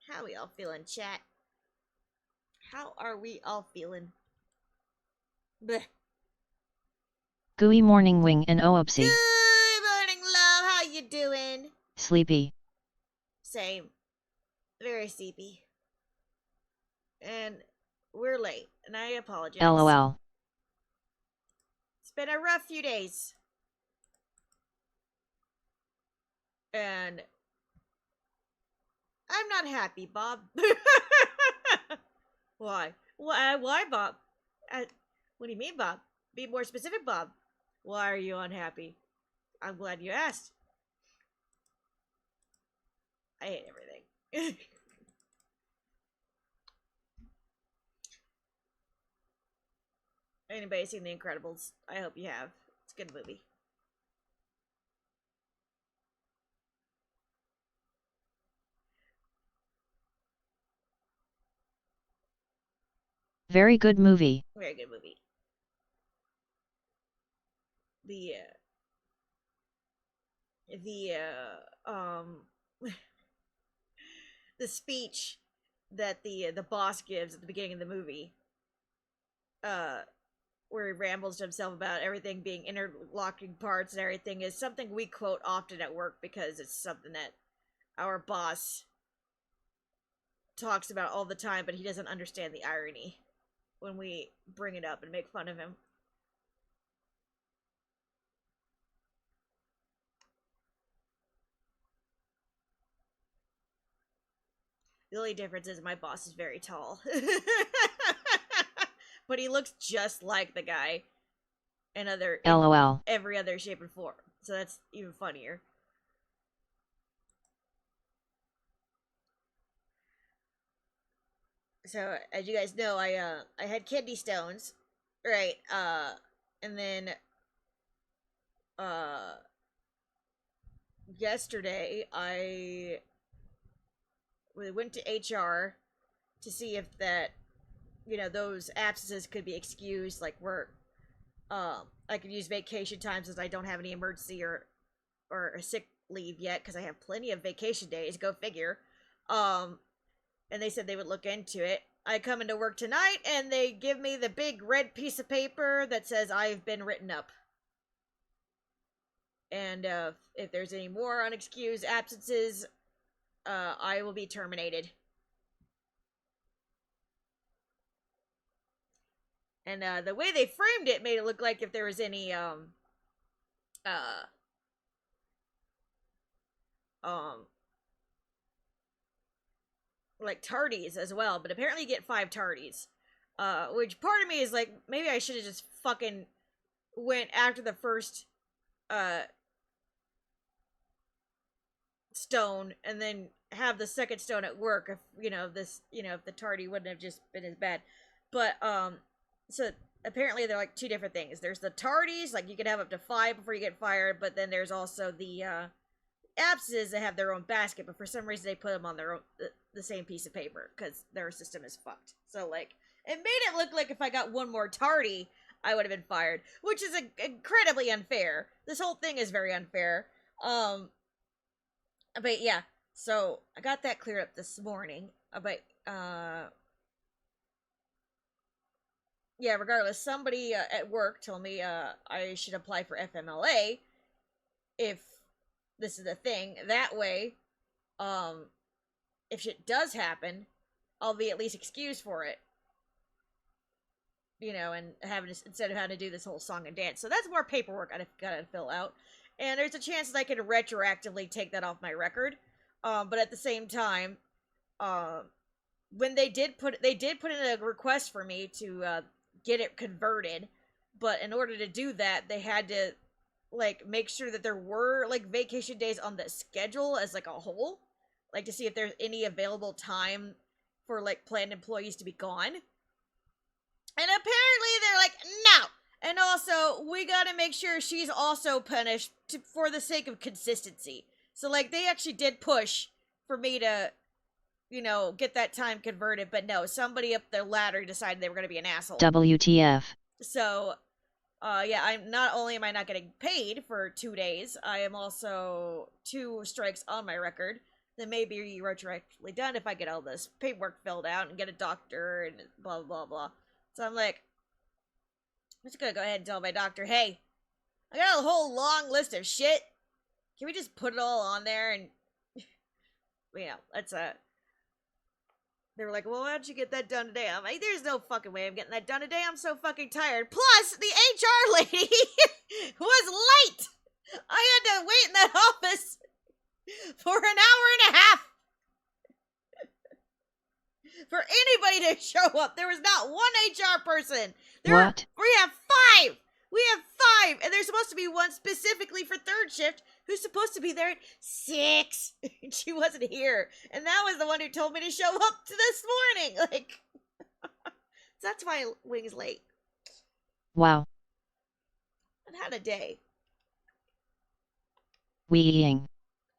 How we all feeling, chat? How are we all feeling? Blech. Gooey morning wing and oopsie. Good morning, love. How you doing? Sleepy. Same. Very sleepy. And we're late, and I apologize. LOL. It's been a rough few days. And I'm not happy, Bob. Why? Why, Bob? What do you mean, Bob? Be more specific, Bob. Why are you unhappy? I'm glad you asked. I hate everything. Anybody seen The Incredibles? I hope you have. It's a good movie. Very good movie. Very good movie. The speech that the boss gives at the beginning of the movie, where he rambles to himself about everything being interlocking parts and everything, is something we quote often at work because it's something that our boss talks about all the time, but he doesn't understand the irony when we bring it up and make fun of him. The only difference is my boss is very tall. But he looks just like the guy in LOL. every other shape and form. So that's even funnier. So as you guys know, I had kidney stones, right? And then uh yesterday I went to HR to see if that, those absences could be excused, like where I could use vacation time since I don't have any emergency or a sick leave yet because I have plenty of vacation days. Go figure. And they said they would look into it. I come into work tonight and they give me the big red piece of paper that says I've been written up. And if there's any more unexcused absences, I will be terminated. And the way they framed it made it look like if there was any like tardies as well, but apparently you get 5 tardies. Which part of me is like, maybe I should have just fucking went after the first stone and then have the second stone at work if if the tardy wouldn't have just been as bad. But so apparently they're like 2 different things. There's the tardies, like you can have up to 5 before you get fired, but then there's also the absences that have their own basket, but for some reason they put them on their own the same piece of paper because their system is fucked. So like it made it look like if I got one more tardy I would have been fired, which is incredibly unfair. This whole thing is very unfair. But yeah, so I got that cleared up this morning. But yeah, regardless, somebody at work told me I should apply for FMLA if this is a thing. That way, if shit does happen, I'll be at least excused for it. And instead of having to do this whole song and dance. So that's more paperwork I gotta fill out. And there's a chance that I could retroactively take that off my record. But at the same time, when they did put in a request for me to get it converted, but in order to do that, they had to like make sure that there were like vacation days on the schedule as like a whole, like to see if there's any available time for like planned employees to be gone. And apparently they're like, no. And also, we gotta make sure she's also punished for the sake of consistency. So, like, they actually did push for me to, get that time converted. But no, somebody up the ladder decided they were gonna be an asshole. WTF. So, yeah, I'm not only am I not getting paid for 2 days, I am also 2 strikes on my record that may be retroactively done if I get all this paperwork filled out and get a doctor and blah, blah, blah. So I'm like, I'm just gonna go ahead and tell my doctor, hey, I got a whole long list of shit. Can we just put it all on there? And, let's, they were like, well, why don't you get that done today? I'm like, there's no fucking way I'm getting that done today. I'm so fucking tired. Plus, the HR lady was late. I had to wait in that office for an hour and a half for anybody to show up. There was not one HR person. What? We have 5. We have 5. And there's supposed to be one specifically for third shift who's supposed to be there at 6. She wasn't here. And that was the one who told me to show up to this morning. Like, so that's why Wing's late. Wow. I've had a day. Weeing.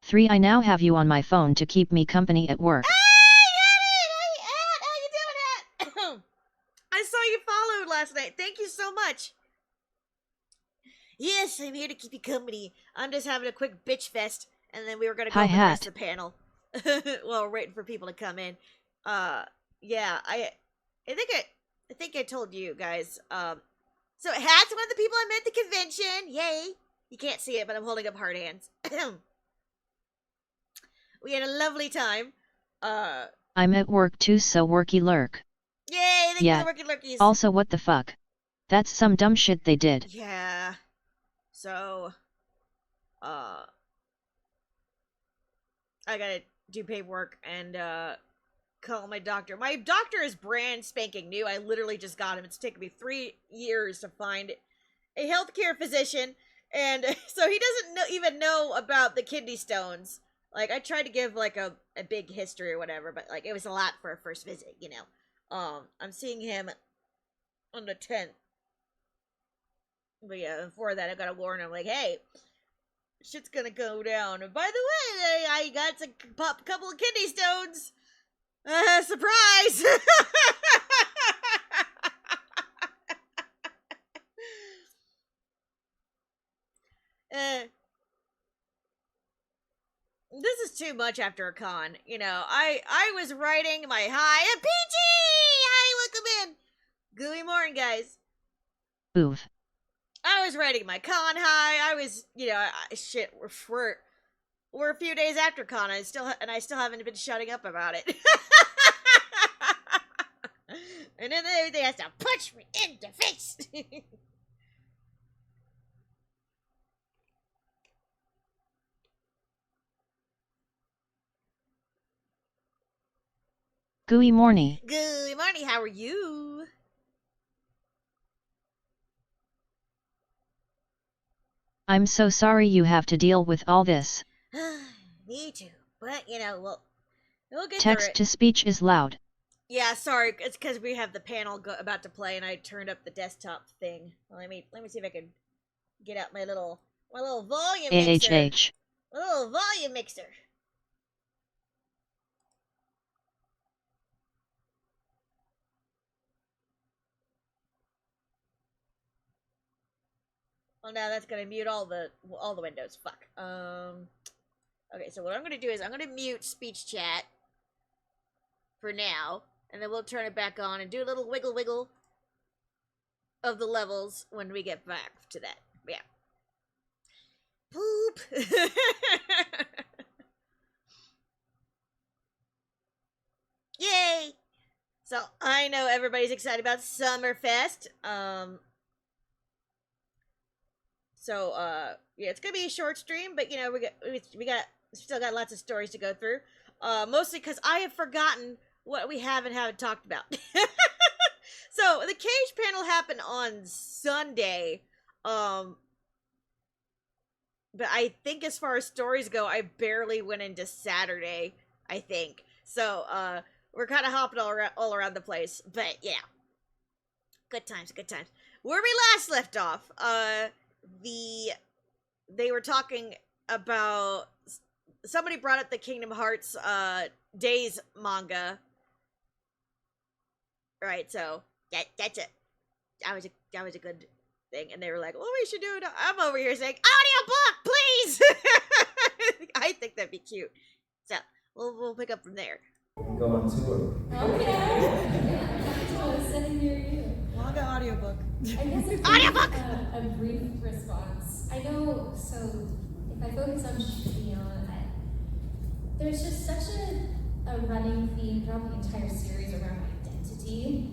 3. I now have you on my phone to keep me company at work. Hey, Ed! How you doing, Ed? I saw you followed last night. Thank you so much. Yes, I'm here to keep you company. I'm just having a quick bitch fest, and then we were gonna go over the rest of the panel. Well, waiting for people to come in. Yeah, I think I told you guys. So Hat's one of the people I met at the convention. Yay! You can't see it, but I'm holding up hard hands. We had a lovely time. I'm at work too, so worky lurk. Yay! Thank you for the worky lurkies. Also, what the fuck? That's some dumb shit they did. Yeah. So, I gotta do paperwork and, call my doctor. My doctor is brand spanking new. I literally just got him. It's taken me 3 years to find a healthcare physician, and so he doesn't even know about the kidney stones. Like, I tried to give, like, a big history or whatever, but, like, it was a lot for a first visit, I'm seeing him on the 10th. But yeah, before that, I gotta warn him, like, hey, shit's gonna go down. And by the way, I got a couple of kidney stones. Surprise! This is too much after a con. I was writing my hi. PG! Hi, welcome in. Gooey morning, guys. Oof. I was writing my con high. I was, shit. We're a few days after con. I still haven't been shutting up about it. And then everything has to punch me in the face. Gooey morning. Good morning. How are you? I'm so sorry you have to deal with all this. Me too. But, we'll get Text through it. to speech is loud. Yeah, sorry. It's because we have the panel about to play, and I turned up the desktop thing. Well, let me see if I can get out my little volume mixer. My little volume mixer. Well, now that's gonna mute all the windows. Fuck. Okay, so what I'm gonna do is I'm gonna mute speech chat for now, and then we'll turn it back on and do a little wiggle of the levels when we get back to that. Yeah. Poop. Yay! So I know everybody's excited about Summerfest. So, yeah, it's gonna be a short stream, but we still got lots of stories to go through. Mostly because I have forgotten what we haven't talked about. So the cage panel happened on Sunday, but I think as far as stories go, I barely went into Saturday. I think. So, we're kind of hopping all around the place. But, yeah. Good times, good times. Where we last left off, they were talking about, somebody brought up the Kingdom Hearts, Days manga. Right, so, that's it. That was a good thing. And they were like, well, we should do it. I'm over here saying, audiobook, please! I think that'd be cute. So, we'll pick up from there. Go on tour. Okay. Yeah, sitting near you. Manga audiobook. I guess Audiobook! A brief response. I know, so if I focus on Shion, there's just such a running theme throughout the entire series around identity.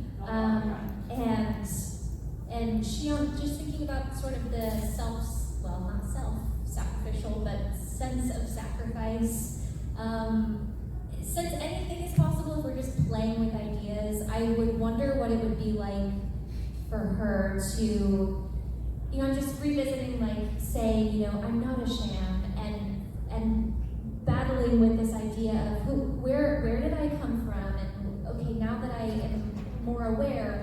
And Shion, just thinking about sort of the not self-sacrificial, but sense of sacrifice. Since anything is possible if we're just playing with ideas, I would wonder what it would be like for her to, I'm just revisiting, say, I'm not a sham, and battling with this idea of where did I come from, and okay, now that I am more aware,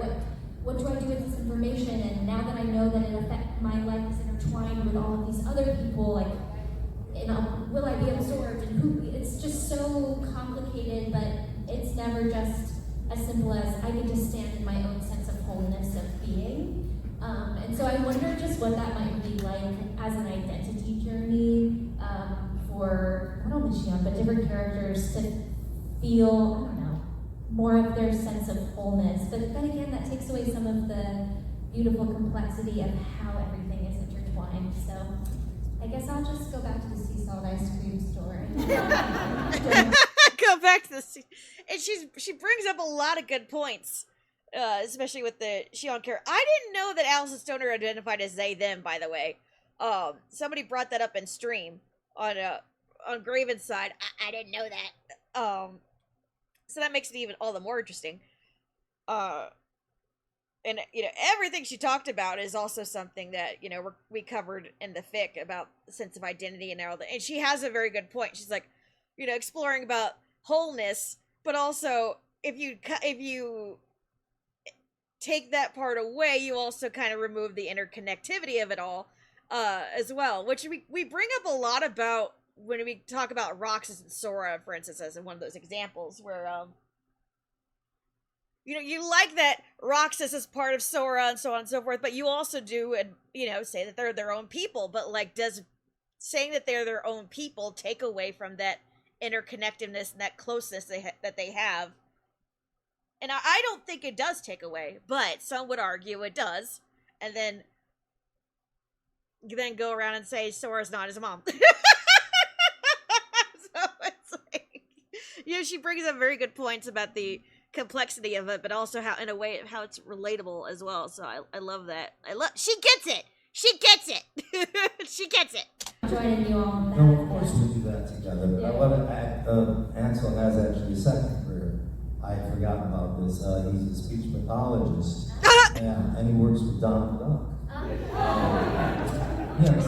what do I do with this information, and now that I know that my life is intertwined with all of these other people, will I be absorbed, and it's just so complicated, but it's never just as simple as I need to stand in my own sense of wholeness of being. And so I wonder just what that might be like as an identity journey for not only Shion, but different characters to feel, more of their sense of wholeness. But then again, that takes away some of the beautiful complexity of how everything is intertwined. So I guess I'll just go back to the sea salt ice cream store. Go back to the and she brings up a lot of good points, especially with the Shion character. I didn't know that Allison Stoner identified as they them. By the way, somebody brought that up in stream on Graven's side. I didn't know that. So that makes it even all the more interesting. And everything she talked about is also something that we covered in the fic about the sense of identity and all that. And she has a very good point. She's like, exploring about wholeness, but also if you take that part away, you also kind of remove the interconnectivity of it all as well, which we bring up a lot about when we talk about Roxas and Sora, for instance, as in one of those examples where you like that Roxas is part of Sora and so on and so forth, but you also do, and say that they're their own people. But does saying that they're their own people take away from that interconnectedness and that closeness that they have? And I don't think it does take away, but some would argue it does, and then go around and say Sora's not his mom. So it's like, she brings up very good points about the complexity of it, but also how it's relatable as well. So I love that. She gets it. She gets it. Joining you all. No, of course we do that together. But I love it. Axel has actually a second career. I had forgotten about this. He's a speech pathologist. Yeah, and he works with Donald Duck. Yeah.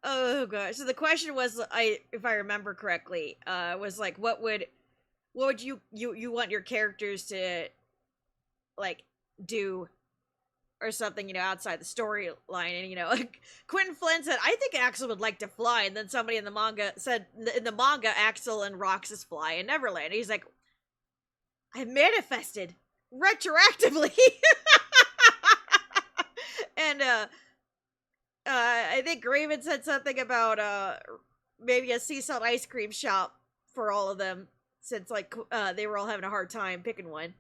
Oh gosh. So the question was, if I remember correctly, was like, what would you want your characters to do or something, outside the storyline? And Quentin Flynn said, I think Axel would like to fly, and then somebody in the manga said, in the manga, Axel and Roxas fly in Neverland. And he's like, I manifested retroactively. And I think Graven said something about maybe a sea salt ice cream shop for all of them, since they were all having a hard time picking one.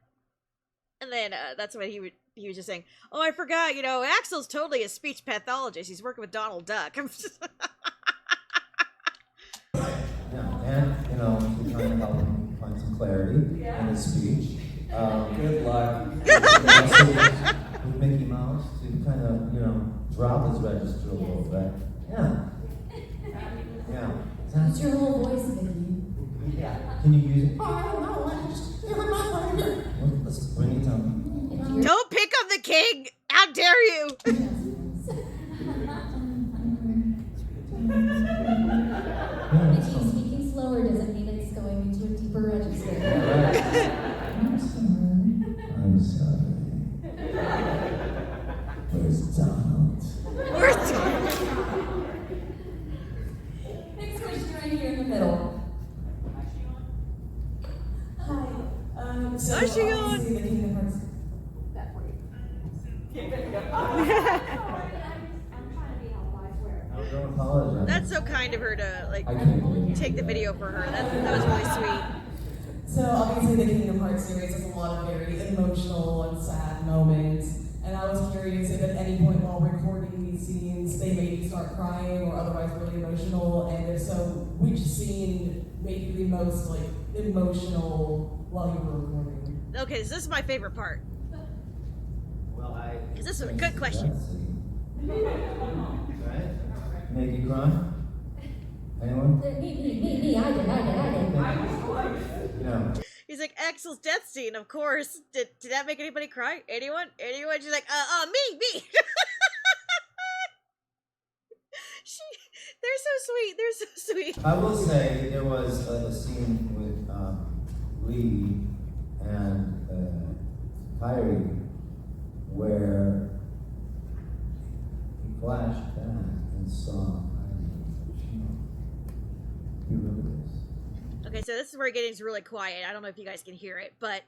And then that's what he was just saying, oh, I forgot, Axel's totally a speech pathologist. He's working with Donald Duck. Yeah, and to try and help him find some clarity in his speech. Good luck. With Mickey Mouse to kind of drop his register a little bit. Yeah. What's your whole voice, Mickey? Yeah. Can you use it? Oh, I don't know. Let's bring it down. Don't pick on the king! How dare you! Mickey, speaking slower doesn't mean it's going into a deeper apologize. That's so kind of her to like I can't believe you take the did that. video for her. That was really sweet. So obviously the Kingdom Hearts series has a lot of very emotional and sad moments, and I was curious if at any point while recording these scenes they made you start crying or otherwise really emotional, and if so, which scene made you the most like emotional while you were recording? Okay, so this is my favorite part. Well, Is this a good question? Right? Make you cry? Anyone? Me, I did. You know, He's like, Axel's death scene, of course. Did that make anybody cry? Anyone? She's like, me. They're so sweet. I will say there was a scene with Lee and Kyrie where he flashed back and saw you remember this? Okay, so this is where it gets really quiet. I don't know if you guys can hear it, but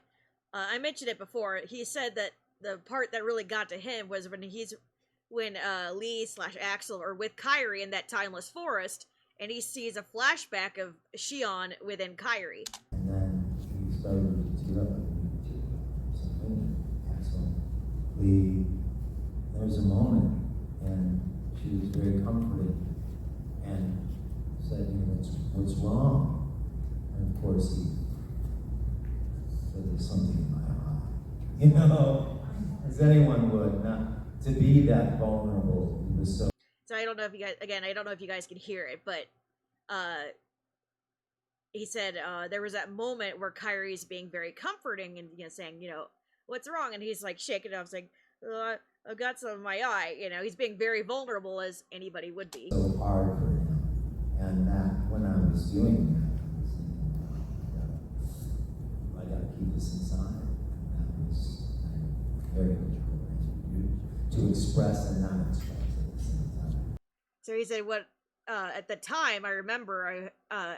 I mentioned it before. He said that the part that really got to him was when Lee / Axel are with Kyrie in that timeless forest, and he sees a flashback of Shion within Kyrie. And then he started to tear up and something. Axel, Lee, there's a moment, and she was very comforted and said, what's wrong? And of course he said, there's something in my eye. As anyone would, not to be that vulnerable. He was so. So I don't know if you guys can hear it, but he said there was that moment where Kyrie's being very comforting and saying, what's wrong? And he's like shaking it off, saying, I've got some in my eye. He's being very vulnerable as anybody would be. So hard for him. And that when I was doing that, I was thinking, I gotta keep this inside. That was very difficult to express and not express at the same time. So he said, "What at the time I remember, I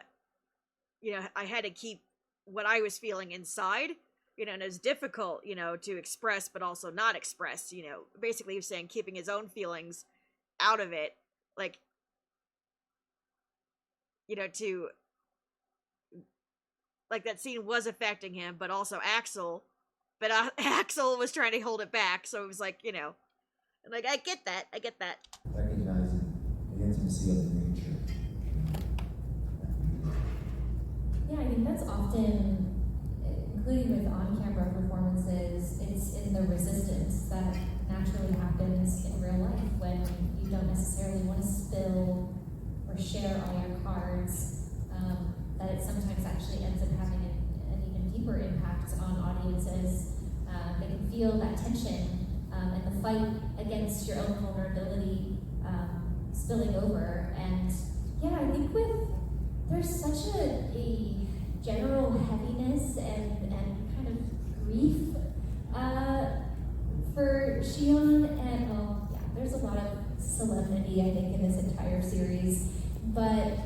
had to keep what I was feeling inside, and it was difficult, to express but also not express. Basically, he was saying keeping his own feelings out of it, like, to like that scene was affecting him, but also Axel, but Axel was trying to hold it back. So it was like, like I get that. Recognizing the intimacy of the nature. Yeah, I think that's often, including with on-camera performances, it's in the resistance that naturally happens in real life when you don't necessarily want to spill or share all your cards, that it sometimes actually ends up having an even deeper impact on audiences. They can feel that tension and the fight against your own vulnerability spilling over. And yeah, I think there's such a general heaviness and kind of grief for Shion, and there's a lot of solemnity, I think, in this entire series. But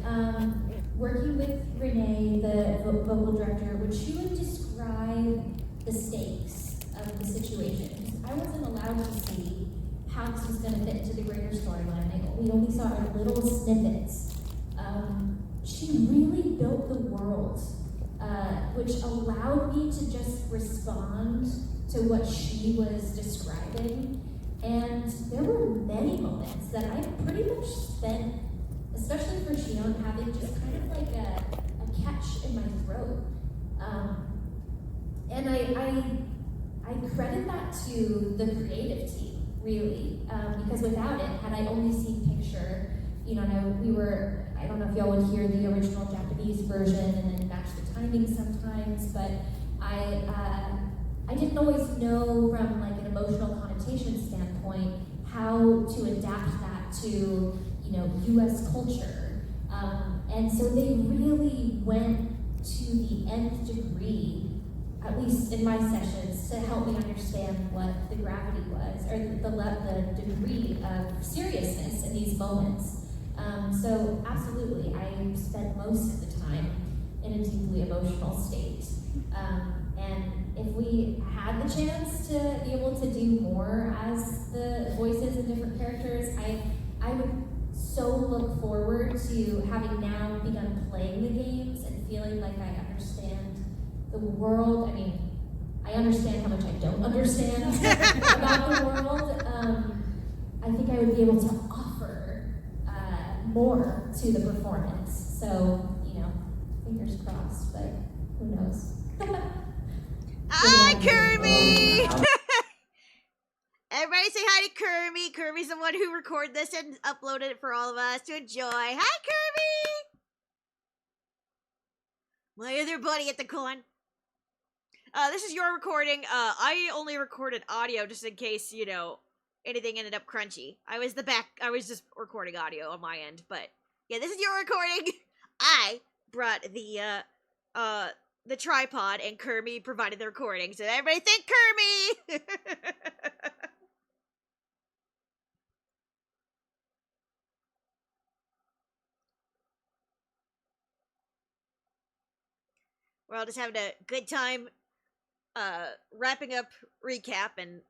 working with Renee, the vocal director, when she would describe the stakes of the situations, I wasn't allowed to see how this was going to fit into the greater storyline. We only saw little snippets. She really built the world, which allowed me to just respond to what she was describing. And there were many moments that I pretty much spent, especially for Shion, having just kind of like a catch in my throat. And I credit that to the creative team, really, because without it, had I only seen picture, I don't know if y'all would hear the original Japanese version and then match the timing sometimes, but I didn't always know from like an emotional connotation standpoint how to adapt that to U.S. culture, and so they really went to the nth degree, at least in my sessions, to help me understand what the gravity was, or the degree of seriousness in these moments. So absolutely, I spent most of the time in a deeply emotional state. And if we had the chance to be able to do more as the voices of different characters, I would so look forward to having now begun playing the games and feeling like I understand the world. I mean, I understand how much I don't understand about the world. I think I would be able to offer more to the performance. So, fingers crossed, but who knows? Hi, Kirby! Everybody say hi to Kirby. Kirby's the one who recorded this and uploaded it for all of us to enjoy. Hi, Kirby! My other buddy at the con. This is your recording. I only recorded audio just in case, anything ended up crunchy. I was just recording audio on my end, but yeah, this is your recording. I brought the tripod and Kirby provided the recording. So everybody thank Kirby! We're all just having a good time wrapping up recap and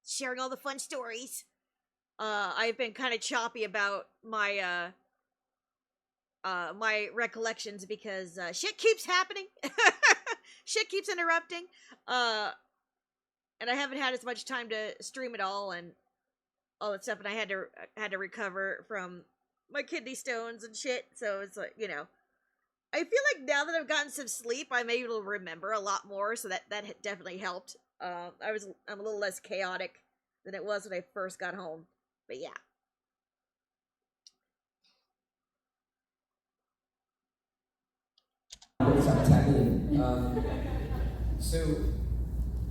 sharing all the fun stories. I've been kind of choppy about my my recollections because shit keeps happening. Shit keeps interrupting. And I haven't had as much time to stream it all and all that stuff, and I had to recover from my kidney stones and shit. So it's like, I feel like now that I've gotten some sleep, I'm able to remember a lot more, so that definitely helped. I'm a little less chaotic than it was when I first got home. But yeah. So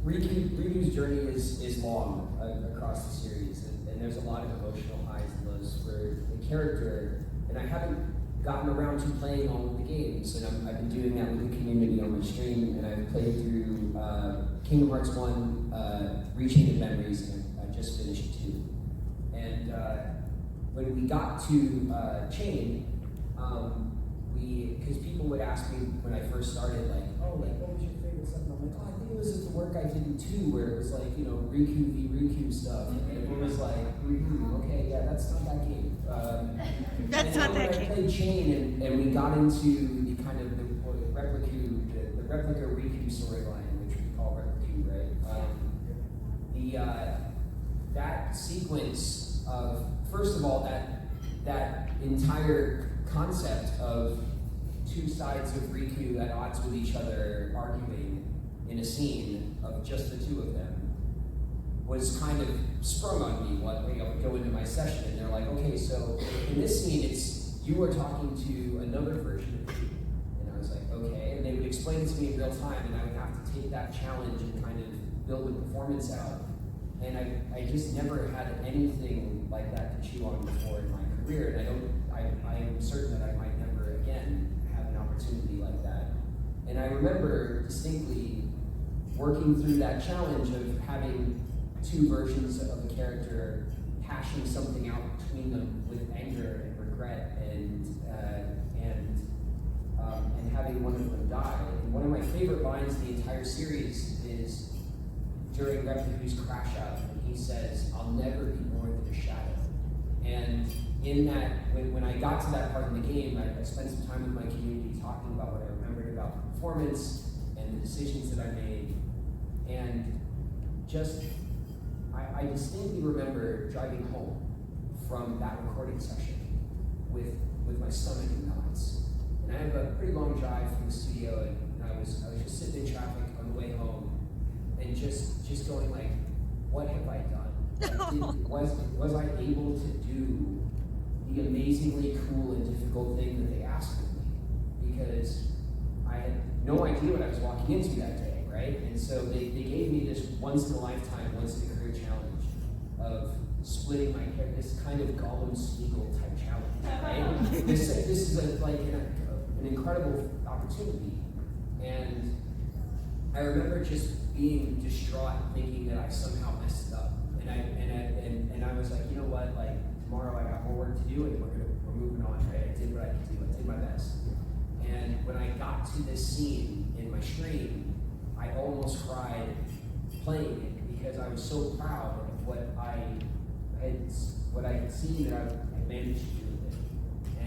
Riku's journey is long across the series, and there's a lot of emotional highs and lows for the character, and I haven't gotten around to playing all of the games, and I've been doing that with the community on my stream, and I've played through Kingdom Hearts 1, Reaching the Memories, and I just finished 2. And when we got to Chain, because people would ask me when I first started, like, what was your favorite stuff? And I'm like, I think it was the work I did in 2, where it was like, Riku v. Riku stuff, and everyone was like, okay, yeah, that's not that game. That's not that game. I played Chain, and we got into the kind of the replica Riku storyline, which we call Replica, right? That sequence of, first of all, that entire concept of two sides of Riku at odds with each other arguing in a scene of just the two of them was kind of sprung on me when I would go into my session, and they're like, okay, so in this scene, it's you are talking to another version of you. And I was like, okay, and they would explain it to me in real time, and I would have to take that challenge and kind of build a performance out. And I just never had anything like that to chew on before in my career, and I am certain that I might never again have an opportunity like that. And I remember distinctly working through that challenge of having two versions of a character hashing something out between them with anger and regret and having one of them die. And one of my favorite lines in the entire series is during Replica's crash out, when he says, "I'll never be more than a shadow." And in that, when I got to that part of the game, I spent some time with my community talking about what I remembered about the performance and the decisions that I made. And just, I distinctly remember driving home from that recording session with my stomach in knots. And I have a pretty long drive from the studio, and I was just sitting in traffic on the way home, and just going like, what have I done? Was I able to do the amazingly cool and difficult thing that they asked of me? Because I had no idea what I was walking into that day, right? And so they gave me this once in a lifetime, once in a career challenge of splitting my hair, this kind of Gollum Smeagol type challenge, right? This is an incredible opportunity. And I remember just being distraught, thinking that I somehow messed it up. And I was like, you know what, like tomorrow I got more work to do, and we're moving on, right? I did what I could do, I did my best. And when I got to this scene in my stream, I almost cried playing it because I was so proud of what I had seen that I had managed to do.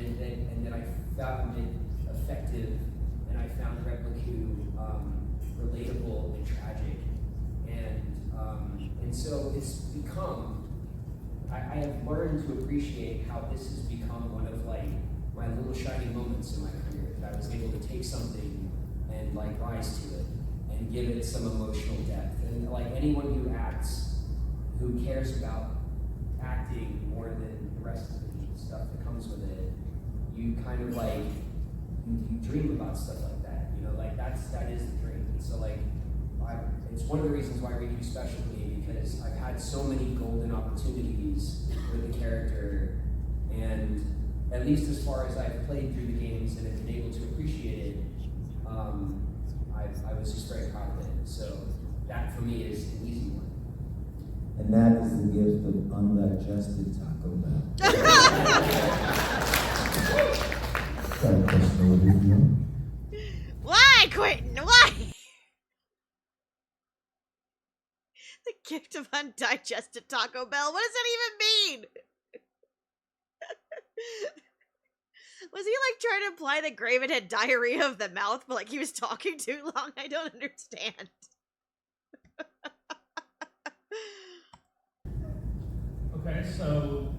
and that I found it effective, and I found Repliku relatable and tragic, and so it's become. I have learned to appreciate how this has become one of like my little shining moments in my career. That I was able to take something and like rise to it and give it some emotional depth. And like anyone who acts, who cares about acting more than the rest of the stuff that comes with it, you kind of like you dream about stuff like that. You know, like that is the dream. And so like it's one of the reasons why Riku's special to me, because I've had so many golden opportunities with the character, and at least as far as I've played through the games and have been able to appreciate it, I was just very proud of it. So that for me is an easy one. And that is the gift of undigested Taco Bell. Got a question over here. Why, Quentin? Why? The gift of undigested Taco Bell? What does that even mean? Was he like trying to imply that Graven had diarrhea of the mouth, but like he was talking too long? I don't understand. Okay, so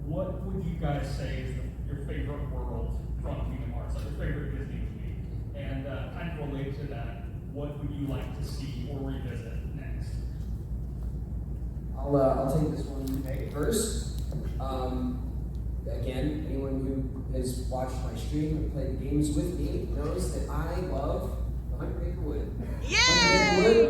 what would you guys say is your favorite world from Kingdom Hearts, like your favorite Disney movie? And kind of related to that, what would you like to see or revisit next? I'll take this one first. Again, anyone who has watched my stream and played games with me knows that I love the 100 Acre Wood. Yay!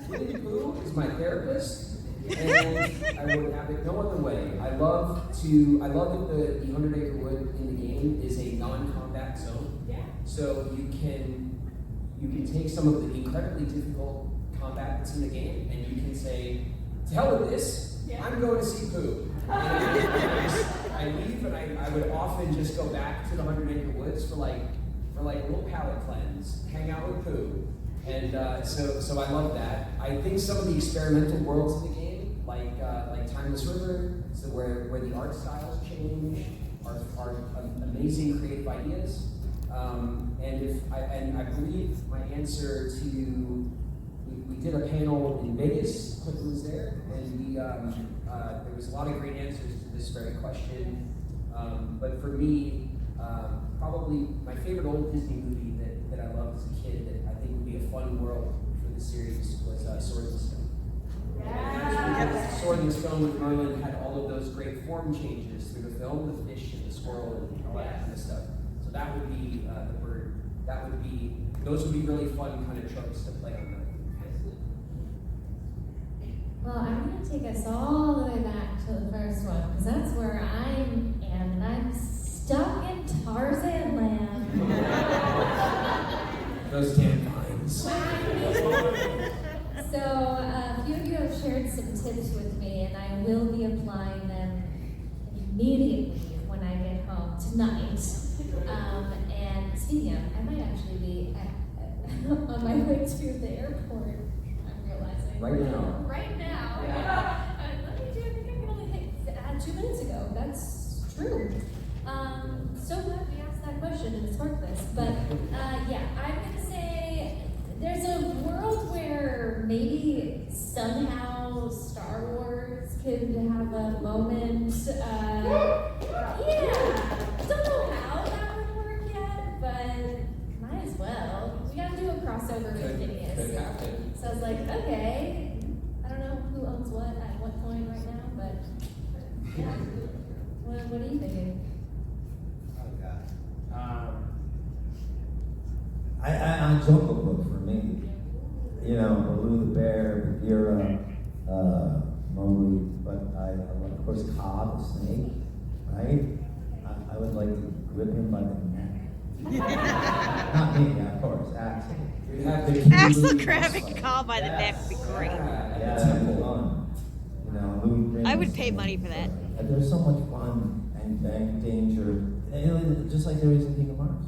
Winnie the Pooh is my therapist, and I would have it no other way. I love that the 100 Acre Wood in the game is a non-combat zone. Yeah. So you can take some of the incredibly difficult combat that's in the game, and you can say, to hell with this, I'm going to see Pooh. I leave, and I would often just go back to the 100 Acre Woods for like a little palate cleanse, hang out with Pooh, and so I love that. I think some of the experimental worlds in the game, like Timeless River, so where the art styles change, are amazing creative ideas. And I believe my answer to we did a panel in Vegas. Clinton was there, and there was a lot of great answers to this very question. But for me, probably my favorite old Disney movie that I loved as a kid that I think would be a fun world for the series was Sword and Stone. Yeah. Sword and Stone with Merlin had all of those great form changes through the film, the fish and the squirrel and all that kind of stuff. So that would be the bird. Those would be really fun kind of tropes to play on that. Well, I'm going to take us all the way back to the first one, because that's where I am, and I'm stuck in Tarzan land. Those damn vines. So, a few of you have shared some tips with me, and I will be applying them immediately when I get home tonight. And speaking of, I might actually be on my way to the airport, I'm realizing. Right now. Right now. Yeah. Let me do, I think I can only hit 2 minutes ago. That's true. So glad we asked that question and sparked this. But yeah, I'm going to say there's a world where maybe somehow Star Wars could have a moment. Yeah. Don't know how that would work yet, but might as well. We got to do a crossover with Phineas. Could happen. So I was like, okay. I don't know who owns what at what point right now, but yeah. What are you thinking? Oh God. I Jungle Book for me. You know, Baloo the bear, Bagheera, Mowgli, but I love, of course, Kaa the snake, right? I would like to grip him by the neck. Not me, of course, Axel. You'd have to Axel grabbing Kaa by the neck would be great. Yeah, that'd be fun. You know, Louis Grimm's I would pay money for that. There's so much fun and danger, you know, just like there is in Kingdom Hearts.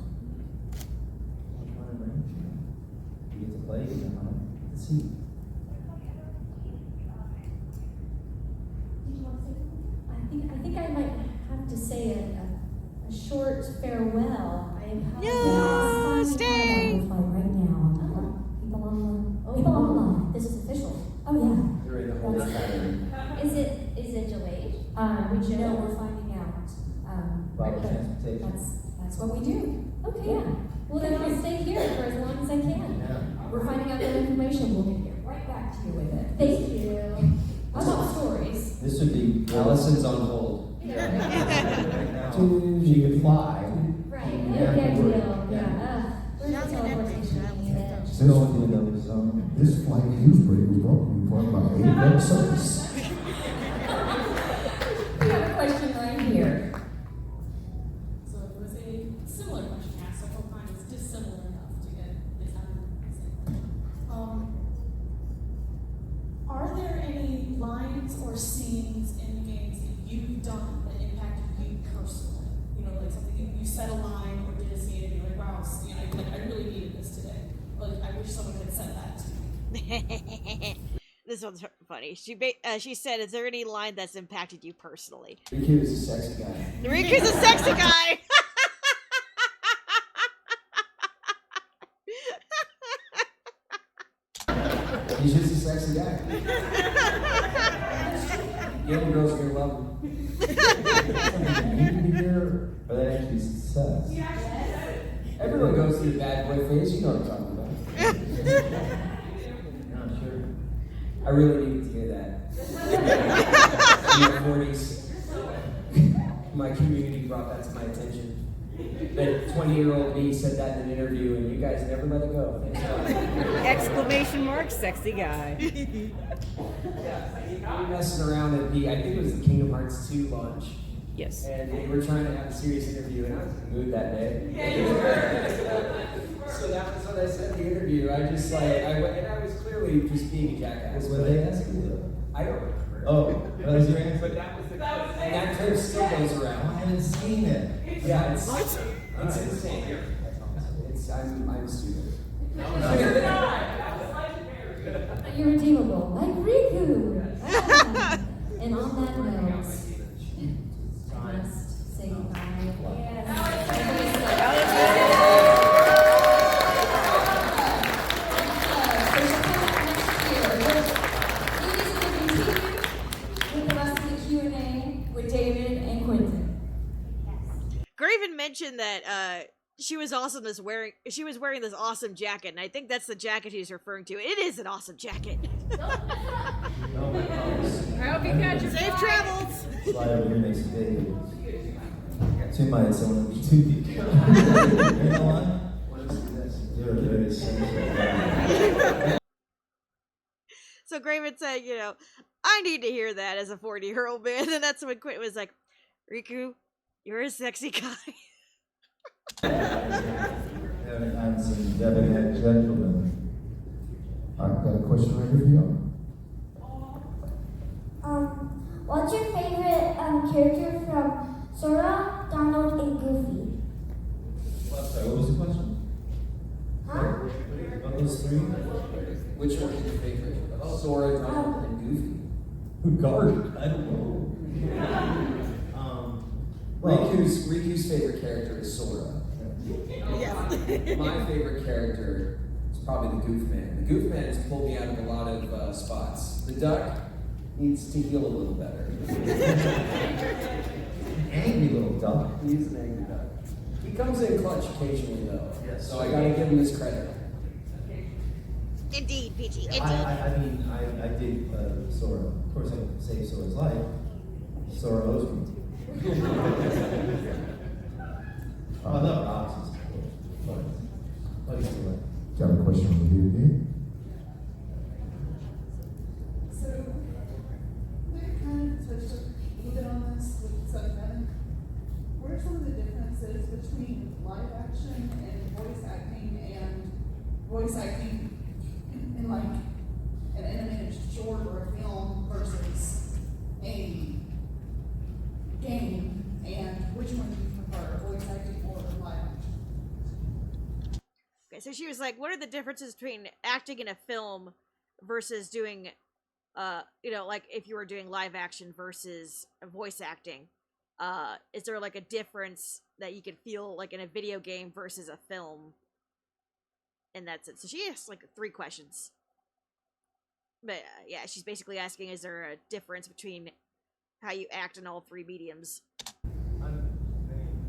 So much fun and range, you know. You get to play, you know, let's see. I think I might have to say a short farewell. I apologize. No, stay. Right now. People on the. This is official. Oh yeah. During the whole time. Is it delayed? We know we're finding out. About but transportation. that's what we do. Okay. Yeah. Well then I'll stay here for as long as I can. Yeah. We're finding out that information. We'll get right back to you with it. Thank you. I love stories. This would be Allison's on hold. right now. She could fly. Right. Yeah. Yeah. Deal. Yeah. Where's the teleportation unit? Still do those. This flight news break was brought to you by AWEB Service. We have a question right here. So it was a similar question asked, so I hope mine is dissimilar enough to get this are there any lines or scenes in the games that you've done that impacted you personally? You know, like something you said a line or did a scene and you're like, wow, you know, I really needed this today. Like, I wish someone had said that to me. This one's funny. She said, "Is there any line that's impacted you personally?" Riku is a sexy guy. Riku's a sexy guy. He's just a sexy guy. Young girls are gonna love him. Something you need to hear, or that actually success. Everyone goes through the bad boy phase. You know what I'm talking about. Not sure. I really needed to hear that. In my 40s, my community brought that to my attention. That 20-year-old me said that in an interview, and you guys never let it go. Thanks a lot. Exclamation mark, sexy guy. We were messing around at I think it was the Kingdom Hearts 2 launch. Yes. And we were trying to have a serious interview, and I was in the mood that day. So that was what I said in the interview. I just I went, and I was clearly just being a jackass. What they ask you? I don't remember. Oh, that was your answer? But that was the and that clip still goes I around. haven't seen it. Yeah, it's insane. I'm stupid. You're redeemable, like Riku. And on that note, I must say goodbye. With the rest of the Q&A with David and Quentin. Graven mentioned that she was wearing this awesome jacket, and I think that's the jacket she's referring to. It is an awesome jacket. No, my promise. I hope you catch your Safe travels. Slide over here next to David. Two mics, I want to be 2 people. You know what? You're a very sensitive guy. So Graven said, I need to hear that as a 40-year-old man, and that's when Quentin was like, Riku, you're a sexy guy. And some debonair gentlemen. I've got a question right here for y'all. What's your favorite character from Sora, Donald, and Goofy? Sorry, what was the question? Huh? What those three? Which one is your favorite? Sora, Donald, and Goofy. Who guarded? I don't know. Riku's favorite character is Sora. My favorite character is probably the Goof Man. The Goof Man has pulled me out of a lot of spots. The Duck needs to heal a little better. Angry little duck. He's an angry duck. He comes in clutch occasionally, though. Yes. So I gotta give him his credit. Indeed, Peachy, indeed. I did Sora. Of course, I saved Sora's life. Sora owes me. I love boxes. What is it? Got a question over here again. So, we kind of touched a little bit on this with Sutton. What are some of the differences between live action and voice acting in like an animated short or a film versus a game, and which one do you prefer, voice acting or live action? Okay, so she was like, what are the differences between acting in a film versus doing, like if you were doing live action versus voice acting? is there like a difference that you can feel like in a video game versus a film? And that's it. So she asked like 3 questions. But yeah, she's basically asking, is there a difference between how you act in all 3 mediums?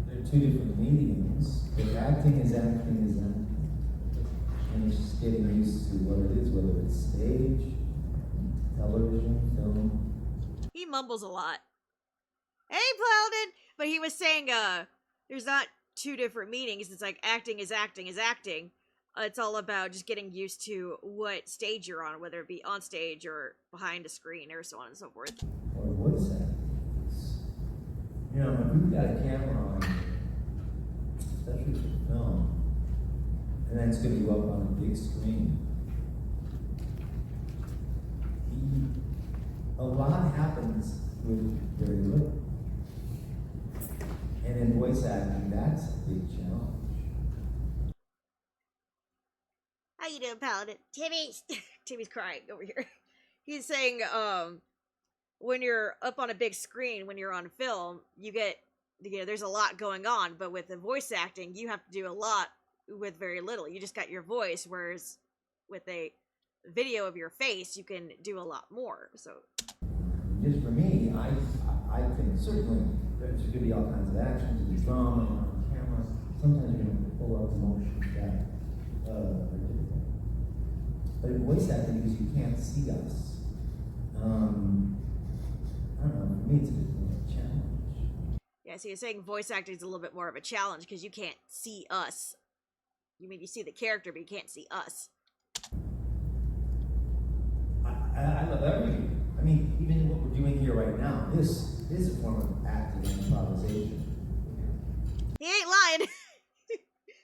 They're 2 different mediums. But acting is acting is acting. And it's just getting used to what it is, whether it's stage, television, film. He mumbles a lot. Hey, Plowden! But he was saying, there's not 2 different meanings. It's like acting is acting is acting. It's all about just getting used to what stage you're on, whether it be on stage or behind a screen or so on and so forth. Or voice acting. You know, if we've got a camera on, especially for film, and then it's going to go up on a big screen, a lot happens with very little. And in voice acting, that's a big challenge. How you doing, Paladin? Timmy's crying over here. He's saying, when you're up on a big screen, when you're on film, there's a lot going on, but with the voice acting, you have to do a lot with very little. You just got your voice, whereas with a video of your face, you can do a lot more. So, just for me, I think certainly there's going to be all kinds of actions and drama on camera. Sometimes you're going to pull out emotions that are difficult. But in voice acting, because you can't see us, I don't know. For me, it's a bit more of a challenge. yeah, so you're saying voice acting is a little bit more of a challenge because you can't see us. You mean you see the character, but you can't see us. I love everything. I mean, even what we're doing here right now, this is a form of acting and improvisation. He ain't lying.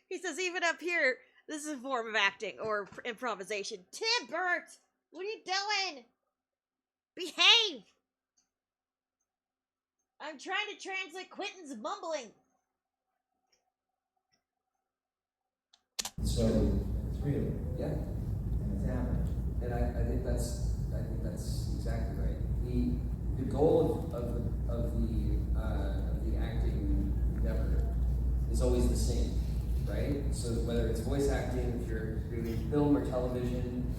He says even up here, this is a form of acting or improvisation. Timbert, what are you doing? Behave! I'm trying to translate Quentin's mumbling. So it's real. Yeah. And it's happening. And I think that's exactly right. The goal of the acting endeavor is always the same, right? So whether it's voice acting, if you're doing film or television,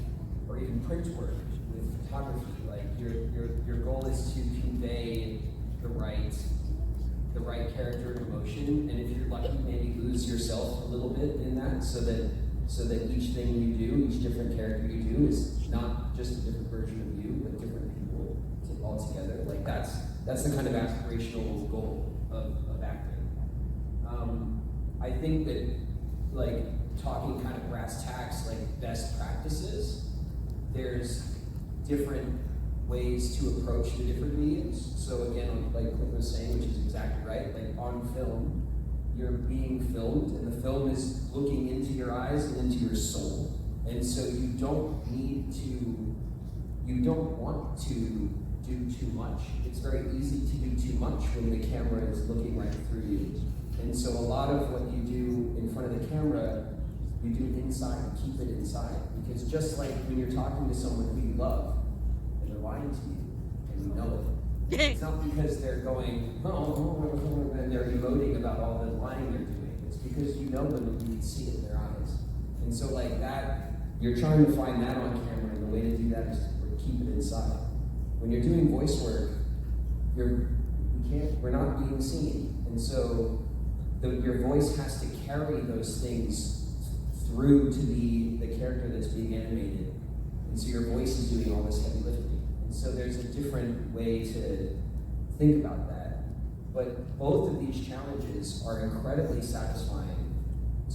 or even print work with photography, like your goal is to convey the right character and emotion, and if you're lucky, maybe lose yourself a little bit in that, so that each thing you do, each different character you do, is not just a different version of you, but different people all together. Like that's the kind of aspirational goal of acting. I think that, like, talking kind of brass tacks, like best practices, there's different ways to approach the different mediums. So again, like Cliff was saying, which is exactly right, like on film, you're being filmed, and the film is looking into your eyes and into your soul. And so you don't want to do too much. It's very easy to do too much when the camera is looking right through you. And so a lot of what you do in front of the camera, you do inside, keep it inside. Because just like when you're talking to someone who you love, and they're lying to you, and you know it, it's not because they're going, and they're emoting about all the lying they're doing. It's because you know them and you can see it in their eyes. And so like that, you're trying to find that on camera, and the way to do that is to keep it inside. When you're doing voice work, we're not being seen. And so your voice has to carry those things through to the character that's being animated. And so your voice is doing all this heavy lifting. And so there's a different way to think about that. But both of these challenges are incredibly satisfying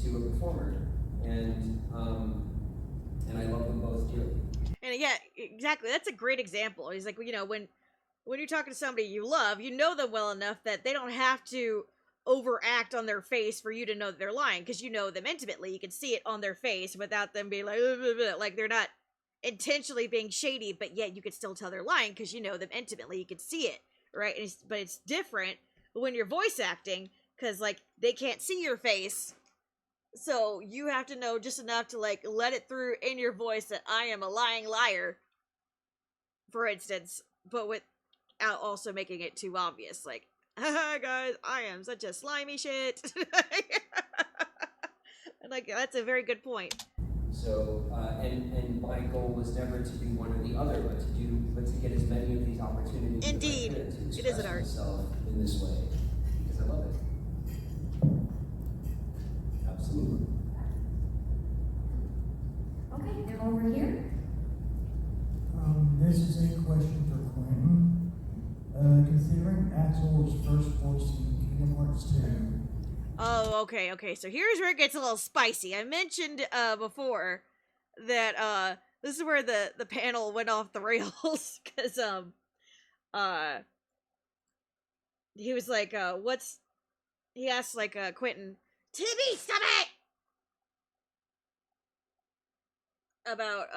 to a performer. And I love them both dearly. And yeah, exactly. That's a great example. He's like, when you're talking to somebody you love, you know them well enough that they don't have to overact on their face for you to know that they're lying, because you know them intimately. You can see it on their face without them being like, blah, blah, blah. Like they're not intentionally being shady, but yet you can still tell they're lying because you know them intimately. You can see it, right? But it's different when you're voice acting, because like they can't see your face. So you have to know just enough to like let it through in your voice that I am a lying liar, for instance, but without also making it too obvious. Like Haha, guys, I am such a slimy shit. And like, that's a very good point. So, and my goal was never to do one or the other, but to get as many of these opportunities Indeed. as I could to It is express an art. myself in this way, because I love it. Absolutely. Okay, now over here. This is a question for Quentin. Considering Axel was first voiced in Kingdom Hearts 2, Oh, okay. So here's where it gets a little spicy. I mentioned before that this is where the panel went off the rails because he was like he asked like Quentin, Timmy, stop it, about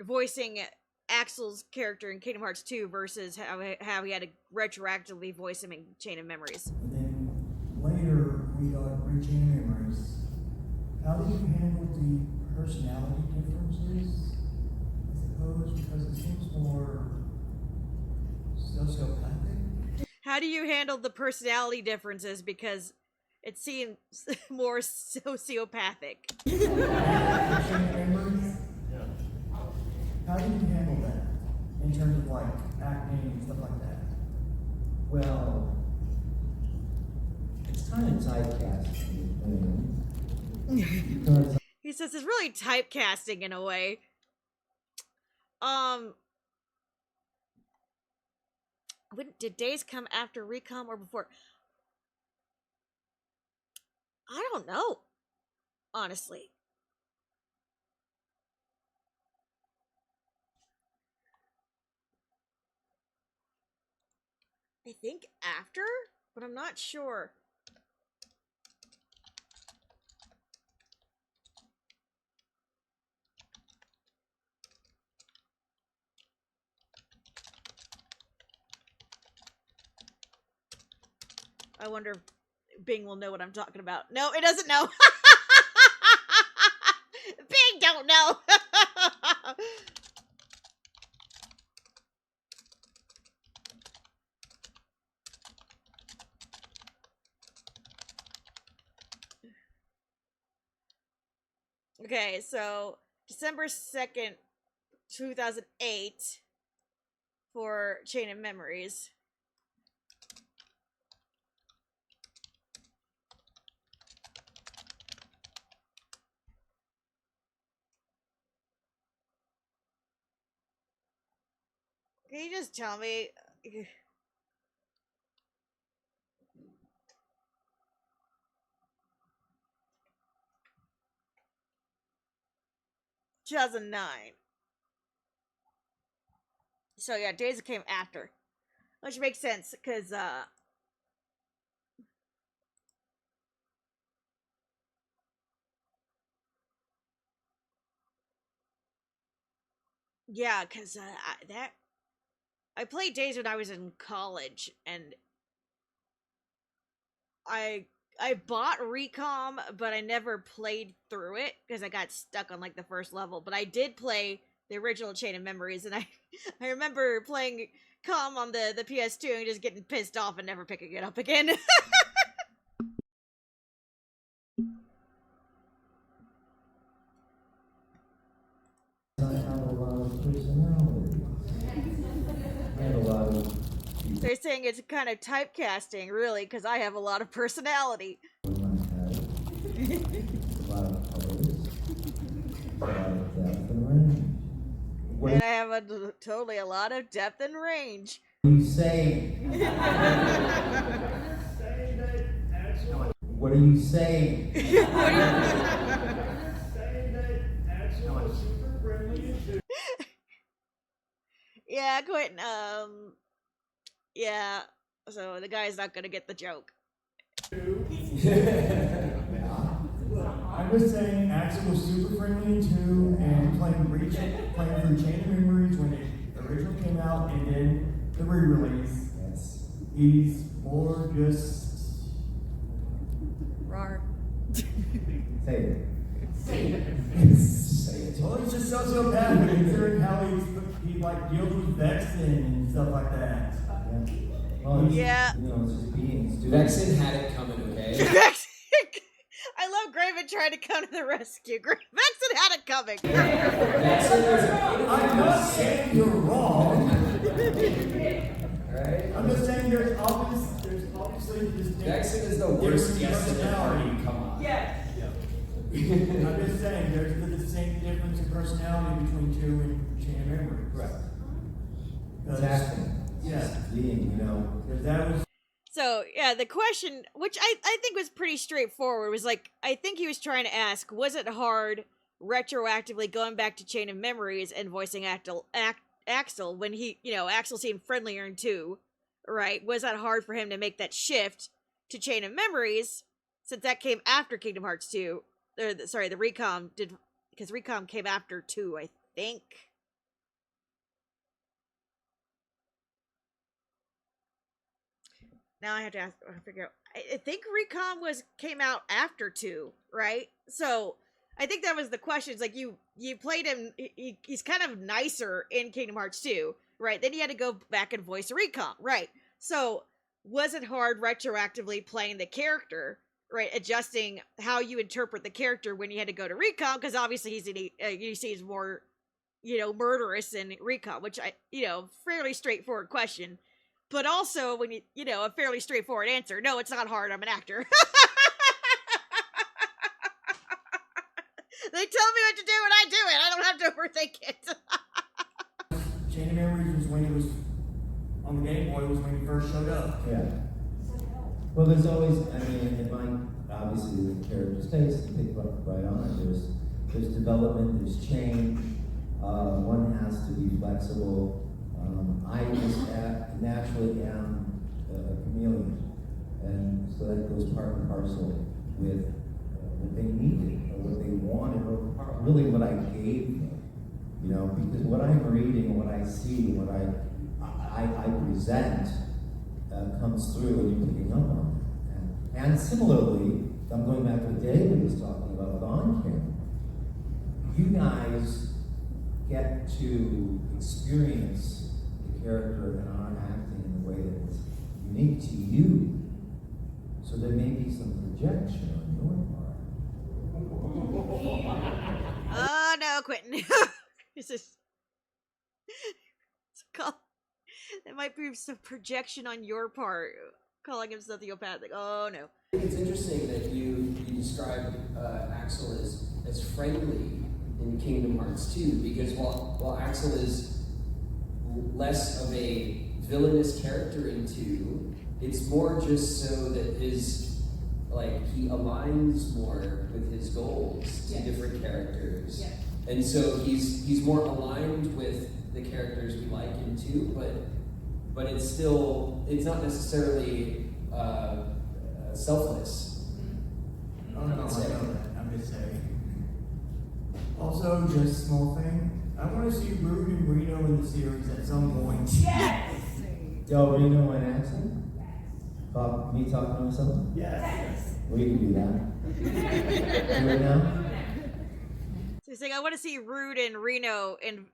voicing Axel's character in Kingdom Hearts 2 versus how he had to retroactively voice him in Chain of Memories. and then later we got Reaching Memories. How do you handle the personality differences? I suppose because it seems more sociopathic. How do you handle the personality differences because it seems more sociopathic? Reaching Memories. How do you handle that in terms of like acting and stuff like that? Well, it's kind of typecasting. Because He says it's really typecasting in a way. When did Days come after Recom or before? I don't know, honestly. I think after, but I'm not sure. I wonder if Bing will know what I'm talking about. No, it doesn't know. Bing don't know. Okay, so December 2nd, 2008 for Chain of Memories. Can you just tell me? 2009. So yeah, Days came after, which makes sense because yeah, because I played Days when I was in college, and I bought Recom, but I never played through it because I got stuck on like the first level. But I did play the original Chain of Memories, and I remember playing Com on the PS2 and just getting pissed off and never picking it up again. I have a lot of personality. I have a lot of people They're saying it's kind of typecasting, really, because I have a lot of personality. in my head. A lot of colors. A lot of depth and range. What And I have totally a lot of depth and range. are you saying? What are you saying? Yeah, Quentin, yeah, so the guy's not gonna get the joke. I'm just saying Axel was super friendly in 2 and playing through Chain of Memories when it originally came out and then the re-release. Yes. He's more just Rar. Say it. Say it. well, he's just sociopathic considering how he like deals with Vexen and stuff like that. Yeah. Well, it's, Yeah. You know, it's just beings doing. Vexen had it coming, okay? I love Graven trying to come to the rescue. Vexen had it coming. Vexen was a I'm not saying you're wrong. right? I'm just saying there's obviously distinct. Vexen is the worst different guest in the party. personality. Come on. I'm just saying there's the distinct difference in personality between two and chain of memory. Right. Because- It's acting. Yeah. It's being, you know. Because that was So, yeah, the question, which I think was pretty straightforward, was like, I think he was trying to ask, was it hard retroactively going back to Chain of Memories and voicing Axel when he, you know, Axel seemed friendlier in 2, right? Was that hard for him to make that shift to Chain of Memories, since that came after Kingdom Hearts 2? Sorry, the Recom did, because Recom came after 2, I think. Now I have to figure out. I think Recom came out after 2, right? So I think that was the question. It's like you played him. He's kind of nicer in Kingdom Hearts 2, right? Then you had to go back and voice Recom, right? So was it hard retroactively playing the character, right? Adjusting how you interpret the character when you had to go to Recom, because obviously he's more, you know, murderous in Recom, which fairly straightforward question. But also, when you know, a fairly straightforward answer. No, it's not hard. I'm an actor. They tell me what to do and I do it. I don't have to overthink it. Chain of Memories was when it was on the Game Boy, was when he first showed up. Yeah. Well, there's always, I mean, in mine, obviously, the character's taste, you pick up right on it. There's development, there's change. One has to be flexible. I just naturally am a chameleon, and so that goes part and parcel with what they needed, or what they wanted, or really what I gave them. You know, because what I'm reading, what I see, what I present comes through, and you're picking up on it. And similarly, I'm going back to what David was talking about with on camera. You guys get to experience character and our acting in a way that is unique to you. So there may be some projection on your part. Oh no, Quentin. This is that might be some projection on your part. Calling him sociopathic. Oh no. I think it's interesting that you described Axel as friendly in Kingdom Hearts 2, because while Axel is less of a villainous character in 2, it's more just so that he aligns more with his goals to different characters. Yeah. And so he's more aligned with the characters we like in 2, but it's not necessarily selfless. No, I know that. I'm just saying. Also, just a small thing. I want to see Rude and Reno in the series at some point. Yes! Yo, Reno and Axel? About me talking to myself? Yes. We can do that. Do it now? So he's saying, I want to see Rude and Reno in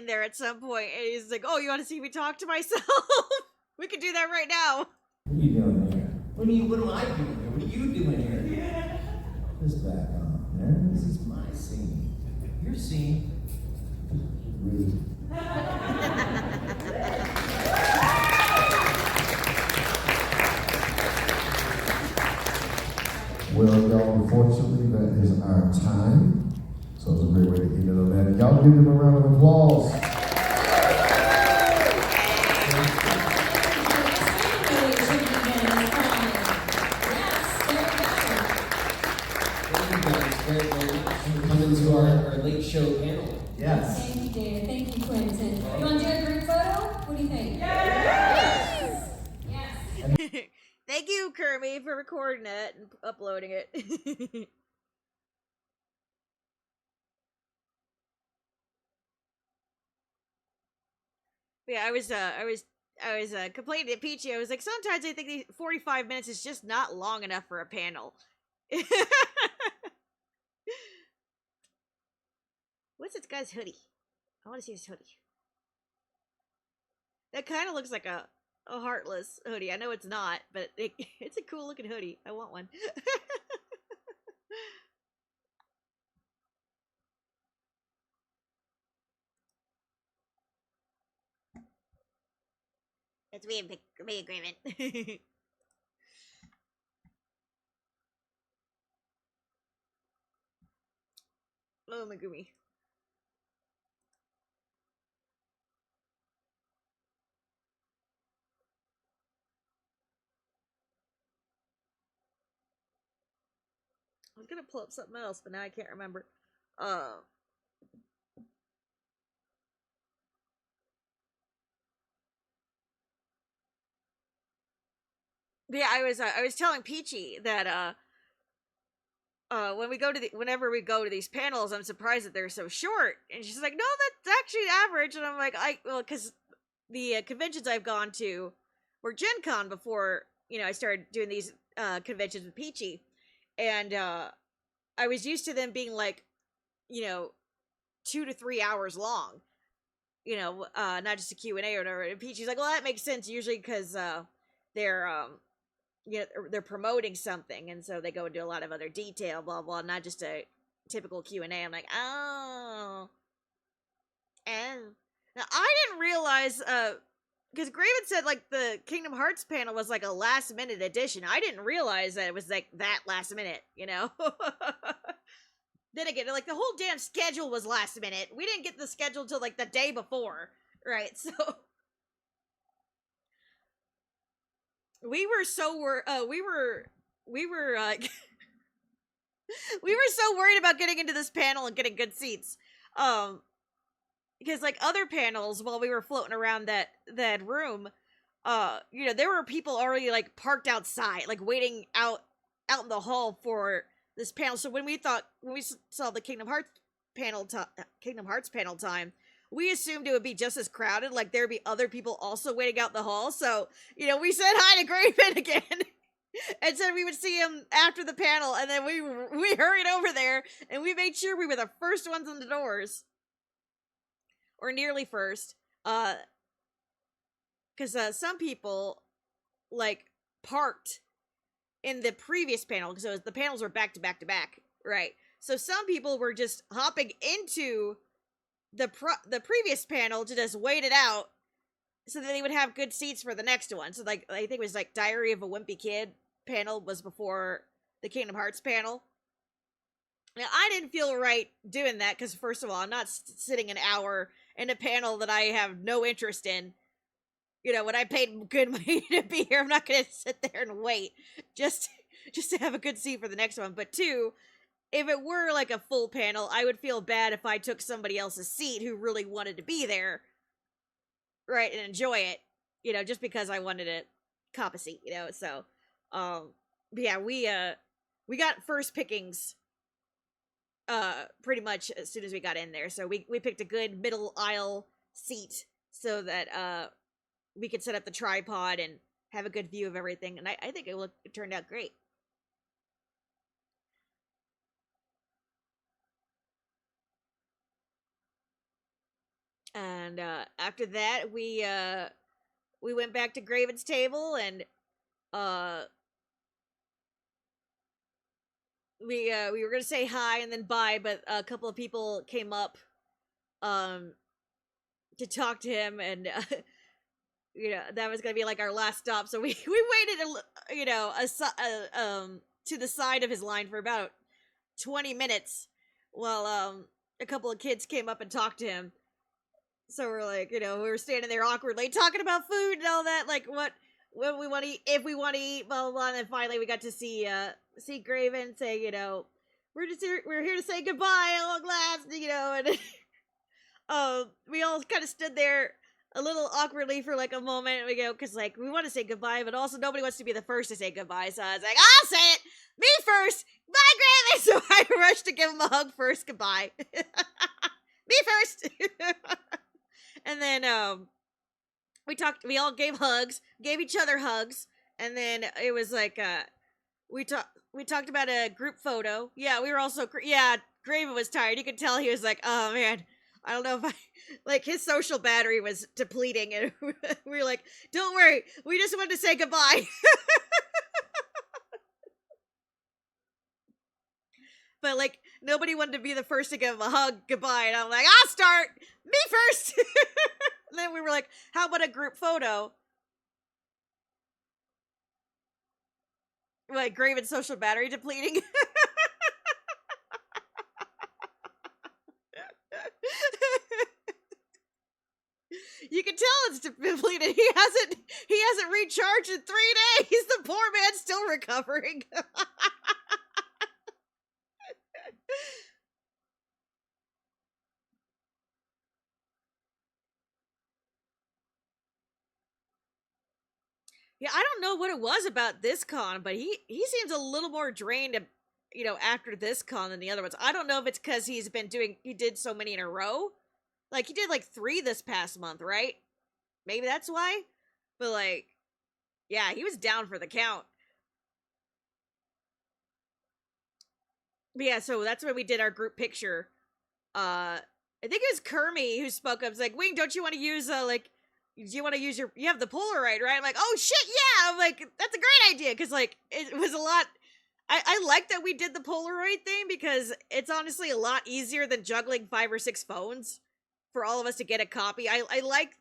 there at some point. And he's like, oh, you want to see me talk to myself? We could do that right now. What are you doing here? What am I doing here? What are you doing here? Yeah. Just back on, man. This is my scene. Your scene. Rude. Well, y'all, unfortunately, that is our time. So it's a great way to end it on that. Y'all give them a round of applause. Coming to our late show panel. Yes. Thank you, David. Thank you, Quentin. You want to do a group photo? What do you think? Yes! Yes! Thank you, Kermie, for recording it and uploading it. Yeah, I was complaining to Peachy. I was like, sometimes I think the 45 minutes is just not long enough for a panel. What's this guy's hoodie? I want to see his hoodie. That kind of looks like a heartless hoodie. I know it's not, but it's a cool looking hoodie. I want one. It's me and me agreement. Oh my goomy. I was gonna pull up something else, but now I can't remember. Uh, yeah, I was telling Peachy that when we go to whenever we go to these panels, I'm surprised that they're so short, and she's like, no, that's actually average, and I'm like, because the conventions I've gone to were Gen Con before I started doing these conventions with Peachy, and I was used to them being like, 2 to 3 hours long, not just a Q&A or whatever. And Peachy's like, well, that makes sense usually because they're they're promoting something, and so they go into a lot of other detail, blah blah, not just a typical Q&A. I'm like, oh, and now I didn't realize because Graven said like the Kingdom Hearts panel was like a last minute addition. I didn't realize that it was like that last minute, Then again, like the whole damn schedule was last minute. We didn't get the schedule till like the day before, right? So we were so we were we were we were so worried about getting into this panel and getting good seats. Because like other panels, while we were floating around that room, there were people already like parked outside, like waiting out in the hall for this panel. So when we saw the Kingdom Hearts panel time, we assumed it would be just as crowded, like there'd be other people also waiting out in the hall. So we said hi to Graven again. And said we would see him after the panel, and then we hurried over there, and we made sure we were the first ones in the doors, or nearly first, because some people like parked in the previous panel because the panels were back to back to back, right? So some people were just hopping into the previous panel to just wait it out, so that they would have good seats for the next one. So like I think it was like Diary of a Wimpy Kid panel was before the Kingdom Hearts panel. Now I didn't feel right doing that because first of all, I'm not sitting an hour in a panel that I have no interest in. When I paid good money to be here, I'm not gonna sit there and wait just to have a good seat for the next one. But two, if it were like a full panel, I would feel bad if I took somebody else's seat who really wanted to be there, right, and enjoy it, just because I wanted to cop a seat, So, but yeah, we got first pickings, pretty much as soon as we got in there. So we picked a good middle aisle seat so that we could set up the tripod and have a good view of everything. And I think it turned out great. And after that, we went back to Graven's table, and we were gonna say hi and then bye, but a couple of people came up to talk to him, and that was gonna be like our last stop. So we waited to the side of his line for about 20 minutes while a couple of kids came up and talked to him. So we're like, we were standing there awkwardly talking about food and all that, like what we want to eat, if we want to eat, blah blah blah. And then finally we got to see Graven, say, we're here to say goodbye at long last, and we all kind of stood there a little awkwardly for like a moment. We go, because like we want to say goodbye, but also nobody wants to be the first to say goodbye. So I was like, I'll say it, me first, bye Graven. So I rushed to give him a hug first, goodbye. Me first. And then we all gave hugs, gave each other hugs, and then it was like we talked about a group photo. Yeah, we were also Graven was tired. You could tell he was like, oh man, I don't know if I like his social battery was depleting, and we were like, "Don't worry, we just wanted to say goodbye." But like nobody wanted to be the first to give him a hug goodbye, and I'm like, "I'll start, me first." And then we were like, "How about a group photo?" Like Graven's social battery depleting. You can tell it's depleted. He hasn't recharged in 3 days. The poor man's still recovering. Yeah, I don't know what it was about this con, but he seems a little more drained, after this con than the other ones. I don't know if it's because he did so many in a row. Like he did like 3 this past month, right? Maybe that's why. But like, yeah, he was down for the count. But yeah, so that's when we did our group picture. I think it was Kermie who spoke up. It's like, Wing, don't you want to use do you want to use you have the Polaroid, right? I'm like, oh shit, yeah. I'm like, that's a great idea, because like it was a lot. I like that we did the Polaroid thing, because it's honestly a lot easier than juggling 5 or 6 phones for all of us to get a copy. I like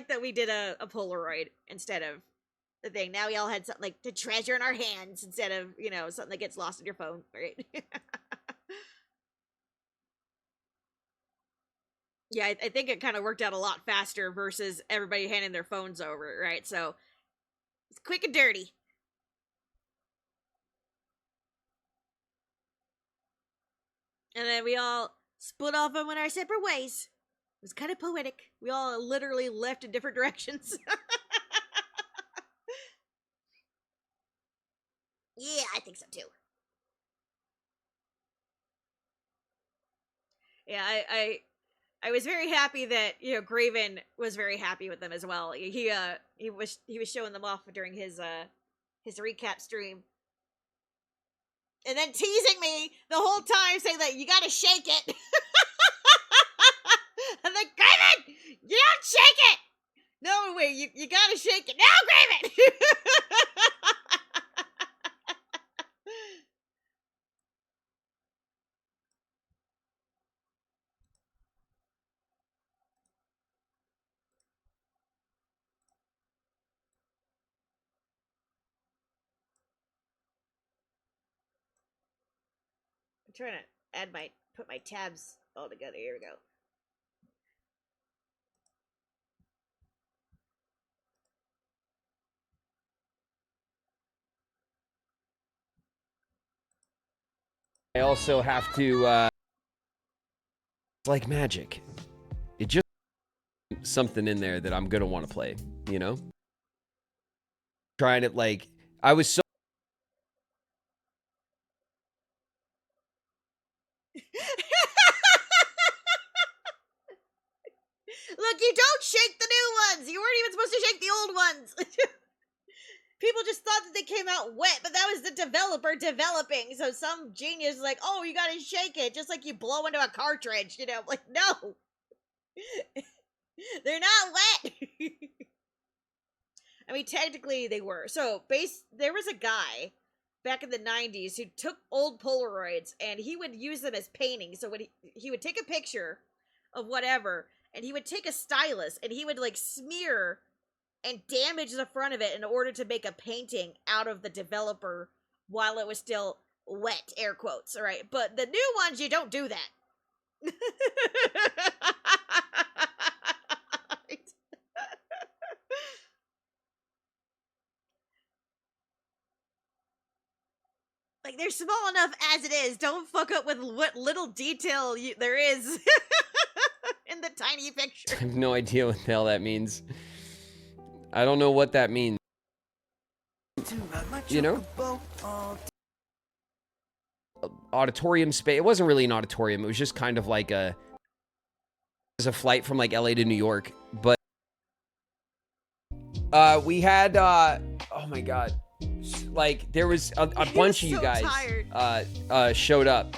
that we did a Polaroid instead of the thing. Now we all had something like to treasure in our hands instead of, something that gets lost in your phone, right? Yeah, I think it kind of worked out a lot faster versus everybody handing their phones over, right? So it's quick and dirty. And then we all split off and went our separate ways. It was kind of poetic. We all literally left in different directions. Yeah, I think so too. Yeah, I was very happy that Graven was very happy with them as well. He was showing them off during his recap stream, and then teasing me the whole time, saying that you gotta shake it. I'm like, Graven, you don't shake it. No, wait, you gotta shake it now, Graven. I'm trying to put my tabs all together. Here we go. I also have to, it's like magic. It just something in there that I'm gonna want to play, Trying it like, I was so Look, you don't shake the new ones. You weren't even supposed to shake the old ones. People just thought that they came out wet, but that was the developer developing. So some genius is like, oh, you gotta shake it, just like you blow into a cartridge, Like, no. They're not wet. I mean, technically they were. So, there was a guy back in the 90s who took old Polaroids and he would use them as paintings. So when he would take a picture of whatever, and he would take a stylus and he would like smear and damage the front of it in order to make a painting out of the developer while it was still wet, air quotes, all right? But the new ones, you don't do that. Like, they're small enough as it is. Don't fuck up with what little detail there is in the tiny picture. I have no idea what the hell that means. I don't know what that means. Auditorium space. It wasn't really an auditorium. It was just kind of like it was a flight from like LA to New York. But we had oh my god, like there was a bunch of you guys showed up.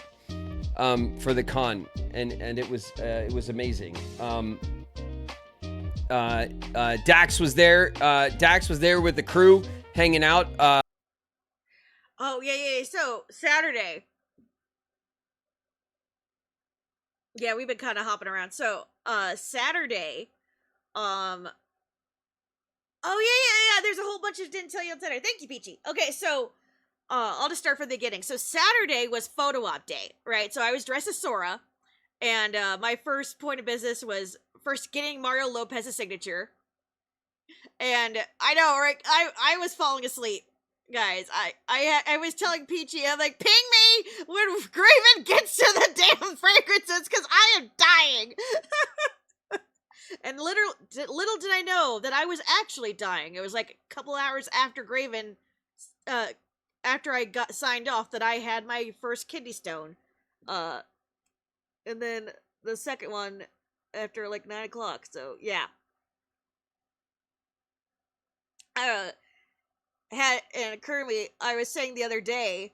for the con, and it was amazing. Dax was there. Dax was there with the crew, hanging out. Oh yeah. So Saturday. Yeah, we've been kind of hopping around. So Saturday, oh yeah. There's a whole bunch of didn't tell you on Saturday. Thank you, Peachy. Okay, so I'll just start from the beginning. So Saturday was photo op day, right? So I was dressed as Sora, and my first point of business was first getting Mario Lopez's signature. And I know, right? I was falling asleep, guys. I was telling Peachy, I'm like, ping me when Graven gets to the damn fragrances, because I am dying. And little did I know that I was actually dying. It was like a couple hours after Graven, after I got signed off, that I had my first kidney stone. And then the second one after like 9 o'clock. So yeah. And currently, I was saying the other day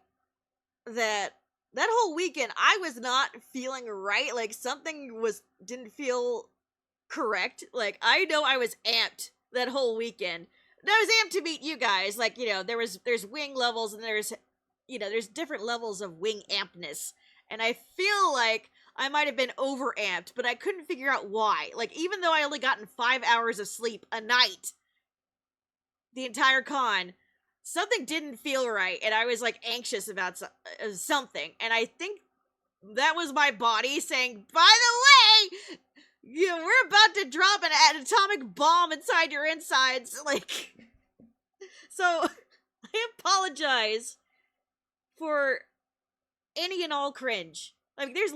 that whole weekend I was not feeling right. Like something didn't feel correct. Like I know I was amped that whole weekend. And I was amped to meet you guys. Like, you know, there's wing levels, and there's different levels of wing ampness. And I feel like I might have been over amped, but I couldn't figure out why. Like, even though I only gotten 5 hours of sleep a night the entire con, something didn't feel right, and I was like anxious about something. And I think that was my body saying, by the way, we're about to drop an atomic bomb inside your insides. Like, so I apologize for any and all cringe. Like, there's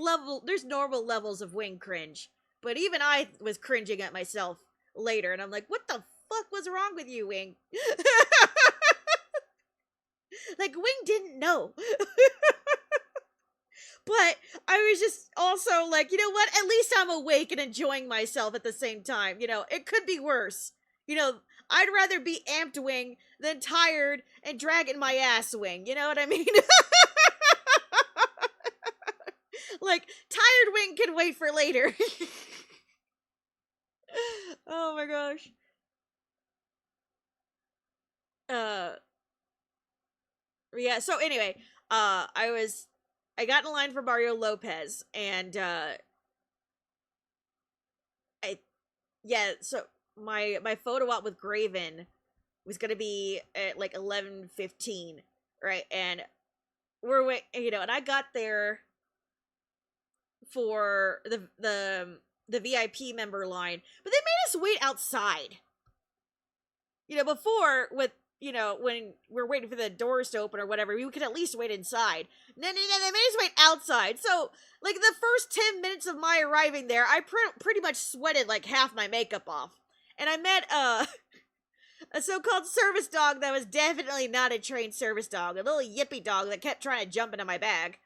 normal levels of wing cringe, but even I was cringing at myself later, and I'm like, what the fuck was wrong with you, Wing? Like, Wing didn't know. But I was just also like, you know what? At least I'm awake and enjoying myself at the same time. You know, it could be worse. You know, I'd rather be amped, Wing, than tired and dragging my ass, Wing. You know what I mean? Like, tired Wing can wait for later. Oh my gosh. Yeah, so anyway, I got in line for Mario Lopez, and so my photo op with Graven was gonna be at like 11:15, right? And and I got there for the VIP member line, but they made us wait outside. You know, before with when we're waiting for the doors to open or whatever, we could at least wait inside. No, they made us wait outside. So, like, the first 10 minutes of my arriving there, I pretty much sweated, like, half my makeup off. And I met, a so-called service dog that was definitely not a trained service dog. A little yippy dog that kept trying to jump into my bag.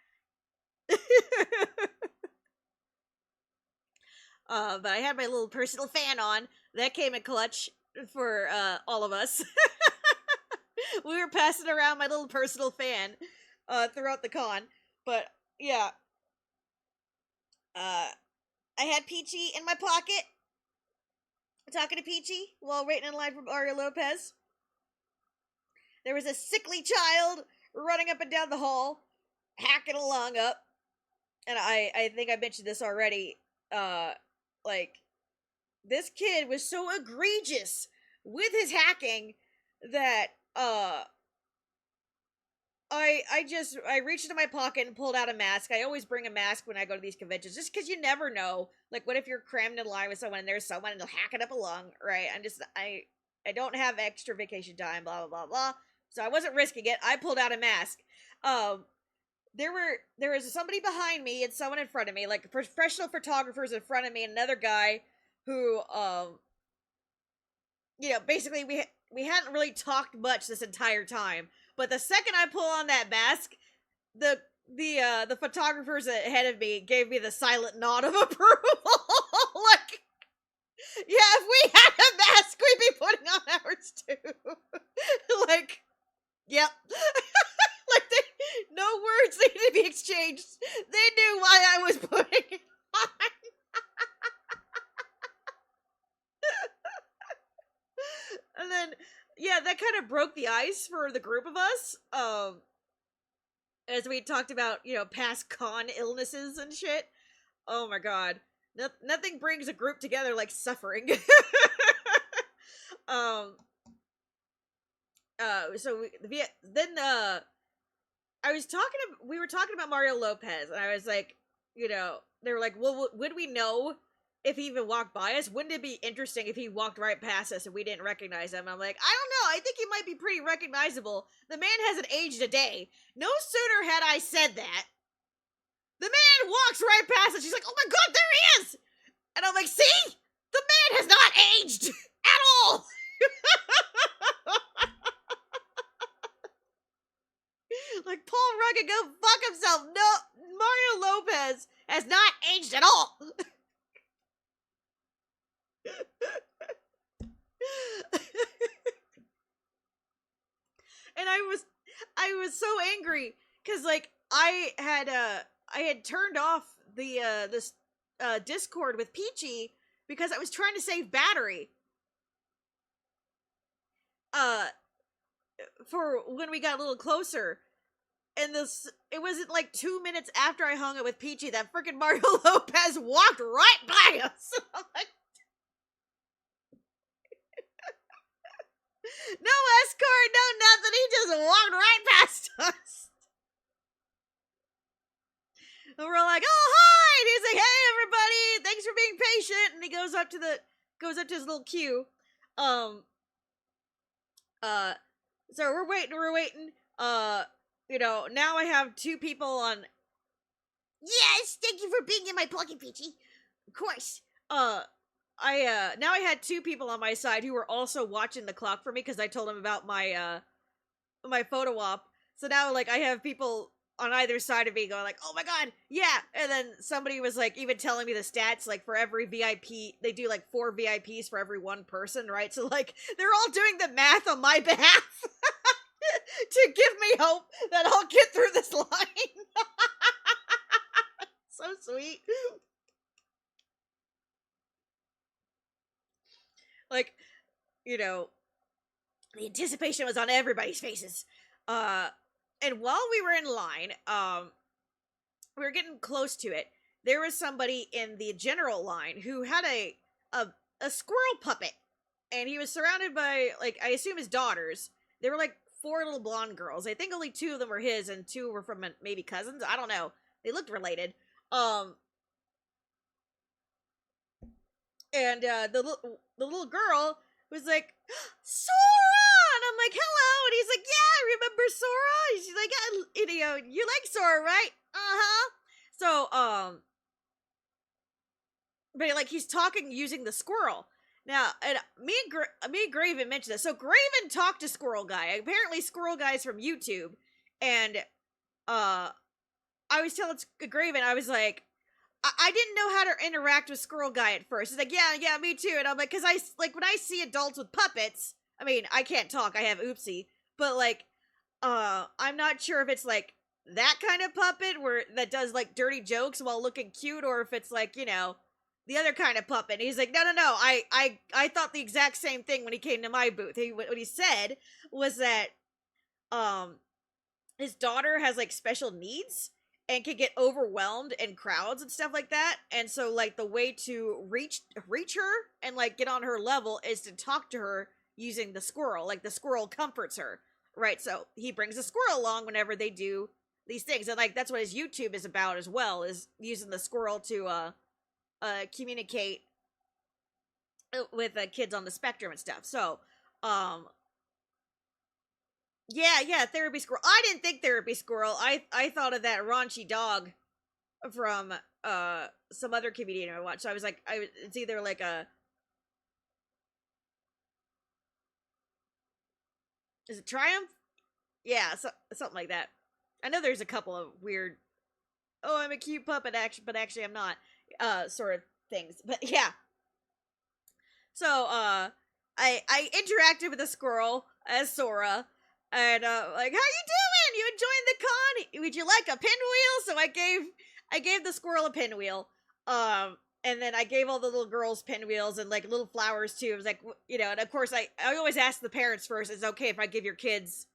But I had my little personal fan on. That came in clutch for, all of us. We were passing around my little personal fan throughout the con. But yeah, I had Peachy in my pocket, talking to Peachy while waiting in line for Mario Lopez. There was a sickly child running up and down the hall, hacking along up. And I think I mentioned this already. Like, this kid was so egregious with his hacking that I reached into my pocket and pulled out a mask. I always bring a mask when I go to these conventions, just because you never know. Like, what if you're crammed in line with someone and there's someone and they'll hack it up along, right? I don't have extra vacation time, blah blah blah blah. So I wasn't risking it. I pulled out a mask. There was somebody behind me and someone in front of me, like professional photographers in front of me, and another guy who basically we hadn't really talked much this entire time. But the second I pull on that mask, the photographers ahead of me gave me the silent nod of approval. Like, yeah, if we had a mask, we'd be putting on ours too. Like, yep. Like, no words need to be voice changed, they knew why I was putting it on. And then, yeah, that kind of broke the ice for the group of us. As we talked about, past con illnesses and shit. Oh my god. Nothing brings a group together like suffering. So we were talking about Mario Lopez, and I was like, they were like, well, would we know if he even walked by us? Wouldn't it be interesting if he walked right past us and we didn't recognize him? I'm like, I don't know. I think he might be pretty recognizable. The man hasn't aged a day. No sooner had I said that, the man walks right past us. She's like, oh my god, there he is! And I'm like, see? The man has not aged at all! Like, Paul Rudd can go fuck himself. No, Mario Lopez has not aged at all. And I was so angry because, like, I had turned off the this Discord with Peachy because I was trying to save battery for when we got a little closer. And it wasn't like 2 minutes after I hung out with Peachy that freaking Mario Lopez walked right by us. Like, no escort, no nothing. He just walked right past us. And we're like, oh hi! And he's like, hey everybody, thanks for being patient. And he goes up to his little queue. So we're waiting. Now I have 2 people on. Yes, thank you for being in my pocket, Peachy. Of course. Now I had 2 people on my side who were also watching the clock for me because I told them about my my photo op. So now, like, I have people on either side of me going like, oh my god, yeah. And then somebody was like even telling me the stats, like, for every VIP, they do like 4 VIPs for every 1 person, right? So, like, they're all doing the math on my behalf to give me hope that I'll get through this line. So sweet. Like, the anticipation was on everybody's faces. And while we were in line, we were getting close to it. There was somebody in the general line who had a squirrel puppet, and he was surrounded by, like, I assume his daughters. They were like 4 little blonde girls. I think only 2 of them were his, and 2 were from maybe cousins. I don't know. They looked related. And the little girl was like, Sora! And I'm like, hello! And he's like, yeah, remember Sora? And she's like, you like Sora, right? Uh-huh. So, but, like, he's talking using the squirrel. Now, and me and Graven mentioned this. So Graven talked to Squirrel Guy. Apparently Squirrel Guy's from YouTube. And, I was telling Graven, I was like, I didn't know how to interact with Squirrel Guy at first. He's like, yeah, me too. And I'm like, because when I see adults with puppets, I mean, I can't talk, I have oopsie, but, like, I'm not sure if it's, like, that kind of puppet that does, like, dirty jokes while looking cute, or if it's, like, the other kind of puppet. And he's like, no, I thought the exact same thing when he came to my booth. What he said was that, his daughter has, like, special needs, and can get overwhelmed in crowds and stuff like that. And so, like, the way to reach her and, like, get on her level is to talk to her using the squirrel. Like, the squirrel comforts her, right? So he brings the squirrel along whenever they do these things. And, like, that's what his YouTube is about as well, is using the squirrel to communicate with kids on the spectrum and stuff. So, yeah, Therapy Squirrel. I didn't think Therapy Squirrel. I thought of that raunchy dog from some other comedian I watched. So I was like, it's either like is it Triumph? Yeah, something like that. I know there's a couple of weird, oh, I'm a cute puppet, but actually I'm not, sort of things. But yeah. So, I interacted with the squirrel as Sora. And, like, how you doing? You join the con? Would you like a pinwheel? So I gave the squirrel a pinwheel. And then I gave all the little girls pinwheels and like little flowers too. It was like, you know, and of course I always ask the parents first, is it okay if I give your kids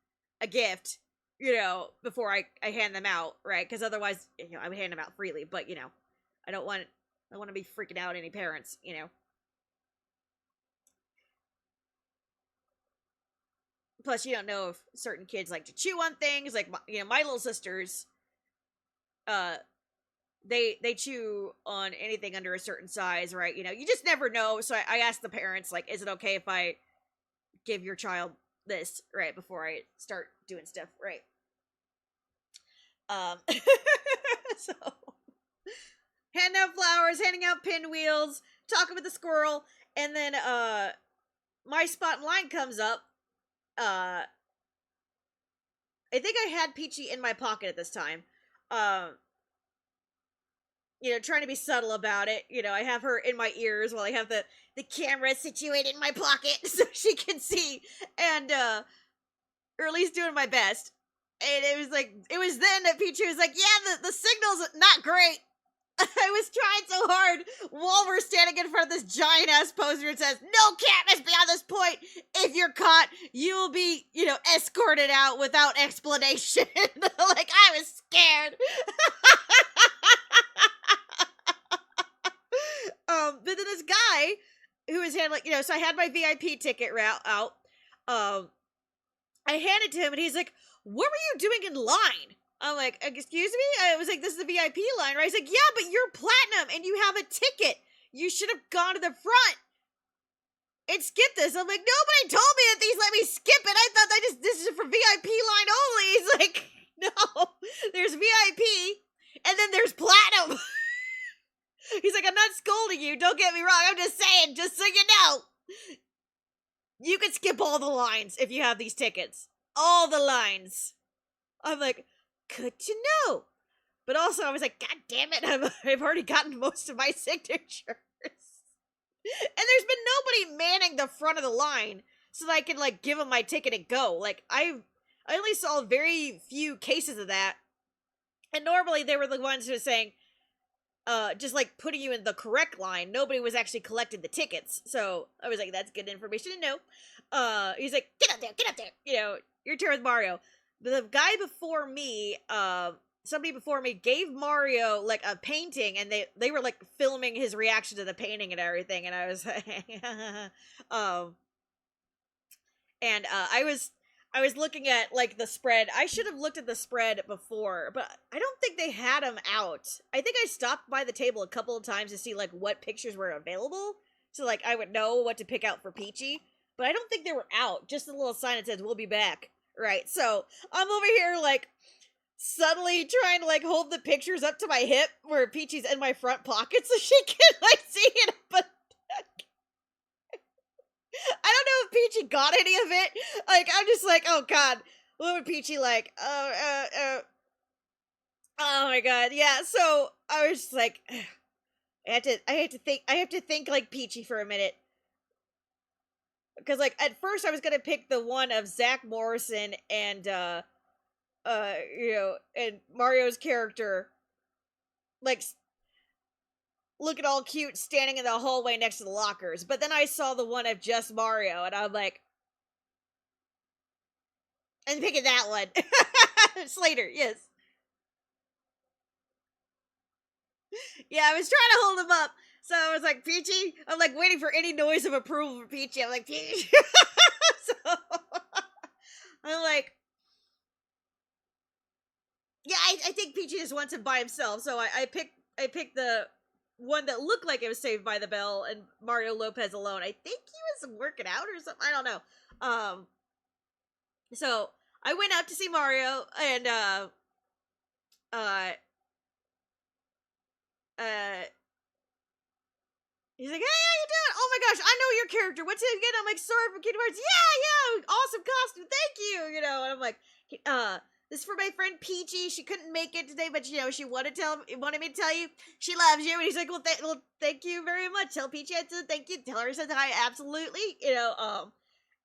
a gift, you know, before I hand them out, right? Because otherwise, you know, I would hand them out freely, but you know, I don't want to be freaking out any parents, you know. Plus, you don't know if certain kids like to chew on things. Like, you know, my little sisters, they chew on anything under a certain size, right? You know, you just never know. So I asked the parents, like, is it okay if I give your child this, right, before I start doing stuff, right? So handing out flowers, handing out pinwheels, talking with the squirrel, and then my spot in line comes up. I think I had Peachy in my pocket at this time. You know, trying to be subtle about it. You know, I have her in my ears while I have the camera situated in my pocket so she can see, and or at least doing my best. And it was then that Peachy was like, yeah, the signal's not great. I was trying so hard while we're standing in front of this giant ass poster that says, no cameras beyond this point. If you're caught, you will be, you know, escorted out without explanation. Like, I was scared. But then this guy who was handling, you know, so I had my VIP ticket out. I handed to him and he's like, what were you doing in line? I'm like, excuse me? I was like, this is the VIP line, right? He's like, yeah, but you're platinum and you have a ticket. You should have gone to the front and skipped this. I'm like, nobody told me that these let me skip it. I thought this is for VIP line only. He's like, no, there's VIP and then there's platinum. He's like, I'm not scolding you. Don't get me wrong. I'm just saying, just so you know, you can skip all the lines if you have these tickets. All the lines. I'm like, good to know. But also, I was like, God damn it, I've already gotten most of my signatures. And there's been nobody manning the front of the line so that I can, like, give them my ticket and go. Like, I only saw very few cases of that. And normally they were the ones who were saying, just, like, putting you in the correct line. Nobody was actually collecting the tickets. So I was like, that's good information to know. He's like, get up there. You know, your turn with Mario. The guy before me, somebody before me gave Mario, like, a painting, and they were, like, filming his reaction to the painting and everything, and I was like, and I was looking at, like, the spread. I should have looked at the spread before, but I don't think they had them out. I think I stopped by the table a couple of times to see, like, what pictures were available, so, like, I would know what to pick out for Peachy, but I don't think they were out. Just a little sign that says, we'll be back. Right, so I'm over here, like, subtly trying to, like, hold the pictures up to my hip where Peachy's in my front pocket so she can, like, see it, but I don't know if Peachy got any of it. Like, I'm just like, oh god, what would Peachy like? Oh my god, yeah, so I was just like, I have to think like Peachy for a minute. Because, like, at first I was gonna pick the one of Zach Morrison and, you know, and Mario's character, like, looking all cute standing in the hallway next to the lockers. But then I saw the one of just Mario, and I'm like, I'm picking that one. Slater, yes. Yeah, I was trying to hold him up. So I was like, Peachy? I'm like waiting for any noise of approval for Peachy. I'm like, Peachy. So I'm like, yeah, I think Peachy just wants him by himself. So I picked the one that looked like it was Saved by the Bell and Mario Lopez alone. I think he was working out or something. I don't know. So I went out to see Mario and he's like, hey, how you doing? Oh my gosh, I know your character. What's it again? I'm like, sorry for Kingdom Hearts. Yeah, awesome costume. Thank you. You know, and I'm like, this is for my friend Peachy. She couldn't make it today, but, you know, she wanted me to tell you she loves you. And he's like, well, thank you very much. Tell Peachy I said thank you. Tell her I said hi. Absolutely. You know,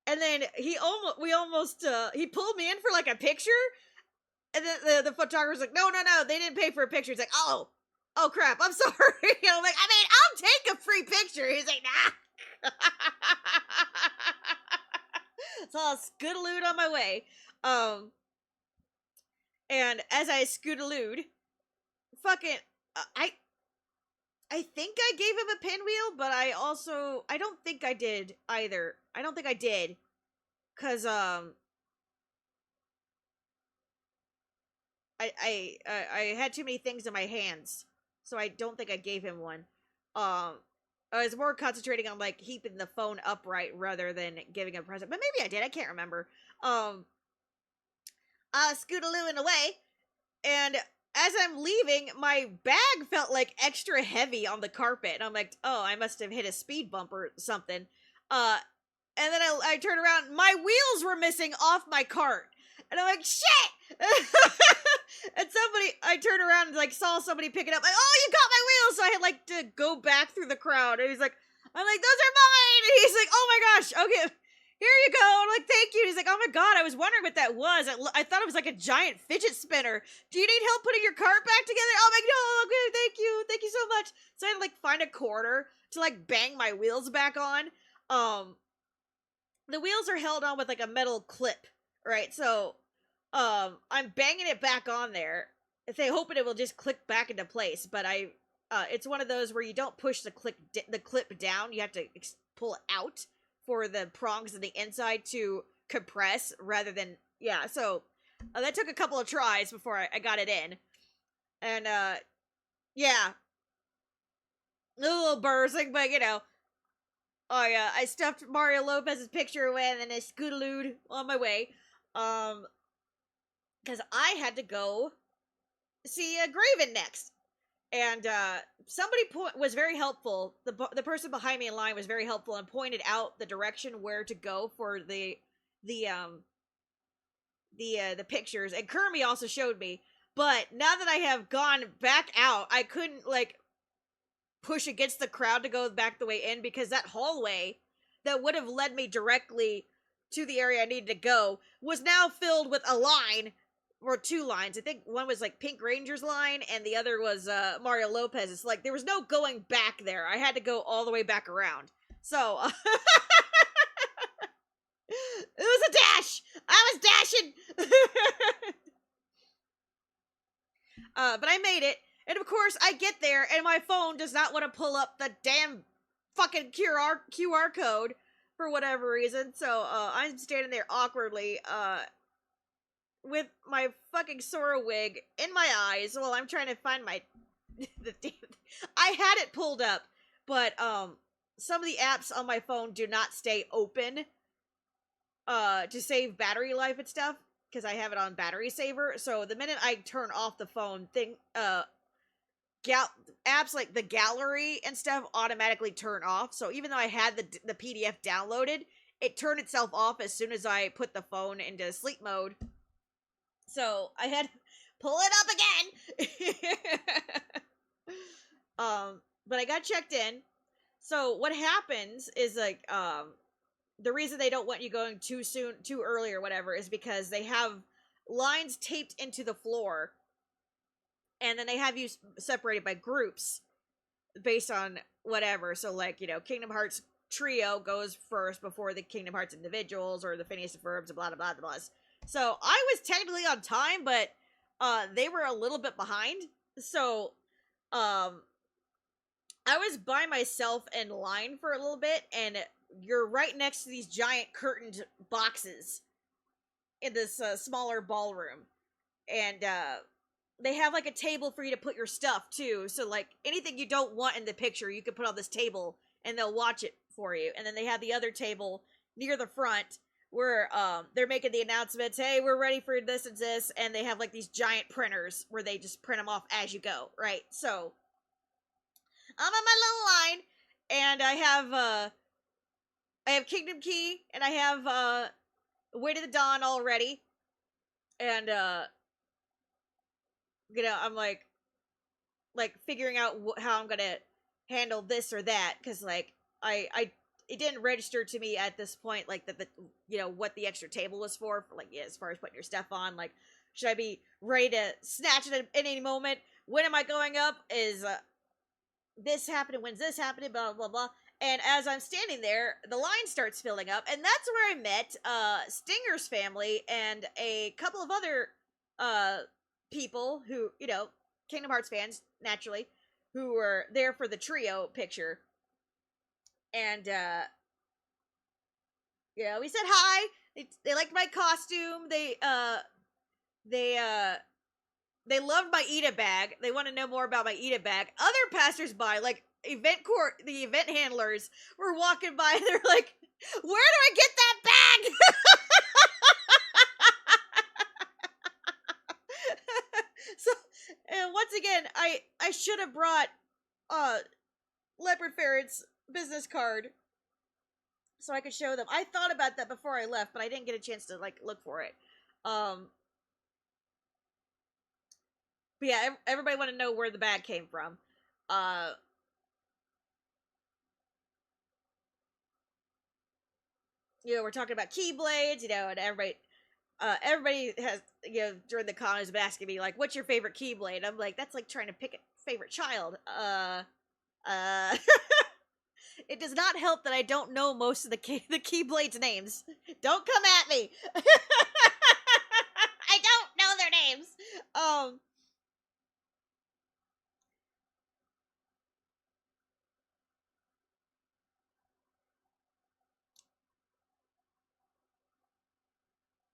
and then he pulled me in for, like, a picture. And then the photographer's like, no, they didn't pay for a picture. He's like, oh crap, I'm sorry. And I'm like, I mean, I'll take a free picture. He's like, nah. So I'll scootalooed on my way. And as I scootalooed, fucking, I think I gave him a pinwheel, but I don't think I did either. I don't think I did. Cause, I had too many things in my hands, so I don't think I gave him one. I was more concentrating on like keeping the phone upright rather than giving him a present, but maybe I did. I can't remember. I was scootalooing away, and as I'm leaving, my bag felt like extra heavy on the carpet, and I'm like, oh, I must have hit a speed bump or something. And then I turned around, my wheels were missing off my cart. And I'm like, shit! And I turned around and like saw somebody pick it up, like, oh, you got my wheels! So I had like to go back through the crowd, and I'm like, those are mine! And he's like, oh my gosh, okay, here you go. And I'm like, thank you. And he's like, oh my god, I was wondering what that was. I thought it was like a giant fidget spinner. Do you need help putting your cart back together? I'm like, no, okay, thank you so much. So I had to like find a corner to like bang my wheels back on. The wheels are held on with like a metal clip, right? So, I'm banging it back on there, hoping it will just click back into place. But it's one of those where you don't push the clip down. You have to pull it out for the prongs in the inside to compress rather than, yeah. So, that took a couple of tries before I got it in. And, yeah. A little bursting, but you know. Oh yeah, I stuffed Mario Lopez's picture away and then I scootalooed on my way. Because I had to go see Graven next. And somebody was very helpful. The person behind me in line was very helpful and pointed out the direction where to go for the pictures. And Kermie also showed me. But now that I have gone back out, I couldn't like push against the crowd to go back the way in, because that hallway that would have led me directly to the area I needed to go was now filled with a line, or two lines. I think one was like Pink Ranger's line and the other was Mario Lopez. It's like there was no going back there. I had to go all the way back around. So it was a dash. I was dashing. But I made it. And of course, I get there, and my phone does not want to pull up the damn fucking QR code for whatever reason. So, I'm standing there awkwardly, with my fucking Sora wig in my eyes while I'm trying to find my... I had it pulled up, but, some of the apps on my phone do not stay open, to save battery life and stuff, because I have it on battery saver. So, the minute I turn off the phone, apps like the gallery and stuff automatically turn off. So even though I had the PDF downloaded, it turned itself off as soon as I put the phone into sleep mode. So I had to pull it up again. But I got checked in. So what happens is like, the reason they don't want you going too early or whatever is because they have lines taped into the floor. And then they have you separated by groups based on whatever. So, like, you know, Kingdom Hearts Trio goes first before the Kingdom Hearts Individuals or the Phineas and Ferbs and blah, blah, blah, blah. So, I was technically on time, but they were a little bit behind. So, I was by myself in line for a little bit, and you're right next to these giant curtained boxes in this smaller ballroom. And, they have, like, a table for you to put your stuff, too. So, like, anything you don't want in the picture, you can put on this table, and they'll watch it for you. And then they have the other table near the front where they're making the announcements, hey, we're ready for this and this, and they have, like, these giant printers where they just print them off as you go, right? So, I'm on my little line, and I have Kingdom Key, and I have Way to the Dawn already, and, you know, I'm like figuring out how I'm gonna handle this or that, because like it didn't register to me at this point, like that the you know what the extra table was for like, yeah, as far as putting your stuff on, like, Should I be ready to snatch it at any moment? When am I going up? Is this happening? When's this happening? Blah, blah, blah. And as I'm standing there, the line starts filling up, and that's where I met Stinger's family and a couple of other people who, you know, Kingdom Hearts fans, naturally, who were there for the trio picture. And, you know, we said hi. They liked my costume. They loved my Eda bag. They want to know more about my Eda bag. Other passersby, like the event handlers, were walking by. They're like, "Where do I get that bag?" So, and once again, I should have brought Leopard Ferret's business card so I could show them. I thought about that before I left, but I didn't get a chance to like look for it. But yeah, everybody want to know where the bag came from. You know, we're talking about Keyblades, you know, and everybody has, you know, during the con has been asking me, like, what's your favorite Keyblade? I'm like, that's like trying to pick a favorite child. It does not help that I don't know most of the Keyblades' names. Don't come at me. I don't know their names.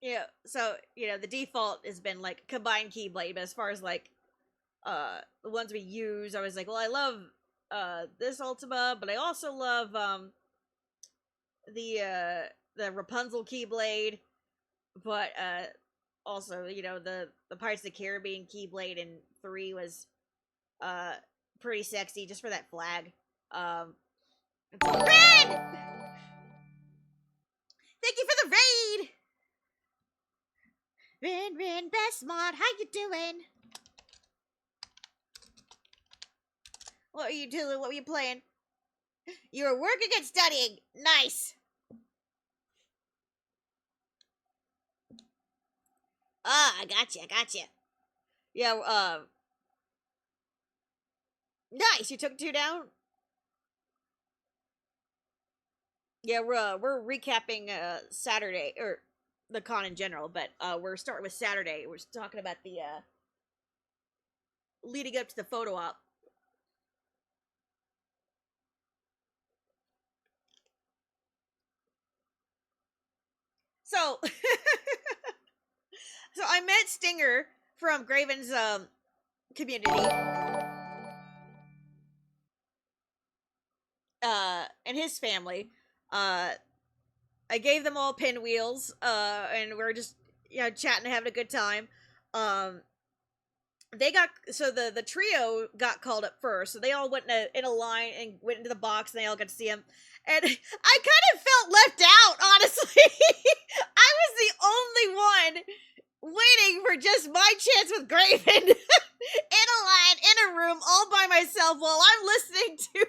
Yeah, so, you know, the default has been, like, combined Keyblade, but as far as, like, the ones we use, I was like, well, I love, this Ultima, but I also love, the Rapunzel Keyblade, but, also, you know, the Pirates of the Caribbean Keyblade in 3 was, pretty sexy, just for that flag. Red! Thank you for the raid! Ren, best mod, how you doing? What are you doing? What were you playing? You were working and studying. Nice. Ah, I gotcha. Yeah, nice. You took 2 down? Yeah, we're recapping, Saturday, or the con in general, but, we're starting with Saturday. We're talking about the, leading up to the photo op. So, so I met Stinger from Graven's community. And his family. I gave them all pinwheels, and we're just, you know, chatting, having a good time. They got, so the trio got called up first, so they all went in a line and went into the box, and they all got to see him. And I kind of felt left out, honestly. I was the only one waiting for just my chance with Graven in a line, in a room, all by myself, while I'm listening to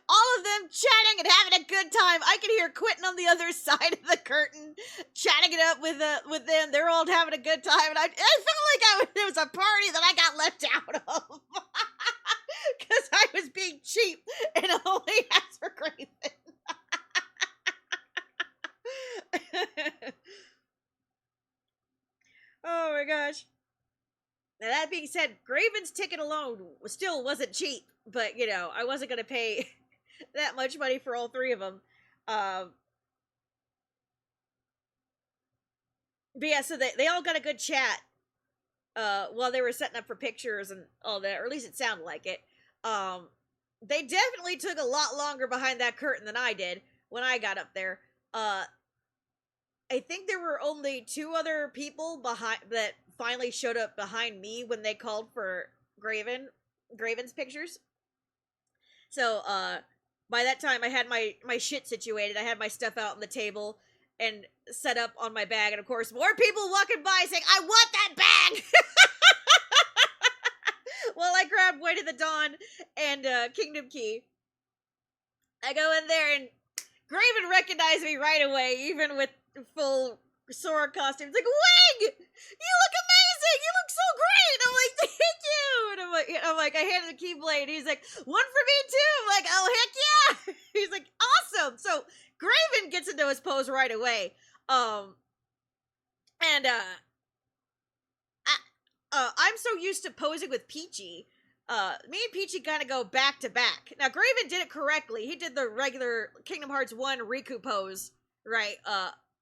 all of them chatting and having a good time. I could hear Quentin on the other side of the curtain chatting it up with them. They're all having a good time, and I felt like it was a party that I got left out of because I was being cheap and only asked for Graven. Oh my gosh. Now, that being said, Graven's ticket alone still wasn't cheap, but, you know, I wasn't going to pay that much money for all 3 of them. But yeah, so they all got a good chat while they were setting up for pictures and all that, or at least it sounded like it. They definitely took a lot longer behind that curtain than I did when I got up there. I think there were only 2 other people behind that finally showed up behind me when they called for Graven's pictures. So, by that time I had my shit situated. I had my stuff out on the table and set up on my bag, and of course more people walking by saying, I want that bag! Well, I grabbed Way to the Dawn and Kingdom Key. I go in there, and Graven recognized me right away, even with full Sora costume. It's like, Wing! You look amazing! like, I handed the Keyblade. He's like, one for me too. I'm like, oh heck yeah. He's like, awesome. So Graven gets into his pose right away. And I'm so used to posing with Peachy. Me and Peachy kind of go back to back. Now Graven did it correctly. He did the regular Kingdom Hearts 1 Riku pose, right?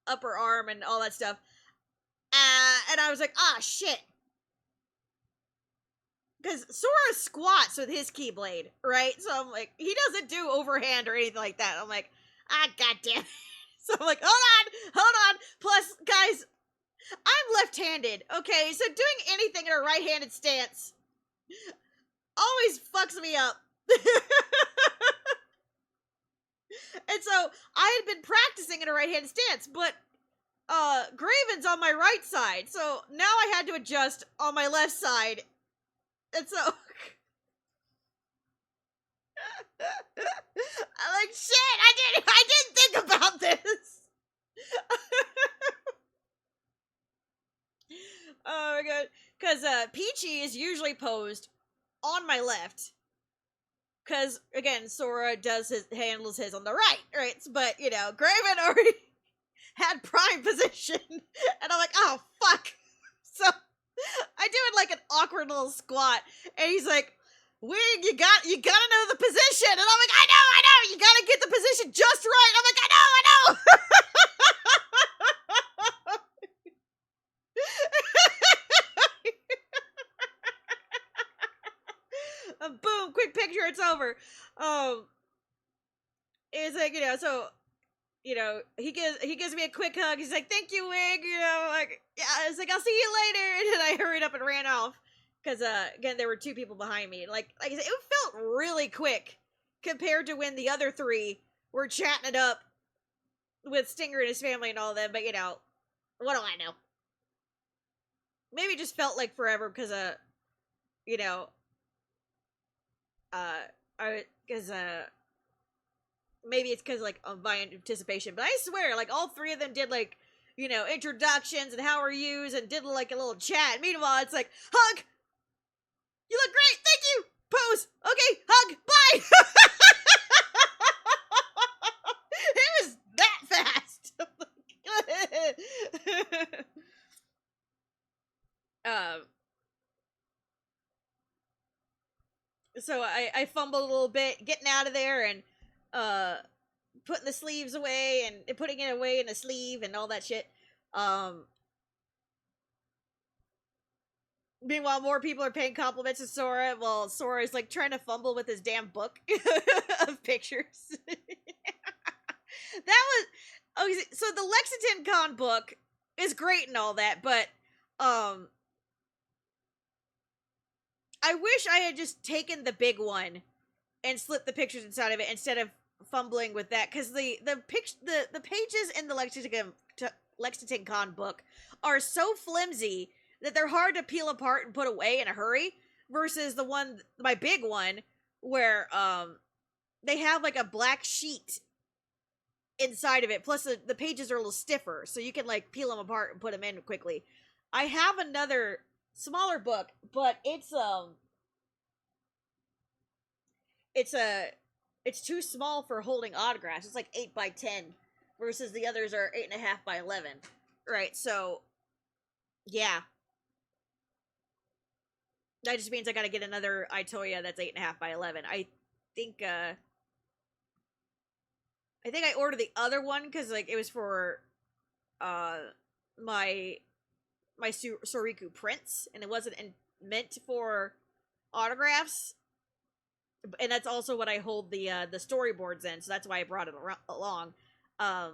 Upper arm and all that stuff. And I was like, ah, shit. Because Sora squats with his Keyblade, right? So I'm like, he doesn't do overhand or anything like that. I'm like, ah, goddamn. So I'm like, hold on. Plus, guys, I'm left-handed, okay? So doing anything in a right-handed stance always fucks me up. And so I had been practicing in a right-handed stance, but Graven's on my right side, so now I had to adjust on my left side. And so I'm like, shit, I didn't think about this. Oh my god. Because Peachy is usually posed on my left. Because, again, Sora handles his on the right? But, you know, Graven already had prime position. And I'm like, oh, fuck. So I do it like an awkward little squat. And he's like, Wig, you gotta know the position. And I'm like, I know. You gotta get the position just right. I'm like, I know. Boom, quick picture, it's over. It's like, you know, so, you know, he gives me a quick hug. He's like, thank you, Wig. You know, like, yeah, it's like, I'll see you later. And then I hurried up and ran off. Because, again, there were two people behind me. Like I said, it felt really quick compared to when the other three were chatting it up with Stinger and his family and all them. But, you know, what do I know? Maybe it just felt like forever because, you know, maybe it's because, like, of my anticipation. But I swear, like, all three of them did, like, you know, introductions and how are yous and did, like, a little chat. Meanwhile, it's like, hug! You look great! Thank you! Pose! Okay, hug! Bye! It was that fast! So I fumbled a little bit, getting out of there and, putting the sleeves away and putting it away in a sleeve and all that shit. Meanwhile, more people are paying compliments to Sora while Sora is like trying to fumble with his damn book of pictures. That was okay. So the Lexington Con book is great and all that, but I wish I had just taken the big one and slipped the pictures inside of it instead of fumbling with that, because the pages in the Lexington Con book are so flimsy that they're hard to peel apart and put away in a hurry, versus my big one, where they have like a black sheet inside of it, plus the pages are a little stiffer, so you can like peel them apart and put them in quickly. I have another smaller book, but it's too small for holding autographs. It's like 8x10 versus the others are 8.5x11, right? So yeah, that just means I gotta get another Itoya that's 8.5x11. I think I ordered the other one because like it was for my Soriku prints, and it wasn't meant for autographs. And that's also what I hold the storyboards in, so that's why I brought it along. Yeah,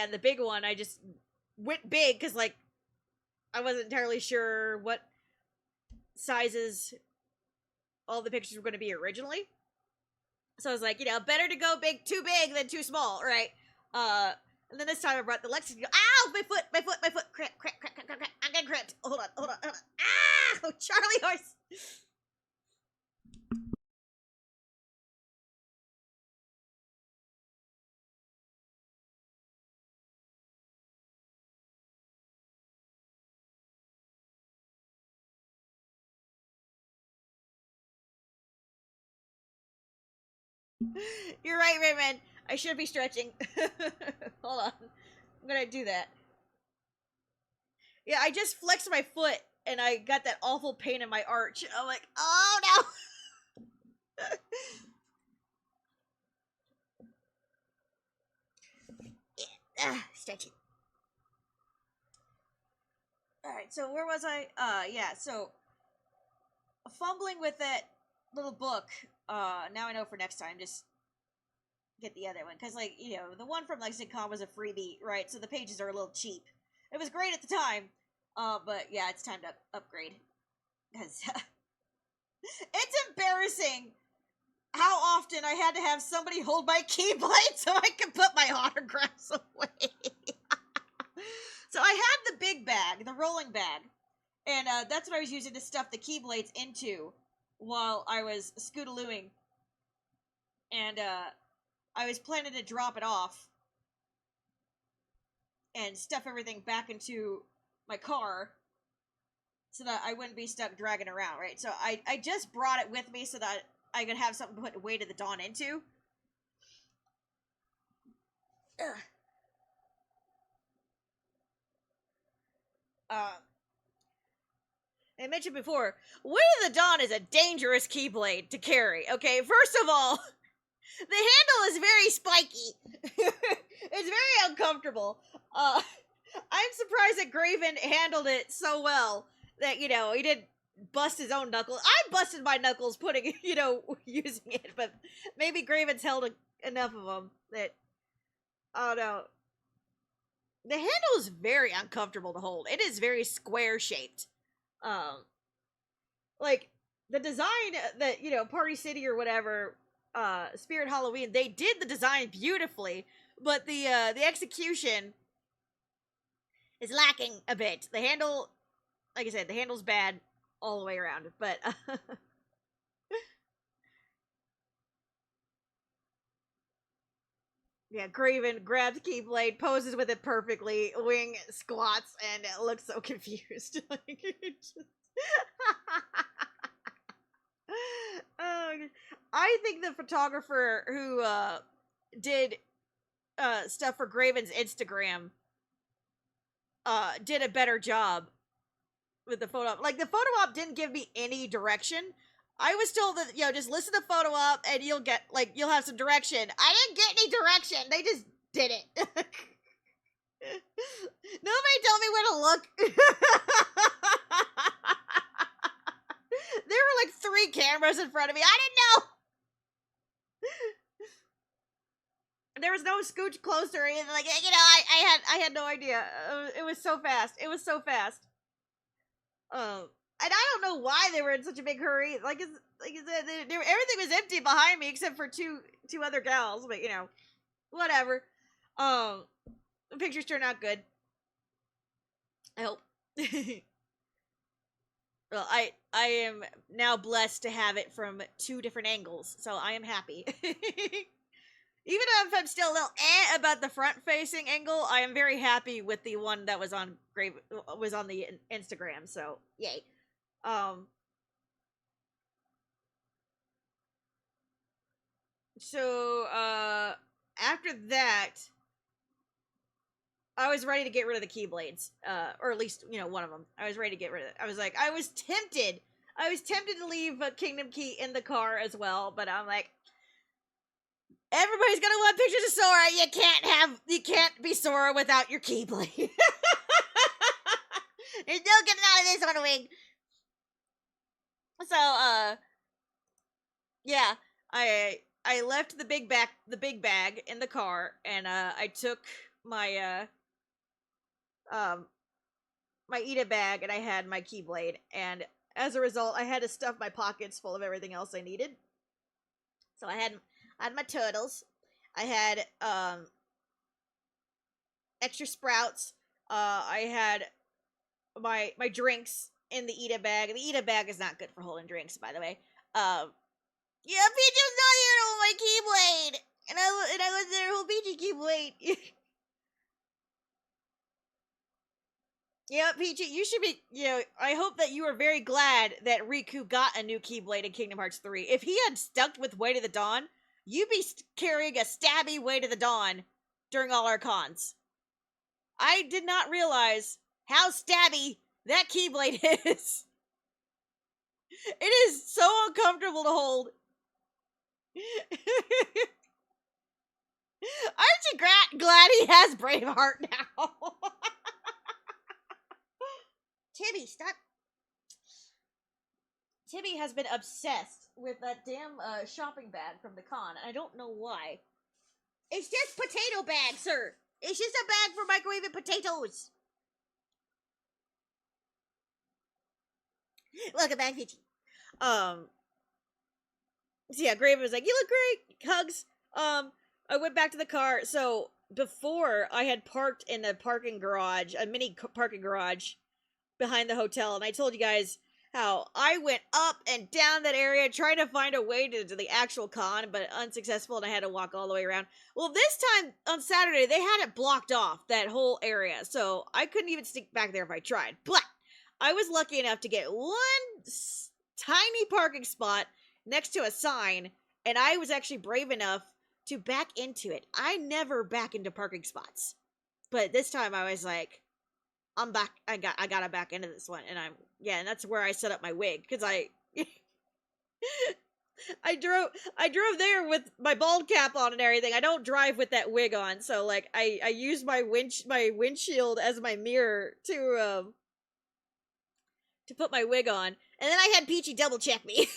and the big one, I just went big because like I wasn't entirely sure what sizes all the pictures were going to be originally. So I was like, you know, better to go too big than too small, right? And then this time I brought the Lexington. Ow! My foot! Cramp! I'm getting cramped. Hold on. Ah! Charlie horse! You're right, Raymond. I should be stretching. Hold on. I'm gonna do that. Yeah, I just flexed my foot and I got that awful pain in my arch. I'm like, oh no! Stretching. Alright, so where was I? Yeah, so fumbling with that little book. Now I know for next time, just get the other one. Because, like, you know, the one from Lexicon was a freebie, right? So the pages are a little cheap. It was great at the time, but yeah, it's time to upgrade. Because it's embarrassing how often I had to have somebody hold my keyblade so I could put my autographs away. So I had the big bag, the rolling bag, and that's what I was using to stuff the keyblades into while I was scootalooing. And I was planning to drop it off and stuff everything back into my car so that I wouldn't be stuck dragging around, right? So I just brought it with me so that I could have something to put Way to the Dawn into. Ugh. I mentioned before, Way to the Dawn is a dangerous keyblade to carry, okay? First of all, the handle is very spiky. It's very uncomfortable. I'm surprised that Graven handled it so well that, you know, he didn't bust his own knuckles. I busted my knuckles putting, you know, using it, but maybe Graven's held enough of them that, oh no. The handle is very uncomfortable to hold. It is very square shaped. Like, the design that, you know, Party City or whatever, Spirit Halloween, they did the design beautifully, but the execution is lacking a bit. The handle, like I said, the handle's bad all the way around, but yeah, Graven grabs Keyblade, poses with it perfectly, wing squats, and it looks so confused. Like, oh, I think the photographer who did stuff for Graven's Instagram did a better job with the photo op. Like, the photo op didn't give me any direction. I was told that, you know, just listen to photo op and you'll get, like, you'll have some direction. I didn't get any direction. They just did it. Nobody told me where to look. There were like 3 cameras in front of me. I didn't know. There was no scooch closer or anything. Like, you know, I had no idea. It was so fast. It was so fast. And I don't know why they were in such a big hurry. Like everything was empty behind me except for two other gals. But, you know, whatever. The pictures turned out good. I hope. Well, I am now blessed to have it from 2 different angles, so I am happy. Even if I'm still a little about the front-facing angle, I am very happy with the one that was on the Instagram. So yay. So after that, I was ready to get rid of the Keyblades, or at least, you know, one of them. I was ready to get rid of it. I was like, I was tempted to leave Kingdom Key in the car as well, but I'm like, everybody's gonna want pictures of Sora. You can't be Sora without your Keyblade. There's no getting out of this one, Wing. So, yeah, I left the big bag in the car, and I took my my Ida bag, and I had my Keyblade, and as a result, I had to stuff my pockets full of everything else I needed. So I had my turtles, I had extra sprouts, I had my drinks in the Ida bag. The Ida bag is not good for holding drinks, by the way. Yeah, Peach was not here to hold my Keyblade, and I was there to hold Peachy Keyblade. Yeah, Peachy, you should be, you know, I hope that you are very glad that Riku got a new Keyblade in Kingdom Hearts 3. If he had stuck with Way to the Dawn, you be carrying a stabby way to the dawn during all our cons. I did not realize how stabby that keyblade is. It is so uncomfortable to hold. Aren't you glad he has Braveheart now? Timmy, stop. Timmy has been obsessed with that damn shopping bag from the con. I don't know why. It's just potato bag, sir. It's just a bag for microwaving potatoes. Welcome back, Peachy. So yeah, Graven was like, "You look great." Hugs. I went back to the car. So before, I had parked in a parking garage, a mini parking garage behind the hotel, and I told you guys how I went up and down that area trying to find a way to the actual con, but unsuccessful, and I had to walk all the way around. Well, this time on Saturday, they had it blocked off, that whole area, so I couldn't even sneak back there if I tried. But I was lucky enough to get one tiny parking spot next to a sign, and I was actually brave enough to back into it. I never back into parking spots, but this time I was like, I'm back. I gotta back into this one, and and that's where I set up my wig, because I drove there with my bald cap on and everything. I don't drive with that wig on, so like I use my windshield as my mirror to put my wig on, and then I had Peachy double check me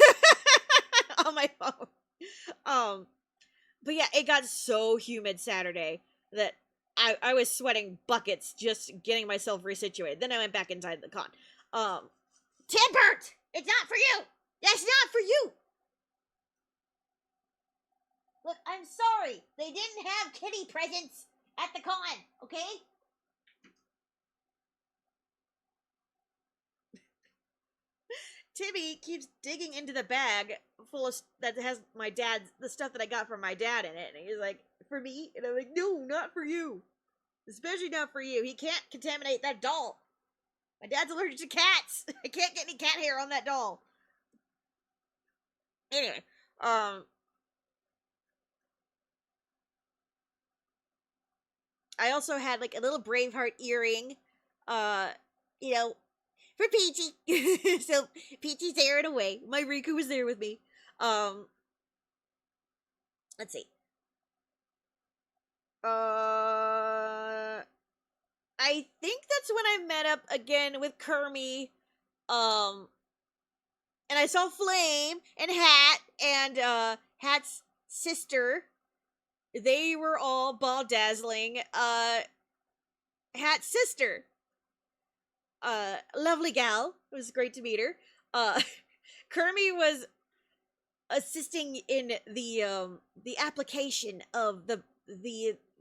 on my phone. But yeah, it got so humid Saturday that I was sweating buckets just getting myself resituated. Then I went back inside the con. Timbert! It's not for you! That's not for you! Look, I'm sorry. They didn't have kitty presents at the con, okay? Timmy keeps digging into the bag full of that has the stuff that I got from my dad in it, and he's like, "For me?" And I'm like, "No, not for you. Especially not for you. He can't contaminate that doll. My dad's allergic to cats. I can't get any cat hair on that doll." Anyway, I also had like a little Braveheart earring, you know, for Peachy. So Peachy's there in a way. My Riku was there with me. Let's see. I think that's when I met up again with Kermie. And I saw Flame and Hat and Hat's sister. They were all ball dazzling. Hat's sister. Lovely gal. It was great to meet her. Kermie was assisting in the application of the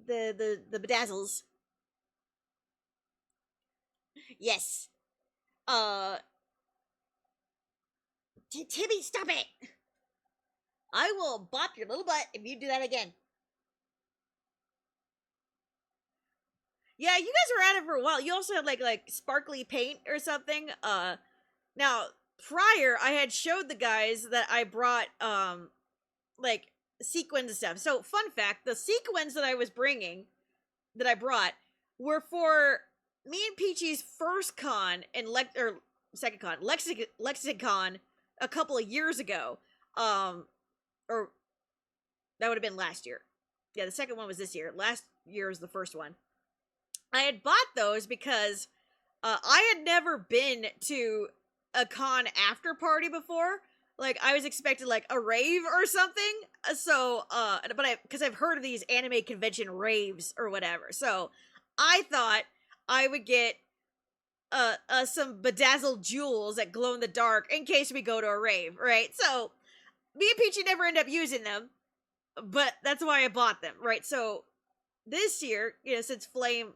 bedazzles. Yes. Timmy, stop it! I will bop your little butt if you do that again. Yeah, you guys were at it for a while. You also had like sparkly paint or something. Now prior I had showed the guys that I brought like sequins and stuff. So fun fact, the sequins that I was bringing, that I brought, were for me and Peachy's first con in second con, Lexicon, a couple of years ago. Or that would have been last year. Yeah, the second one was this year. Last year was the first one. I had bought those because I had never been to a con after party before. Like, I was expecting like a rave or something. So, because I've heard of these anime convention raves or whatever. So, I thought I would get some bedazzled jewels that glow in the dark in case we go to a rave, right? So, me and Peachy never end up using them, but that's why I bought them, right? So, this year, since Flame,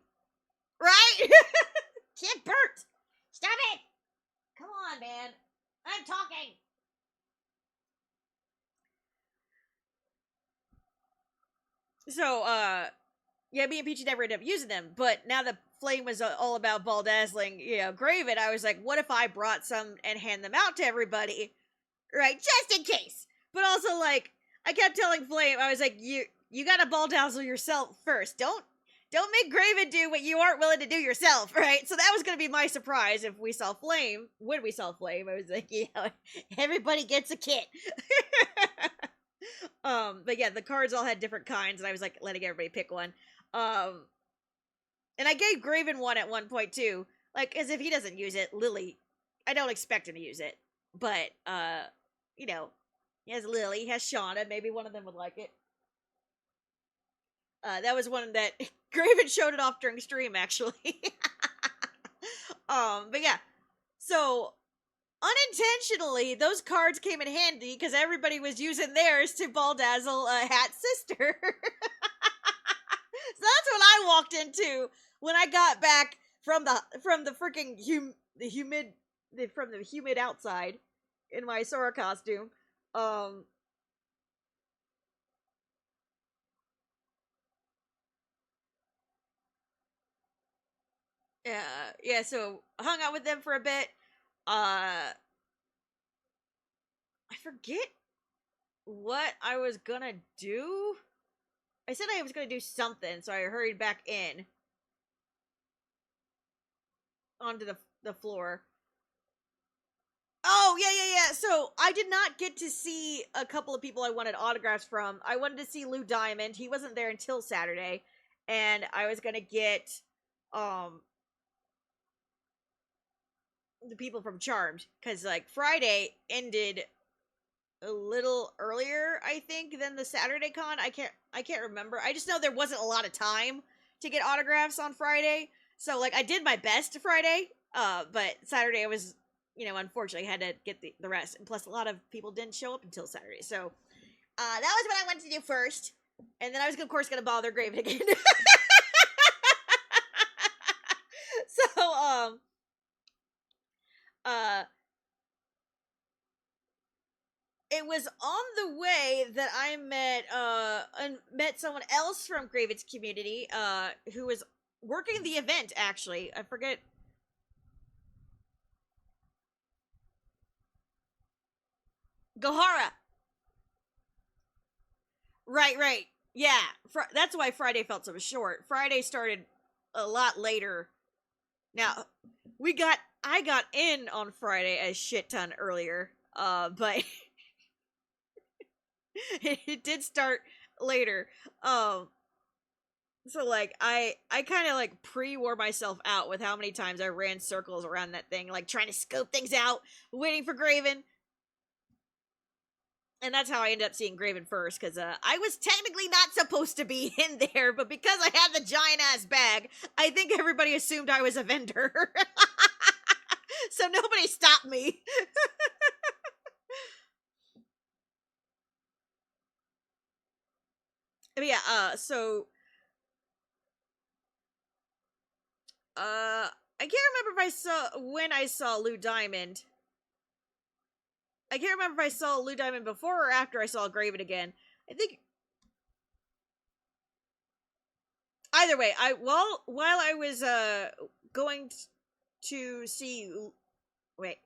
right? Kid Bert, stop it! Come on, man. I'm talking. So, yeah, me and Peachy never ended up using them, but now that Flame was all about ball dazzling, Graven, I was like, what if I brought some and hand them out to everybody, right? Just in case. But also, like, I kept telling Flame, I was like, you gotta ball dazzle yourself first. Don't make Graven do what you aren't willing to do yourself, right? So that was gonna be my surprise if we saw Flame. When we saw Flame, I was like, yeah, everybody gets a kit. But yeah, the cards all had different kinds, and I was like letting everybody pick one. And I gave Graven one at one point too, like as if he doesn't use it. Lily, I don't expect him to use it, but you know, he has Lily, he has Shauna. Maybe one of them would like it. That was one that Graven showed it off during stream, actually. But yeah, so unintentionally, those cards came in handy because everybody was using theirs to ball dazzle Hat's sister. So that's what I walked into when I got back from the freaking humid outside in my Sora costume. Yeah, so I hung out with them for a bit. I forget what I was gonna do. I said I was gonna do something, so I hurried back in onto the floor. Oh, yeah. So I did not get to see a couple of people I wanted autographs from. I wanted to see Lou Diamond. He wasn't there until Saturday. And I was gonna get the people from Charmed. Because like Friday ended a little earlier, I think, than the Saturday con. I can't remember. I just know there wasn't a lot of time to get autographs on Friday. So like I did my best Friday. But Saturday I was, unfortunately had to get the rest. And plus a lot of people didn't show up until Saturday. So that was what I wanted to do first. And then I was of course gonna bother Graven again. So it was on the way that I met someone else from Graven's community, who was working the event, actually. I forget. Gohara! Right. Yeah, that's why Friday felt so short. Friday started a lot later. Now, I got in on Friday a shit ton earlier, but it did start later. So like I kind of like pre-wore myself out with how many times I ran circles around that thing, like trying to scope things out, waiting for Graven. And that's how I ended up seeing Graven first, because I was technically not supposed to be in there, but because I had the giant-ass bag, I think everybody assumed I was a vendor. So nobody stopped me. But yeah, I can't remember when I saw Lou Diamond. I can't remember if I saw Lou Diamond before or after I saw Graven again. I think either way, while I was going to see, wait,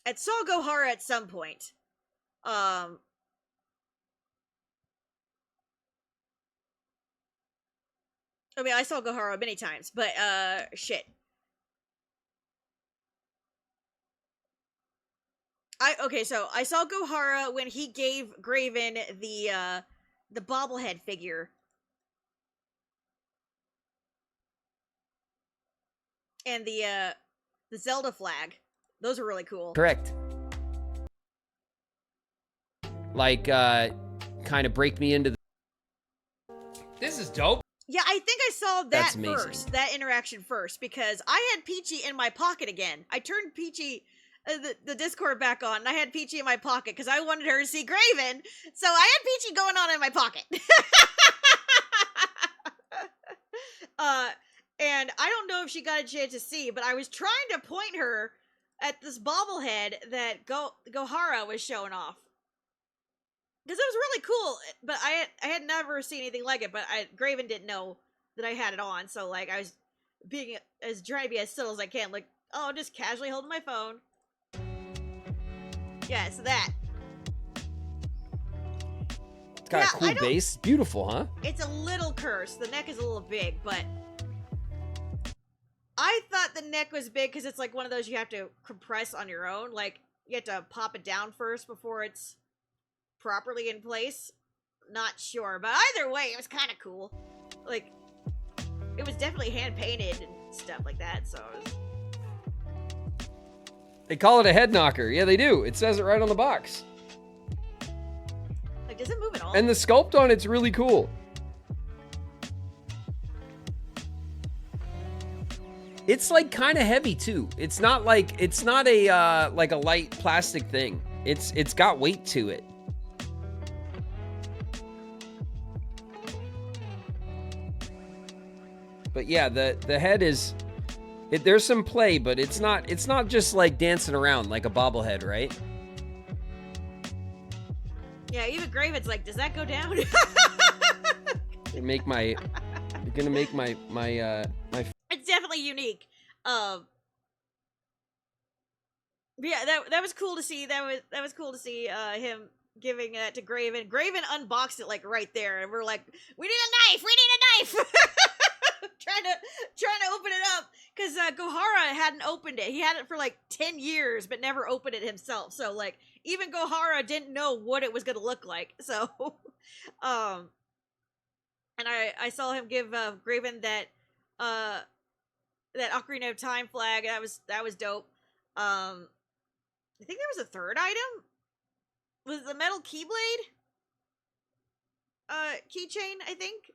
I saw Gohara at some point. I mean, I saw Gohara many times, but shit. So I saw Gohara when he gave Graven the bobblehead figure. And the Zelda flag. Those are really cool. Correct. Like, kind of break me into the... This is dope. Yeah, I think I saw that amazing. first. That interaction first, because I had Peachy in my pocket again. I turned Peachy... the Discord back on, and I had Peachy in my pocket because I wanted her to see Graven, so I had Peachy going on in my pocket. And I don't know if she got a chance to see, but I was trying to point her at this bobblehead that Gohara was showing off. Because it was really cool, but I had never seen anything like it, but Graven didn't know that I had it on, so like I was trying to be as subtle as I can, like, oh, just casually holding my phone. Yeah, so that. got Yeah, a cool base. Beautiful, huh? It's a little cursed. The neck is a little big, but I thought the neck was big because it's like one of those you have to compress on your own. Like, you have to pop it down first before it's properly in place. Not sure, but either way, it was kind of cool. Like, it was definitely hand painted and stuff like that. So it was... They call it a head knocker. Yeah, they do. It says it right on the box. Like, does it move at all? And the sculpt on it's really cool. It's like kind of heavy too. It's not a like a light plastic thing. It's got weight to it. But yeah, the head is there's some play, but it's not just like dancing around like a bobblehead, right? Yeah, even Graven's like, does that go down? You're gonna make my It's definitely unique. Yeah, that was cool to see. That was cool to see him giving that to Graven. Graven unboxed it like right there, and we're like, we need a knife. We need a knife. trying to open it up because Gohara hadn't opened it. He had it for like 10 years, but never opened it himself. So like even Gohara didn't know what it was gonna look like. So, and I saw him give Graven that Ocarina of Time flag. That was dope. I think there was a third item. Was the metal keyblade? Keychain, I think.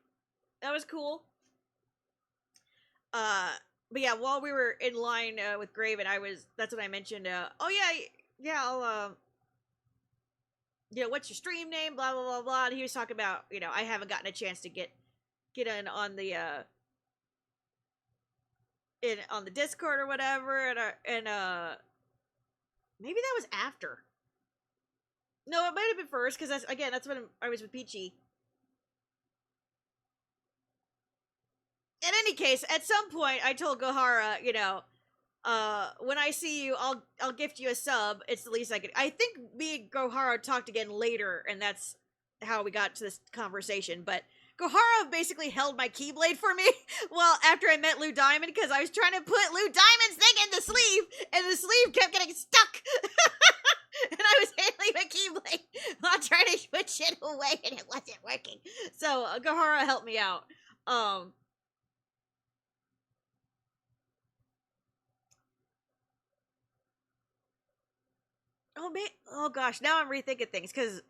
That was cool. But yeah, while we were in line with Graven, that's when I mentioned, oh yeah, I'll, what's your stream name? Blah, blah, blah, blah. And he was talking about, I haven't gotten a chance to get in on the, on the Discord or whatever, and maybe that was after. No, it might have been first, because that's when I was with Peachy. In any case, at some point, I told Gohara, when I see you, I'll gift you a sub. It's the least I could. I think me and Gohara talked again later, and that's how we got to this conversation. But Gohara basically held my Keyblade for me well after I met Lou Diamond, because I was trying to put Lou Diamond's thing in the sleeve, and the sleeve kept getting stuck. And I was handling my Keyblade while trying to switch it away, and it wasn't working. So Gohara helped me out. Oh gosh, now I'm rethinking things, because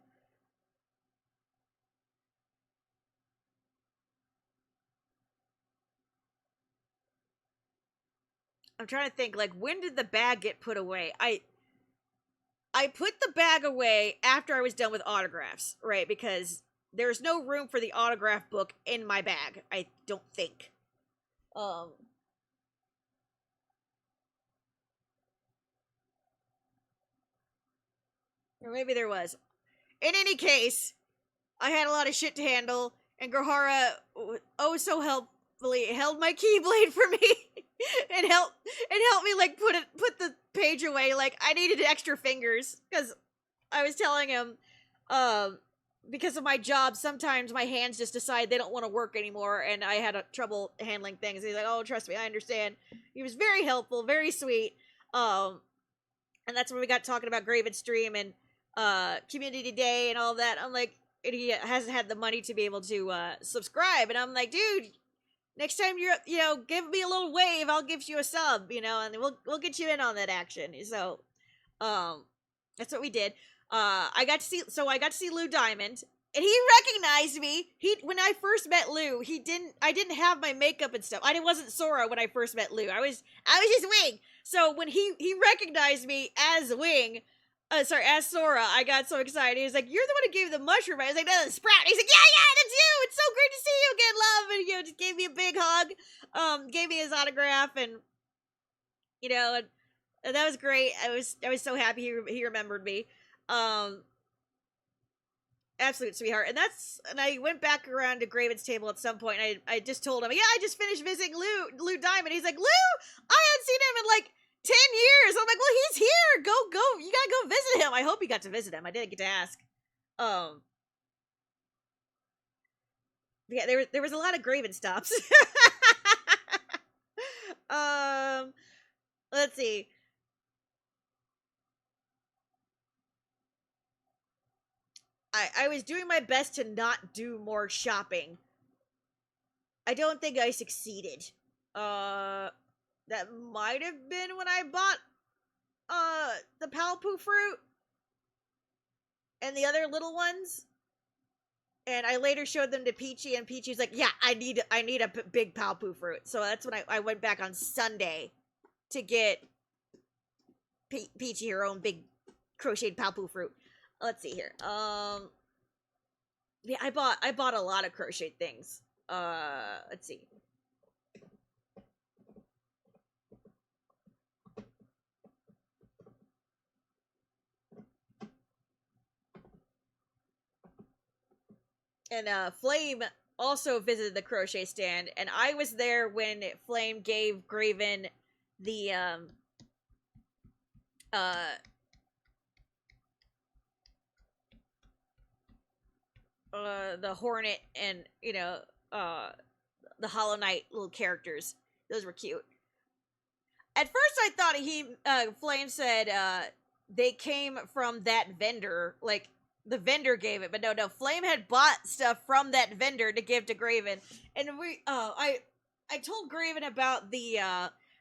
I'm trying to think, like, when did the bag get put away? I put the bag away after I was done with autographs, right? Because there's no room for the autograph book in my bag, I don't think. Or maybe there was. In any case, I had a lot of shit to handle, and Gohara, oh so helpfully, held my Keyblade for me, and helped me, like, put the page away. Like, I needed extra fingers, because I was telling him, because of my job, sometimes my hands just decide they don't want to work anymore, and I had trouble handling things. He's like, oh, trust me, I understand. He was very helpful, very sweet. And that's when we got talking about Graven Stream and Community Day and all that. I'm like, and he hasn't had the money to be able to subscribe, and I'm like, dude, next time you're, give me a little wave, I'll give you a sub, and we'll get you in on that action. So, that's what we did. I got to see Lou Diamond, and he recognized me. When I first met Lou, I didn't have my makeup and stuff. I wasn't Sora when I first met Lou. I was just Wing. So when he recognized me as Wing, as Sora, I got so excited. He was like, "You're the one who gave the mushroom." I was like, "No, the sprout." He's like, "Yeah, that's you. It's so great to see you again, love." And just gave me a big hug. Gave me his autograph, and and that was great. I was so happy he remembered me. Absolute sweetheart. And I went back around to Graven's table at some point, and I just told him, yeah, I just finished visiting Lou Diamond. He's like, Lou, I hadn't seen him in like 10 years. I'm like, well, he's here. Go. You gotta go visit him. I hope you got to visit him. I didn't get to ask. Yeah, there was a lot of Graven stops. Let's see. I was doing my best to not do more shopping. I don't think I succeeded. That might have been when I bought the Palpu fruit and the other little ones. And I later showed them to Peachy, and Peachy's like, "Yeah, I need a big Palpu fruit." So that's when I went back on Sunday to get Peachy her own big crocheted Palpu fruit. Let's see here. Yeah, I bought a lot of crochet things. Let's see. And Flame also visited the crochet stand, and I was there when Flame gave Graven the the Hornet and the Hollow Knight little characters. Those were cute. At first, I thought Flame said they came from that vendor, like the vendor gave it, but no, Flame had bought stuff from that vendor to give to Graven, and I told Graven about the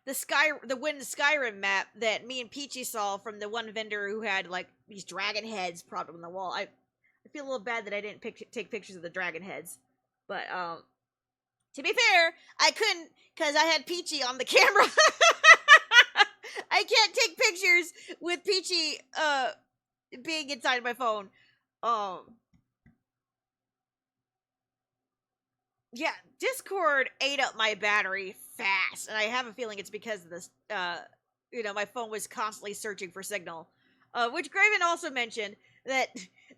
Wind Skyrim map that me and Peachy saw from the one vendor who had like these dragon heads propped on the wall. I feel a little bad that I didn't take pictures of the dragon heads, but to be fair, I couldn't because I had Peachy on the camera. I can't take pictures with Peachy being inside my phone. Yeah, Discord ate up my battery fast, and I have a feeling it's because of this. My phone was constantly searching for signal. Which Graven also mentioned that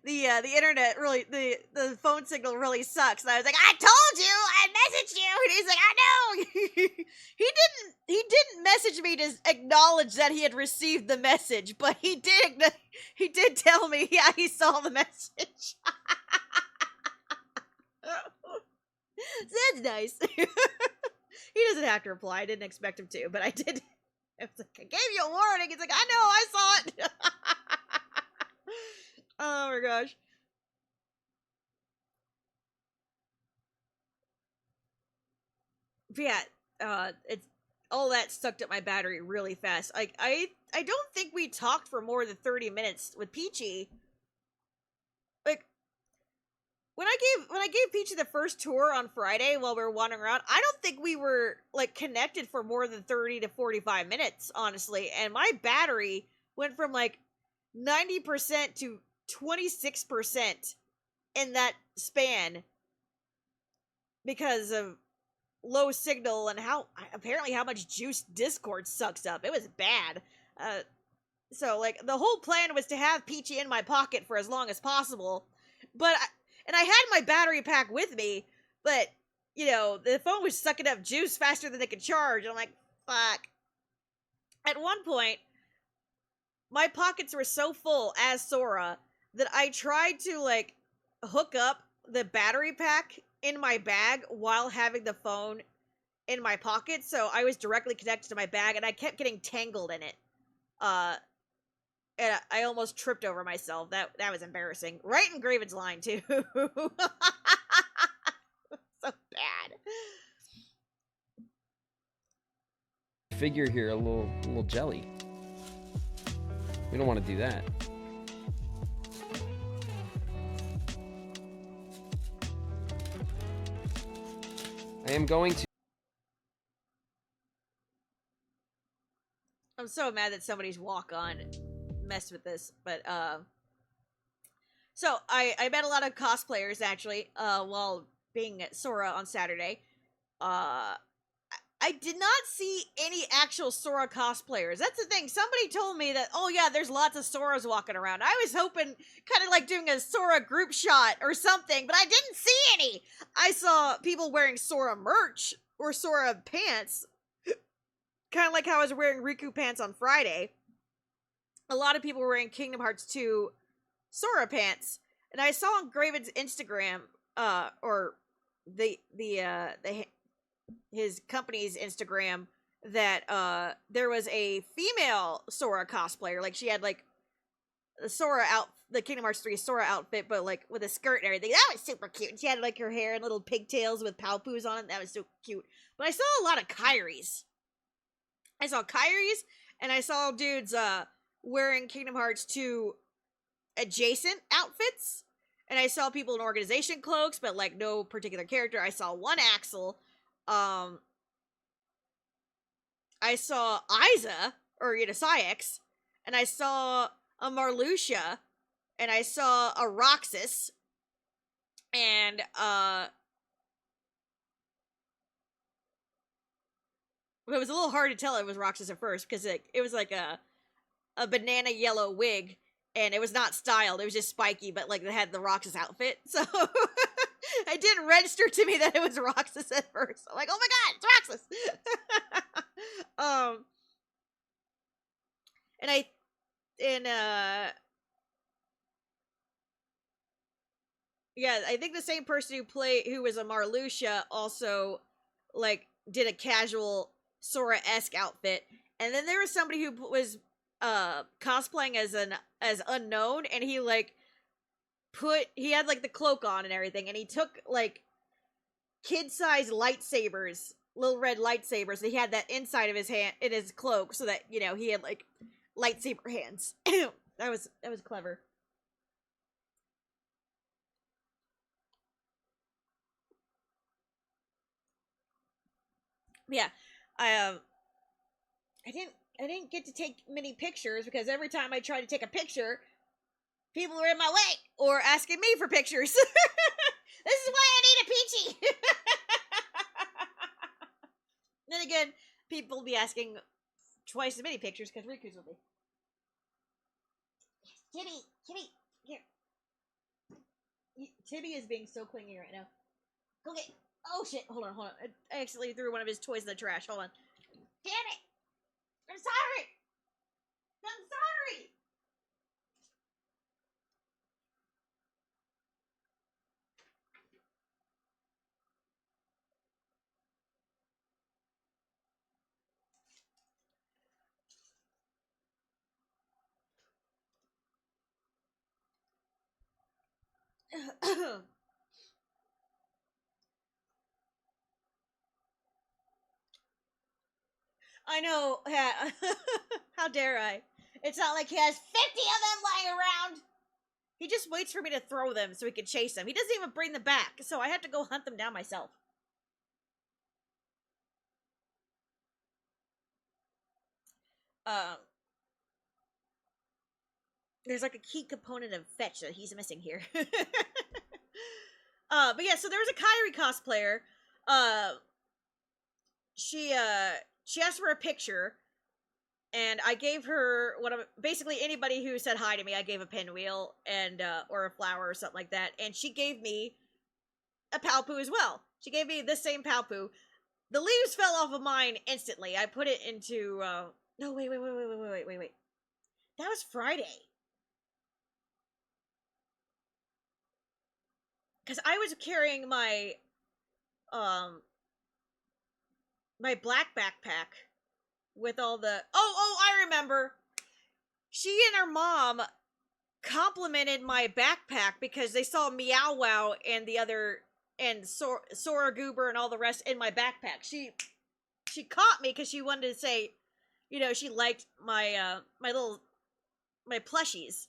the internet really the phone signal really sucks. And I was like, I told you, I messaged you, and he's like, I know. he didn't message me to acknowledge that he had received the message, but he did tell me, yeah, he saw the message. So that's nice. He doesn't have to reply. I didn't expect him to, but I did. I was like, I gave you a warning. He's like, I know, I saw it. Oh my gosh. But yeah, it's all that sucked up my battery really fast. Like I don't think we talked for more than 30 minutes with Peachy. Like when I gave Peachy the first tour on Friday while we were wandering around, I don't think we were like connected for more than 30 to 45 minutes, honestly. And my battery went from like 90% to 26% in that span because of low signal and how much juice Discord sucks up. It was bad. So like the whole plan was to have Peachy in my pocket for as long as possible, but I had my battery pack with me, but the phone was sucking up juice faster than it could charge. I'm like, fuck. At one point, my pockets were so full as Sora that I tried to like hook up the battery pack in my bag while having the phone in my pocket, so I was directly connected to my bag, and I kept getting tangled in it. And I almost tripped over myself. That was embarrassing. Right in Graven's line too. So bad. Figure here, a little jelly. We don't want to do that. I am going to. I'm so mad that somebody's walk-on messed with this, but so I met a lot of cosplayers actually while being at Sora on Saturday. I did not see any actual Sora cosplayers. That's the thing. Somebody told me that, oh yeah, there's lots of Soras walking around. I was hoping, kind of like doing a Sora group shot or something, but I didn't see any. I saw people wearing Sora merch or Sora pants, kind of like how I was wearing Riku pants on Friday. A lot of people were wearing Kingdom Hearts 2 Sora pants, and I saw on Graven's Instagram, or his company's Instagram that there was a female Sora cosplayer. Like she had like the Kingdom Hearts 3 Sora outfit, but like with a skirt and everything. That was super cute. And she had like her hair and little pigtails with Palpoos on it. That was so cute. But I saw a lot of Kairis. I saw Kairis, and I saw dudes wearing Kingdom Hearts 2 adjacent outfits. And I saw people in organization cloaks, but like no particular character. I saw one Axel. I saw Isa, or Syx, and I saw a Marluxia, and I saw a Roxas, and it was a little hard to tell it was Roxas at first because it was like a banana yellow wig, and it was not styled. It was just spiky, but like it had the Roxas outfit, so it didn't register to me that it was Roxas at first. I'm like, oh my god, it's Roxas. Yeah, I think the same person who was a Marluxia also like did a casual Sora-esque outfit, and then there was somebody who was cosplaying as unknown, and he had like the cloak on and everything, and he took like kid-sized lightsabers, little red lightsabers, and he had that inside of his hand in his cloak, so that he had like lightsaber hands. that was clever. Yeah, I didn't get to take many pictures because every time I tried to take a picture, people were in my way or asking me for pictures. This is why I need a Peachy. Then again, people will be asking twice as many pictures because Riku's will be. Kitty, here. Tibby is being so clingy right now. Go get. Oh shit! Hold on. I accidentally threw one of his toys in the trash. Hold on. Damn it! I'm sorry. I know. How dare I? It's not like he has 50 of them lying around. He just waits for me to throw them so he can chase them. He doesn't even bring them back, so I have to go hunt them down myself. There's like a key component of fetch that he's missing here. But yeah, so there was a Kairi cosplayer. She asked for a picture, and I gave her basically anybody who said hi to me, I gave a pinwheel and or a flower or something like that, and she gave me a Palpoo as well. She gave me this same Palpoo. The leaves fell off of mine instantly. I put it into no, wait. That was Friday. Cuz I was carrying my my black backpack with all the I remember. She and her mom complimented my backpack because they saw Meow Wow and the other and Sora Goober and all the rest in my backpack. She caught me because she wanted to say, she liked my my plushies.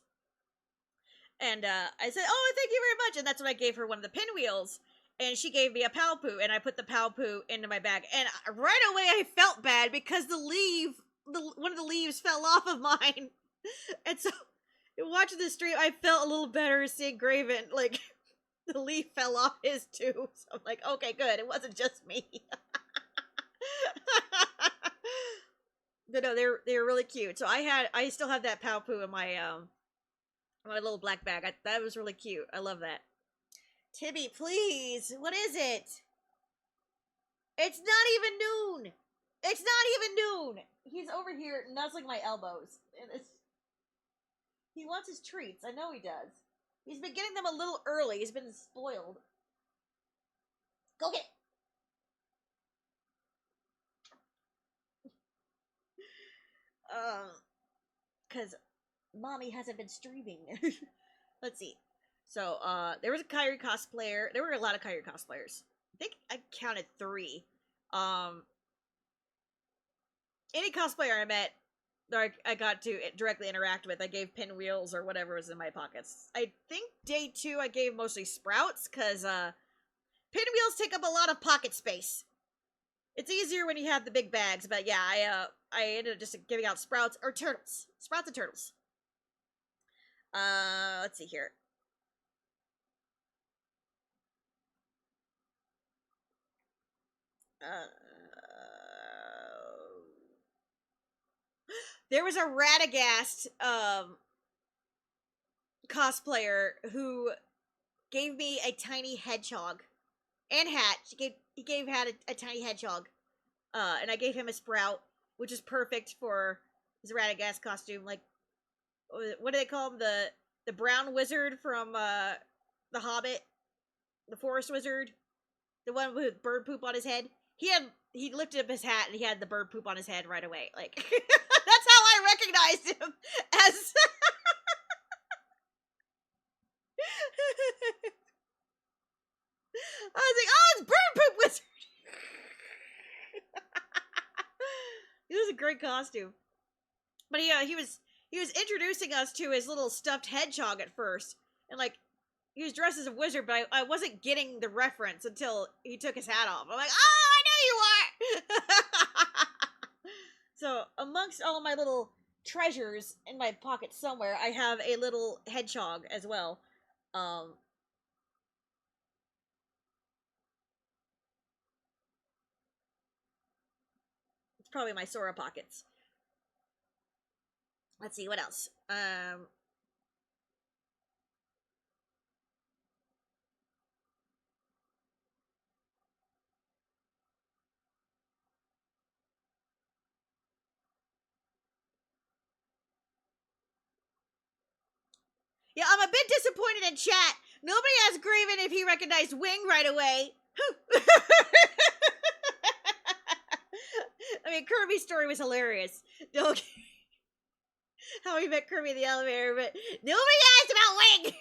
And I said, "Oh, thank you very much." And that's when I gave her one of the pinwheels, and she gave me a Palpoo, and I put the Palpoo into my bag. And right away, I felt bad because one of the leaves fell off of mine, and so watching the stream, I felt a little better seeing Graven like the leaf fell off his too. So I'm like, okay, good, it wasn't just me. But no, they're really cute. So I still have that Palpoo in my little black bag. That was really cute. I love that. Tibby, please. What is it? It's not even noon. It's not even noon. He's over here nuzzling my elbows. He wants his treats. I know he does. He's been getting them a little early. He's been spoiled. Go get it. Because mommy hasn't been streaming. Let's see. So, there was a Kyrie cosplayer. There were a lot of Kyrie cosplayers. I think I counted 3. Any cosplayer I met, or I got to directly interact with, I gave pinwheels or whatever was in my pockets. I think day 2 I gave mostly Sprouts, because, pinwheels take up a lot of pocket space. It's easier when you have the big bags, but yeah, I ended up just giving out Sprouts or Turtles. Sprouts and Turtles. Let's see here. There was a Radagast cosplayer who gave me a tiny hedgehog and hat. He gave hat a tiny hedgehog, and I gave him a Sprout, which is perfect for his Radagast costume. Like, what do they call him? The brown wizard from The Hobbit, the forest wizard, the one with bird poop on his head. He lifted up his hat and he had the bird poop on his head right away. Like, that's how I recognized him as. I was like, oh, it's bird poop wizard. It was a great costume, but he was introducing us to his little stuffed hedgehog at first, and like, he was dressed as a wizard, but I wasn't getting the reference until he took his hat off. I'm like, oh, I know you are! So, amongst all of my little treasures in my pocket somewhere, I have a little hedgehog as well. It's probably my Sora pockets. Let's see, what else? Yeah, I'm a bit disappointed in chat. Nobody asked Graven if he recognized Wing right away. I mean, Kirby's story was hilarious. Don't how he met Kirby in the elevator, but nobody asked about Wing.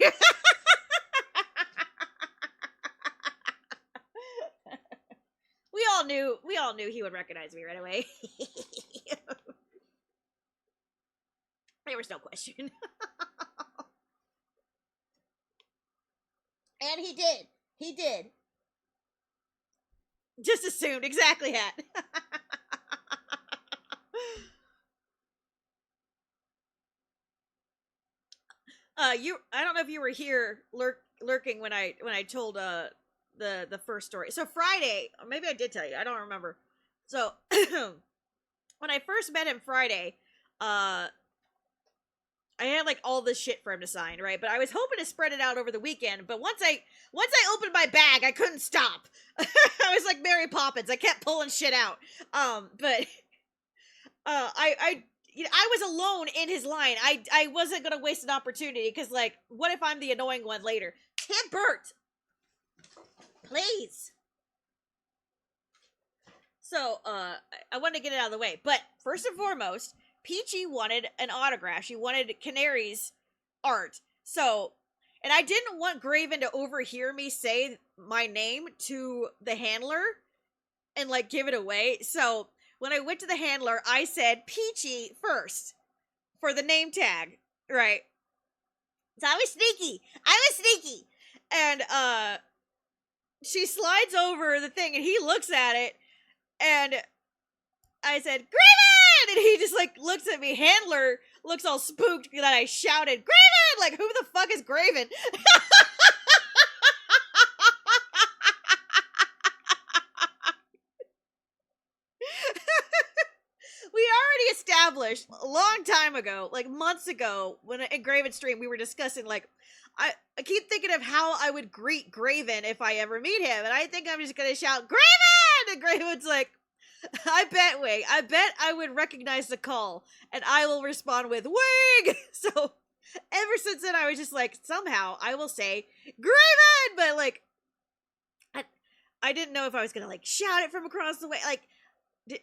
We all knew he would recognize me right away. There was no question. And he did. He did. Just assumed. Exactly, Hat. I don't know if you were here lurking when I told the first story. So Friday, maybe I did tell you. I don't remember. So when I first met him Friday, I had like all this shit for him to sign, right? But I was hoping to spread it out over the weekend. But once I opened my bag, I couldn't stop. I was like Mary Poppins. I kept pulling shit out. But I was alone in his line. I wasn't gonna waste an opportunity because, like, what if I'm the annoying one later? Tim Burt, please. So I wanted to get it out of the way. But first and foremost, Peachy wanted an autograph. She wanted Canary's art. So, and I didn't want Graven to overhear me say my name to the handler and, like, give it away. So when I went to the handler, I said Peachy first for the name tag, right? So I was sneaky. And she slides over the thing and he looks at it and I said, Graven! And he just, like, looks at me. Handler looks all spooked that I shouted, Graven! Like, who the fuck is Graven? We already established a long time ago, like months ago, when in Graven's stream, we were discussing, like, I keep thinking of how I would greet Graven if I ever meet him, and I think I'm just gonna shout, Graven! And Graven's like, I bet I would recognize the call, and I will respond with, Wing! So, ever since then, I was just like, somehow, I will say, Graven! But, like, I didn't know if I was gonna like shout it from across the way. Like,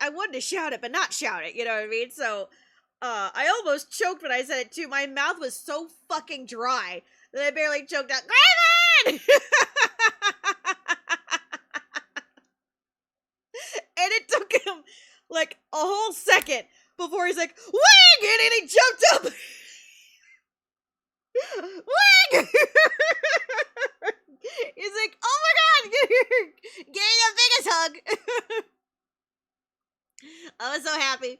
I wanted to shout it, but not shout it. You know what I mean? So, I almost choked when I said it too. My mouth was so fucking dry that I barely choked out. Graven! And it took him like a whole second before he's like, "Wing!" And then he jumped up. Wing! He's like, "Oh my god, getting the biggest hug." I was so happy.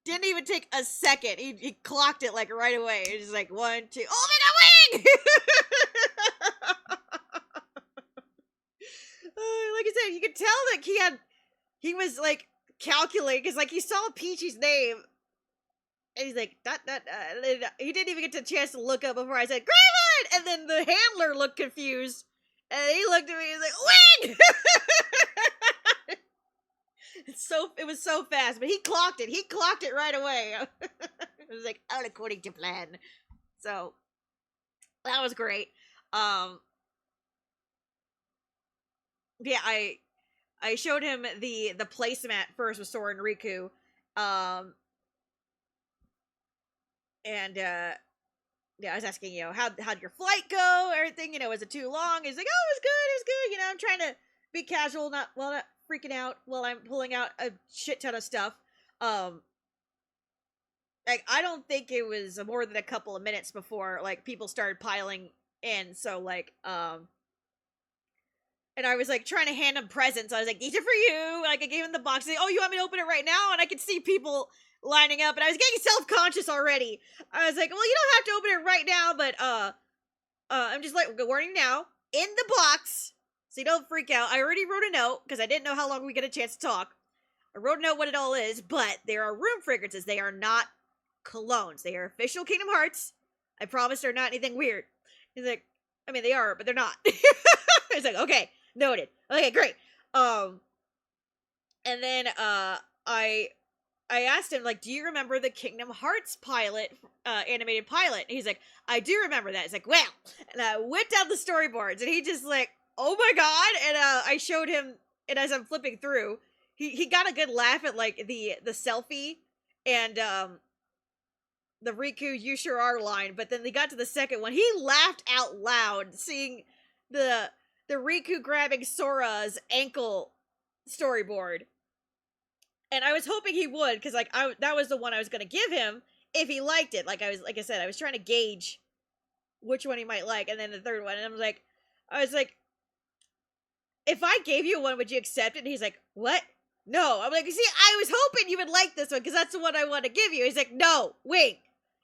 Didn't even take a second. He clocked it like right away. He's just like 1, 2. Oh my god, Wing! Like I said, you could tell that he was like calculating because like he saw Peachy's name and he's like that. He didn't even get the chance to look up before I said Graven, and then the handler looked confused and he looked at me and he's like, Wing! It was so fast, but he clocked it. He clocked it right away. It was like all according to plan. So that was great. Yeah, I showed him the placemat first with Sora and Riku. And yeah, I was asking, how'd your flight go? Everything, was it too long? He's like, oh, it was good. I'm trying to be casual, not freaking out while I'm pulling out a shit ton of stuff. Like, I don't think it was more than a couple of minutes before, like, people started piling in, so, like, and I was, like, trying to hand him presents. I was like, these are for you. Like, I gave him the box. Like, oh, you want me to open it right now? And I could see people lining up, and I was getting self-conscious already. I was like, well, you don't have to open it right now, but, I'm just like, warning now, in the box, so you don't freak out. I already wrote a note, because I didn't know how long we get a chance to talk. I wrote a note what it all is, but there are room fragrances. They are not colognes. They are official Kingdom Hearts. I promise they're not anything weird. He's like, I mean, they are, but they're not. It's like, okay, noted. Okay, great. And then, I asked him, like, do you remember the Kingdom Hearts pilot, animated pilot? And he's like, I do remember that. It's like, well, and I went down the storyboards, and he just like, oh my god, and, I showed him, and as I'm flipping through, he got a good laugh at, like, the selfie, and, the Riku, you sure are line, but then they got to the second one, he laughed out loud, seeing the Riku grabbing Sora's ankle storyboard. And I was hoping he would, because, like, that was the one I was going to give him if he liked it. Like I said, I was trying to gauge which one he might like, and then the third one, and I was like, if I gave you one, would you accept it? And he's like, what? No. I'm like, see, I was hoping you would like this one, because that's the one I want to give you. He's like, no, wait.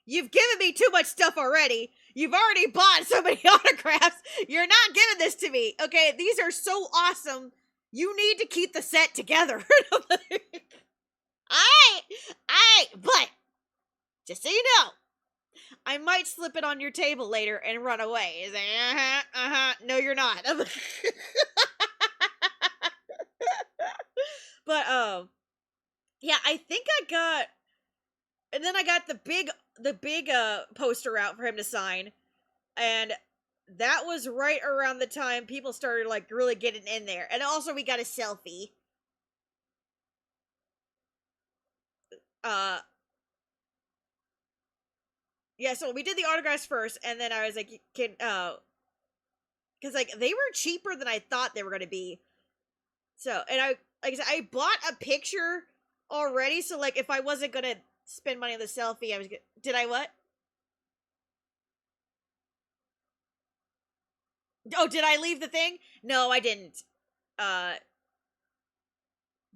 You've given me too much stuff already. You've already bought so many autographs. You're not giving this to me. Okay, these are so awesome. You need to keep the set together. But just so you know, I might slip it on your table later and run away. He's like, no, you're not. But, yeah, I think I got, and then I got the big poster out for him to sign, and that was right around the time people started, like, really getting in there. And also we got a selfie. Yeah, so we did the autographs first, and then I was like, because, like, they were cheaper than I thought they were going to be. So, and like I said, I bought a picture already, so, like, if I wasn't going to spend money on the selfie, I was gonna, did I what? Oh, did I leave the thing? No, I didn't.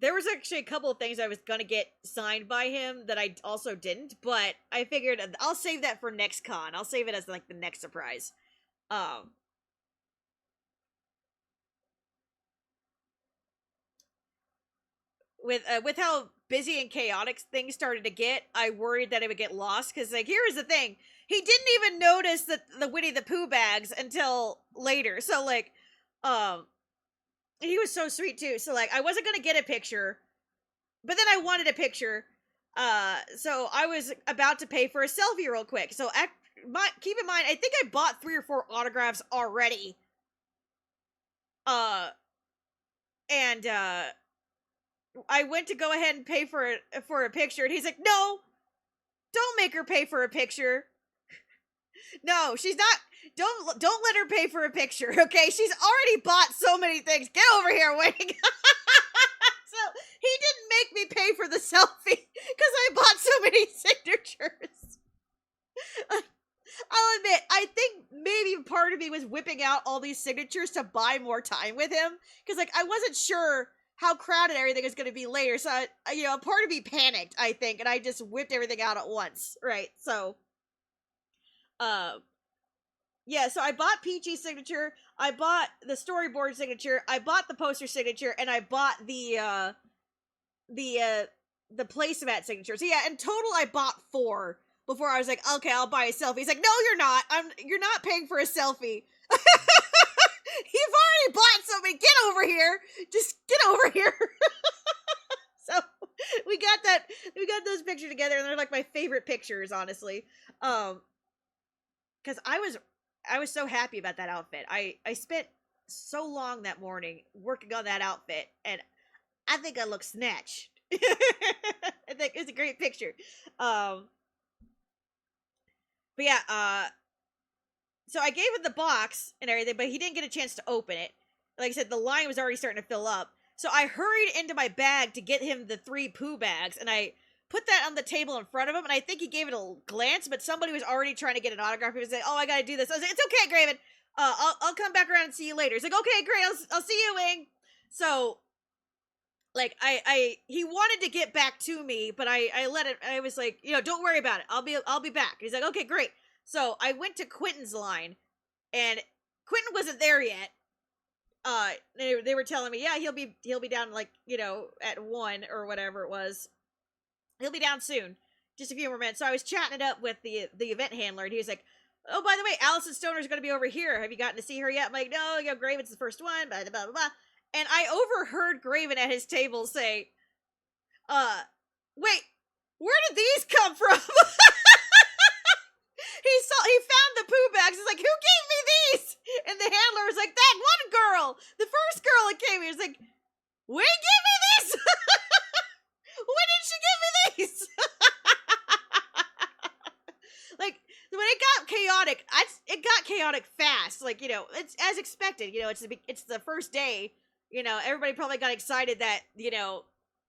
There was actually a couple of things I was gonna get signed by him that I also didn't, but I figured I'll save that for next con. I'll save it as, like, the next surprise. With how busy and chaotic things started to get, I worried that it would get lost, because, like, here's the thing. He didn't even notice the Winnie the Pooh bags until later. So, like, he was so sweet, too. So, like, I wasn't gonna get a picture, but then I wanted a picture. So I was about to pay for a selfie real quick. So, keep in mind, I think I bought 3 or 4 autographs already. And I went to go ahead and pay for a picture, and he's like, "No, don't make her pay for a picture. No, she's not. Don't let her pay for a picture, okay? She's already bought so many things. Get over here, Wing." So he didn't make me pay for the selfie because I bought so many signatures. I'll admit, I think maybe part of me was whipping out all these signatures to buy more time with him, because like I wasn't sure how crowded everything is going to be later. So part of me panicked, I think, and I just whipped everything out at once, right? So, yeah, so I bought Peachy's signature, I bought the storyboard signature, I bought the poster signature, and I bought the placemat signature. So yeah, in total I bought 4 before I was like, okay, I'll buy a selfie. He's like, no, you're not. You're not paying for a selfie. You've already bought so many. Get over here. Just get over here. So we got those pictures together, and they're like my favorite pictures, honestly. Because I was so happy about that outfit. I spent so long that morning working on that outfit, and I think I look snatched. I think it's a great picture. But yeah, so I gave him the box and everything, but he didn't get a chance to open it. Like I said, the line was already starting to fill up. So I hurried into my bag to get him the 3 poo bags, and I put that on the table in front of him, and I think he gave it a glance, but somebody was already trying to get an autograph. He was like, oh, I gotta do this. I was like, it's okay, Graven. I'll come back around and see you later. He's like, okay, great, I'll see you, Wing. So, like, he wanted to get back to me, but I let it, I was like, don't worry about it. I'll be back. He's like, okay, great. So I went to Quentin's line, and Quentin wasn't there yet. They were telling me, yeah, he'll be down, like, at 1 or whatever it was. He'll be down soon. Just a few more minutes. So I was chatting it up with the event handler, and he was like, oh, by the way, Allison Stoner's going to be over here. Have you gotten to see her yet? I'm like, no, Graven's the first one, blah, blah, blah, blah. And I overheard Graven at his table say, wait, where did these come from? He found the poo bags. He's like, who gave me these? And the handler was like, that one girl, the first girl that came here. He's like, Wing, give me these. When did she give me these? Like, when it got chaotic, it got chaotic fast. Like, it's as expected. It's the first day. Everybody probably got excited that,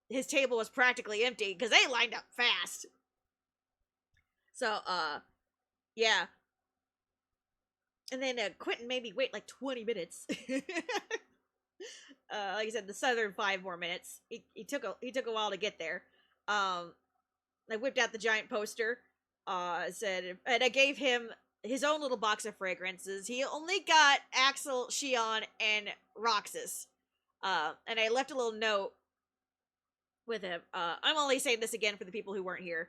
his table was practically empty because they lined up fast. So, yeah. And then Quentin made me wait like 20 minutes. Like I said, the Southern 5 more minutes. He took a while to get there. I whipped out the giant poster. And I gave him his own little box of fragrances. He only got Axel, Shion, and Roxas. And I left a little note with him. I'm only saying this again for the people who weren't here,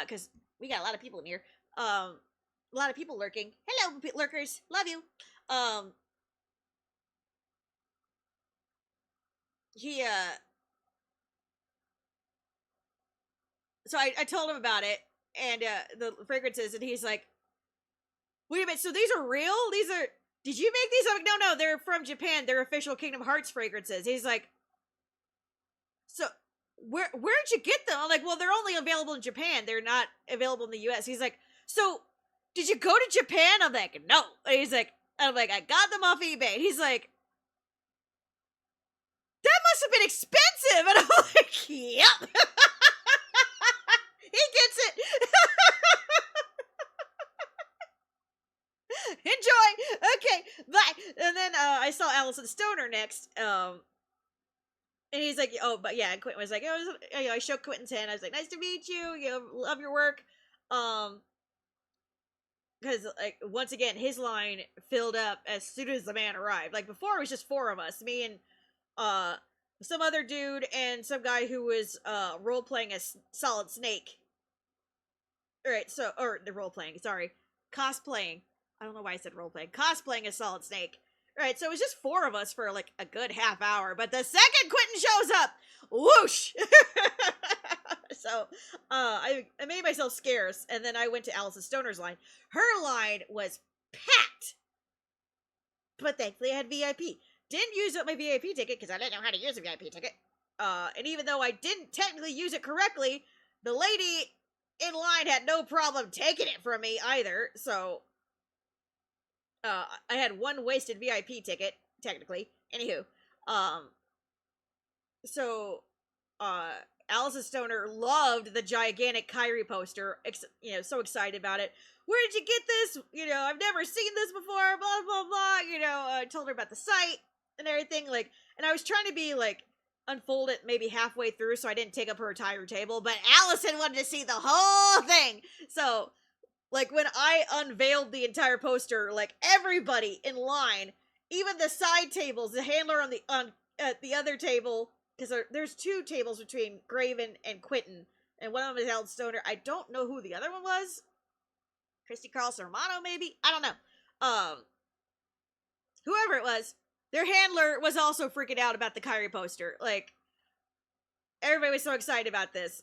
because we got a lot of people in here. A lot of people lurking. Hello, lurkers. Love you. So I told him about it, and the fragrances, and he's like, wait a minute, so these are real? Did you make these? I'm like, no, they're from Japan. They're official Kingdom Hearts fragrances. He's like, so where'd you get them? I'm like, well, they're only available in Japan. They're not available in the US. He's like, so did you go to Japan? I'm like, no. And he's like, I'm like, I got them off eBay. And he's like, that must have been expensive. And I'm like, yep. He gets it. Enjoy. Okay, bye. And then I saw Allison Stoner next. And he's like, oh, but yeah, and Quentin was like, I shook Quentin's hand. I was like, nice to meet you. Love your work. Because, like, once again, his line filled up as soon as the man arrived. Like, before it was just 4 of us. Me and, some other dude and some guy who was, role-playing as Solid Snake. Alright, so, or, the role-playing, sorry. Cosplaying. I don't know why I said role-playing. Cosplaying as Solid Snake. Alright, so it was just 4 of us for, like, a good half hour. But the second Quentin shows up, whoosh! So, I made myself scarce, and then I went to Allison Stoner's line. Her line was packed! But thankfully I had VIP. didn't use up my VIP ticket because I didn't know how to use a VIP ticket. And even though I didn't technically use it correctly, the lady in line had no problem taking it from me either. So, I had one wasted VIP ticket technically. Anywho, so, Alice Stoner loved the gigantic Kyrie poster. So excited about it. Where did you get this? I've never seen this before. Blah blah blah. I told her about the site and everything. And I was trying to be unfold it maybe halfway through, so I didn't take up her entire table. But Allison wanted to see the whole thing. So, when I unveiled the entire poster, everybody in line, even the side tables, the handler on the other table. Because there's two tables between Graven and Quentin, and one of them is Alice Stoner. I don't know who the other one was. Christy Carlson Romano, maybe? I don't know. Whoever it was, their handler was also freaking out about the Kyrie poster. Everybody was so excited about this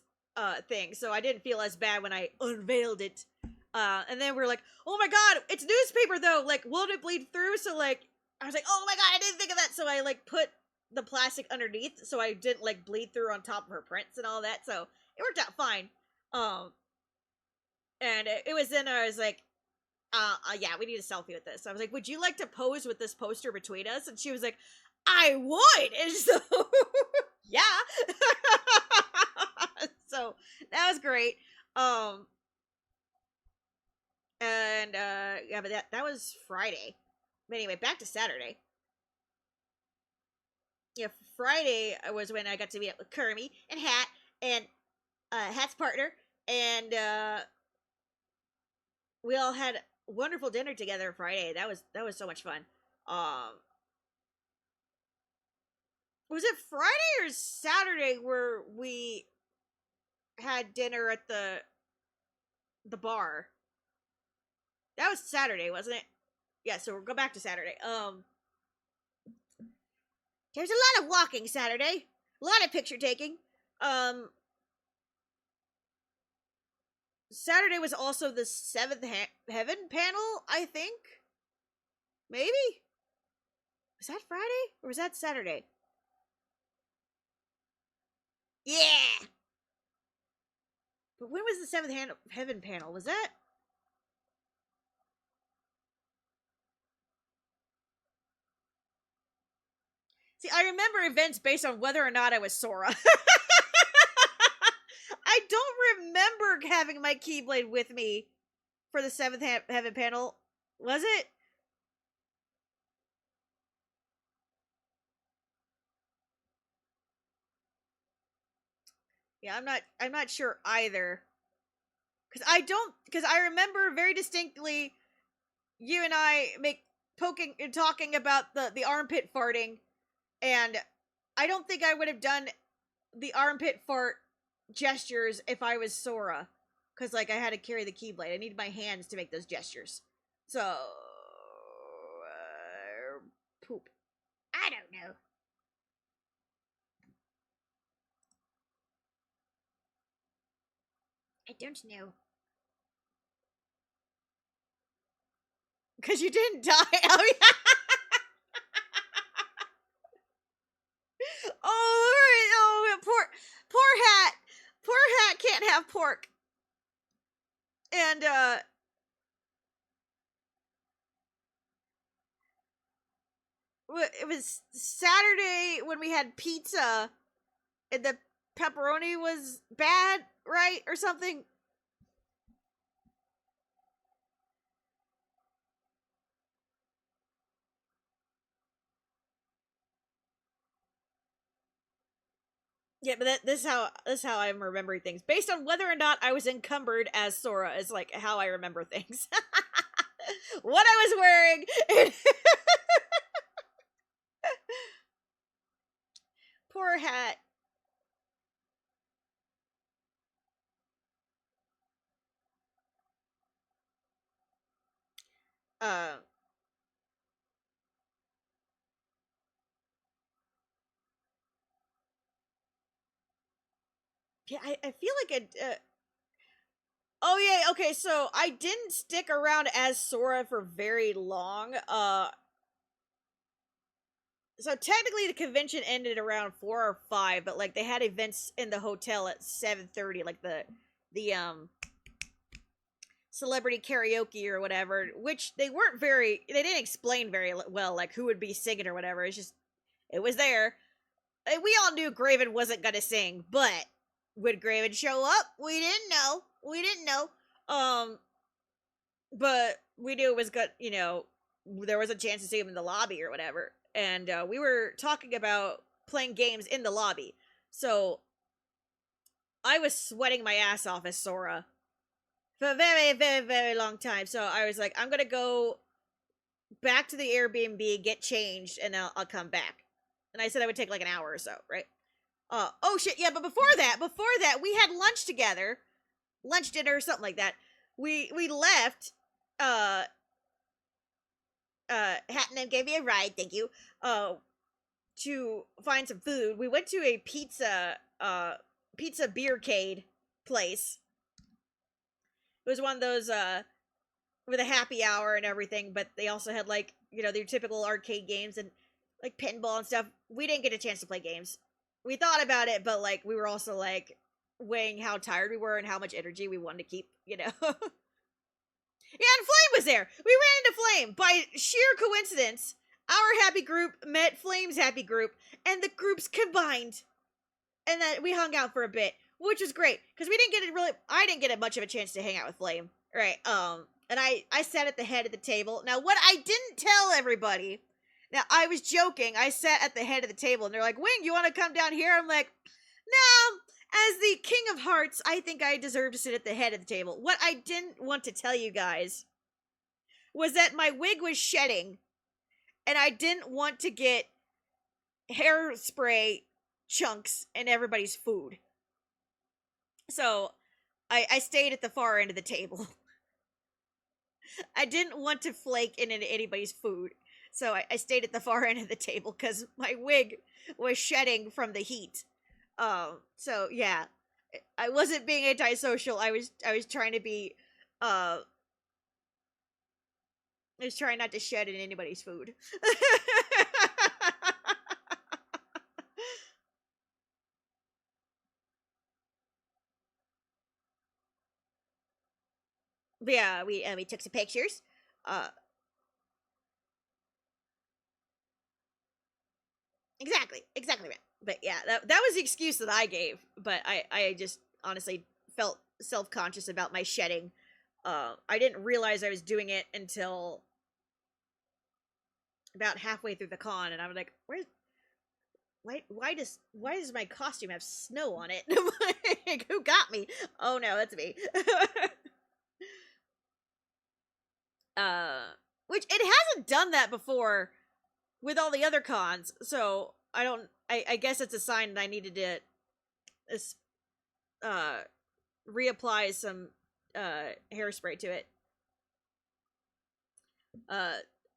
thing, so I didn't feel as bad when I unveiled it. And then we're like, oh my god, it's newspaper though, won't it bleed through? So I was like, oh my god, I didn't think of that. So I put the plastic underneath so I didn't bleed through on top of her prints and all that, so it worked out fine. And it was then I was like, yeah, we need a selfie with this. I was like, would you like to pose with this poster between us? And she was like, I would. And so yeah. So that was great. And yeah, but that was Friday. But anyway, back to Saturday. Yeah, Friday was when I got to meet up with Kermie and Hat and Hat's partner, and we all had wonderful dinner together Friday. That was so much fun. Was it Friday or Saturday where we had dinner at the bar? That was Saturday, wasn't it? Yeah, so we'll go back to Saturday. There's a lot of walking Saturday. A lot of picture taking. Saturday was also the Seventh Heaven panel, I think. Maybe? Was that Friday? Or was that Saturday? Yeah! But when was the Seventh Heaven panel? Was that... See, I remember events based on whether or not I was Sora. I don't remember having my Keyblade with me for the Seventh Heaven panel. Was it? Yeah, I'm not sure either. Because I remember very distinctly you and I poking and talking about the armpit farting, and I don't think I would have done the armpit fart gestures if I was Sora, because I had to carry the Keyblade. I needed my hands to make those gestures. So poop. I don't know. I don't know. Because you didn't die. Oh yeah. Oh, poor Hat. Poor Hat can't have pork. And it was Saturday when we had pizza and the pepperoni was bad, right? Or something. Yeah, but this is how I'm remembering things. Based on whether or not I was encumbered as Sora is how I remember things. What I was wearing. Poor Hat. Uh, yeah, I feel like it. Oh yeah, okay. So I didn't stick around as Sora for very long. so technically the convention ended around 4 or 5, but like they had events in the hotel at 7:30, like the celebrity karaoke or whatever, which they didn't explain very well, like who would be singing or whatever. It's just it was there. We all knew Graven wasn't gonna sing, but would Graven show up? We didn't know. We didn't know. But we knew it was good. There was a chance to see him in the lobby or whatever, and we were talking about playing games in the lobby. So I was sweating my ass off as Sora for a very, very, very long time. So I was like, I'm gonna go back to the Airbnb, get changed, and I'll come back. And I said I would take like an hour or so, right? Oh shit, yeah. But before that, we had lunch together, lunch dinner or something like that. We left. Hatton gave me a ride, thank you. To find some food. We went to a pizza beercade place. It was one of those with a happy hour and everything, but they also had like, their typical arcade games and like pinball and stuff. We didn't get a chance to play games. We thought about it, but like we were also like weighing how tired we were and how much energy we wanted to keep, Yeah, and Flame was there. We ran into Flame. By sheer coincidence, our happy group met Flame's happy group, and the groups combined. And then we hung out for a bit, which was great, because I didn't get much of a chance to hang out with Flame. Right, and I sat at the head of the table. Now, what I didn't tell everybody, now, I was joking, I sat at the head of the table, and they're like, Wing, you want to come down here? I'm like, no, as the King of Hearts, I think I deserve to sit at the head of the table. What I didn't want to tell you guys was that my wig was shedding, and I didn't want to get hairspray chunks in everybody's food. So, I stayed at the far end of the table. I didn't want to flake into anybody's food. So, I stayed at the far end of the table, because my wig was shedding from the heat. So yeah, I wasn't being antisocial. I was trying to be, I was trying not to shed in anybody's food. But yeah, we took some pictures. Exactly. But yeah, that was the excuse that I gave. But I just honestly felt self-conscious about my shedding. I didn't realize I was doing it until about halfway through the con, and I was like, why does my costume have snow on it? Like, who got me? Oh no, that's me. Which it hasn't done that before with all the other cons, so I guess it's a sign that I needed to reapply some hairspray to it.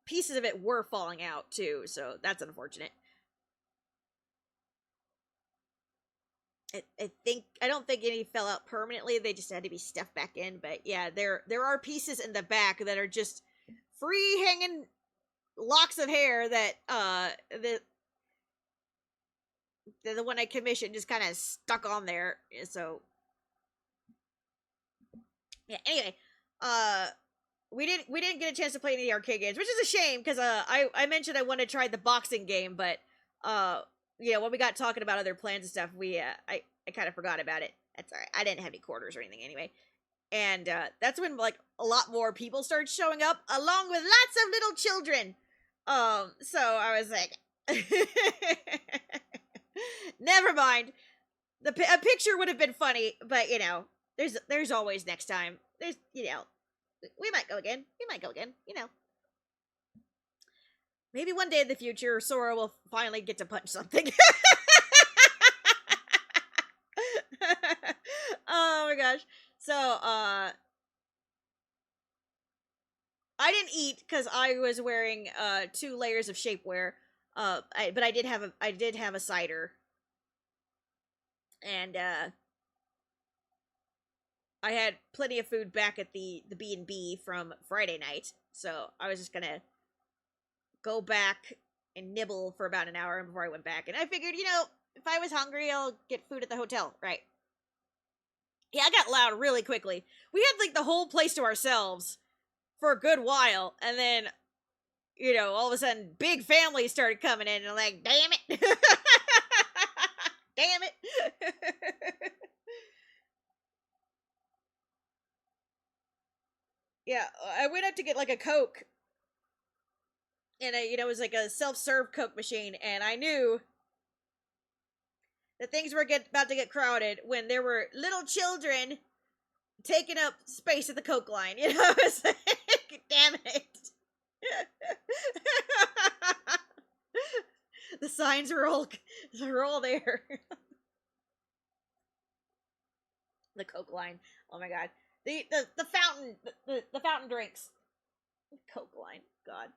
Pieces of it were falling out too, so that's unfortunate. I don't think any fell out permanently. They just had to be stuffed back in. But yeah, there are pieces in the back that are just free hanging locks of hair that the one I commissioned just kind of stuck on there. So yeah. Anyway, we didn't get a chance to play any of the arcade games, which is a shame, because I mentioned I want to try the boxing game, but when we got talking about other plans and stuff, I kind of forgot about it. That's alright. I didn't have any quarters or anything anyway. And that's when like a lot more people started showing up, along with lots of little children. So I was like, never mind. A picture would have been funny, but there's always next time. There's we might go again. Maybe one day in the future, Sora will finally get to punch something. Oh my gosh. So, I didn't eat because I was wearing 2 layers of shapewear. But I did have a cider. And I had plenty of food back at the B&B from Friday night. So, I was just gonna go back and nibble for about an hour before I went back. And I figured, if I was hungry, I'll get food at the hotel, right? Yeah, I got loud really quickly. We had like the whole place to ourselves for a good while, and then all of a sudden, big families started coming in, and I'm like, damn it, damn it. Yeah, I went out to get like a Coke, and it was like a self-serve Coke machine, and I knew that things were about to get crowded when there were little children taking up space at the Coke line. It's like, damn it. The signs are all there. The Coke line. Oh my god. The fountain the fountain drinks. Coke line. God.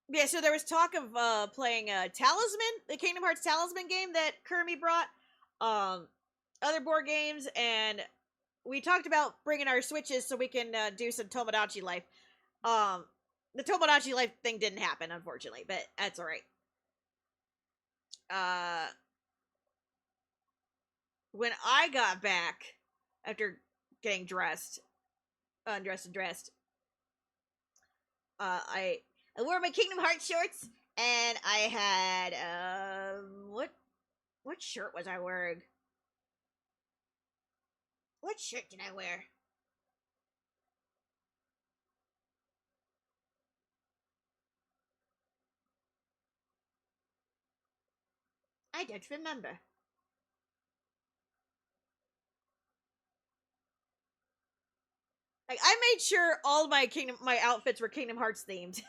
Yeah, so there was talk of playing Talisman, the Kingdom Hearts Talisman game that Kirby brought, other board games, and we talked about bringing our Switches so we can do some Tomodachi Life. The Tomodachi Life thing didn't happen, unfortunately, but that's alright. When I got back, after getting undressed and dressed, I wore my Kingdom Hearts shorts, and I had, what shirt was I wearing? What shirt did I wear? I don't remember. Like, I made sure all my outfits were Kingdom Hearts themed.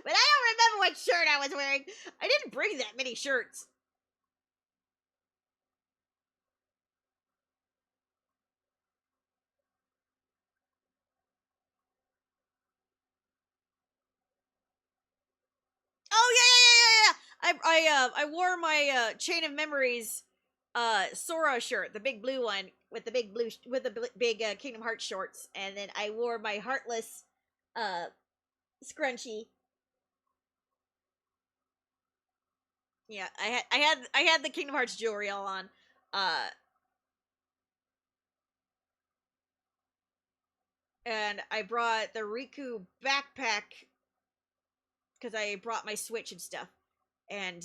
But I don't remember what shirt I was wearing. I didn't bring that many shirts. Oh yeah. I wore my Chain of Memories Sora shirt, the big blue one with the big Kingdom Hearts shorts, and then I wore my Heartless scrunchie. Yeah, I had the Kingdom Hearts jewelry all on. And I brought the Riku backpack because I brought my Switch and stuff. And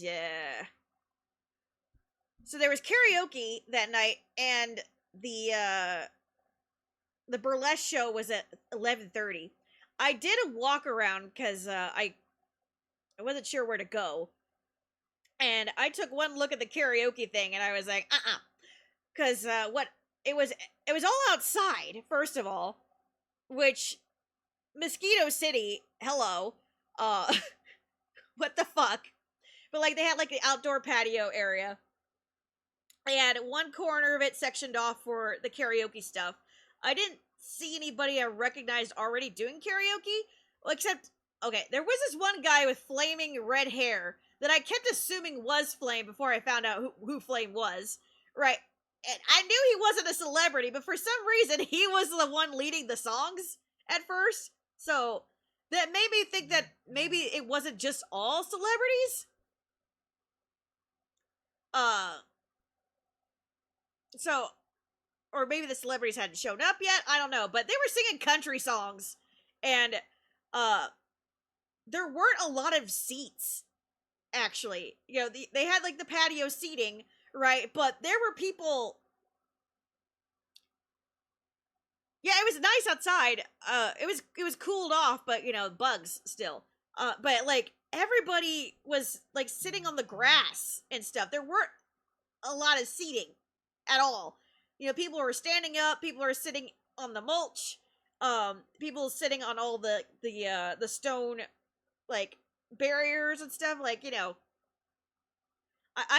so there was karaoke that night, and the burlesque show was at 11:30. I did a walk around because I wasn't sure where to go, and I took one look at the karaoke thing, and I was like, because what it was all outside, first of all, which Mosquito City, hello, what the fuck? But like they had like the outdoor patio area. They had one corner of it sectioned off for the karaoke stuff. I didn't see anybody I recognized already doing karaoke. Well, except, okay, there was this one guy with flaming red hair that I kept assuming was Flame before I found out who Flame was. Right. And I knew he wasn't a celebrity, but for some reason he was the one leading the songs at first. So that made me think that maybe it wasn't just all celebrities. So, or maybe the celebrities hadn't shown up yet. I don't know, but they were singing country songs, and there weren't a lot of seats. Actually, they had like the patio seating, right? But there were people. Yeah, it was nice outside. It was cooled off, but bugs still. But like everybody was like sitting on the grass and stuff. There weren't a lot of seating at all. People were standing up, people were sitting on the mulch, people sitting on all the stone like barriers and stuff. Like I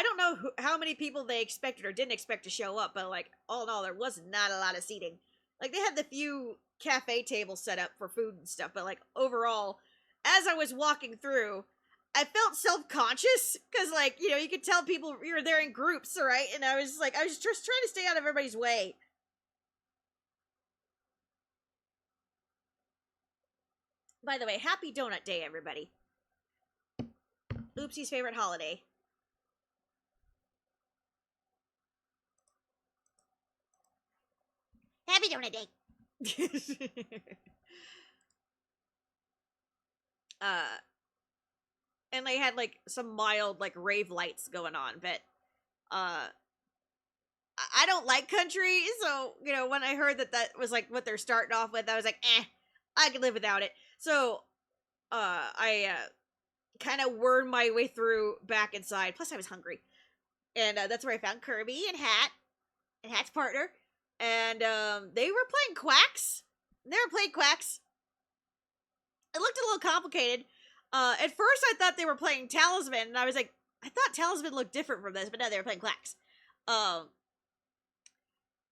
don't know how many people they expected or didn't expect to show up, but like all in all, there was not a lot of seating. Like they had the few cafe tables set up for food and stuff, but like overall, as I was walking through, I felt self-conscious because, like, you know, you could tell people you're there in groups, right? And I was just trying to stay out of everybody's way. By the way, happy Donut Day, everybody. Oopsie's favorite holiday. Happy Donut Day. And they had like some mild like rave lights going on, but I don't like country, so you know when I heard that was like what they're starting off with, I was like, I could live without it. So I kind of wormed my way through back inside. Plus, I was hungry, and that's where I found Kirby and Hat's partner, and they were playing Quacks. They were playing Quacks. It looked a little complicated. At first, I thought they were playing Talisman, and I was like, I thought Talisman looked different from this, but no, they were playing Quacks.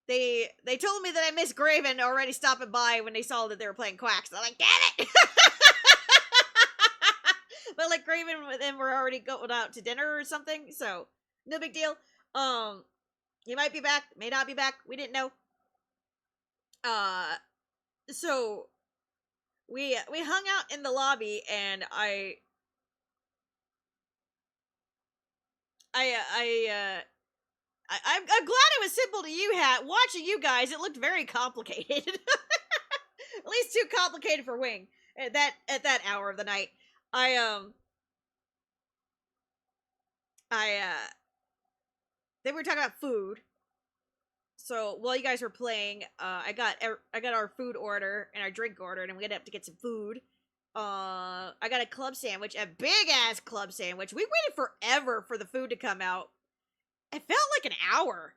They told me that I missed Graven already stopping by when they saw that they were playing Quacks. I'm like, damn it! But like Graven and them were already going out to dinner or something, so no big deal. He might be back, may not be back. We didn't know. So we hung out in the lobby, and I'm glad it was simple to you, Hat. Watching you guys, it looked very complicated. At least too complicated for Wing at that hour of the night. They were talking about food. So while you guys were playing, I got our food order and our drink order, and we ended up to get some food. I got a club sandwich, a big ass club sandwich. We waited forever for the food to come out. It felt like an hour.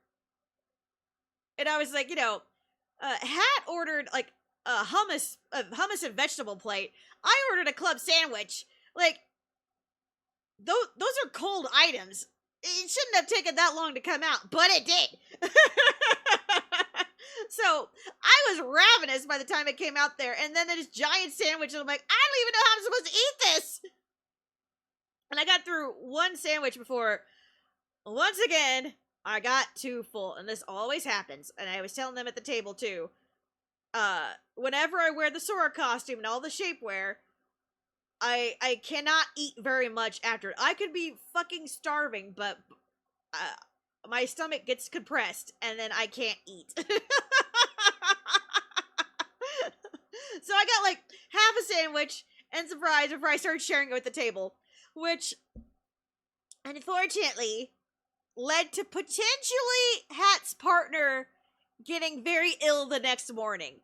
And I was like, you know, Hat ordered like a hummus and vegetable plate. I ordered a club sandwich. Like, those are cold items. It shouldn't have taken that long to come out, but it did. So I was ravenous by the time it came out there, and then this giant sandwich, and I'm like, I don't even know how I'm supposed to eat this. And I got through one sandwich before, once again, I got too full, and this always happens. And I was telling them at the table too. Whenever I wear the Sora costume and all the shapewear, I cannot eat very much after it. I could be fucking starving, but my stomach gets compressed, and then I can't eat. So I got like half a sandwich and some fries before I started sharing it with the table, which unfortunately led to potentially Hat's partner getting very ill the next morning.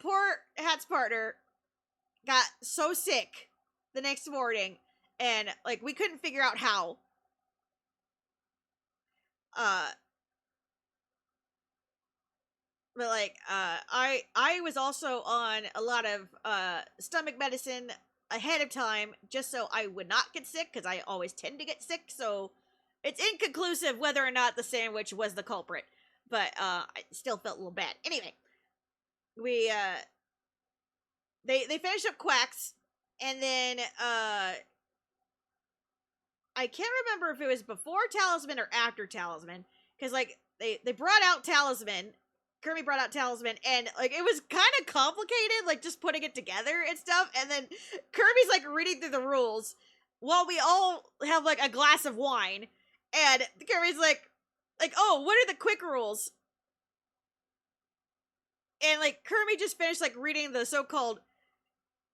Poor Hat's partner got so sick the next morning, and like we couldn't figure out how. But like I was also on a lot of stomach medicine ahead of time just so I would not get sick, because I always tend to get sick. So it's inconclusive whether or not the sandwich was the culprit, but I still felt a little bad. Anyway, we they finished up Quacks, and then I can't remember if it was before Talisman or after Talisman, because like they brought out Talisman. Kirby brought out Talisman, and like it was kind of complicated, like just putting it together and stuff. And then Kirby's like reading through the rules while we all have like a glass of wine, and Kirby's like, oh, what are the quick rules? And like Kirby just finished like reading the so-called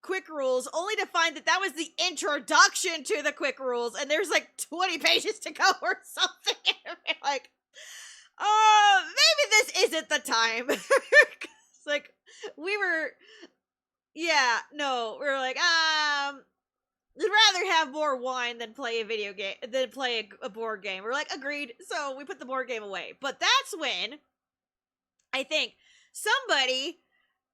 quick rules, only to find that was the introduction to the quick rules, and there's like 20 pages to go or something. And we're like, maybe this isn't the time. It's like, we were like, we'd rather have more wine than play a video game, than play a board game. We're like, agreed. So we put the board game away. But that's when I think somebody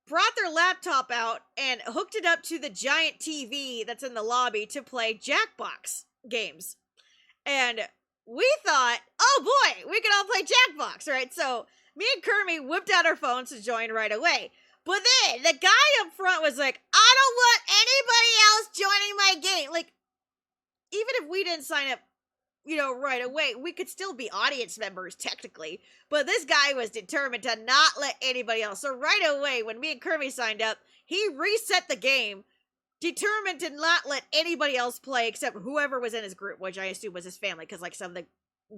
brought their laptop out and hooked it up to the giant TV that's in the lobby to play Jackbox games. And we thought, oh boy, we can all play Jackbox, right? So me and Kirby whipped out our phones to join right away. But then the guy up front was like, I don't want anybody else joining my game. Like, even if we didn't sign up, right away, we could still be audience members technically. But this guy was determined to not let anybody else. So right away, when me and Kermie signed up, he reset the game, determined to not let anybody else play except whoever was in his group, which I assume was his family, because like some of the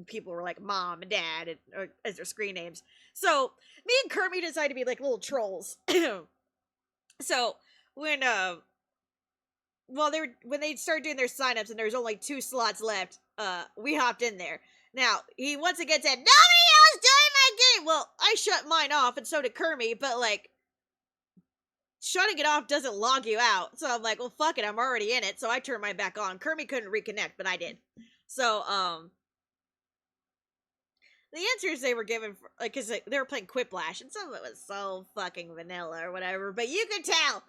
people were like mom and dad or as their screen names. So me and Kermie decided to be like little trolls. So when when they started doing their signups and there's only 2 slots left, we hopped in there. Now, he once again said, nobody else join my game! Well, I shut mine off, and so did Kermie, but, like, shutting it off doesn't log you out. So I'm like, well, fuck it, I'm already in it, so I turned mine back on. Kermie couldn't reconnect, but I did. So, the answers they were given, because they were playing Quiplash, and some of it was so fucking vanilla or whatever, but you could tell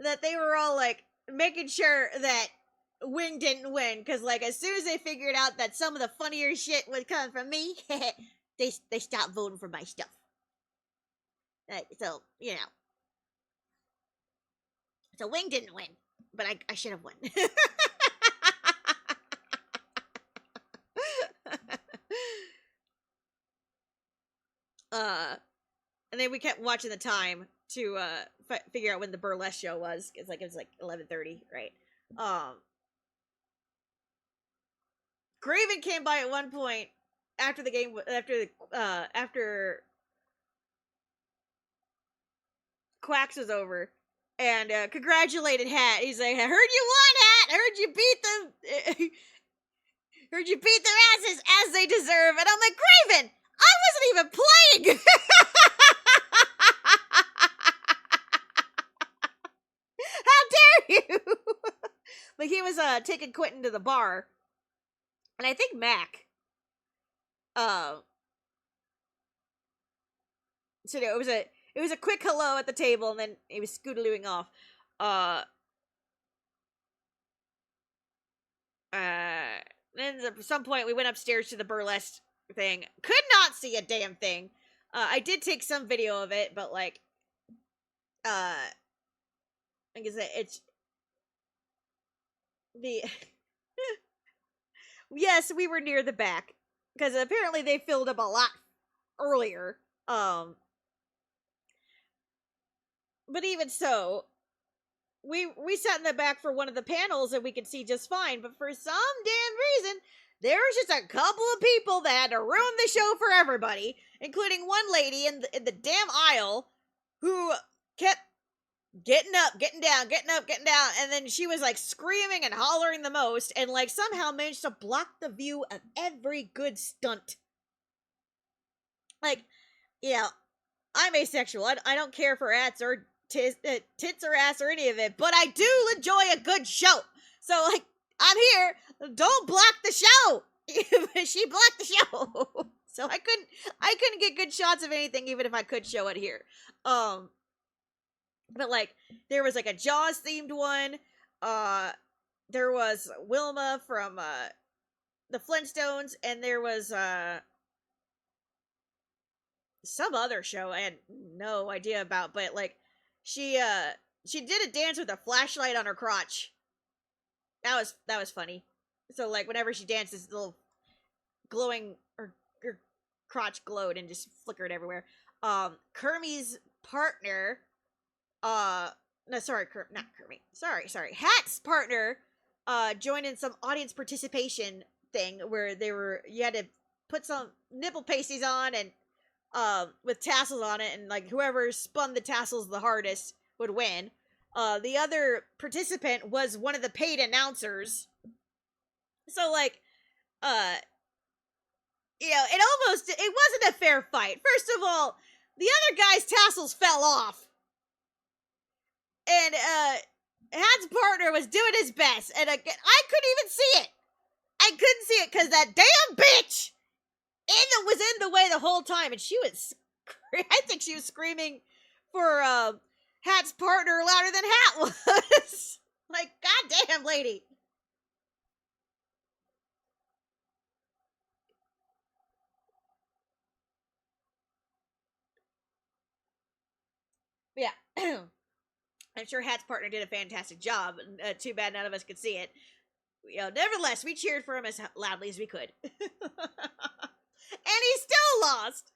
that they were all, like, making sure that Wing didn't win, because, like, as soon as they figured out that some of the funnier shit was coming from me, they stopped voting for my stuff. So, So Wing didn't win, but I should have won. And then we kept watching the time to figure out when the burlesque show was. It was like 11:30, right? Graven came by at one point after the game, after Quacks was over, and congratulated Hat. He's like, I heard you won, Hat. I heard you beat them. Heard you beat their asses as they deserve. And I'm like, Graven, I wasn't even playing. How dare you? But he was taking Quentin to the bar, and I think Mac. So it was a quick hello at the table, and then he was scootalooing off. Then at some point we went upstairs to the burlesque thing. Could not see a damn thing. I did take some video of it, but like, I guess it's the. Yes, we were near the back because apparently they filled up a lot earlier. But even so, we sat in the back for one of the panels and we could see just fine. But for some damn reason, there was just a couple of people that had to ruin the show for everybody, including one lady in the damn aisle who kept getting up, getting down, getting up, getting down, and then she was like screaming and hollering the most, and like somehow managed to block the view of every good stunt. Like, I'm asexual. I don't care for ats or tits or ass or any of it, but I do enjoy a good show. So like, I'm here. Don't block the show. She blocked the show, so I couldn't get good shots of anything, even if I could show it here. But like, there was like a Jaws themed one. There was Wilma from the Flintstones, and there was some other show I had no idea about, but like, she did a dance with a flashlight on her crotch. That was funny. So like, whenever she danced, this little glowing her crotch glowed and just flickered everywhere. Kermie's partner, no, sorry, not Kermie. Sorry. Hat's partner, joined in some audience participation thing where you had to put some nipple pasties on and with tassels on it, and like whoever spun the tassels the hardest would win. The other participant was one of the paid announcers. So like, it wasn't a fair fight. First of all, the other guy's tassels fell off. And Hat's partner was doing his best, and again, I couldn't even see it. I couldn't see it because that damn bitch was in the way the whole time, and she was, I think she was screaming for Hat's partner louder than Hat was. Like, goddamn, lady. Yeah. I'm sure Hat's partner did a fantastic job. Too bad none of us could see it. nevertheless, we cheered for him as loudly as we could. And he still lost.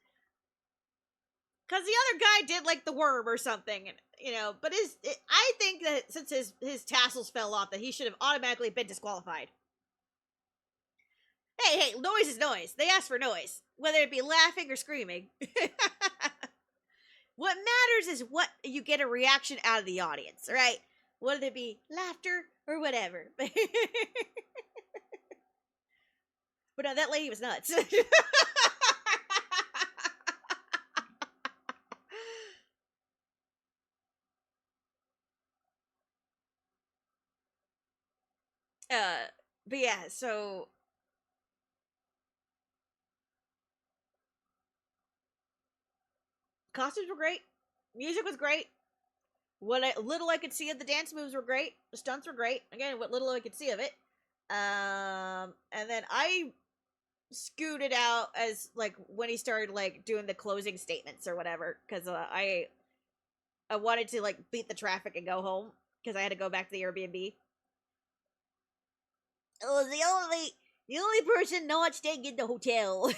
Because the other guy did like the worm or something, and but I think that since his tassels fell off, that he should have automatically been disqualified. Hey, noise is noise. They asked for noise, whether it be laughing or screaming. What matters is what you get a reaction out of the audience, right? Whether it be laughter or whatever. But no, that lady was nuts. But yeah, so costumes were great, music was great. Little I could see of the dance moves were great. The stunts were great. Again, what little I could see of it. And then I scooted out as like when he started like doing the closing statements or whatever, because I wanted to like beat the traffic and go home because I had to go back to the Airbnb. Oh, the only person not staying in the hotel.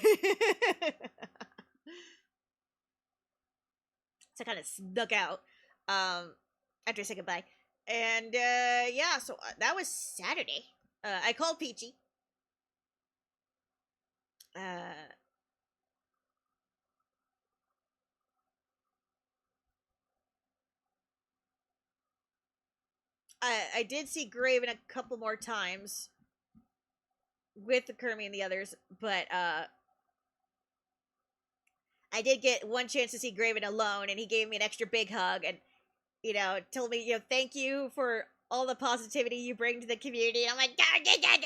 So I kind of snuck out after I said goodbye. And yeah, so that was Saturday. I called Peachy. I did see Graven a couple more times with the Kermie and the others, but I did get one chance to see Graven alone, and he gave me an extra big hug and told me, thank you for all the positivity you bring to the community. And I'm like, I'm like, I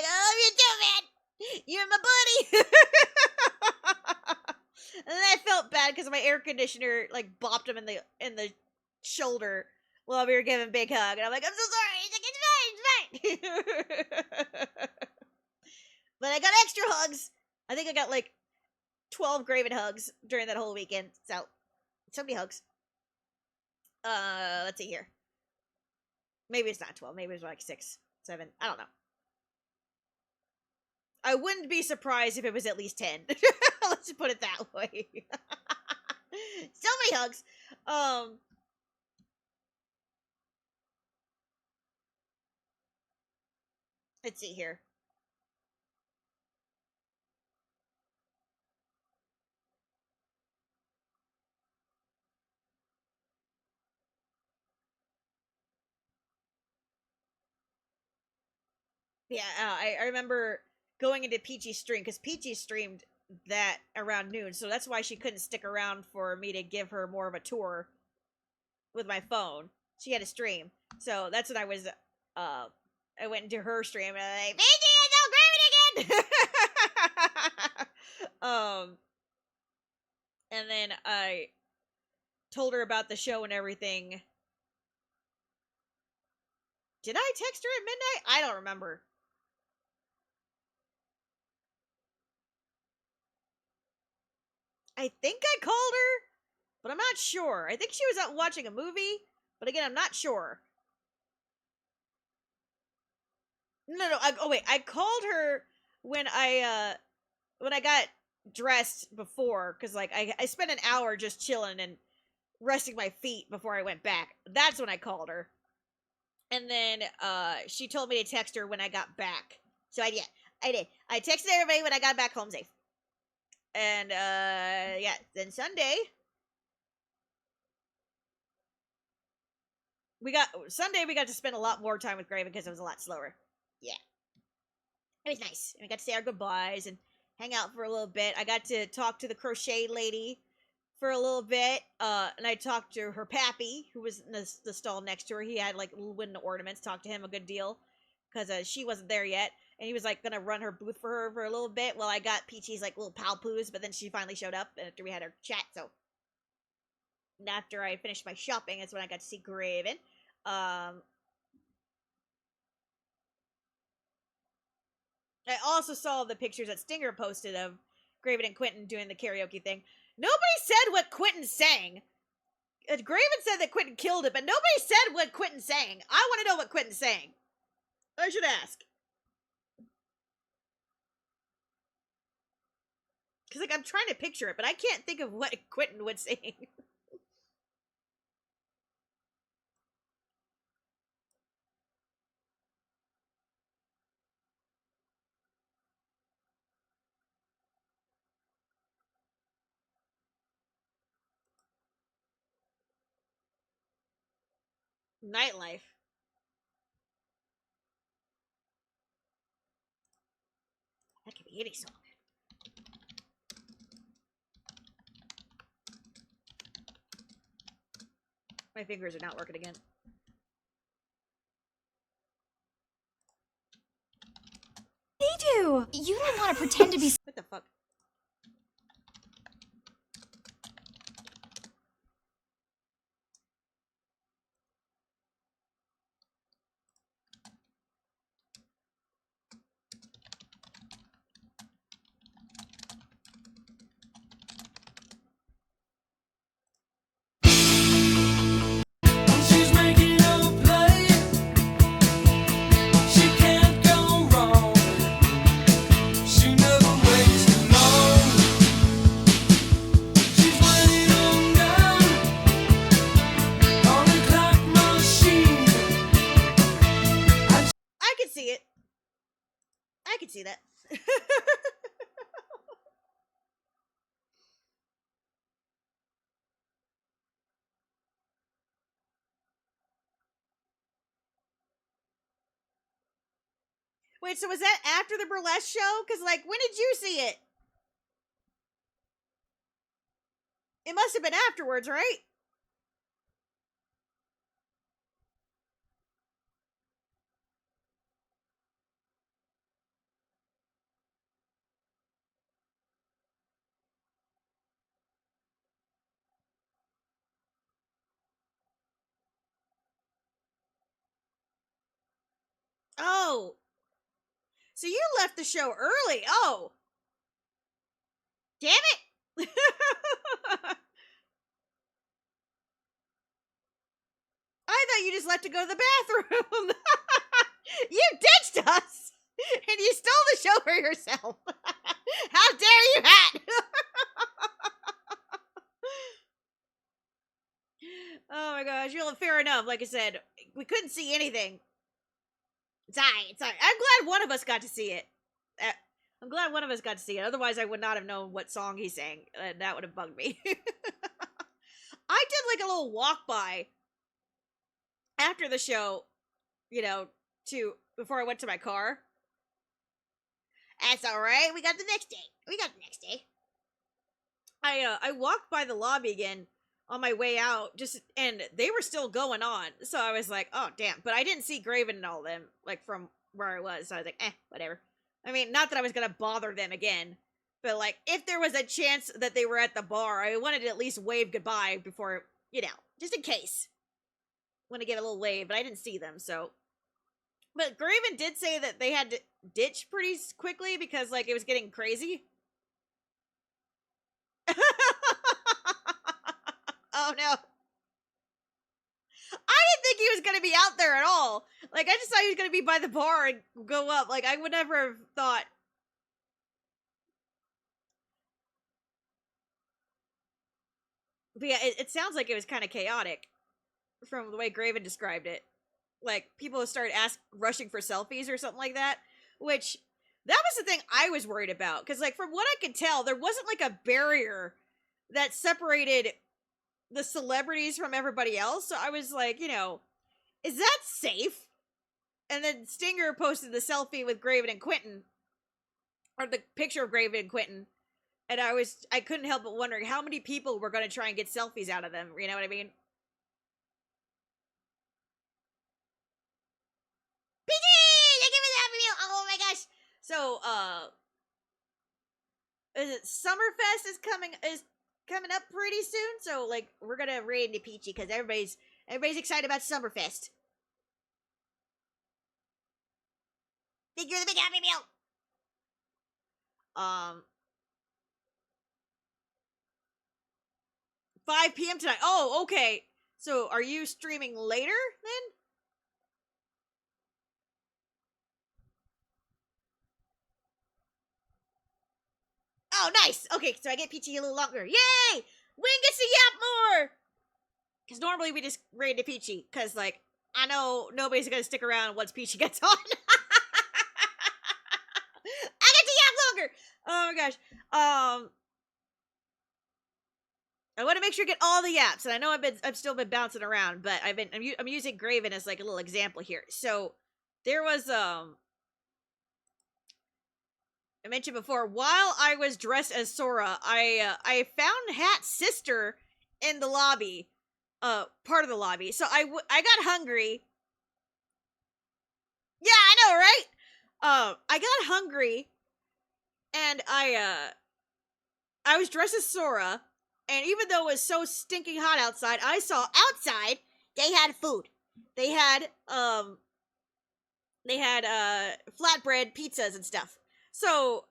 love you too, man. You're my buddy. And then I felt bad because my air conditioner like bopped him in the shoulder while we were giving a big hug, and I'm like, I'm so sorry. He's like, it's fine, it's fine. But I got extra hugs. I think I got like 12 Graven hugs during that whole weekend. So many hugs. Let's see here. Maybe it's not 12. Maybe it's like 6, 7. I don't know. I wouldn't be surprised if it was at least 10. Let's just put it that way. So many hugs. Let's see here. Yeah, I remember going into Peachy's stream, because Peachy streamed that around noon, so that's why she couldn't stick around for me to give her more of a tour with my phone. She had a stream, so that's when I was, I went into her stream, and I'm like, Peachy is so Graven again! And then I told her about the show and everything. Did I text her at midnight? I don't remember. I think I called her, but I'm not sure. I think she was out watching a movie, but again, I'm not sure. No. I called her when I got dressed before, because like I spent an hour just chilling and resting my feet before I went back. That's when I called her, and then she told me to text her when I got back. So I did. I texted everybody when I got back home safe. And yeah, then Sunday we got to spend a lot more time with Graven because it was a lot slower. Yeah, it was nice, and we got to say our goodbyes and hang out for a little bit. I got to talk to the crochet lady for a little bit, and I talked to her pappy, who was in the stall next to her. He had like little wooden ornaments. Talked to him a good deal because she wasn't there yet. And he was like gonna run her booth for her for a little bit while I got Peachy's like little pal poos, but then she finally showed up after we had our chat. So and after I finished my shopping, that's when I got to see Graven. I also saw the pictures that Stinger posted of Graven and Quentin doing the karaoke thing. Nobody said what Quentin sang. Graven said that Quentin killed it, but nobody said what Quentin sang. I want to know what Quentin sang. I should ask. Because, like, I'm trying to picture it, but I can't think of what Quentin would sing. Nightlife. That could be any song. My fingers are not working again. They do. You don't want to pretend to be. What the fuck? She's making a play. She can't go wrong. She never waits long. She's waiting on down on the clock machine. I can see it. I can see that. Wait, so was that after the burlesque show? Because, like, when did you see it? It must have been afterwards, right? Oh. So you left the show early. Oh. Damn it. I thought you just left to go to the bathroom. You ditched us. And you stole the show for yourself. How dare you, Hat? Oh my gosh. You're fair enough. Like I said, we couldn't see anything. It's alright. It's alright. I'm glad one of us got to see it. I'm glad one of us got to see it. Otherwise, I would not have known what song he sang. That would have bugged me. I did like a little walk by after the show, you know, before I went to my car. That's alright. We got the next day. I walked by the lobby again on my way out, and they were still going on. So I was like, oh damn. But I didn't see Graven and all them, like, from where I was. So I was like, whatever. I mean, not that I was gonna bother them again, but like, if there was a chance that they were at the bar, I wanted to at least wave goodbye before, you know, just in case. Want to get a little wave, but I didn't see them, so. But Graven did say that they had to ditch pretty quickly because, like, it was getting crazy. Oh no. I didn't think he was going to be out there at all. Like, I just thought he was going to be by the bar and go up. Like, I would never have thought. But yeah, it sounds like it was kind of chaotic from the way Graven described it. Like, people started rushing for selfies or something like that. Which, that was the thing I was worried about. Because, like, from what I could tell, there wasn't, like, a barrier that separated the celebrities from everybody else. So I was like, you know, is that safe? And then Stinger posted the selfie with Graven and Quentin, or the picture of Graven and Quentin, and I couldn't help but wondering how many people were going to try and get selfies out of them. You know what I mean? PG, give me that video. Oh my gosh! So, is it Summerfest is coming up pretty soon? So, like, we're gonna raid into Peachy because everybody's excited about Summerfest. Think you're the big happy meal. 5 p.m. tonight. Oh, okay. So are you streaming later then? Oh, nice. Okay, so I get Peachy a little longer. Yay! Wing gets to yap more! Because normally we just raid to Peachy. Because, like, I know nobody's going to stick around once Peachy gets on. I get to yap longer! Oh my gosh. I want to make sure I get all the yaps, and I know I've still been bouncing around, but I'm using Graven as like a little example here. So there was I mentioned before, while I was dressed as Sora, I found Hat's sister in the lobby, part of the lobby. So I got hungry. Yeah, I know, right? I got hungry, and I was dressed as Sora. And even though it was so stinking hot outside, I saw outside they had food. They had flatbread pizzas and stuff. So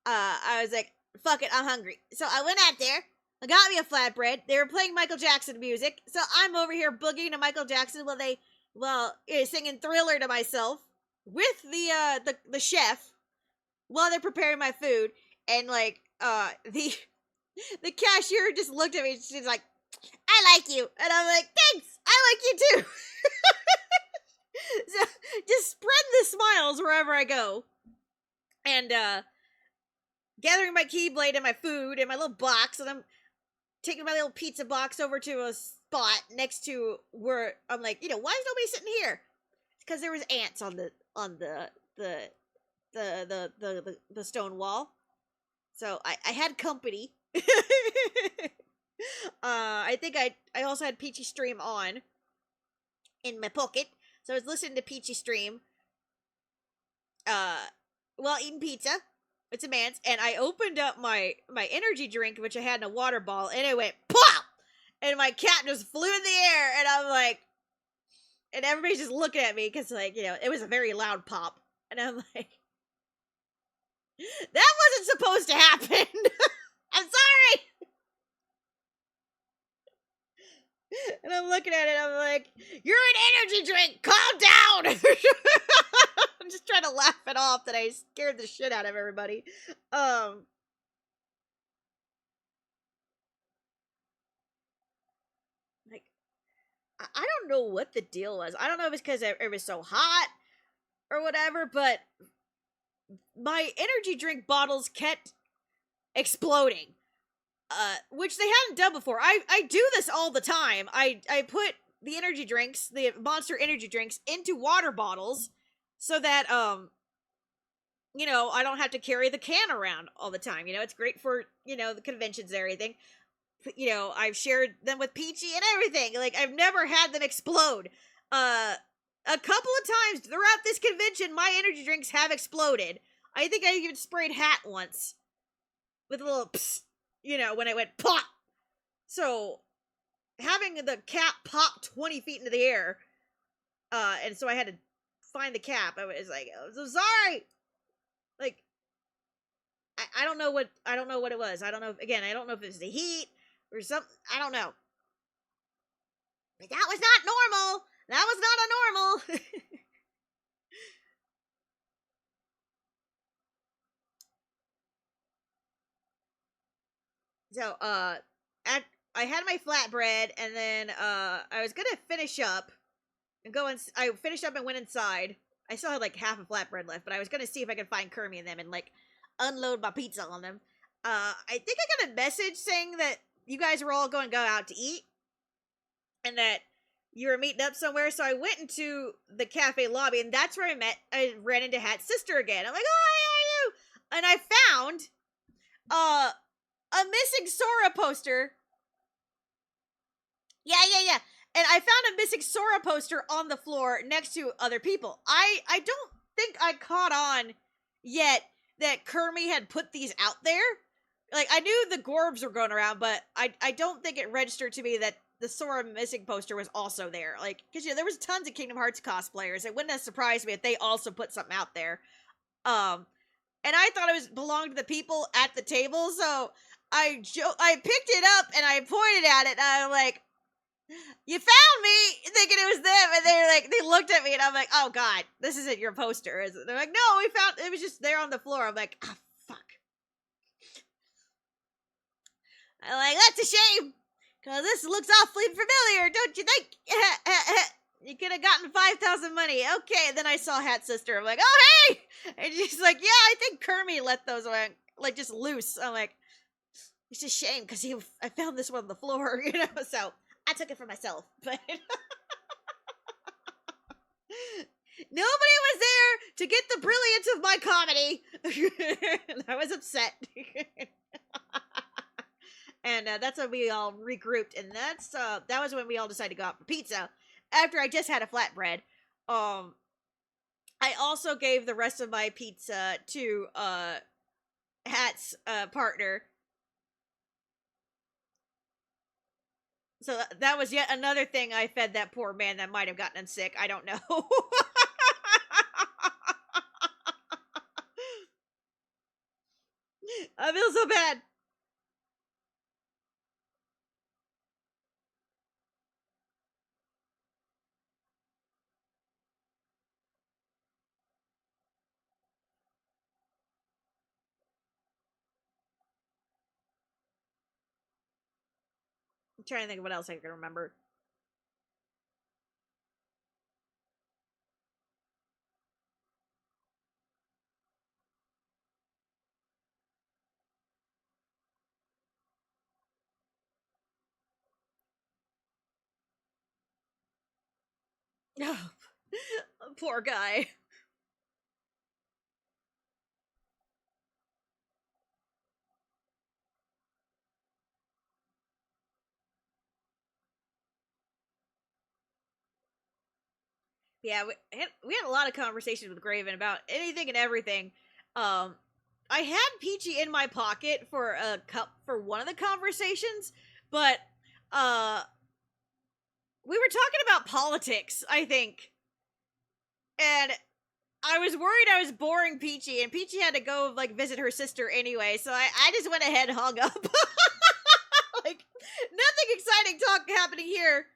I was like, fuck it, I'm hungry. So I went out there, I got me a flatbread. They were playing Michael Jackson music. So I'm over here boogieing to Michael Jackson while singing Thriller to myself with the chef while they're preparing my food. And like the cashier just looked at me and she's like, I like you. And I'm like, thanks, I like you too. So just spread the smiles wherever I go. And gathering my keyblade and my food and my little box, and I'm taking my little pizza box over to a spot next to where I'm like, why is nobody sitting here? Because there was ants on the stone wall. So I had company. I think I also had Peachy stream on in my pocket, so I was listening to Peachy stream while eating pizza. It's a man's, and I opened up my energy drink, which I had in a water bottle, and it went pop, and my cat just flew in the air, and I'm like, and everybody's just looking at me because it was a very loud pop, and I'm like, that wasn't supposed to happen. I'm sorry. And I'm looking at it, I'm like, you're an energy drink, calm down. I'm just trying to laugh it off that I scared the shit out of everybody. Like, I don't know what the deal was. I don't know if it's because it was so hot or whatever, but my energy drink bottles kept exploding. Which they hadn't done before. I do this all the time. I put the energy drinks, the Monster energy drinks, into water bottles so that I don't have to carry the can around all the time. It's great for the conventions and everything. I've shared them with Peachy and everything. Like, I've never had them explode. A couple of times throughout this convention, my energy drinks have exploded. I think I even sprayed Hat once with a little psst. When it went pop. So, having the cap pop 20 feet into the air, and so I had to find the cap. I was like, I'm so sorry. Like, I don't know what it was. I don't know if it was the heat or something. I don't know. But that was not normal. That was not a normal. So, I had my flatbread, and then, I was gonna finish up and I finished up and went inside. I still had, like, half a flatbread left, but I was gonna see if I could find Kermie in them and, like, unload my pizza on them. I think I got a message saying that you guys were all going to go out to eat, and that you were meeting up somewhere, so I went into the cafe lobby, and that's where I ran into Hat's sister again. I'm like, oh, hi, how are you? And I found, a missing Sora poster. Yeah. And I found a missing Sora poster on the floor next to other people. I don't think I caught on yet that Kermie had put these out there. Like, I knew the Gorbs were going around, but I don't think it registered to me that the Sora missing poster was also there. Like, because there was tons of Kingdom Hearts cosplayers. It wouldn't have surprised me if they also put something out there. And I thought it belonged to the people at the table, so I picked it up and I pointed at it and I'm like, you found me, thinking it was them, and they're like, they looked at me and I'm like, oh god, this isn't your poster, is it? They're like, no, we found it was just there on the floor. I'm like, ah, fuck. I'm like, that's a shame, because this looks awfully familiar, don't you think? You could have gotten 5,000 money. Okay, and then I saw Hat Sister. I'm like, oh, hey! And she's like, yeah, I think Kermie let those, like, just loose. I'm like, it's a shame, because I found this one on the floor, you know, so I took it for myself. But nobody was there to get the brilliance of my comedy. And I was upset. And that's when we all regrouped, and that was when we all decided to go out for pizza after I just had a flatbread. I also gave the rest of my pizza to Hat's partner. So that was yet another thing I fed that poor man that might have gotten sick. I don't know. I feel so bad. I'm trying to think of what else I can remember. Oh, poor guy. Yeah, we had a lot of conversations with Graven about anything and everything. I had Peachy in my pocket for for one of the conversations, but we were talking about politics, I think, and I was worried I was boring Peachy, and Peachy had to go like visit her sister anyway, so I just went ahead and hung up. Like, nothing exciting talk happening here.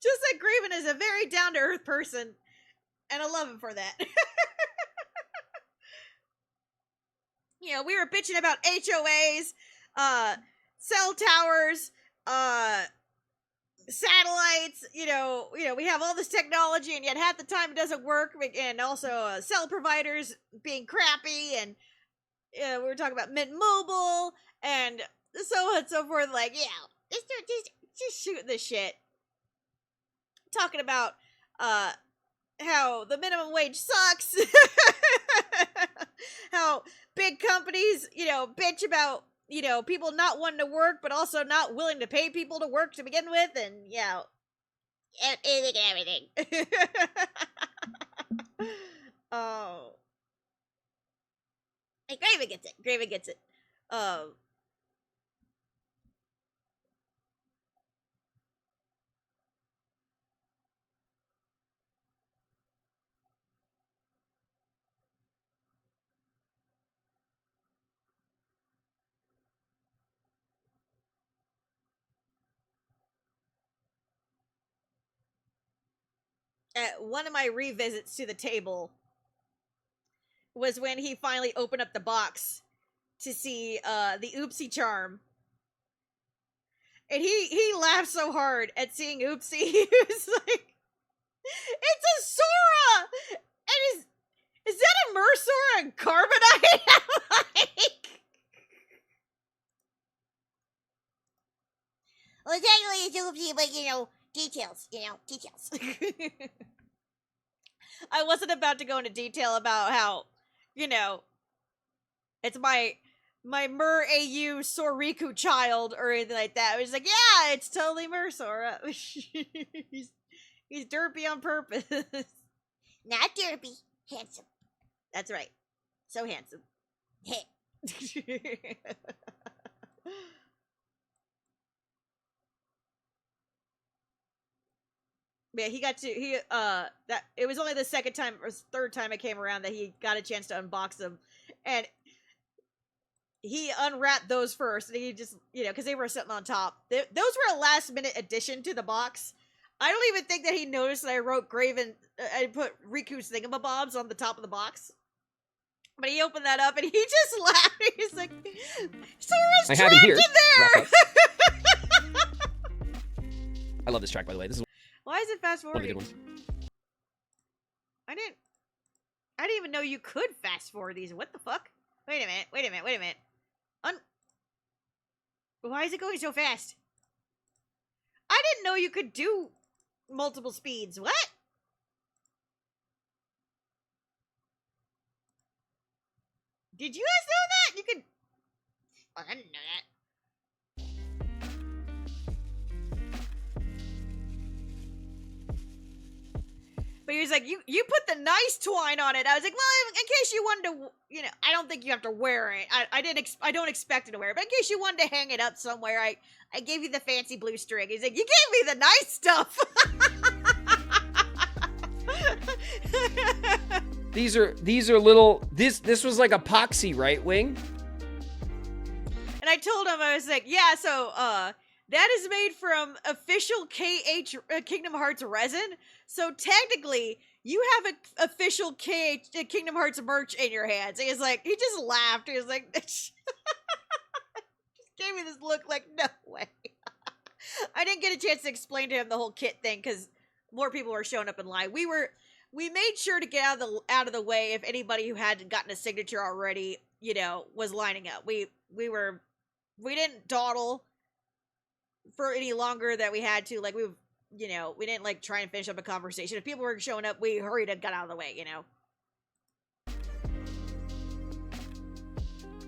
Just that Graven is a very down to earth person, and I love him for that. You know, we were bitching about HOAs, cell towers, satellites. We have all this technology, and yet half the time it doesn't work. And also, cell providers being crappy, and we were talking about Mint Mobile, and so on and so forth. Like, yeah, just shooting the shit. Talking about how the minimum wage sucks. How big companies, bitch about, people not wanting to work, but also not willing to pay people to work to begin with, and, anything and everything. Oh. Hey, Graven gets it. Graven gets it. One of my revisits to the table was when he finally opened up the box to see the Oopsie charm. And he laughed so hard at seeing Oopsie. He was like, it's a Sora! And is that a Mersora and Carbonite? Like, well, technically it's Oopsie, but details, details. I wasn't about to go into detail about how, it's my Mer AU Soriku child or anything like that. I was like, yeah, it's totally Mersora. He's derpy on purpose. Not derpy, handsome. That's right. So handsome. Yeah, that it was only the second time or third time I came around that he got a chance to unbox them, and he unwrapped those first, and he just, you know, because they were sitting on top. Those were a last minute addition to the box. I don't even think that he noticed that I wrote Graven. I put Riku's thingamabobs on the top of the box. But he opened that up and he just laughed. He's like, Sora's I trapped have it here. in there! I love this track, by the way. This is Why is it fast one of the forwarding? good ones. I didn't even know you could fast forward these. What the fuck? Wait a minute. Why is it going so fast? I didn't know you could do multiple speeds. What? Did you guys know that? You could... Oh, I didn't know that. But he was like, you put the nice twine on it. I was like, well, in case you wanted to, you know, I don't think you have to wear it. I don't expect you to wear it, but in case you wanted to hang it up somewhere, I gave you the fancy blue string. He's like, you gave me the nice stuff. These are little. This was like epoxy, right, Wing? And I told him, I was like, yeah, so that is made from official Kingdom Hearts resin. So technically, you have a official Kingdom Hearts merch in your hands. He just laughed. He was like, just gave me this look like, no way. I didn't get a chance to explain to him the whole kit thing because more people were showing up in line. We made sure to get out of the way if anybody who hadn't gotten a signature already, you know, was lining up. We didn't dawdle for any longer that we had to. Like, we didn't like try and finish up a conversation. If people were showing up, we hurried and got out of the way, you know.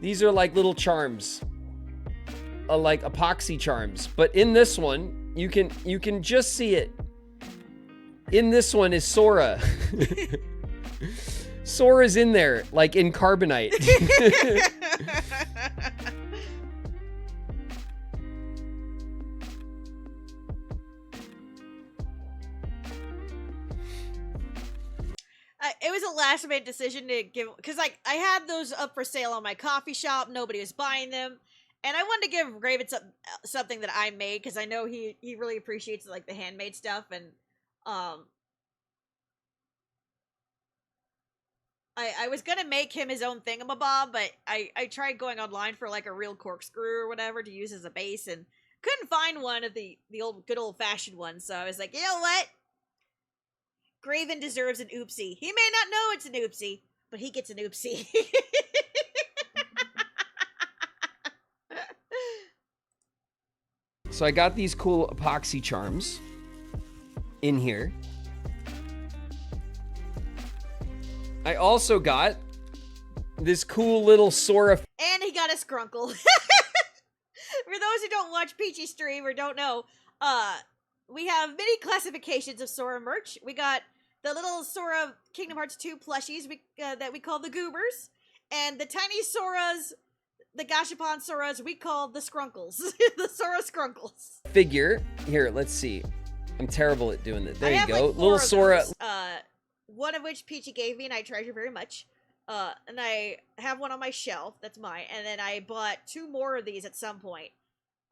These are like little charms, like epoxy charms. But in this one, you can just see it. In this one is Sora. Sora's in there, like in carbonite. It was a last minute decision to give, because like I had those up for sale on my coffee shop. Nobody was buying them, and I wanted to give Graven something that I made because I know he really appreciates like the handmade stuff, and I was gonna make him his own thingamabob, but I tried going online for like a real corkscrew or whatever to use as a base, and couldn't find one of the good old fashioned ones. So I was like, you know what? Graven deserves an oopsie. He may not know it's an oopsie, but he gets an oopsie. So I got these cool epoxy charms in here. I also got this cool little Sora. And he got a Skrunkle. For those who don't watch Peachy stream or don't know, we have many classifications of Sora merch. We got the little Sora Kingdom Hearts 2 plushies that we call the Goobers. And the tiny Soras, the Gashapon Soras, we call the Skrunkles. The Sora Skrunkles. Figure. Here, let's see. I'm terrible at doing this. There you go. Like Little Sora. Those, one of which Peachy gave me and I treasure very much. And I have one on my shelf. That's mine. And then I bought 2 more of these at some point.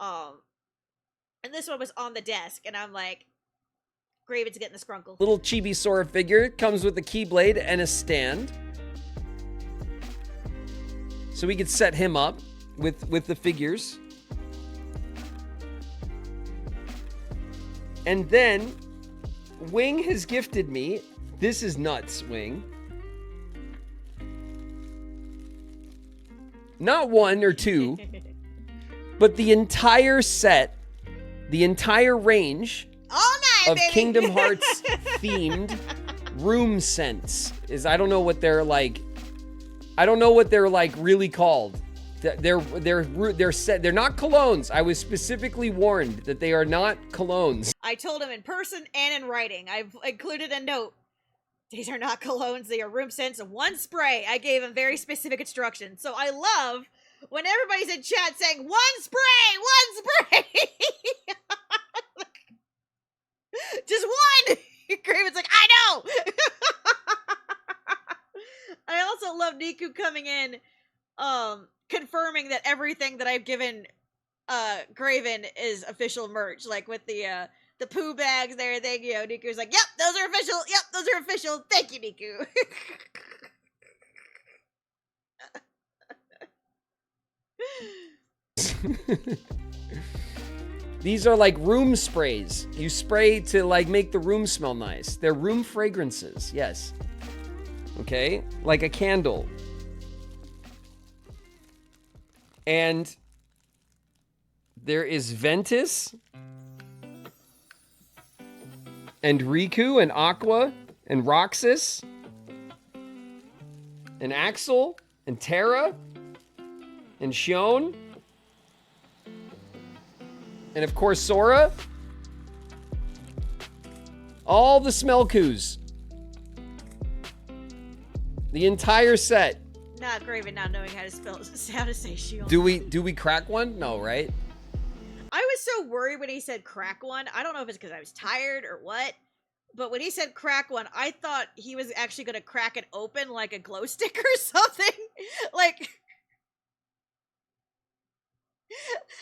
And this one was on the desk, and I'm like, Graven's getting the Skrunkle. Little chibi Sora figure. Comes with a keyblade and a stand. So we could set him up with the figures. And then Wing has gifted me. This is nuts, Wing. Not 1 or 2, but the entire set, the entire range of baby. Kingdom Hearts themed room scents. I don't know what they're like. I don't know what they're like really called. They're set. They're not colognes. I was specifically warned that they are not colognes. I told him in person and in writing. I've included a note. These are not colognes. They are room scents. 1 spray. I gave him very specific instructions. So I love when everybody's in chat saying 1 spray, 1 spray. Just 1. Graven's like, I know. I also love Niku coming in confirming that everything that I've given Graven is official merch, like with the poo bags and everything. You know, Niku's like, "Yep, those are official. Yep, those are official. Thank you, Niku." These are like room sprays. You spray to like make the room smell nice. They're room fragrances. Yes. Okay, like a candle. And there is Ventus and Riku and Aqua and Roxas and Axel and Terra and Shion. And of course, Sora. All the Smelkus. The entire set. Not Graven not knowing how to spell how to say shield. Do we crack one? No, right? I was so worried when he said crack one. I don't know if it's because I was tired or what, but when he said crack one, I thought he was actually going to crack it open like a glow stick or something. Like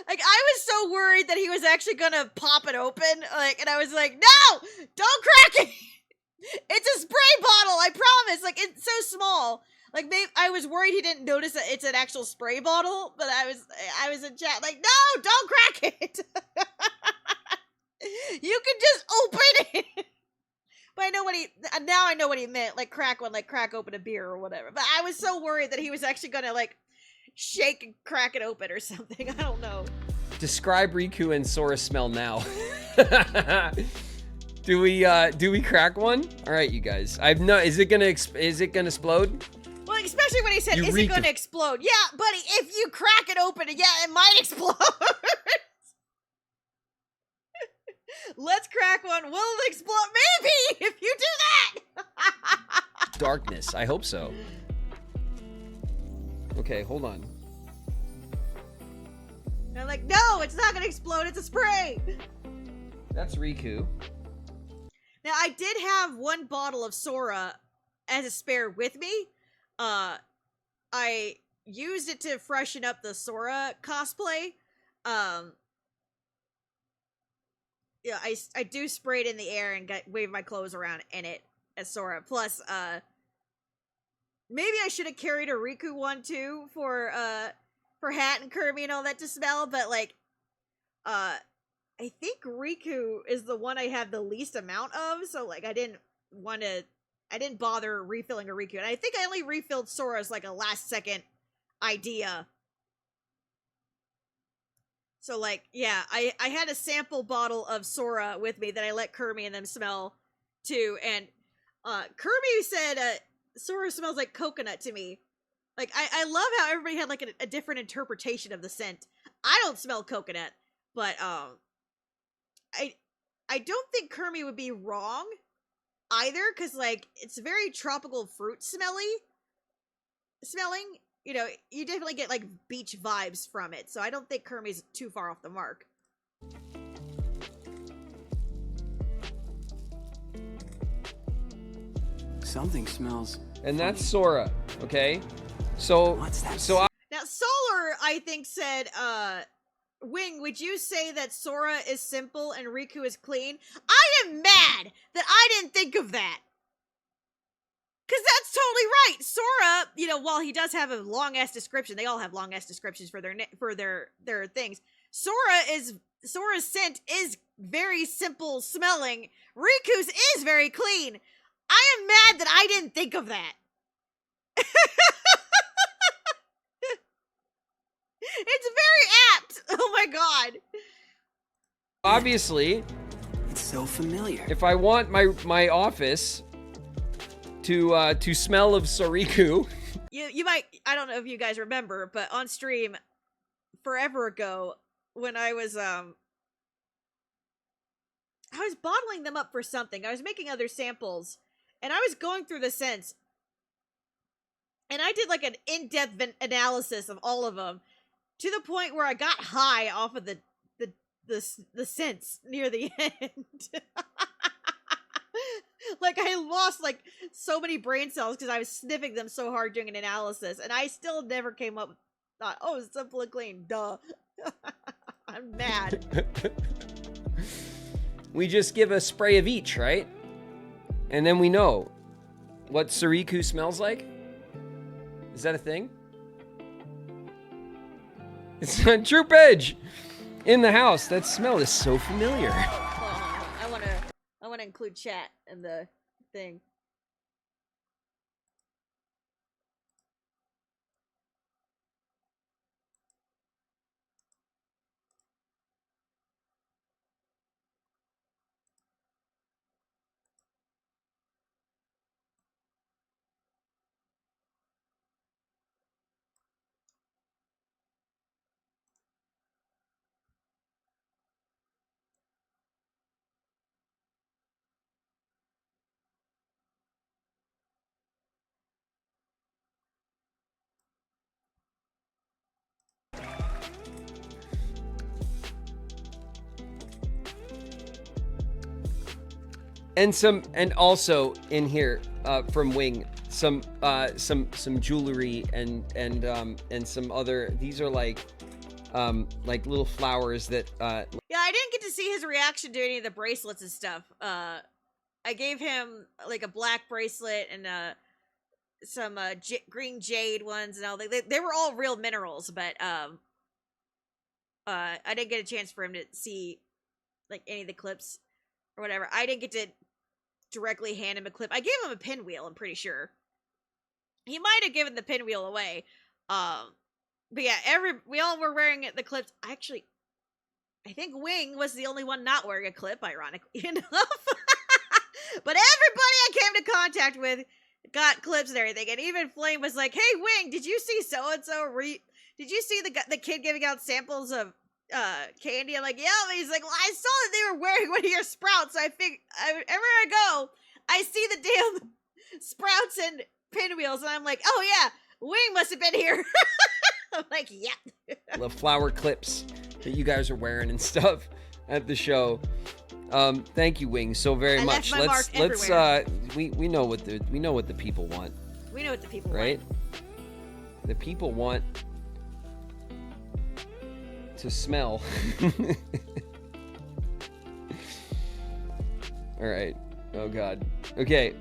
I was so worried that he was actually going to pop it open. Like, and I was like, no, don't crack it. It's a spray bottle. I promise. Like, it's so small. Like, maybe I was worried he didn't notice that it's an actual spray bottle, but I was in chat like, no, don't crack it. You can just open it. But I know what he meant, like crack one, like crack open a beer or whatever. But I was so worried that he was actually gonna like shake and crack it open or something. I don't know. Describe Riku and Sora smell now. Do we crack one? All right, you guys. Is it gonna explode? Well, especially when he said, "Is it going to explode?" Yeah, buddy. If you crack it open, yeah, it might explode. Let's crack one. Will it explode? Maybe if you do that. Darkness. I hope so. Okay, hold on. And I'm like, no, it's not going to explode. It's a spray. That's Riku. Now, I did have one bottle of Sora as a spare with me. I used it to freshen up the Sora cosplay. Yeah, I do spray it in the air and wave my clothes around in it as Sora. Plus, maybe I should have carried a Riku one too for Hat and Kirby and all that to smell. But like, I think Riku is the one I have the least amount of. So like, I didn't bother refilling a Riku, and I think I only refilled Sora as like a last second idea. So like, yeah, I had a sample bottle of Sora with me that I let Kirby and them smell too, and Kirby said Sora smells like coconut to me. Like I love how everybody had like a different interpretation of the scent. I don't smell coconut, but I don't think Kirby would be wrong either, because like it's very tropical fruit smelling. You know, you definitely get like beach vibes from it, so I don't think Kirby's too far off the mark. Something smells. And that's Sora, okay? So What's that? Now Solar, I think, said, Wing, would you say that Sora is simple and Riku is clean? I am mad that I didn't think of that. Because that's totally right. Sora, you know, while he does have a long-ass description, they all have long-ass descriptions for their things. Sora's scent is very simple smelling. Riku's is very clean. I am mad that I didn't think of that. It's very apt. Oh my god. Obviously, it's so familiar. If I want my office to smell of Soriku. You might, I don't know if you guys remember, but on stream forever ago when I was bottling them up for something. I was making other samples and I was going through the scents and I did like an in-depth analysis of all of them to the point where I got high off of the scents near the end. Like I lost like so many brain cells because I was sniffing them so hard doing an analysis, and I still never came up thought, oh, simple and clean. Duh. I'm mad. We just give a spray of each, right? And then we know what Suriku smells like. Is that a thing? It's on Troop Edge in the house. That smell is so familiar. I wanna include chat in the thing. And also in here from Wing some jewelry and some other. These are like little flowers that Yeah, I didn't get to see his reaction to any of the bracelets and stuff. I gave him like a black bracelet and some green jade ones and all. They were all real minerals, but I didn't get a chance for him to see like any of the clips or whatever. I didn't get to directly hand him a clip. I gave him a pinwheel, I'm pretty sure. He might have given the pinwheel away. But yeah, we all were wearing the clips. Actually, I think Wing was the only one not wearing a clip, ironically enough. But everybody I came to contact with got clips and everything. And even Flame was like, hey, Wing, did you see so-and-so? Did you see the kid giving out samples of candy? I'm like, yeah. And he's like, well, I saw that they were wearing one of your sprouts. So I think everywhere I go, I see the damn sprouts and pinwheels. And I'm like, oh yeah, Wing must have been here. I'm like, yeah. the flower clips that you guys are wearing and stuff at the show. Thank you, Wing, so very much. Let's we know what the people want. We know what the people right? want. The people want to smell. All right. Oh God. Okay.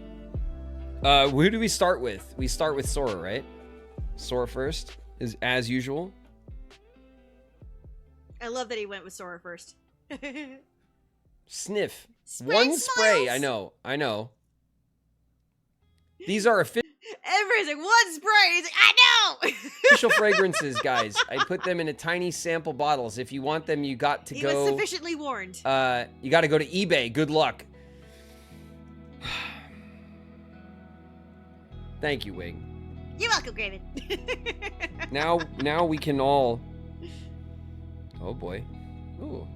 Who do we start with? We start with Sora, right? Sora first, is as usual. I love that he went with Sora first. Sniff. Spray One spray. smells. I know. These are Everybody's like, one spray. He's like, I know. official fragrances, guys. I put them in a tiny sample bottles. If you want them, you got to he go. was sufficiently warned. You got to go to eBay. Good luck. Thank you, Wing. You're welcome, Graven. Now we can all. Oh boy. Ooh.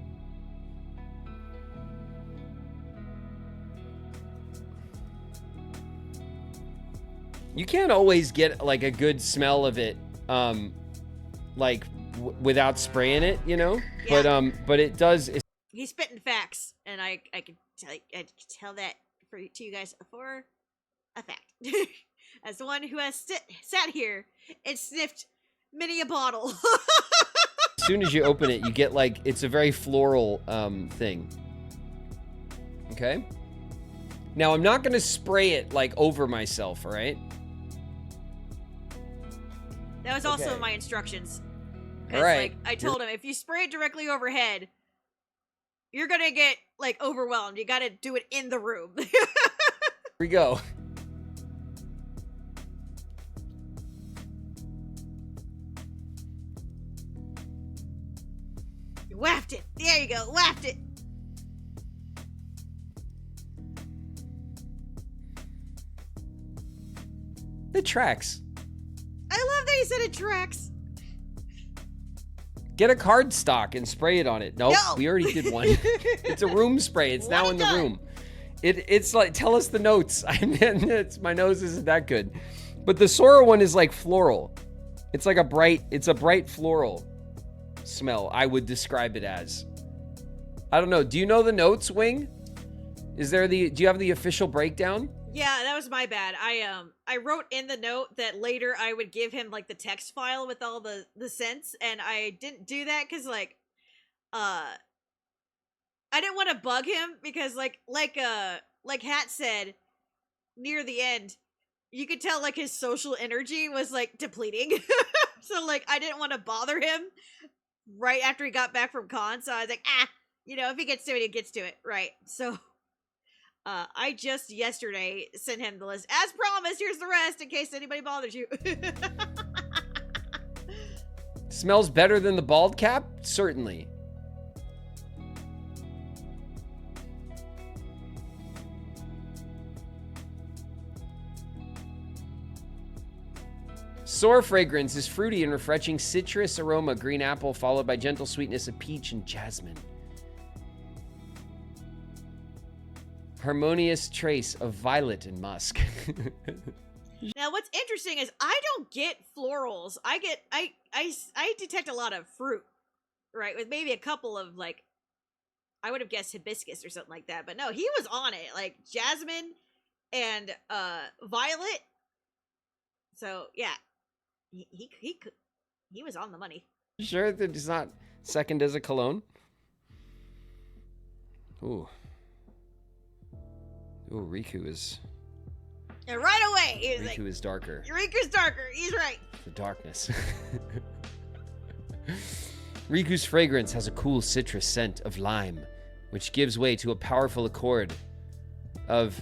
You can't always get like a good smell of it, like without spraying it, you know. Yeah. But it does. He's spitting facts, and I can tell that to you guys for a fact. As the one who has sat here and sniffed many a bottle. As soon as you open it, you get like, it's a very floral thing. Okay? Now, I'm not going to spray it like over myself, all right? That was also my instructions. All right. Like, I told him, if you spray it directly overhead, you're going to get like overwhelmed. You got to do it in the room. Here we go. Waft it. There you go. Waft it. It tracks. I love that he said it tracks. Get a card stock and spray it on it. Nope, No. we already did one. It's a room spray. It's now in the room. It's like, tell us the notes. My nose isn't that good. But the Sora one is like floral. It's like a bright floral smell, I would describe it as. I don't know. Do you know the notes, Wing? Do you have the official breakdown? Yeah, that was my bad. I wrote in the note that later I would give him like the text file with all the scents, and I didn't do that because I didn't want to bug him because like Hat said near the end, you could tell like his social energy was like depleting. So like I didn't want to bother him right after he got back from con. So I was like, if he gets to it, he gets to it, right? So I just yesterday sent him the list. As promised, here's the rest in case anybody bothers you. Smells better than the bald cap? Certainly. Sora fragrance is fruity and refreshing citrus aroma, green apple, followed by gentle sweetness of peach and jasmine. Harmonious trace of violet and musk. Now, what's interesting is I don't get florals. I detect a lot of fruit, right? With maybe a couple of like, I would have guessed hibiscus or something like that, but no, he was on it. Like jasmine and violet. So yeah, he was on the money. Sure that it's not second as a cologne? Ooh. Ooh, Riku is... And right away, he was Riku like, is darker. Riku's darker. He's right. The darkness. Riku's fragrance has a cool citrus scent of lime, which gives way to a powerful accord of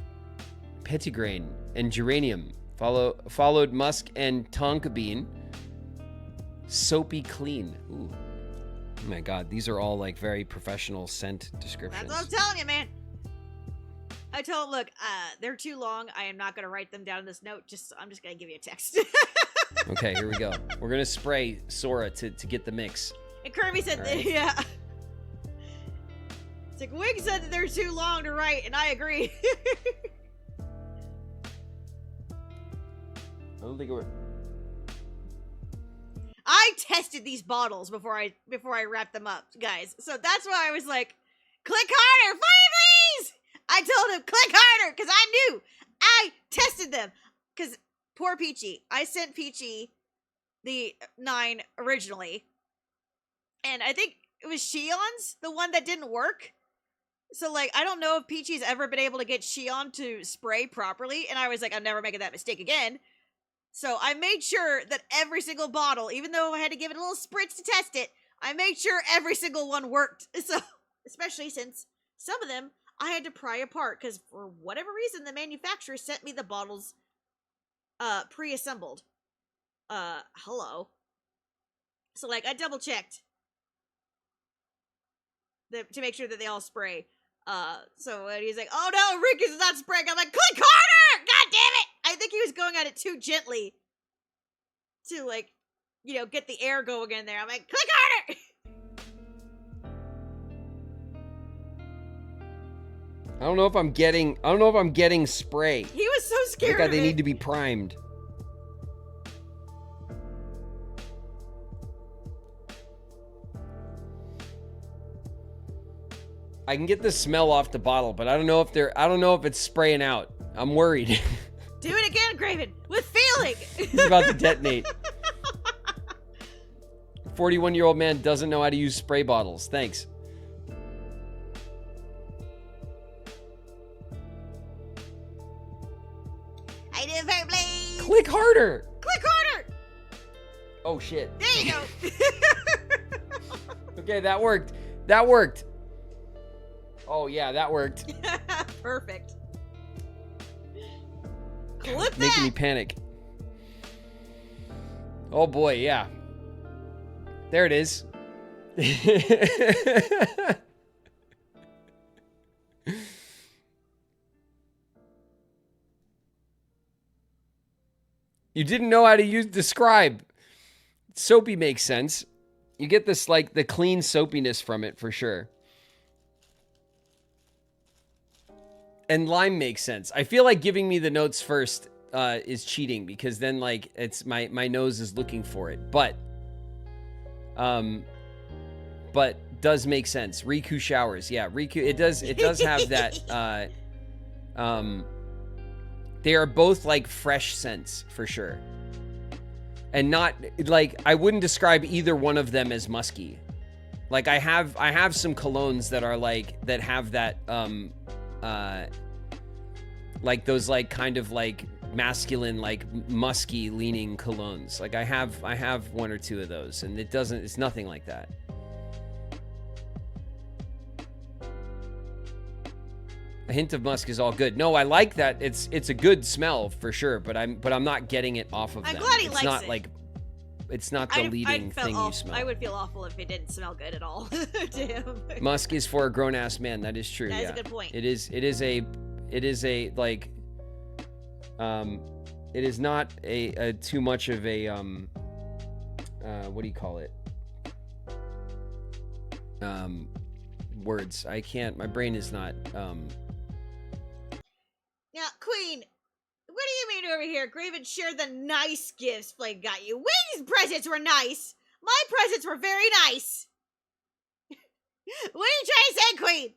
petitgrain and geranium, followed musk and tonka bean. Soapy clean. Ooh. Oh my god, these are all like very professional scent descriptions. That's what I'm telling you, man. I told him, look, they're too long. I am not going to write them down in this note. I'm just going to give you a text. Okay, here we go. We're going to spray Sora to get the mix. And Kirby said, Right. yeah. It's like, Wig said that they're too long to write, and I agree. I don't think we're... I tested these bottles before I wrapped them up, guys. So that's why I was like, click harder, fire please! I told him, click harder, because I knew. I tested them. Because poor Peachy. I sent Peachy the 9 originally. And I think it was Shion's, the one that didn't work. So, like, I don't know if Peachy's ever been able to get Shion to spray properly. And I was like, I'm never making that mistake again. So I made sure that every single bottle, even though I had to give it a little spritz to test it, I made sure every single one worked. So, especially since some of them I had to pry apart because for whatever reason the manufacturer sent me the bottles pre-assembled. Hello. So like I double checked to make sure that they all spray. So when he's like, oh no, Rick is not spraying, I'm like, click harder! God damn it! I think he was going at it too gently to like, get the air going in there. I'm like, click harder! I don't know if I'm getting spray. He was so scared Like of they it. need to be primed. I can get the smell off the bottle, but I don't know if it's spraying out. I'm worried. Do it again, Graven, with feeling. He's about to detonate. 41-year-old man doesn't know how to use spray bottles. Thanks. I do fair play. Click harder. Click harder. Oh shit. There you go. Okay, that worked. That worked. Oh yeah, that worked. Perfect. Clip Making me panic. Oh boy, yeah. There it is. You didn't know how to use describe. Soapy makes sense. You get this like the clean soapiness from it for sure. And lime makes sense. I feel like giving me the notes first is cheating because then like it's my nose is looking for it. But does make sense. Riku showers. Yeah, Riku it does have that They are both like fresh scents for sure. And not like, I wouldn't describe either one of them as musky. Like I have some colognes that are like, that have that, like those like kind of like masculine, like musky leaning colognes. Like I have one or two of those, and it's nothing like that. A hint of musk is all good. No, I like that. It's a good smell for sure, but I'm not getting it off of them. I'm glad he it's likes not it. like, it's not the leading thing you smell. I would feel awful if it didn't smell good at all to him. Musk is for a grown ass man. That is true. That is yeah. a good point. It is like, it is not a too much of a what do you call it? Words. I can't. My brain is not. Now, Queen, what do you mean over here? Graven shared the nice gifts Flame got you. Wing's presents were nice. My presents were very nice. What are you trying to say, Queen?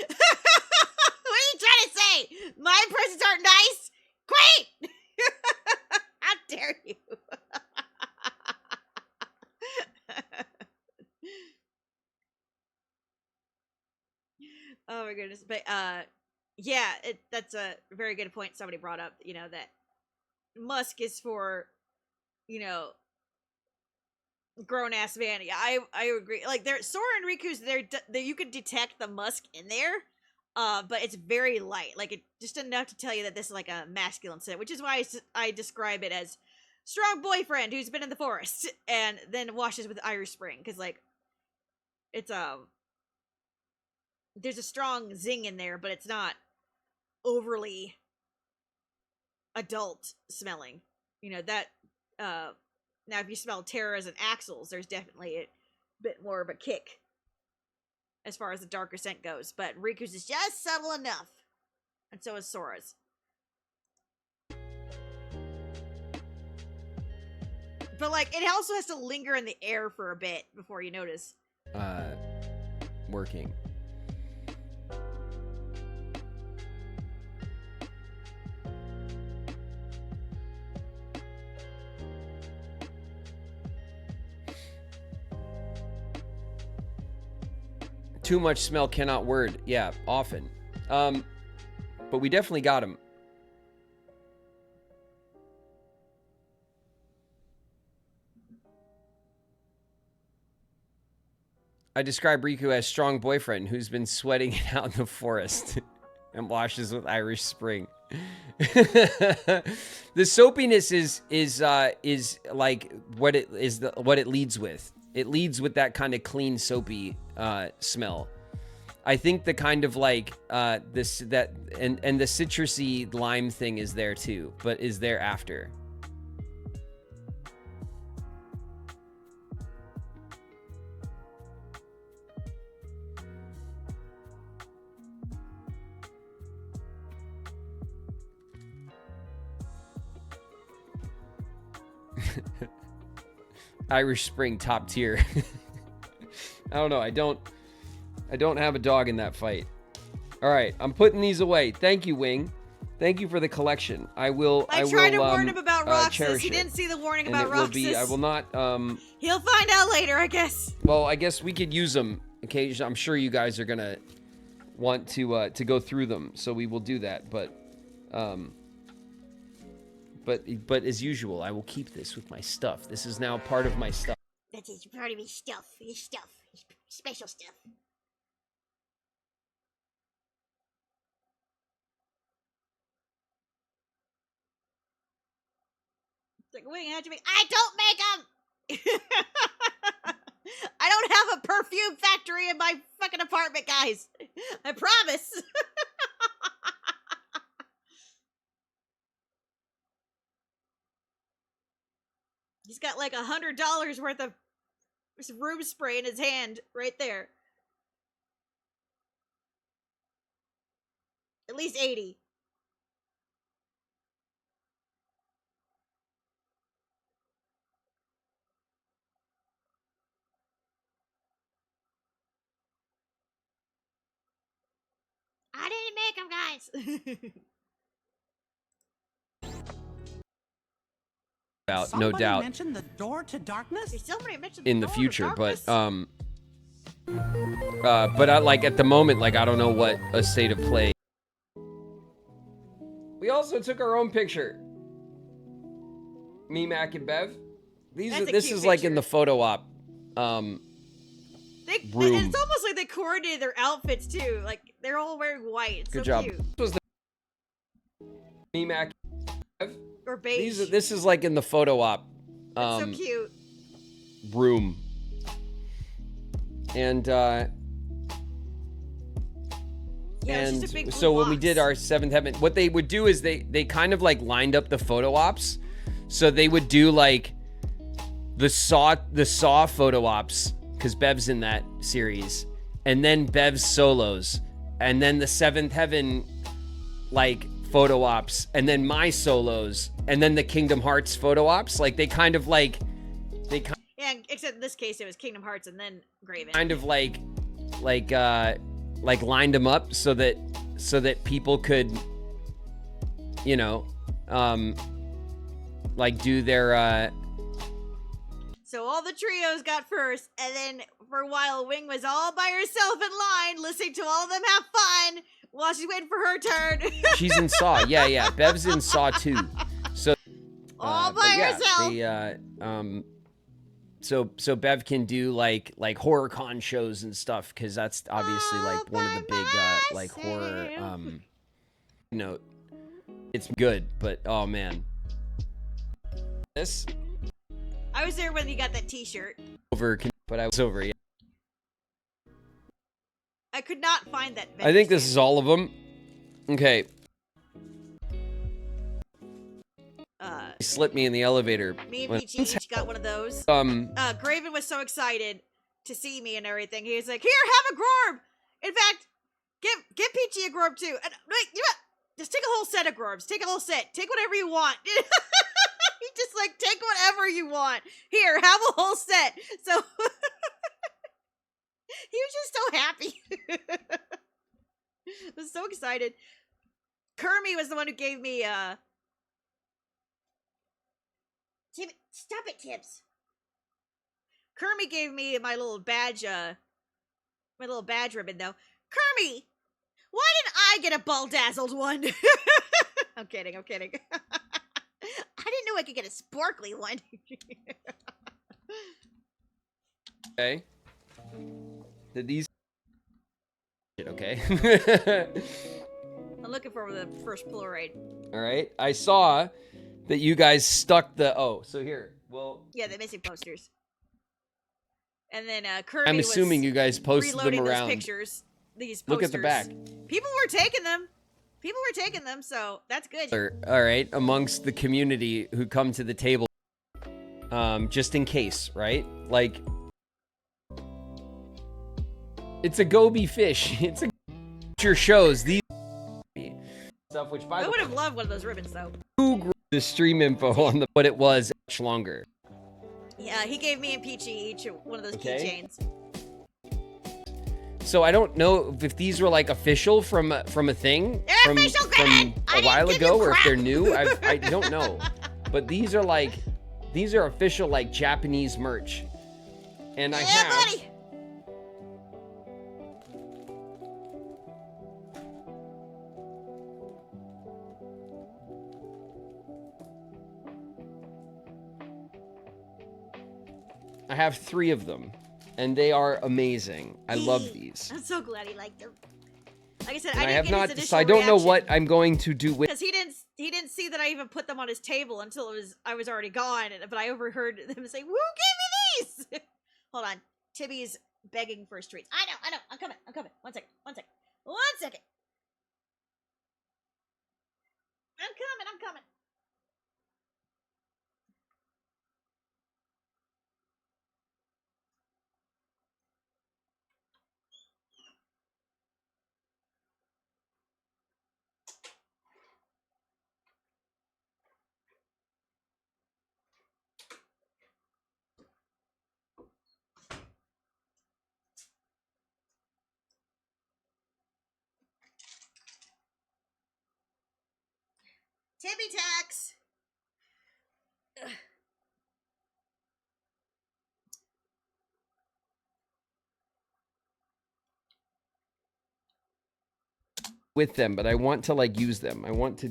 What are you trying to say? My presents aren't nice? Queen! How dare you? Oh my goodness. But yeah, that's a very good point somebody brought up, you know, that musk is for, you know, grown ass man. Yeah, I agree. Like there, Sora and Riku's there, you could detect the musk in there, but it's very light. Like it just enough to tell you that this is like a masculine scent, which is why I describe it as strong boyfriend who's been in the forest and then washes with Irish Spring, because like it's there's a strong zing in there, but it's not overly adult smelling. You know that. Now, if you smell Terras and Axels, there's definitely a bit more of a kick as far as the darker scent goes. But Riku's is just subtle enough. And so is Sora's. But, like, it also has to linger in the air for a bit before you notice. Working. Too much smell cannot word. Yeah, often. But we definitely got him. I describe Riku as strong boyfriend who's been sweating it out in the forest and washes with Irish Spring. The soapiness is like what it leads with. It leads with that kind of clean soapy smell. I think the kind of like and the citrusy lime thing is there too, but is there after. Irish Spring top tier. I don't know. I don't have a dog in that fight. All right, I'm putting these away. Thank you, Wing. Thank you for the collection. I tried to warn him about Roxas. He it. didn't see the warning And about it will Roxas. be. I will not. He'll find out later, I guess. Well, I guess we could use them occasionally. I'm sure you guys are gonna want to go through them, so we will do that. But as usual, I will keep this with my stuff. This is now part of my stuff. That is part of his stuff. His stuff. His special stuff. It's like, wait, how'd you make? I don't make them! I don't have a perfume factory in my fucking apartment, guys. I promise. He's got like $100 worth of room spray in his hand right there. At least 80. I didn't make them, guys. about, no doubt, mentioned the door to darkness? Somebody mentioned in the future. But I like at the moment, like I don't know what a state of play. We also took our own picture. Me, Mac, and Bev. This is like in the photo op room. It's almost like they coordinated their outfits too. Like they're all wearing white. It's Good so job. cute. This was the Me, Mac, Bev. Or beige. This is like in the photo op That's so cute. room. And it's just a big blue so when we box. did our seventh heaven, what they would do is they kind of like lined up the photo ops. So they would do like the Saw photo ops, because Bev's in that series, and then Bev's solos, and then the seventh heaven like photo ops, and then my solos, and then the Kingdom Hearts photo ops. Like they kind of like Yeah, except in this case it was Kingdom Hearts and then Graven. kind of like lined them up so that people could, you know, like do their So all the trios got first, and then for a while Wing was all by herself in line, listening to all of them have fun while she's waiting for her turn. she's in Saw. Yeah. Bev's in Saw too. So all but by yeah, herself. so Bev can do like horror con shows and stuff, because that's obviously like one of the big like horror it's good, but oh man. This I was there when you got that t-shirt. but I was over, yeah. I could not find that. I think this is all of them. Okay. He slipped me in the elevator. Me and Peachy each got one of those. Graven was so excited to see me and everything. He was like, "Here, have a Gorb. In fact, give Peachy a Gorb too. And wait, you know, just take a whole set of Gorbs. Take a whole set. Take whatever you want." He just like, take whatever you want. Here, have a whole set. So he was just so happy. I was so excited. Kermie was the one who gave me Tim, stop it, Tibbs. Kermie gave me my little badge ribbon though. Kermie, why didn't I get a ball-dazzled one? I'm kidding. I didn't know I could get a sparkly one. Okay. Did these okay. I'm looking for the first Polaroid. All right. I saw that you guys stuck the so here. Well, yeah, the missing posters. And then Kirby I'm assuming you guys posted them reloading around. Those pictures. These posters. Look at the back. People were taking them, so that's good. All right, amongst the community who come to the table, just in case, right? Like, it's a goby fish. It's a future shows these stuff. Which by I the would have loved one of those ribbons though. Who the stream info on but it was much longer. Yeah, he gave me and Peachy each one of those keychains. So I don't know if these were like official from a thing from a while ago, or if they're new. I don't know, but these are official like Japanese merch, and I have. Buddy. I have 3 of them, and they are amazing. I love these. I'm so glad he liked them. Like I said, And I have didn't get not. his initial So I don't know reaction, what I'm going to do with. because he didn't see that I even put them on his table until I was already gone. But I overheard them say, "Who gave me these?" Hold on, Tibby's begging for his treats. I know. I'm coming. 1 second. I'm coming. Tibby tax. with them, but I want to like use them. I want to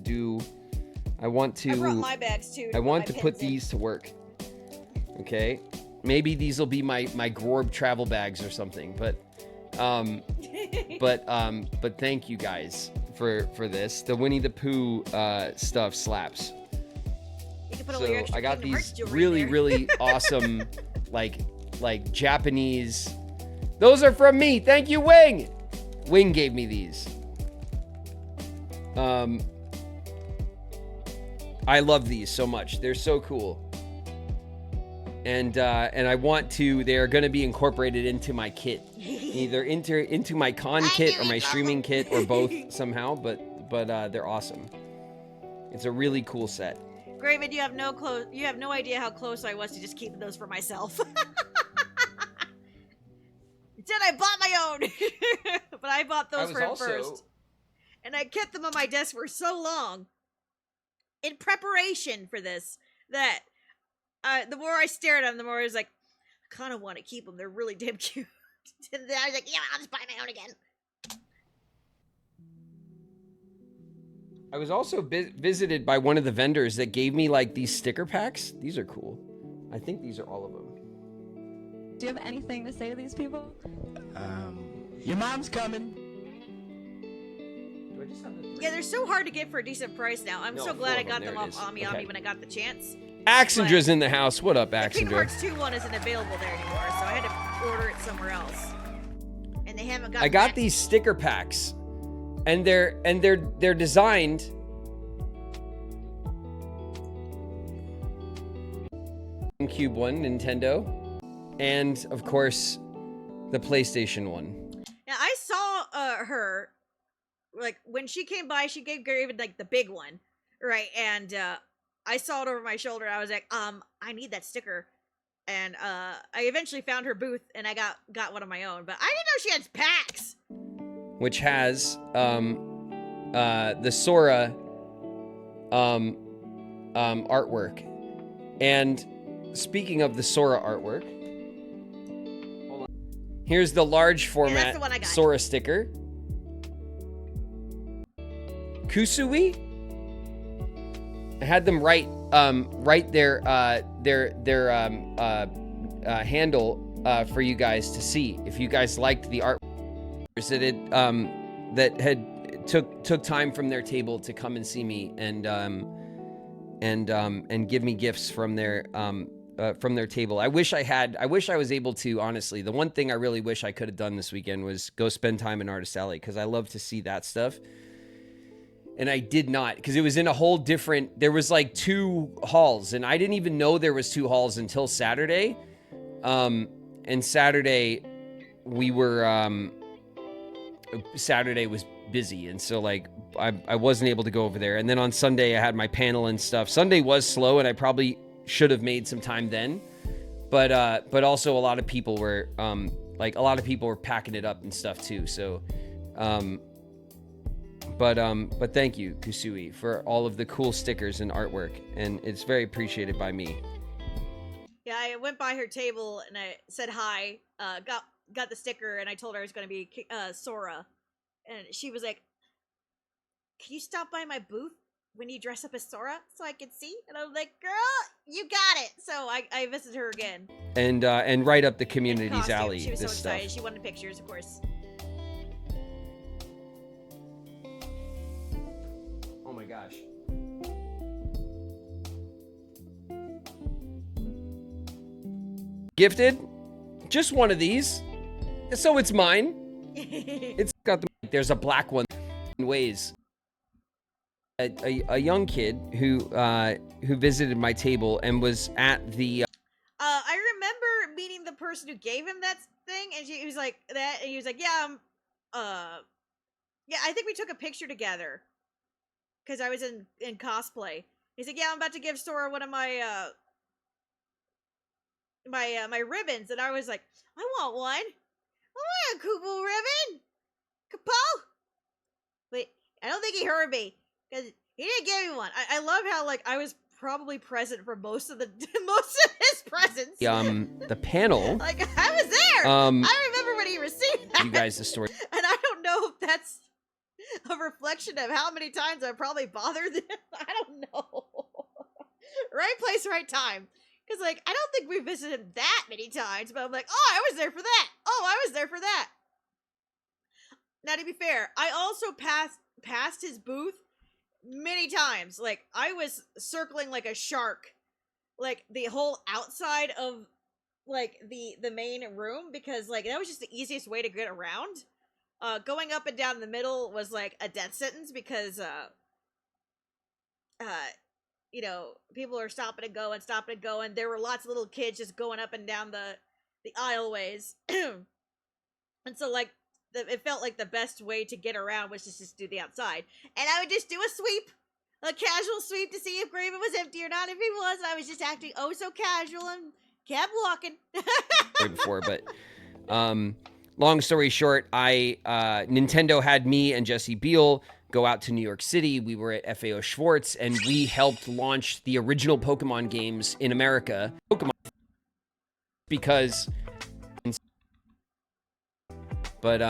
I brought my bags too. I want my to put pins in. these to work. Okay, maybe these will be my Gorb travel bags or something. But thank you guys for this. The Winnie the Pooh stuff slaps. You can put all your So extra I got Kingdom Hearts these jewelry in really there. really awesome like Japanese. Those are from me. Thank you, Wing. Wing gave me these. I love these so much. They're so cool. And I want to. They are going to be incorporated into my kit, either into my con kit or my streaming kit or both somehow. But they're awesome. It's a really cool set. Graven, you have no idea how close I was to just keeping those for myself. Instead, I bought my own, but I bought those for him first, and I kept them on my desk for so long in preparation for this that the more I stared at them, the more I was like, I kind of want to keep them. They're really damn cute. And then I was like, yeah, I'll just buy my own again. I was also visited by one of the vendors that gave me like these sticker packs. These are cool. I think these are all of them. Do you have anything to say to these people? Your mom's coming. Do I just have the Yeah, they're so hard to get for a decent price now. I'm No, so glad I 4 of got them. them There off it is. Ami Okay. when I got the chance. Axandra's in the house. What up, The Kingdom Axandra? Hearts 2 one isn't available there anymore, so I had to order it somewhere else. And they haven't got. I got these sticker packs, and they're designed. GameCube one, Nintendo, and of course, the PlayStation one. Now I saw her, like when she came by, she gave Graven like the big one, right? And I saw it over my shoulder. And I was like, I need that sticker. And I eventually found her booth, and I got one of my own. But I didn't know she had packs. Which has the Sora artwork. And speaking of the Sora artwork, hold on. Here's the large format the one I got. Sora sticker. Kusui? I had them write their handle for you guys to see if you guys liked the art that had took time from their table to come and see me and give me gifts from their table. I wish I was able to, honestly. The one thing I really wish I could have done this weekend was go spend time in Artist Alley, because I love to see that stuff. And I did not, because it was in a whole different, there was like 2 halls, and I didn't even know there was 2 halls until Saturday. And Saturday we were, Saturday was busy, and so like I wasn't able to go over there. And then on Sunday I had my panel and stuff. Sunday was slow, and I probably should have made some time then, but also a lot of people were packing it up and stuff too. So but thank you, Kusui, for all of the cool stickers and artwork, and it's very appreciated by me. Yeah, I went by her table and I said hi. Got the sticker, and I told her I was going to be Sora, and she was like, "Can you stop by my booth when you dress up as Sora so I can see?" And I was like, "Girl, you got it." So I visited her again. And right up the community's Costume. alley. She was so This excited. stuff. She wanted pictures, of course. Oh my gosh. Gifted just one of these, so it's mine. It's got the, there's a black one in ways. A young kid who visited my table and was at the I remember meeting the person who gave him that thing, and he was like that, and he was like, "Yeah, yeah, I think we took a picture together because I was in cosplay." He's like, "Yeah, I'm about to give Sora one of my my ribbons," and I was like, "I want one. I want a Koopa ribbon, Kapo." Wait, I don't think he heard me because he didn't give me one. I love how like I was probably present for most of his presents. the panel. Like I was there. I remember when he received that. You guys, the story. And I don't know if that's a reflection of how many times I've probably bothered them. I don't know. Right place, right time. Because, like, I don't think we visited him that many times, but I'm like, oh, I was there for that. Oh, I was there for that. Now, to be fair, I also passed his booth many times. Like, I was circling like a shark, like, the whole outside of, like, the main room, because, like, that was just the easiest way to get around. Going up and down the middle was, like, a death sentence, because, you know, people are stopping and going. There were lots of little kids just going up and down the aisleways. And so, like, it felt like the best way to get around was just do the outside. And I would just do a sweep, a casual sweep to see if Graven was empty or not. If he was, I was just acting oh so casual and kept walking. Before, but long story short, Nintendo had me and Jesse Biel go out to New York City. We were at FAO Schwartz, and we helped launch the original Pokemon games in America. Pokemon, because, but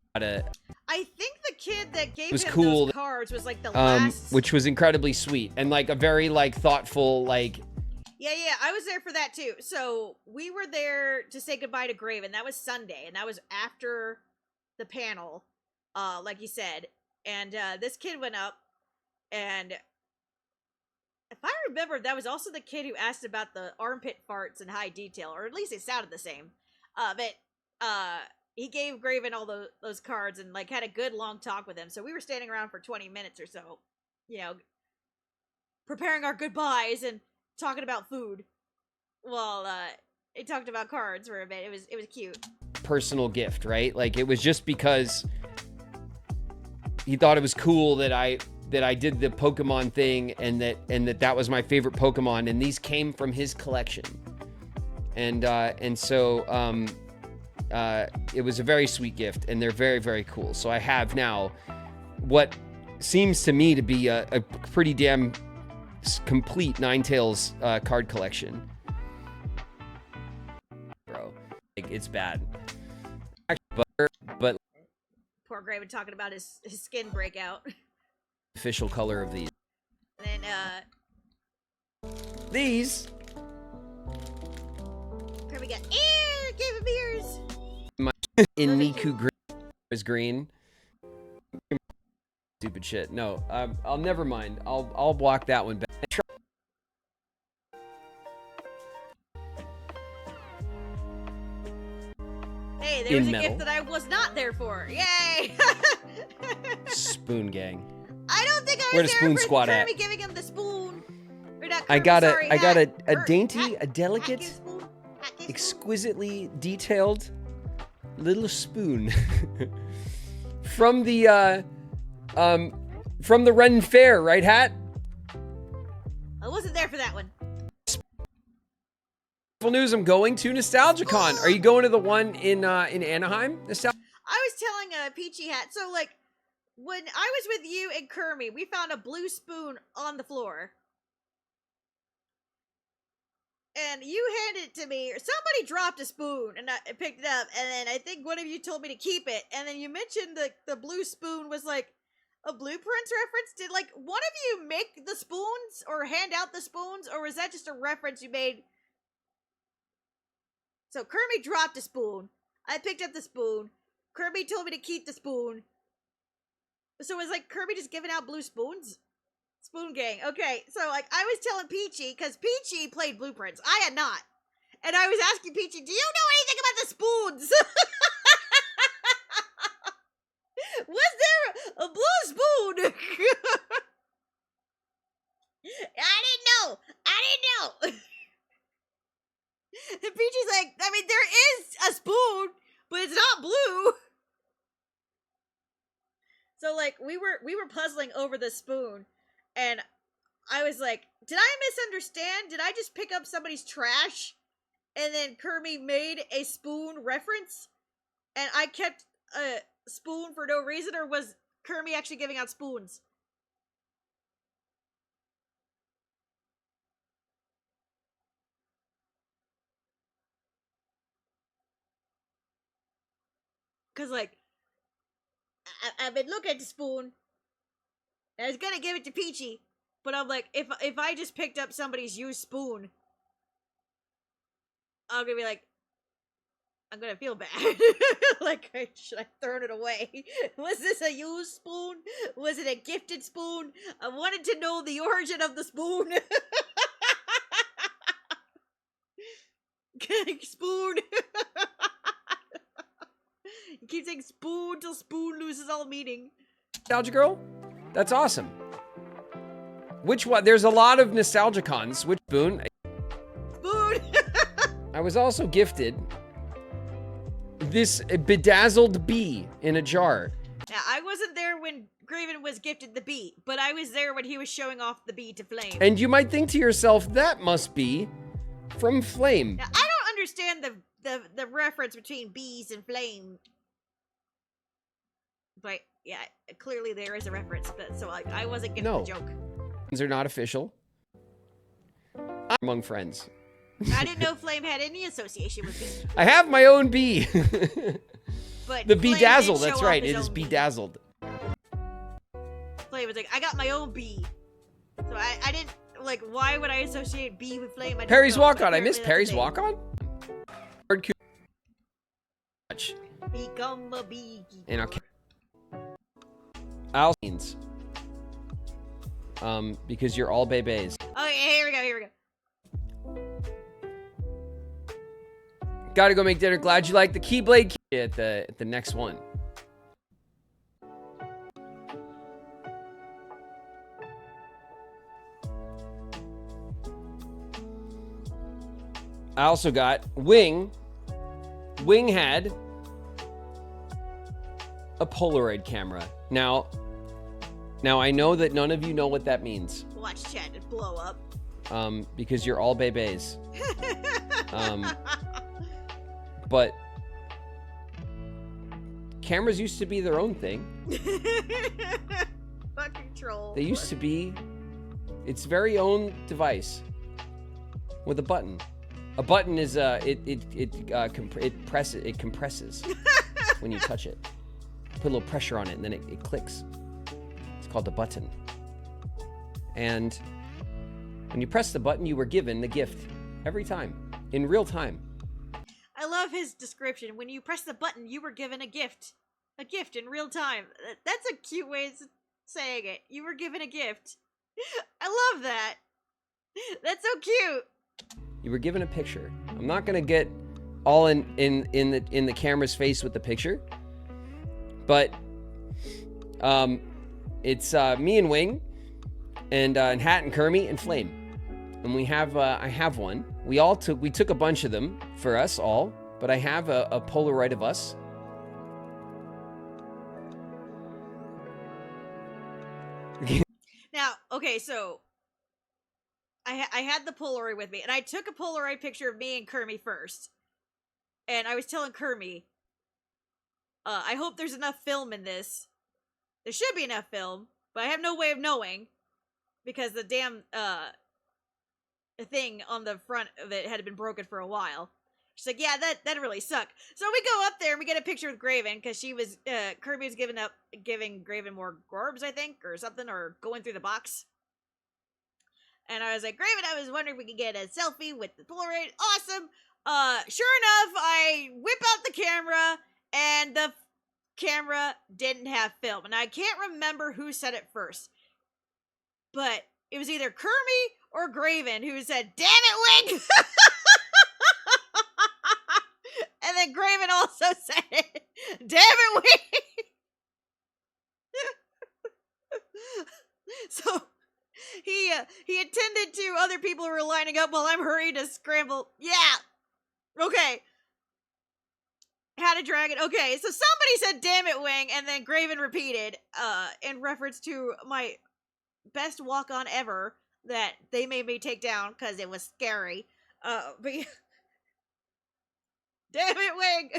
I think the kid that gave was him cool. those cards was like the last. Which was incredibly sweet and like a very like thoughtful like. Yeah, I was there for that too. So we were there to say goodbye to Graven. That was Sunday, and that was after the panel, like you said. And this kid went up, and if I remember, that was also the kid who asked about the armpit farts in high detail, or at least it sounded the same. But he gave Graven all those cards and like had a good long talk with him. So we were standing around for 20 minutes or so, you know, preparing our goodbyes and talking about food. Well, he talked about cards for a bit. It was cute. Personal gift, right? Like it was just because he thought it was cool that I did the Pokemon thing and that was my favorite Pokemon, and these came from his collection. And so it was a very sweet gift, and they're very, very cool. So I have now what seems to me to be a pretty damn complete Ninetales card collection. Bro, like, it's bad. But poor Graven talking about his skin breakout. Official color of these. And then these. Kirby got gave him ears. My in Niku green is green. Stupid shit. No, I'll never mind. I'll block that one back. Hey, there was a gift that I was not there for. Yay! Spoon gang. I don't think I was Where the there spoon for squad at? Kirby giving him the spoon. Or not Kirby, I got sorry, a dainty, a delicate, exquisitely detailed little spoon from the Ren Fair, right, Hat? I wasn't there for that one. News, I'm going to NostalgiaCon. Are you going to the one in Anaheim? I was telling Peachy Hat, so like when I was with you and Kermie, we found a blue spoon on the floor. And you handed it to me, or somebody dropped a spoon, and I picked it up, and then I think one of you told me to keep it, and then you mentioned the blue spoon was like a Blueprints reference. Did like one of you make the spoons, or hand out the spoons, or was that just a reference you made? So Kirby dropped a spoon. I picked up the spoon. Kirby told me to keep the spoon. So it was like Kirby just giving out blue spoons? Spoon gang. Okay, so like I was telling Peachy, because Peachy played Blueprints. I had not. And I was asking Peachy, do you know anything about the spoons? Was there a blue spoon? I didn't know. And Peachy's like, I mean, there is a spoon, but it's not blue. So like we were puzzling over the spoon, and I was like, did I misunderstand? Did I just pick up somebody's trash? And then Kirby made a spoon reference, and I kept a spoon for no reason, or was Kirby actually giving out spoons? Because, like, I've been looking at the spoon, And I was gonna give it to Peachy, but I'm like, if I just picked up somebody's used spoon, I'm gonna be like, I'm gonna feel bad. Like, should I throw it away? Was this a used spoon? Was it a gifted spoon? I wanted to know the origin of the spoon. Spoon. You keep saying spoon till spoon loses all meaning. Nostalgia Girl? That's awesome. Which one? There's a lot of nostalgia cons. Which spoon? Spoon. I was also gifted this bedazzled bee in a jar. Now, I wasn't there when Graven was gifted the bee, but I was there when he was showing off the bee to Flame. And you might think to yourself, that must be from Flame. Now, I don't understand the reference between bees and Flame. But, yeah, clearly there is a reference, but so I wasn't getting the joke. These are not official. Among friends. I didn't know Flame had any association with bee. I have my own bee. But the Flame bedazzled, did that's show right. off his It is own bee. bedazzled. Flame was like, I got my own bee. So I didn't, like, why would I associate bee with Flame? I don't Perry's know, Walk but On. I missed apparently Perry's that's Walk On. Become a bee. And I'll scenes. Because you're all bebes. Oh, yeah, here we go. Gotta go make dinner. Glad you like the Keyblade at the next one. I also got Wing. Wing had a Polaroid camera. Now I know that none of you know what that means. Watch chat and blow up. Because you're all bebes. But cameras used to be their own thing. Fucking troll. They used to be its very own device with a button. A button is it compresses when you touch it. Put a little pressure on it and then it clicks. It's called a button. And when you press the button, you were given the gift every time in real time. I love his description. When you press the button, you were given a gift. A gift in real time. That's a cute way of saying it. You were given a gift. I love that. That's so cute. You were given a picture. I'm not gonna get all in the camera's face with the picture, but it's me and Wing, and Hat and Kermie and Flame, and we have I have one. We took a bunch of them for us all, but I have a Polaroid of us. Now, okay, so I had the Polaroid with me, and I took a Polaroid picture of me and Kermie first. And I was telling Kermie, I hope there's enough film in this. There should be enough film, but I have no way of knowing because the damn thing on the front of it had been broken for a while. She's like, yeah, that really sucked. So we go up there and we get a picture with Graven because she was Kirby was giving Graven more gorbs, I think, or something, or going through the box. And I was like, Graven, I was wondering if we could get a selfie with the Polaroid. Awesome. Sure enough, I whip out the camera, and the camera didn't have film. And I can't remember who said it first. But it was either Kermie or Graven who said, damn it, Wing! And then Graven also said it. Damn it, Wing! So he attended to other people who were lining up while I'm hurrying to scramble. Yeah. Okay. How to drag it. Okay, so somebody said damn it, Wing, and then Graven repeated in reference to my best walk-on ever that they made me take down because it was scary. But yeah. Damn it, Wing!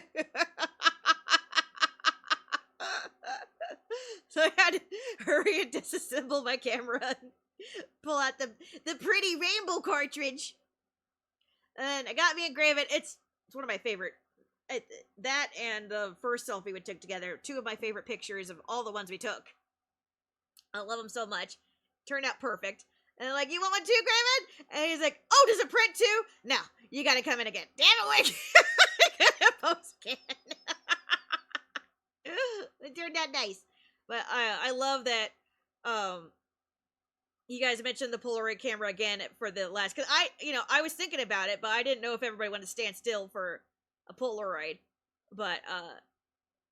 So I had to hurry and disassemble my camera and pull out the pretty rainbow cartridge. And I got me and Graven. It's one of my favorite. That and the first selfie we took together, two of my favorite pictures of all the ones we took. I love him so much. Turned out perfect. And they're like, you want one too, Graven? And he's like, oh, does it print too? No, you gotta come in again. Damn it, Wig. Post can. It turned out nice. But I love that you guys mentioned the Polaroid camera again for the last, because I was thinking about it, but I didn't know if everybody wanted to stand still for a Polaroid. But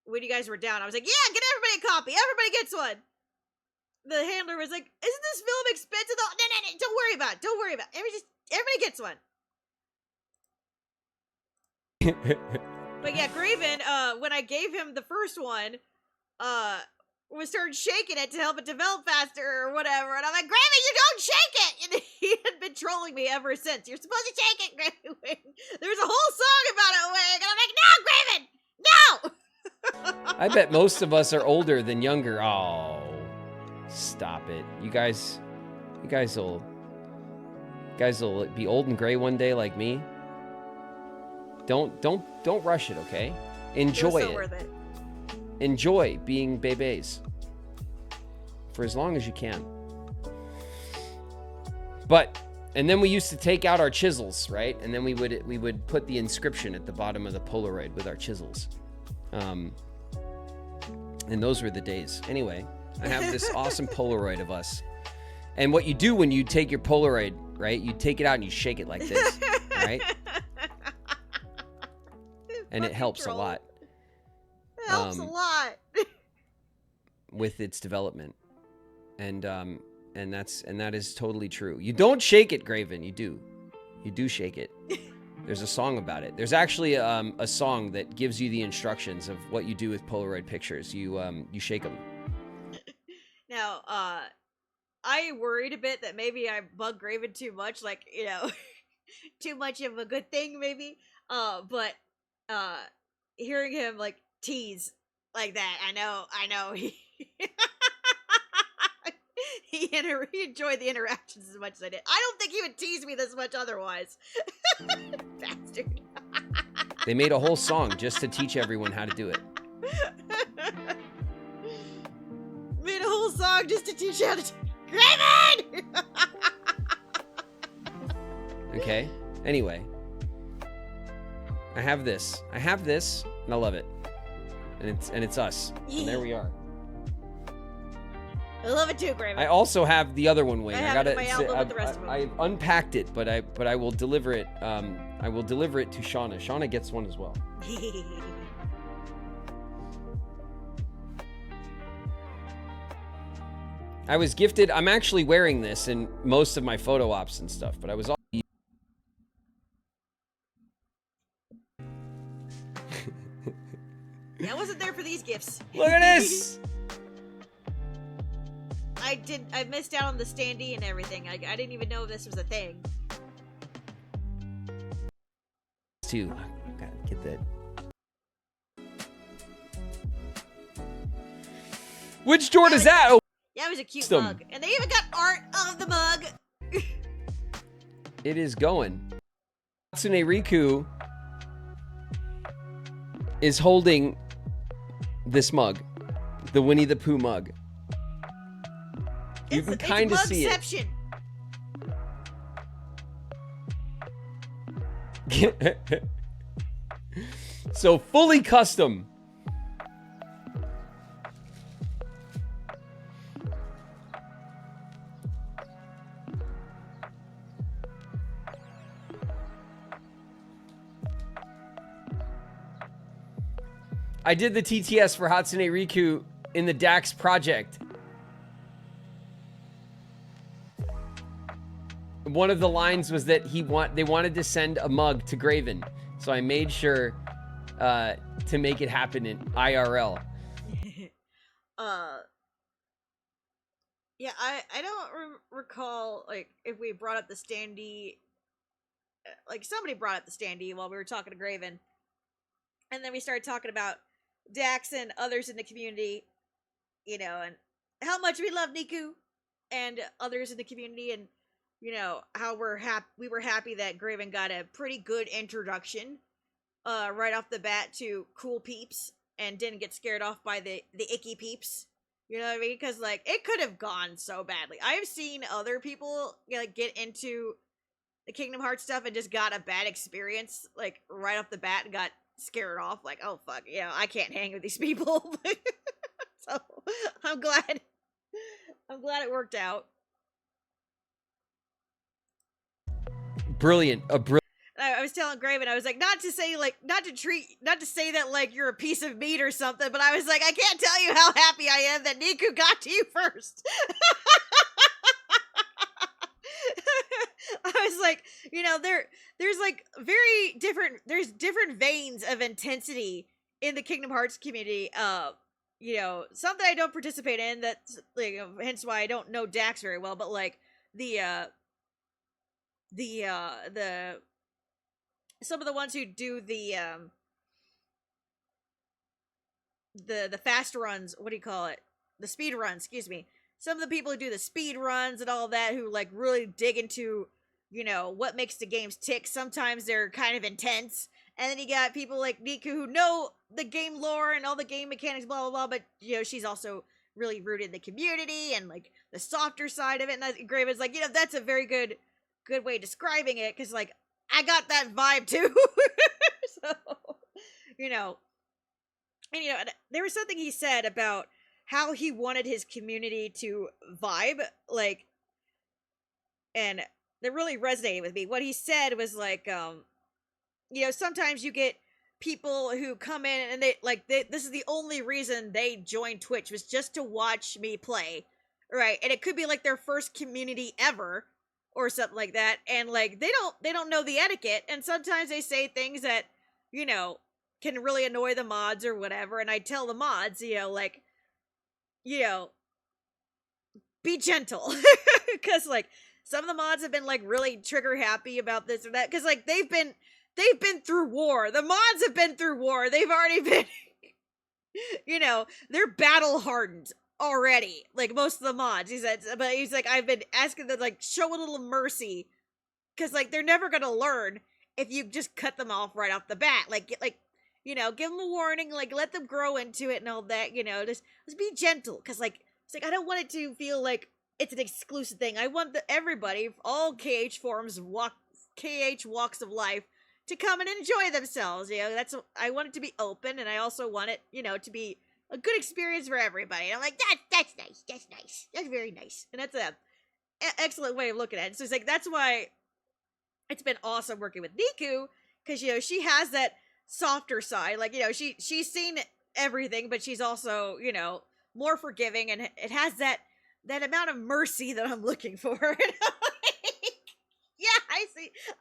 when you guys were down, I was like, yeah, get everybody a copy. Everybody gets one. The handler was like, isn't this film expensive? No, don't worry about it. Don't worry about it. Everybody gets one. But yeah, Graven, when I gave him the first one, was started shaking it to help it develop faster or whatever. And I'm like, Graven, you don't shake it! And he had been trolling me ever since. You're supposed to shake it, Graven. There's a whole song about it, Wig. And I'm like, no, Graven! No! I bet most of us are older than younger. Oh, stop it. You guys will be old and gray one day like me. Don't rush it, okay? Enjoy it. Worth it. Enjoy being bebes for as long as you can. And then we used to take out our chisels, right? And then we would put the inscription at the bottom of the Polaroid with our chisels. And those were the days. Anyway, I have this awesome Polaroid of us. And what you do when you take your Polaroid, right? You take it out and you shake it like this, right? And it helps a lot. It helps a lot. With its development. And that is totally true. You don't shake it, Graven. You do shake it. There's a song about it. There's actually a song that gives you the instructions of what you do with Polaroid pictures. You shake them. Now, I worried a bit that maybe I bug Graven too much, like, too much of a good thing, maybe. But hearing him like tease like that, I know he enjoyed the interactions as much as I did. I don't think he would tease me this much otherwise. Bastard. They made a whole song just to teach everyone how to do it. Made a whole song just to teach you how to Graven! Okay. Anyway. I have this, and I love it. And it's us. And there we are. I love it too, Graven. I also have the other one, Wing. I have it in my album with the rest of them. I've unpacked it, but I will deliver it. I will deliver it to Shauna. Shauna gets one as well. I was gifted. I'm actually wearing this in most of my photo ops and stuff, but I was. I wasn't there for these gifts. Look at this. I missed out on the standee and everything. I didn't even know this was a thing. Too. Gotta get that. Which Jordan is that? Oh, yeah, it was a cute mug. And they even got art of the mug. It is going. Hatsune Riku is holding this mug. The Winnie the Pooh mug. You can kind of see it. So fully custom. I did the TTS for Hatsune Riku in the Dax project. One of the lines was that they wanted to send a mug to Graven, so I made sure to make it happen in IRL. Yeah, I don't recall like if we brought up the standee. Like somebody brought up the standee while we were talking to Graven, and then we started talking about Dax and others in the community, and how much we love Niku and others in the community, and how we were happy that Graven got a pretty good introduction right off the bat to cool peeps and didn't get scared off by the icky peeps. You know what I mean? Because like it could have gone so badly. I've seen other people like get into the Kingdom Hearts stuff and just got a bad experience like right off the bat and got scared off. Like, oh fuck, you know, I can't hang with these people. So I'm glad. I'm glad it worked out. Brilliant. I was telling Graven, I was like, not to say that like you're a piece of meat or something, but I was like, I can't tell you how happy I am that Niku got to you first. I was like, you know, there's like there's different veins of intensity in the Kingdom Hearts community. You know, something I don't participate in, that's like, hence why I don't know Dax very well, but like the some of the ones who do the fast runs, what do you call it? The speed runs, excuse me. Some of the people who do the speed runs and all that, who like really dig into, you know, what makes the games tick. Sometimes they're kind of intense. And then you got people like Niku who know the game lore and all the game mechanics, blah, blah, blah. But, you know, she's also really rooted in the community and like the softer side of it. And Graven's like, you know, that's a very good way of describing it. Cause like, I got that vibe too. So, you know, and you know, there was something he said about how he wanted his community to vibe, like, and that really resonated with me. What he said was like, you know, sometimes you get people who come in and this is the only reason they joined Twitch was just to watch me play, right? And it could be like their first community ever or something like that, and like they don't know the etiquette, and sometimes they say things that, you know, can really annoy the mods or whatever. And I tell the mods, you know, like, you know, be gentle, because like some of the mods have been like really trigger happy about this or that, because like they've been through war. The mods have been through war. They've already been, you know, they're battle hardened already, like most of the mods. He said, but he's like, I've been asking them like show a little mercy, because like they're never gonna learn if you just cut them off right off the bat. Like you know, give them a warning, like let them grow into it and all that. You know, just be gentle, because like it's like I don't want it to feel like it's an exclusive thing. I want everybody, all KH forms, KH walks of life, to come and enjoy themselves. You know, I want it to be open, and I also want it, you know, to be a good experience for everybody. And I'm like, that's nice. That's nice. That's very nice. And that's a excellent way of looking at it. So it's like, that's why it's been awesome working with Niku, because, you know, she has that softer side. Like, you know, she's seen everything, but she's also, you know, more forgiving, and it has that amount of mercy that I'm looking for. Yeah,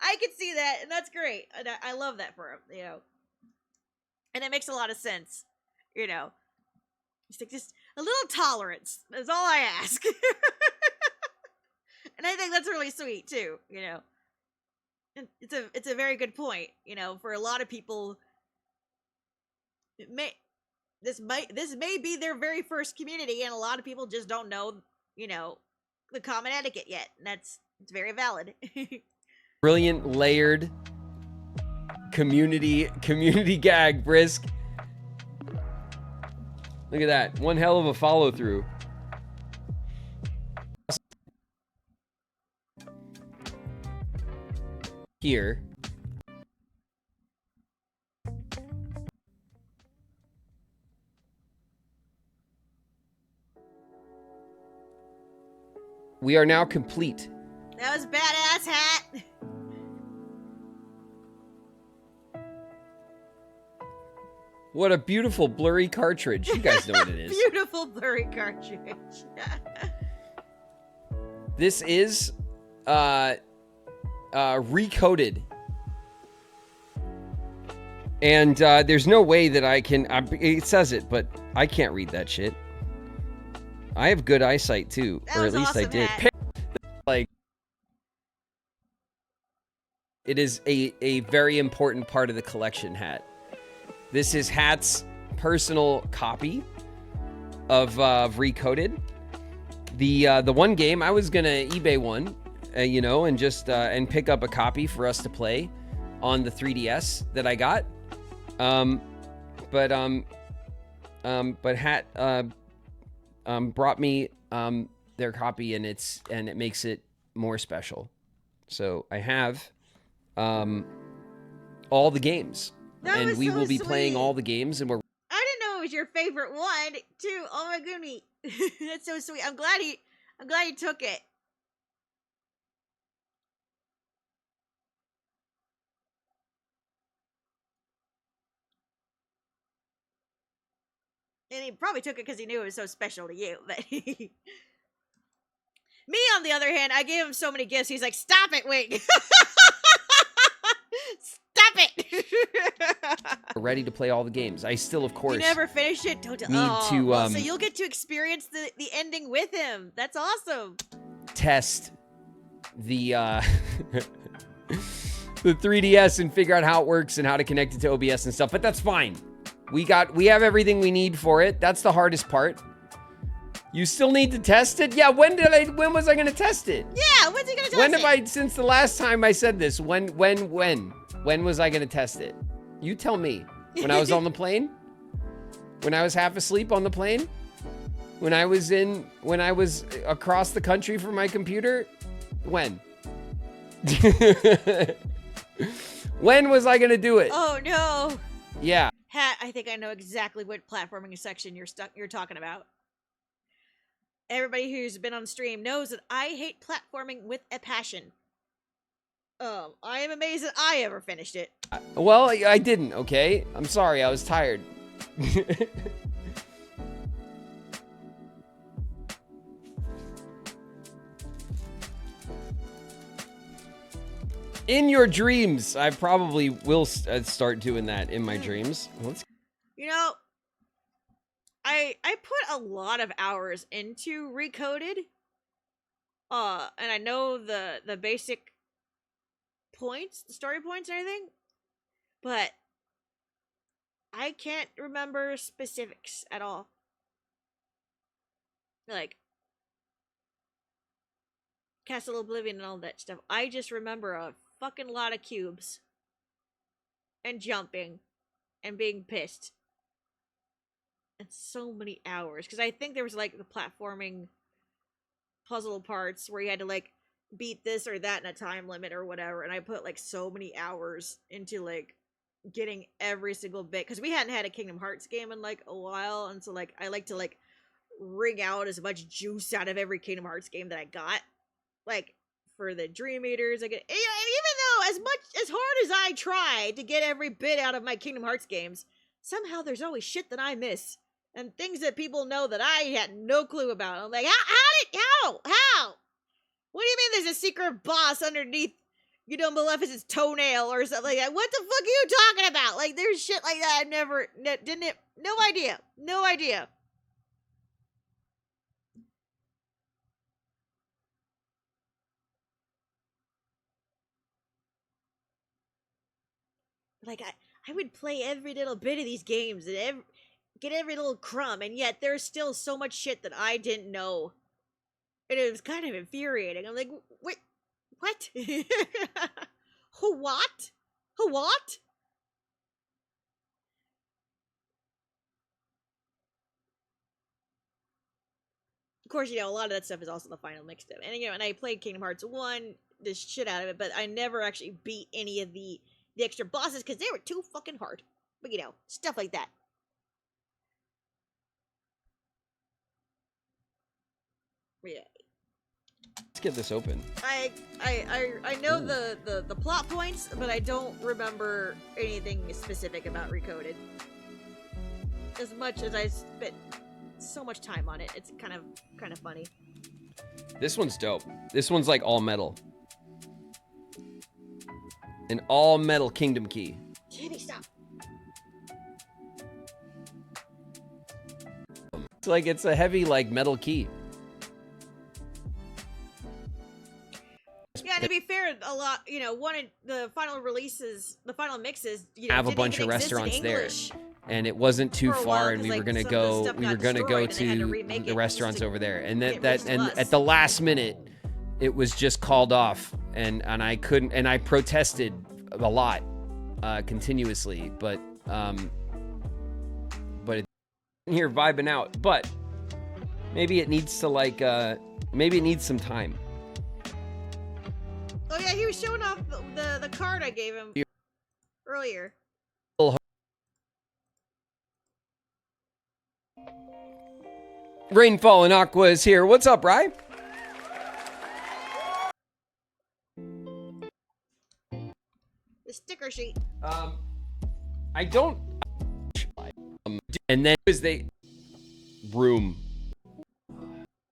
I can see that, and that's great. And I love that for him, you know. And it makes a lot of sense, you know. Just a little tolerance is all I ask. And I think that's really sweet too, you know. And it's a very good point, you know, for a lot of people. This may be their very first community, and a lot of people just don't know, you know, the common etiquette yet, and it's very valid. Brilliant, layered community gag, Brisk. Look at that. One hell of a follow through. Here. We are now complete. That was badass hat. What a beautiful blurry cartridge. You guys know what it is. Beautiful blurry cartridge. This is recoded. And there's no way that I can, it says it, but I can't read that shit. I have good eyesight too, or at least awesome I did. Like, it is a very important part of the collection hat. This is Hat's personal copy of Recoded. The one game, I was gonna eBay one, you know, and just and pick up a copy for us to play on the 3DS that I got. But Hat brought me their copy, and it makes it more special. So I have all the games, and we will be playing all the games, and we're. I didn't know it was your favorite one too. Oh my goodness, that's so sweet. I'm glad he took it. And he probably took it because he knew it was so special to you. But me, on the other hand, I gave him so many gifts. He's like, "Stop it, Wing! Stop it!" Ready to play all the games. I still, of course, You never finished it. Don't need to. Well, so you'll get to experience the ending with him. That's awesome. Test the the 3DS and figure out how it works and how to connect it to OBS and stuff. But that's fine. We have everything we need for it. That's the hardest part. You still need to test it? Yeah, when was I going to test it? Yeah, when's he going to test it? When have I, since the last time I said this, when was I going to test it? You tell me. When I was on the plane? When I was half asleep on the plane? When I was across the country from my computer? When? When was I going to do it? Oh, no. Yeah. I think I know exactly what platforming section you're talking about. Everybody who's been on stream knows that I hate platforming with a passion. I am amazed that I ever finished it. Well, I didn't, okay? I'm sorry, I was tired. In your dreams, I probably will start doing that in my dreams. You know, I put a lot of hours into Recoded. And I know the basic points, the story points and everything, but I can't remember specifics at all. Like Castle Oblivion and all that stuff. I just remember a fucking lot of cubes and jumping and being pissed. And so many hours. Because I think there was like the platforming puzzle parts where you had to like beat this or that in a time limit or whatever. And I put like so many hours into like getting every single bit. Because we hadn't had a Kingdom Hearts game in like a while. And so like I like to like wring out as much juice out of every Kingdom Hearts game that I got. Like for the Dream Eaters, I get, and even though as hard as I try to get every bit out of my Kingdom Hearts games, somehow there's always shit that I miss and things that people know that I had no clue about. I'm like, how? What do you mean there's a secret boss underneath, Maleficent's toenail or something like that? What the fuck are you talking about? Like, there's shit like that I've never, no idea. Like, I would play every little bit of these games and get every little crumb, and yet there's still so much shit that I didn't know. And it was kind of infuriating. I'm like, wait, what? What? What? Of course, a lot of that stuff is also the final mix stuff. And, and I played Kingdom Hearts 1, the shit out of it, but I never actually beat any of the extra bosses because they were too fucking hard. But, stuff like that. Yeah. Let's get this open. I know the plot points, but I don't remember anything specific about Recoded. As much as I spent so much time on it, it's kind of funny. This one's dope. This one's like all metal. An all metal kingdom key. Jimmy, stop. It's a heavy like metal key. Yeah, to be fair, a lot, one of the final releases, the final mixes, have a bunch of restaurants there, and it wasn't too far, and we were gonna go. We were gonna go to the restaurants over there, and at the last minute, it was just called off, and I couldn't, and I protested a lot, continuously, but it's here vibing out, but Maybe it needs to like, maybe it needs some time. Oh yeah, he was showing off the card I gave him earlier. Rainfall and Aqua is here. What's up, Rye? The sticker sheet. I don't. And then was they room.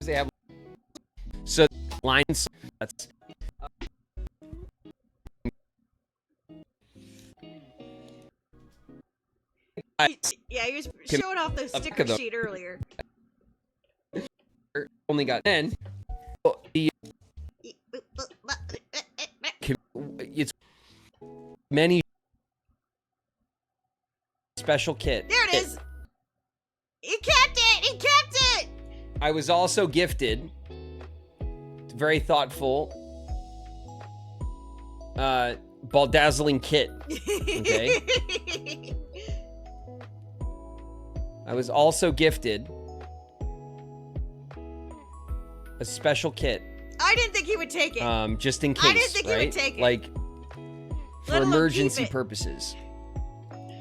They have so lines. That's Yeah, he was showing off the sticker sheet earlier. Only got 10. It's many special kit. There it is. He kept it. He kept it. I was also gifted. Very thoughtful. Ball dazzling kit. Okay. I was also gifted a special kit. I didn't think he would take it. Just in case. I didn't think right? he would take it. Like for Let alone emergency keep it. purposes.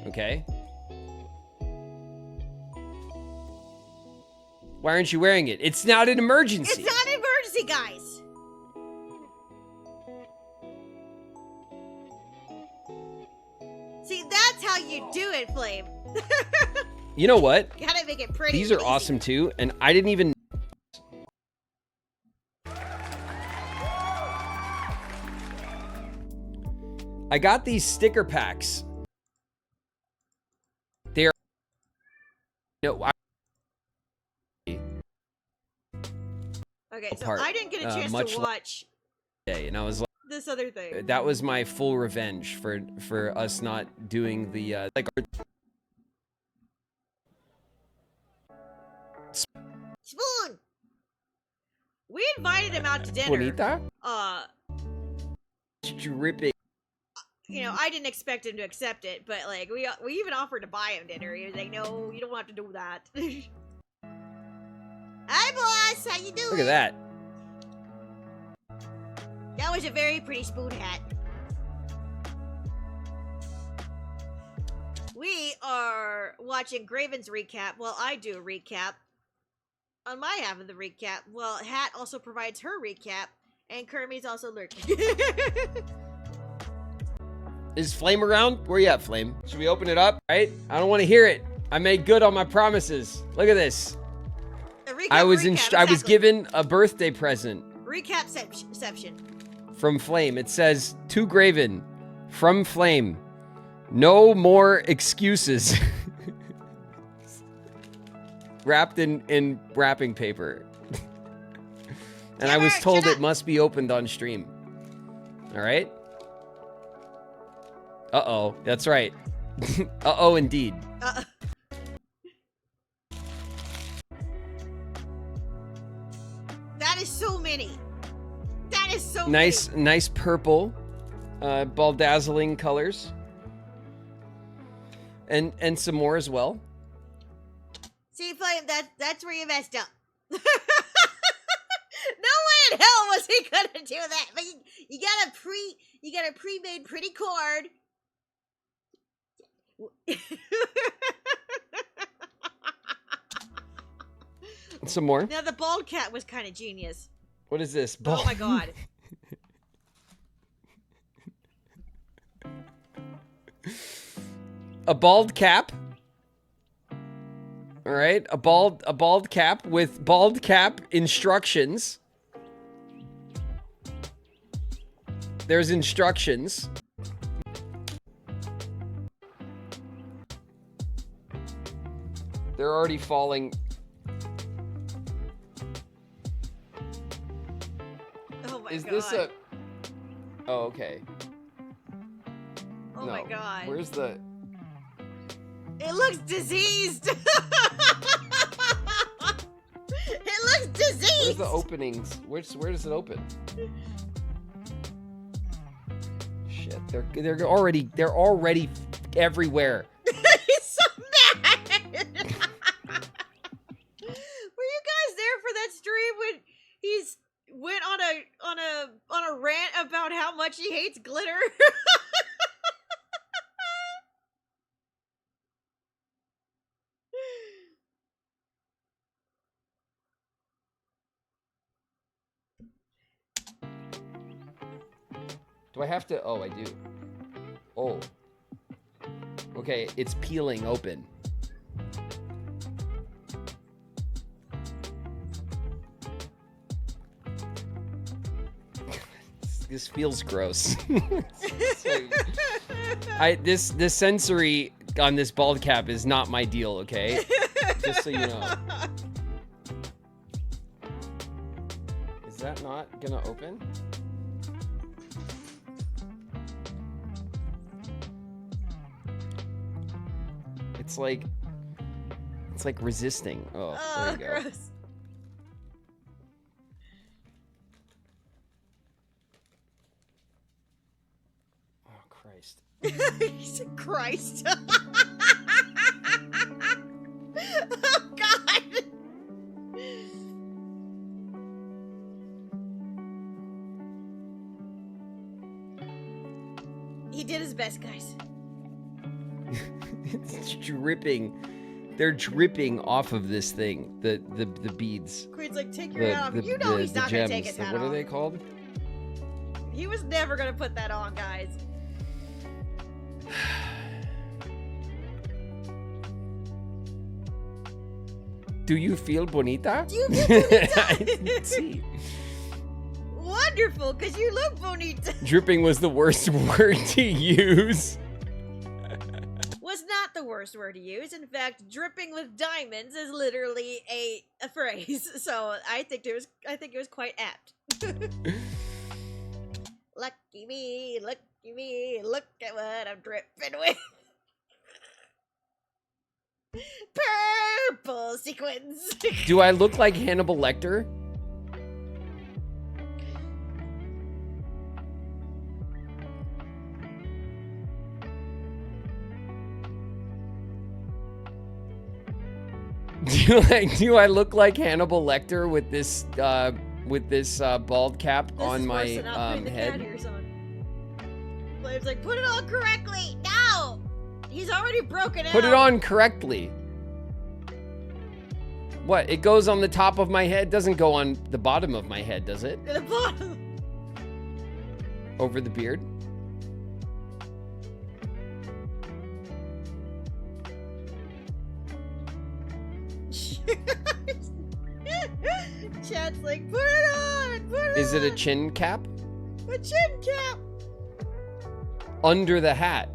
Okay. Why aren't you wearing it? It's not an emergency. It's not an emergency, guys. See, that's how you do it, Flame. You know what? Gotta make it pretty. These are awesome too, and I didn't even. I got these sticker packs. They're. No, Okay, so part, I didn't get a chance much to watch and I was like, this other thing. that was my full revenge for us not doing the like. Spoon. We invited him out to dinner. Bonita? Dripping. You know, I didn't expect him to accept it, but like we even offered to buy him dinner. He was like, "No, you don't have to do that." Hi, boss. How you doing? Look at that. That was a very pretty spoon hat. We are watching Graven's recap. Well, I do a recap on my half of the recap. Well, Hat also provides her recap, and Kermit's also lurking. Is Flame around? Where you at, Flame? Should we open it up? Right? I don't want to hear it. I made good on my promises. Look at this. I was given a birthday present. Recapception. From Flame. It says, to Graven, from Flame, no more excuses. Wrapped in wrapping paper. And I was told it must be opened on stream. All right? Uh-oh. That's right. Uh-oh, indeed. That is so many. That is so Nice, many. nice purple, ball dazzling colors, and some more as well. See, Flame, that's where you messed up. No way in hell was he gonna do that. But you got a pre-made pretty card. Some more. Now the bald cat was kind of genius. What is this? Oh my god. A bald cap. All right, a bald cap with bald cap instructions. There's instructions. They're already falling. Oh my Is god. this a... Oh, okay. Oh no. my god. Where's the... It looks diseased. It looks diseased. Where's the openings? Where does it open? Shit, they're already everywhere. He's so mad. Were you guys there He's went on a rant about how much he hates glitter. Do I have to? Oh, I do. Oh. Okay, it's peeling open. This feels gross. This sensory on this bald cap is not my deal, okay? Just so you know. Is that not gonna open? It's like resisting. Oh, there you go. Gross. Oh, Christ. He said Christ. Oh, God. He did his best, guys. It's dripping. They're dripping off of this thing. The beads. Queen's like, take your hat off. You know he's not gonna take his hat What off. are they called? He was never gonna put that on, guys. Do you feel bonita? Do you feel bonita? I didn't see. Wonderful, because you look bonita. Dripping was the worst word to use. Was not the worst word to use. In fact, dripping with diamonds is literally a phrase. So I think it was quite apt. Lucky me, look at what I'm dripping with. Purple sequins. Do I look like Hannibal Lecter? Do I look like Hannibal Lecter with this bald cap on my head? Flame's like, put it on correctly. No, he's already broken out. Put it on correctly. What? It goes on the top of my head. Doesn't go on the bottom of my head, does it? The bottom. Over the beard. Chat's like, put it on. Put it Is on. it a chin cap? A chin cap. Under the hat.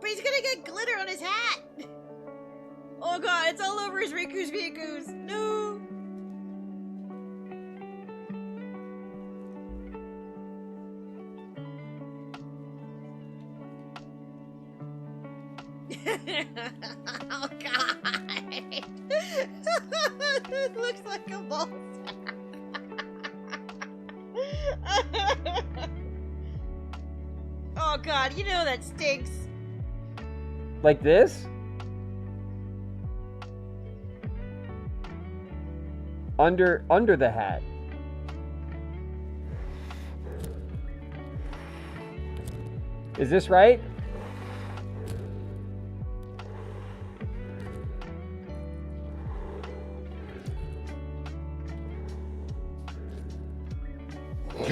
But he's gonna get glitter on his hat. Oh god, it's all over his Riku's Vikus. No. Oh god. It looks like a ball sack. Oh god, you know that stinks. Like this? Under the hat. Is this right?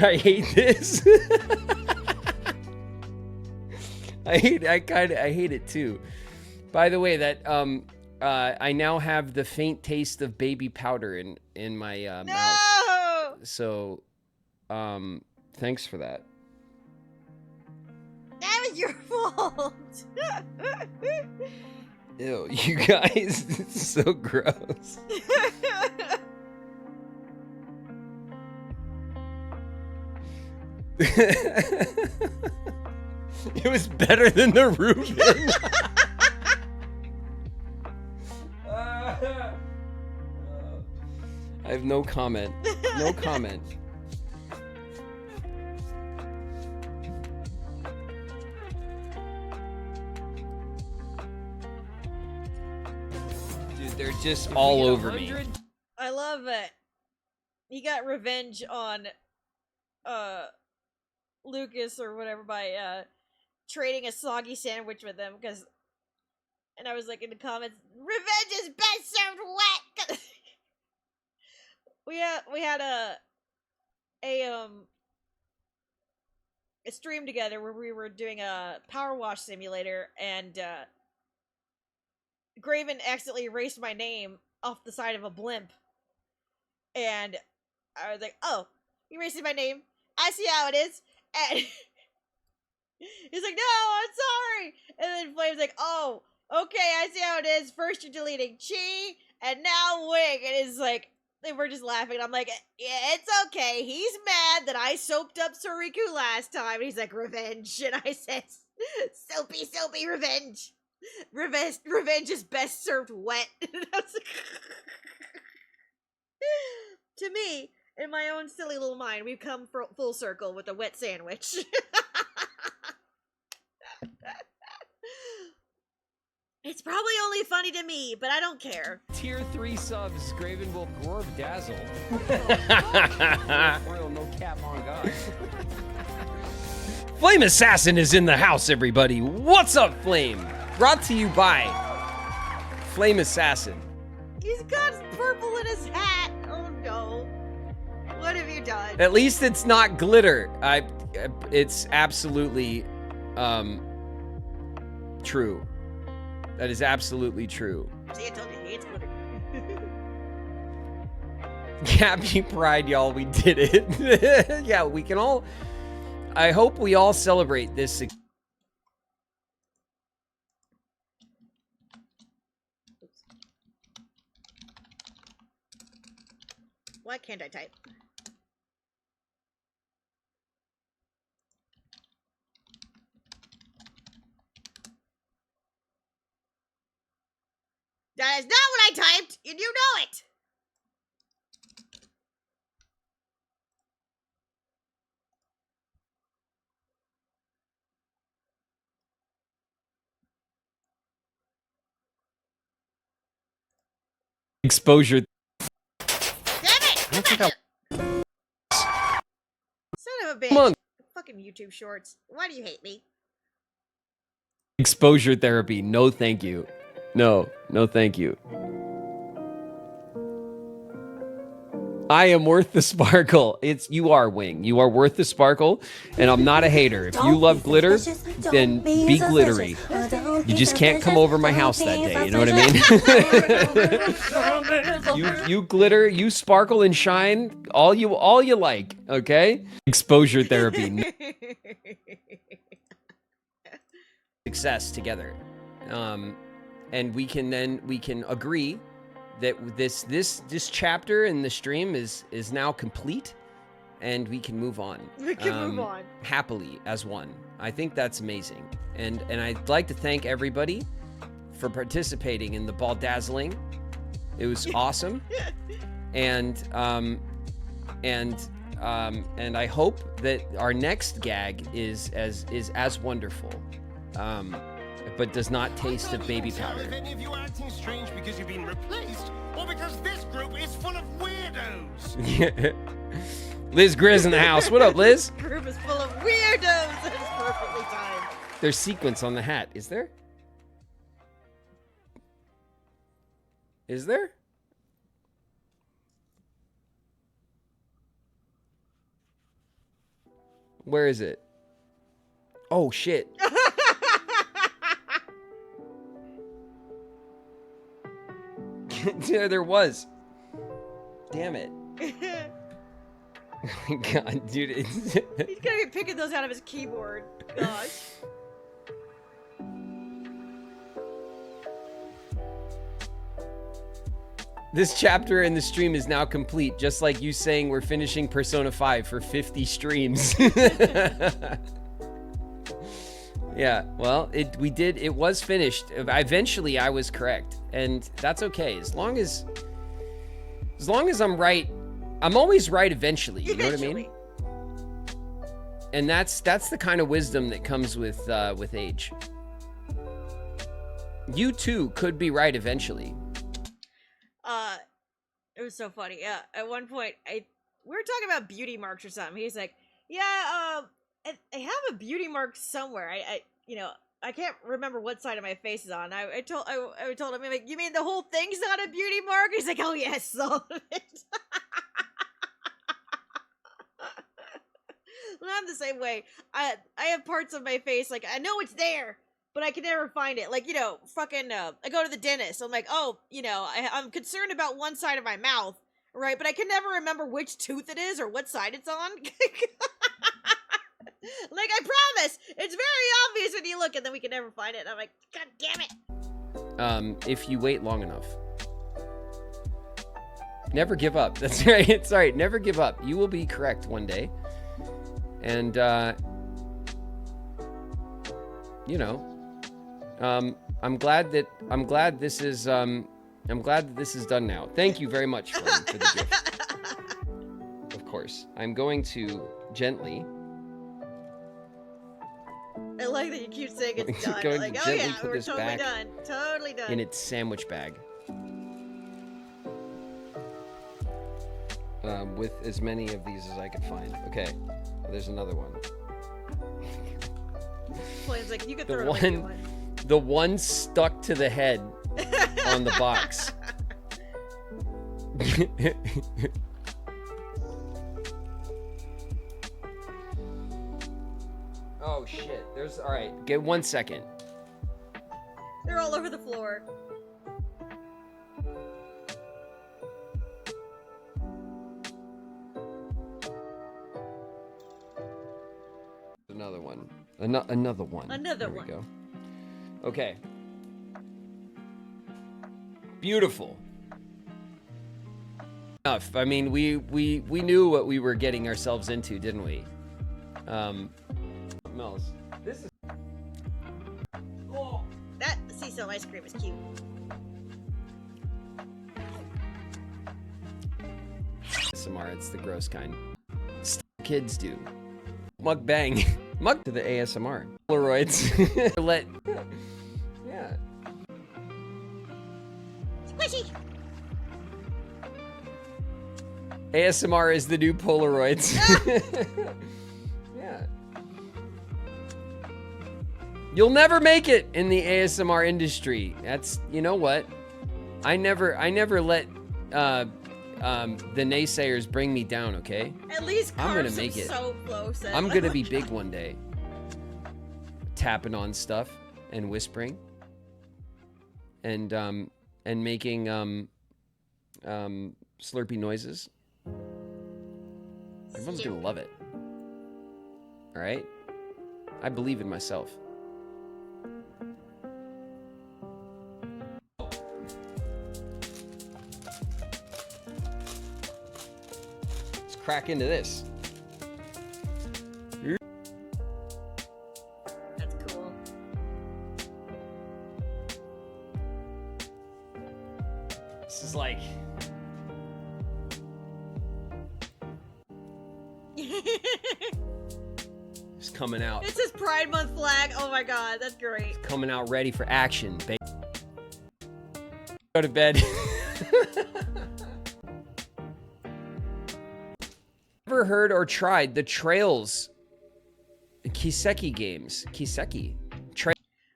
I hate this. I hate it too. By the way, that I now have the faint taste of baby powder in my mouth. So thanks for that. That was your fault. Ew, you guys, it's so gross. It was better than the Reuben. I have no comment. No comment. Dude, they're just all over me. I love he got revenge on Lucas or whatever by trading a soggy sandwich with him and I was like in the comments, revenge is best served wet. we had a stream together where we were doing a power wash simulator, and Graven accidentally erased my name off the side of a blimp, and I was like, "Oh, you erased my name. I see how it is." And he's like, "No, I'm sorry." And then Flame's like, "Oh, okay, I see how it is. First you're deleting Chi, and now Wing." And it's like, and we're just laughing. And I'm like, "Yeah, it's okay. He's mad that I soaped up Soriku last time." And he's like, "Revenge." And I said, soapy, revenge. Revenge is best served wet. And I was like, to me, in my own silly little mind, we've come full circle with a wet sandwich. It's probably only funny to me, but I don't care. Tier 3 subs, Graven will Gorb Dazzle. Real no cap on God. Flame Assassin is in the house, everybody. What's up, Flame? Brought to you by Flame Assassin. He's got purple in his hat. Oh no. What have you done? At least it's not glitter. It's absolutely true. That is absolutely true. See, I told you, he hates glitter. Happy Pride, y'all. We did it. Yeah, we can all... I hope we all celebrate this. Why can't I type? That is not what I typed, and you know it! Exposure. Damn it! I don't think Son of a bitch. Come on. Fucking YouTube shorts. Why do you hate me? Exposure therapy. No, thank you. No, thank you. I am worth the sparkle. You are, Wing. You are worth the sparkle, and I'm not a hater. If you love glitter, then be glittery. You just can't come over my house that day. You know what I mean? you glitter, you sparkle and shine, all you like. Okay? Exposure therapy. Success together, and we can agree that this chapter in the stream is now complete, and we can move on. We can move on happily as one. I think that's amazing, and I'd like to thank everybody for participating in the ball dazzling. It was awesome, and I hope that our next gag is as wonderful. But does not taste of baby powder. If any of you are acting strange because you've been replaced, or because this group is full of weirdos. Liz Grizz in the house. What up, Liz? This group is full of weirdos. That is perfectly timed. There's sequence on the hat. Is there? Is there? Where is it? Oh, shit. Yeah, there was. Damn it. Oh my god, dude. He's gonna be picking those out of his keyboard. Gosh. This chapter in the stream is now complete, just like you saying we're finishing Persona 5 for 50 streams. Yeah, well, it was finished. Eventually, I was correct, and that's okay. As long as I'm right, I'm always right eventually. You know what I mean? And that's the kind of wisdom that comes with age. You too could be right eventually. was so funny. Yeah, at one point, we were talking about beauty marks or something. He's like, "Yeah, I have a beauty mark somewhere. I can't remember what side of my face is on." I told him, I'm like, "You mean the whole thing's not a beauty mark?" He's like, "Oh yes, all of it." Well, I'm the same way. I have parts of my face like I know it's there, but I can never find it. Like, fucking, I go to the dentist. I'm like, oh, I'm concerned about one side of my mouth, right? But I can never remember which tooth it is or what side it's on. Like, I promise, it's very obvious when you look, and then we can never find it. And I'm like, God damn it. If you wait long enough. Never give up. That's right. It's all right. Never give up. You will be correct one day. And, I'm glad that this is done now. Thank you very much for the gift. Of course. I'm going to gently. I like that you keep saying it's done. Going Like, to oh gently yeah, put we're this totally back done. Totally done. in its sandwich bag. With as many of these as I could find. Okay, there's another one. Flame's like, you could The throw one, the one stuck to the head on the box. Oh shit! There's all right. Get 1 second. They're all over the floor. Another one. Another one. Another there one. We go. Okay. Beautiful. Enough. I mean, we knew what we were getting ourselves into, didn't we? Mel's. This is. Oh, that sea salt ice cream is cute. ASMR. It's the gross kind. Stuff kids do. Mukbang. Mug to the ASMR. Polaroids. Let. Yeah. Squishy. ASMR is the new Polaroids. Yeah. You'll never make it in the ASMR industry. That's, you know what? I never let the naysayers bring me down, okay? At least I'm gonna carve make some it. soap, Flo said. I'm gonna be big one day. Tapping on stuff and whispering. And making slurpy noises. Everyone's gonna love it. Alright? I believe in myself. Let's crack into this. That's cool. This is like... It's coming out. It's his Pride Month flag. Oh my god, that's great. Coming out ready for action, baby. Go to bed. Ever heard or tried the Trails Kiseki games? Kiseki.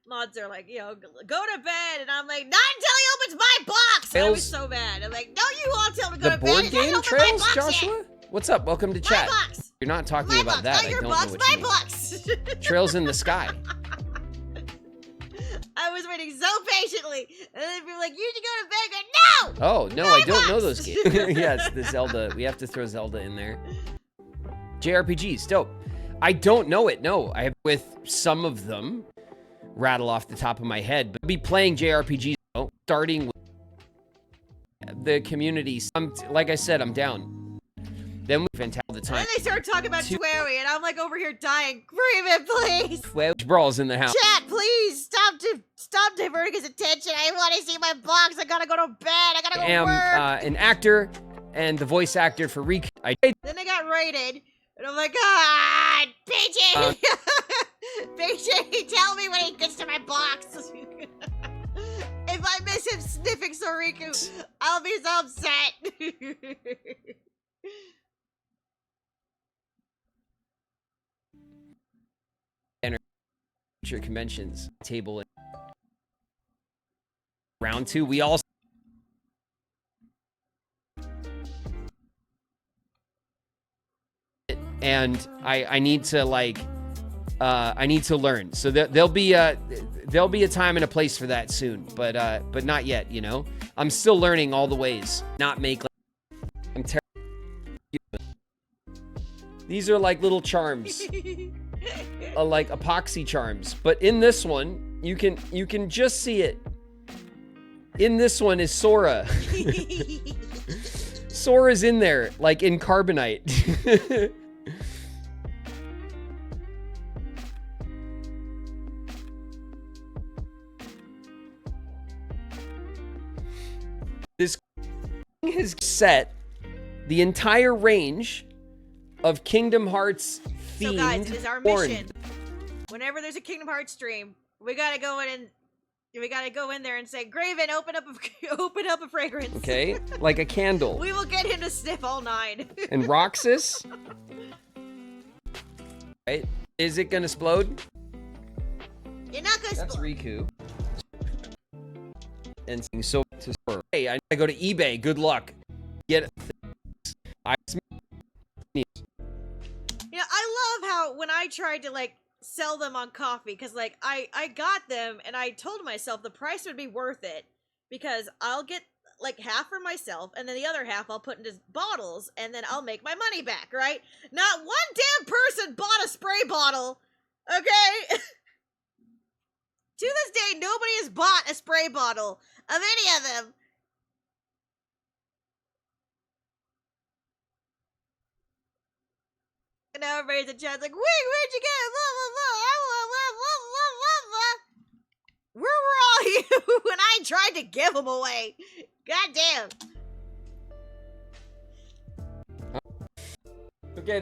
Mods are like, go to bed, and I'm like, not until he opens my box. I was so bad. I'm like, no, you all tell me to go The to bed. board until you game open my Trails, box Joshua? yet. What's up? Welcome to chat. box. You're not talking about that. I Your don't box, know what my you mean. box. Trails in the sky. I was waiting so patiently, and then people were like, you should go to bed. I go, no! Oh, no, I don't know those games. Yes, the Zelda. We have to throw Zelda in there. JRPGs, dope. I don't know it, no. I have with some of them rattle off the top of my head, but be playing JRPGs, starting with the community. Like I said, I'm down. Then we fantastic all the And time. then they start talking about Twerry, and I'm like over here dying. Grieve it, please. Twitch brawls in the house. Chat, please stop diverting his attention. I want to see my box. I gotta go to bed. I gotta go I am work. an actor and the voice actor for Then Then I got raided, and I'm like, God, PJ, PJ, tell me when he gets to my box. If If I miss him sniffing Soriku, I'll be so upset. Future conventions table. Round 2, we all. And I need to like I need to learn. So there'll be a time and a place for that soon, but not yet. You know, I'm still learning all the ways. Not make. I'm terrible. These are like little charms, like epoxy charms. But in this one, you can just see it. In this one is Sora. Sora's in there, like in carbonite. This has set the entire range of Kingdom Hearts themed So guys, it is our porn. mission. Whenever there's a Kingdom Hearts stream, we gotta go in and we gotta go in there and say, Graven, open up a fragrance. Okay, like a candle. We will get him to sniff all 9. And Roxas. Right? Is it gonna explode? You're not gonna That's Riku. And so to Sora. Hey, I go to eBay. Good luck. Get it. You know, I love how when I tried to like sell them on coffee, because like I got them and I told myself the price would be worth it because I'll get like half for myself and then the other half I'll put into bottles and then I'll make my money back, right? Not one damn person bought a spray bottle, okay? To this day, nobody has bought a spray bottle of any of them. And now everybody's in chat like, wait, where'd you get it? Blah, blah, blah, blah, blah, blah, blah. Where were all you when I tried to give them away? God damn. Okay.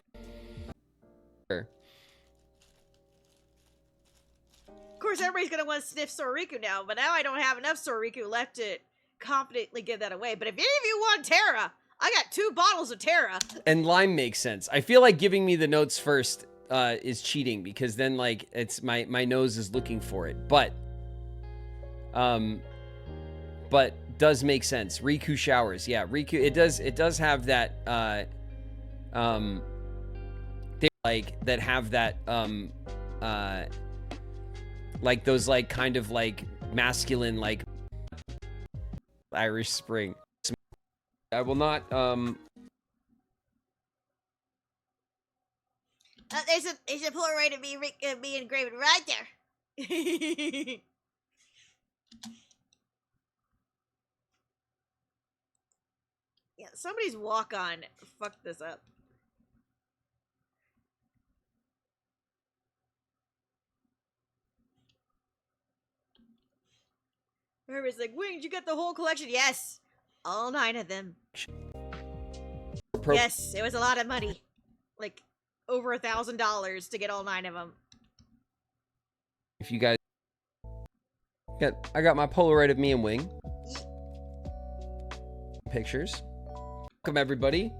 Of course, everybody's gonna want to sniff Soriku now, but now I don't have enough Soriku left to confidently give that away. But if any of you want Terra, I got 2 bottles of Terra. And lime makes sense. I feel like giving me the notes first is cheating because then like it's my nose is looking for it. But does make sense. Riku showers. Yeah, Riku it does have that they like that have that like those like kind of like masculine like Irish Spring. I will not There's a Polaroid of me engraved right there. Yeah, somebody's walk-on fucked this up. Everybody's like, Wing, did you get the whole collection? Yes. All 9 of them. Yes, it was a lot of money. Like, over $1,000 to get all 9 of them. If you guys I got my Polaroid of me and Wing. Pictures. Welcome everybody.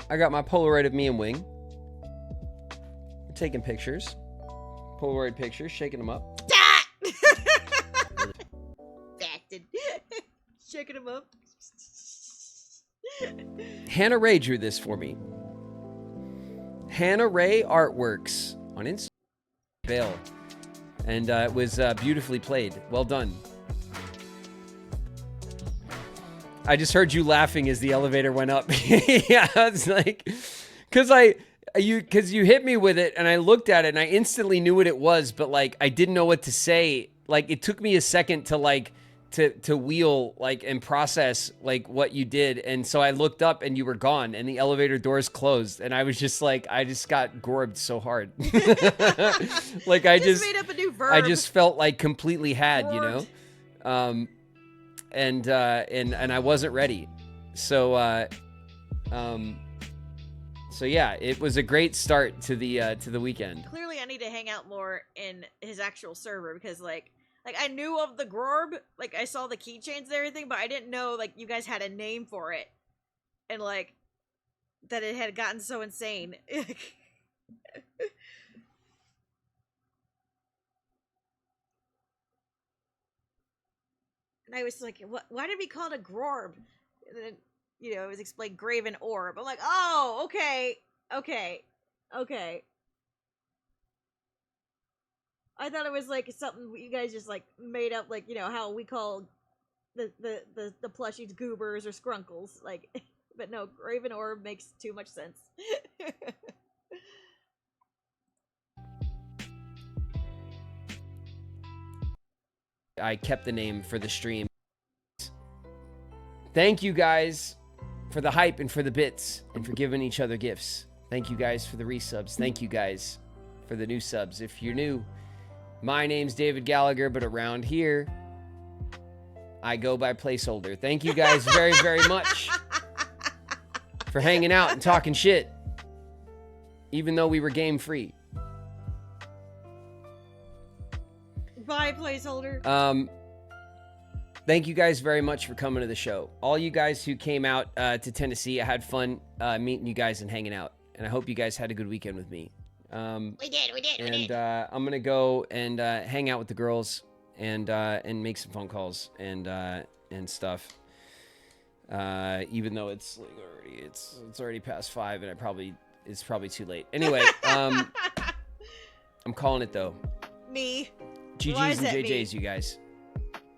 I got my Polaroid of me and Wing. We're taking pictures. Polaroid pictures, shaking them up. Acted. Shaking them up. Hannah Ray drew this for me. Hannah Ray Artworks on Instagram. Vale. And it was beautifully played. Well done. I just heard you laughing as the elevator went up. Yeah, it's like, because you hit me with it and I looked at it and I instantly knew what it was, but like I didn't know what to say. Like it took me a second to like to wheel like and process like what you did, and so I looked up and you were gone and the elevator doors closed and I was just like, I just got gorbed so hard. Like I just made up a new verb. I just felt like completely had, you know. And I wasn't ready. So So yeah, it was a great start to the weekend. Clearly, I need to hang out more in his actual server because, like I knew of the Grorb, like I saw the keychains and everything, but I didn't know like you guys had a name for it, and like that it had gotten so insane. And I was like, "What? Why did we call it a Grorb?" And then, it was explained Graven Orb. I'm like, "Oh, okay, okay, okay." I thought it was like something you guys just like made up, like how we call the plushies goobers or scrunkles, like. But no, Graven Orb makes too much sense. I kept the name for the stream. Thank you guys for the hype and for the bits and for giving each other gifts. Thank you guys for the resubs. Thank you guys for the new subs. If you're new, my name's David Gallagher, but around here, I go by placeholder. Thank you guys very, very much for hanging out and talking shit, even though we were game free. Bye, placeholder. Thank you guys very much for coming to the show. All you guys who came out to Tennessee, I had fun meeting you guys and hanging out. And I hope you guys had a good weekend with me. We did. And I'm gonna go and hang out with the girls and make some phone calls and stuff. Even though it's like it's already past 5 and it's probably too late. Anyway, I'm calling it though. Me. GG's and JJ's, you guys.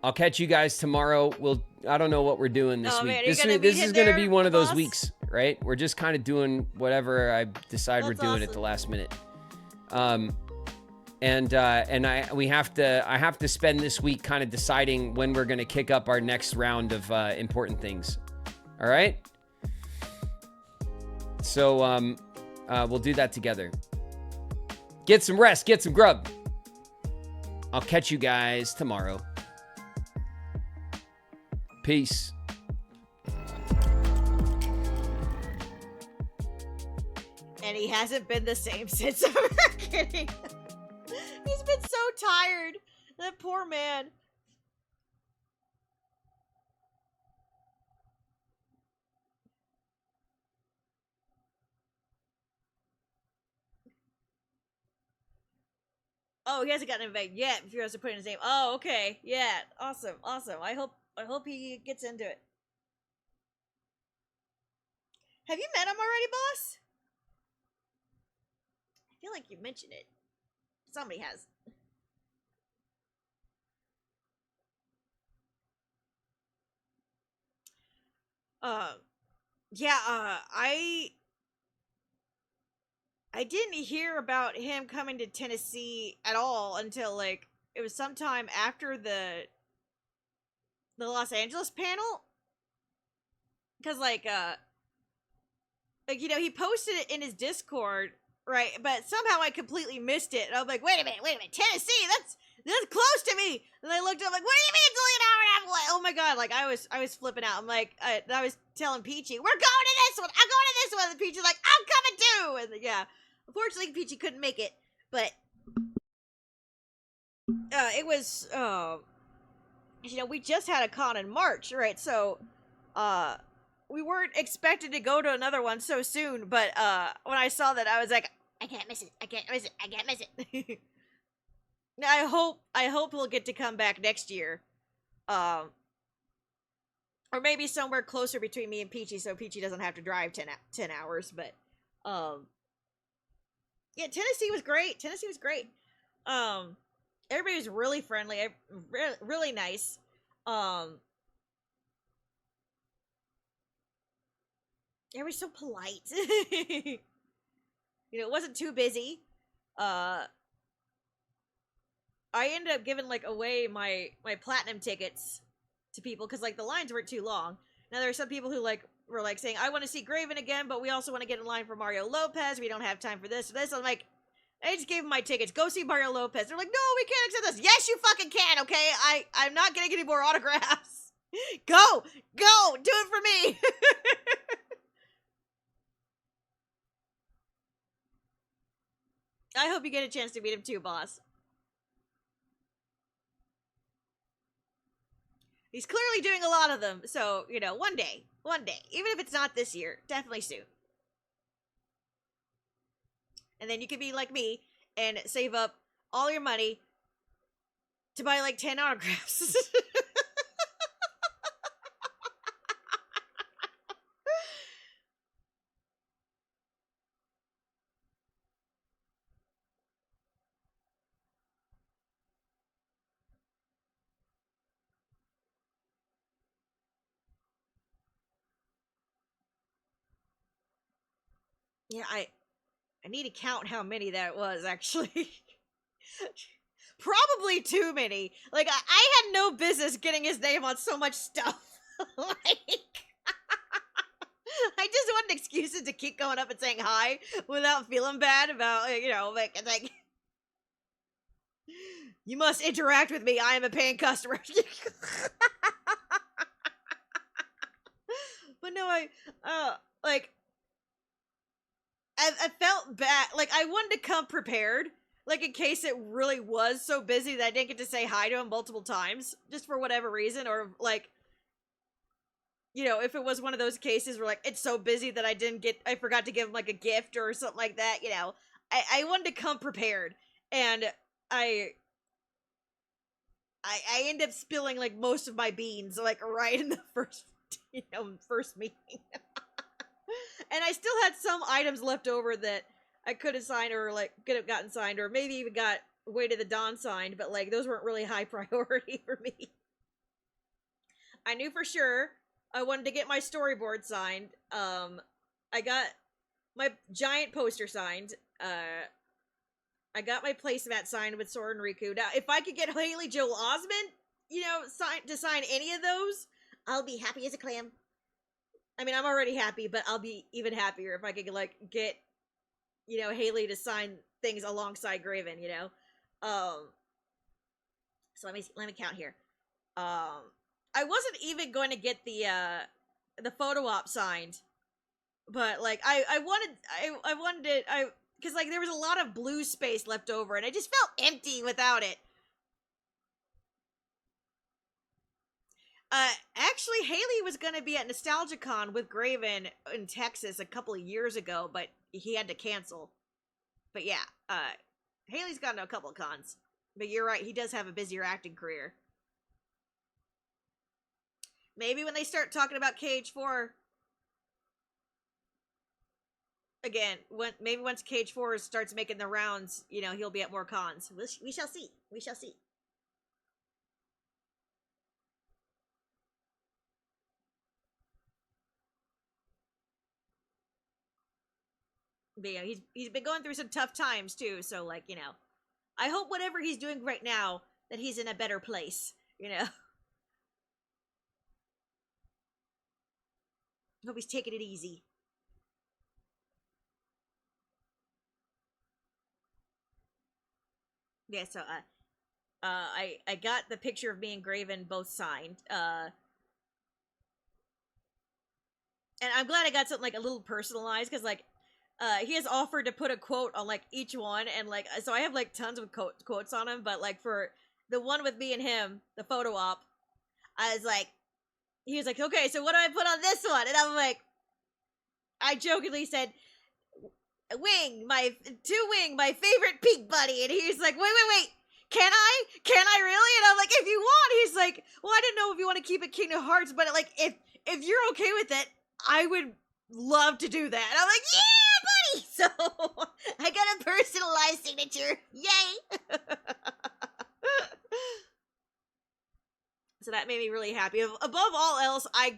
I'll catch you guys tomorrow. I don't know what we're doing this week. Man, this is going to be one of those weeks, right? We're just kind of doing whatever I decide we're doing at the last minute. I have to spend this week kind of deciding when we're going to kick up our next round of important things. All right? So we'll do that together. Get some rest, get some grub. I'll catch you guys tomorrow. Peace. And he hasn't been the same since. I'm not kidding. He's been so tired. That poor man. Oh, he hasn't gotten invited yet. If he has to put in his name. Oh, okay. Yeah. Awesome. I hope he gets into it. Have you met him already, boss? I feel like you mentioned it. Somebody has. I didn't hear about him coming to Tennessee at all until like it was sometime after the Los Angeles panel, because he posted it in his Discord, right? But somehow I completely missed it, and I'm like, wait a minute, Tennessee, that's close to me. And I looked up like, what do you mean it's only an hour and a half away? Oh my god, like I was flipping out. I'm like, I was telling Peachy, we're going to this one. I'm going to this one. And Peachy's like, I'm coming too. And yeah, unfortunately Peachy couldn't make it, but it was we just had a con in March, right? So we weren't expected to go to another one so soon, but when I saw that, I was like, I can't miss it. I hope he'll get to come back next year. Or maybe somewhere closer between me and Peachy, so Peachy doesn't have to drive 10 hours, but yeah, Tennessee was great. Everybody was really friendly, really nice. Everybody's so polite. It wasn't too busy. I ended up giving away my platinum tickets to people because the lines weren't too long. Now there are some people who were saying, I want to see Graven again, but we also want to get in line for Mario Lopez. We don't have time for this or this. I'm like, I just gave them my tickets. Go see Mario Lopez. They're like, no, we can't accept this. Yes, you fucking can, okay? I'm not getting any more autographs. Go, do it for me. I hope you get a chance to meet him too, boss. He's clearly doing a lot of them, so, you know, one day, even if it's not this year, definitely soon. And then you could be like me and save up all your money to buy like 10 autographs. Yeah, I need to count how many that was, actually. Probably too many. Like, I had no business getting his name on so much stuff. Like, I just wanted excuses to keep going up and saying hi without feeling bad about, you know, like you must interact with me. I am a paying customer. But no, like, I felt bad. Like, I wanted to come prepared, like, in case it really was so busy that I didn't get to say hi to him multiple times, just for whatever reason, or, like, you know, if it was one of those cases where, like, it's so busy that I forgot to give him, like, a gift or something like that, you know. I wanted to come prepared, and I end up spilling, like, most of my beans, like, right in the first meeting. And I still had some items left over that I could have signed or, like, could have gotten signed or maybe even got Way to the Dawn signed, but, like, those weren't really high priority for me. I knew for sure I wanted to get my storyboard signed. I got my giant poster signed. I got my placemat signed with Sora and Riku. Now, if I could get Haley Joel Osment, you know, to sign any of those, I'll be happy as a clam. I mean, I'm already happy, but I'll be even happier if I could, like, get, you know, Haley to sign things alongside Graven, you know? So let me count here. I wasn't even going to get the photo op signed, but, like, I wanted it, because, like, there was a lot of blue space left over, and I just felt empty without it. Actually, Haley was going to be at NostalgiaCon with Graven in Texas a couple of years ago, but he had to cancel. But yeah, Haley's gotten to a couple of cons. But you're right, he does have a busier acting career. Maybe when they start talking about KH4 again, maybe once KH4 starts making the rounds, you know, he'll be at more cons. We shall see. We shall see. But yeah, he's been going through some tough times too, so, like, you know, I hope whatever he's doing right now that he's in a better place, you know. Hope he's taking it easy. Yeah, so I got the picture of me and Graven both signed. And I'm glad I got something, like, a little personalized, because, like, he has offered to put a quote on, like, each one, and, like, so I have, like, tons of quotes on him, but, like, for the one with me and him, the photo op, I was like, he was like, okay, so what do I put on this one? And I'm like, I jokingly said, Wing, my favorite peak buddy, and he's like, wait, can I really? And I'm like, if you want. He's like, well, I didn't know if you want to keep it Kingdom Hearts, but, like, if you're okay with it, I would love to do that. And I'm like, yeah, buddy! So, I got a personalized signature. Yay! So that made me really happy. Above all else, I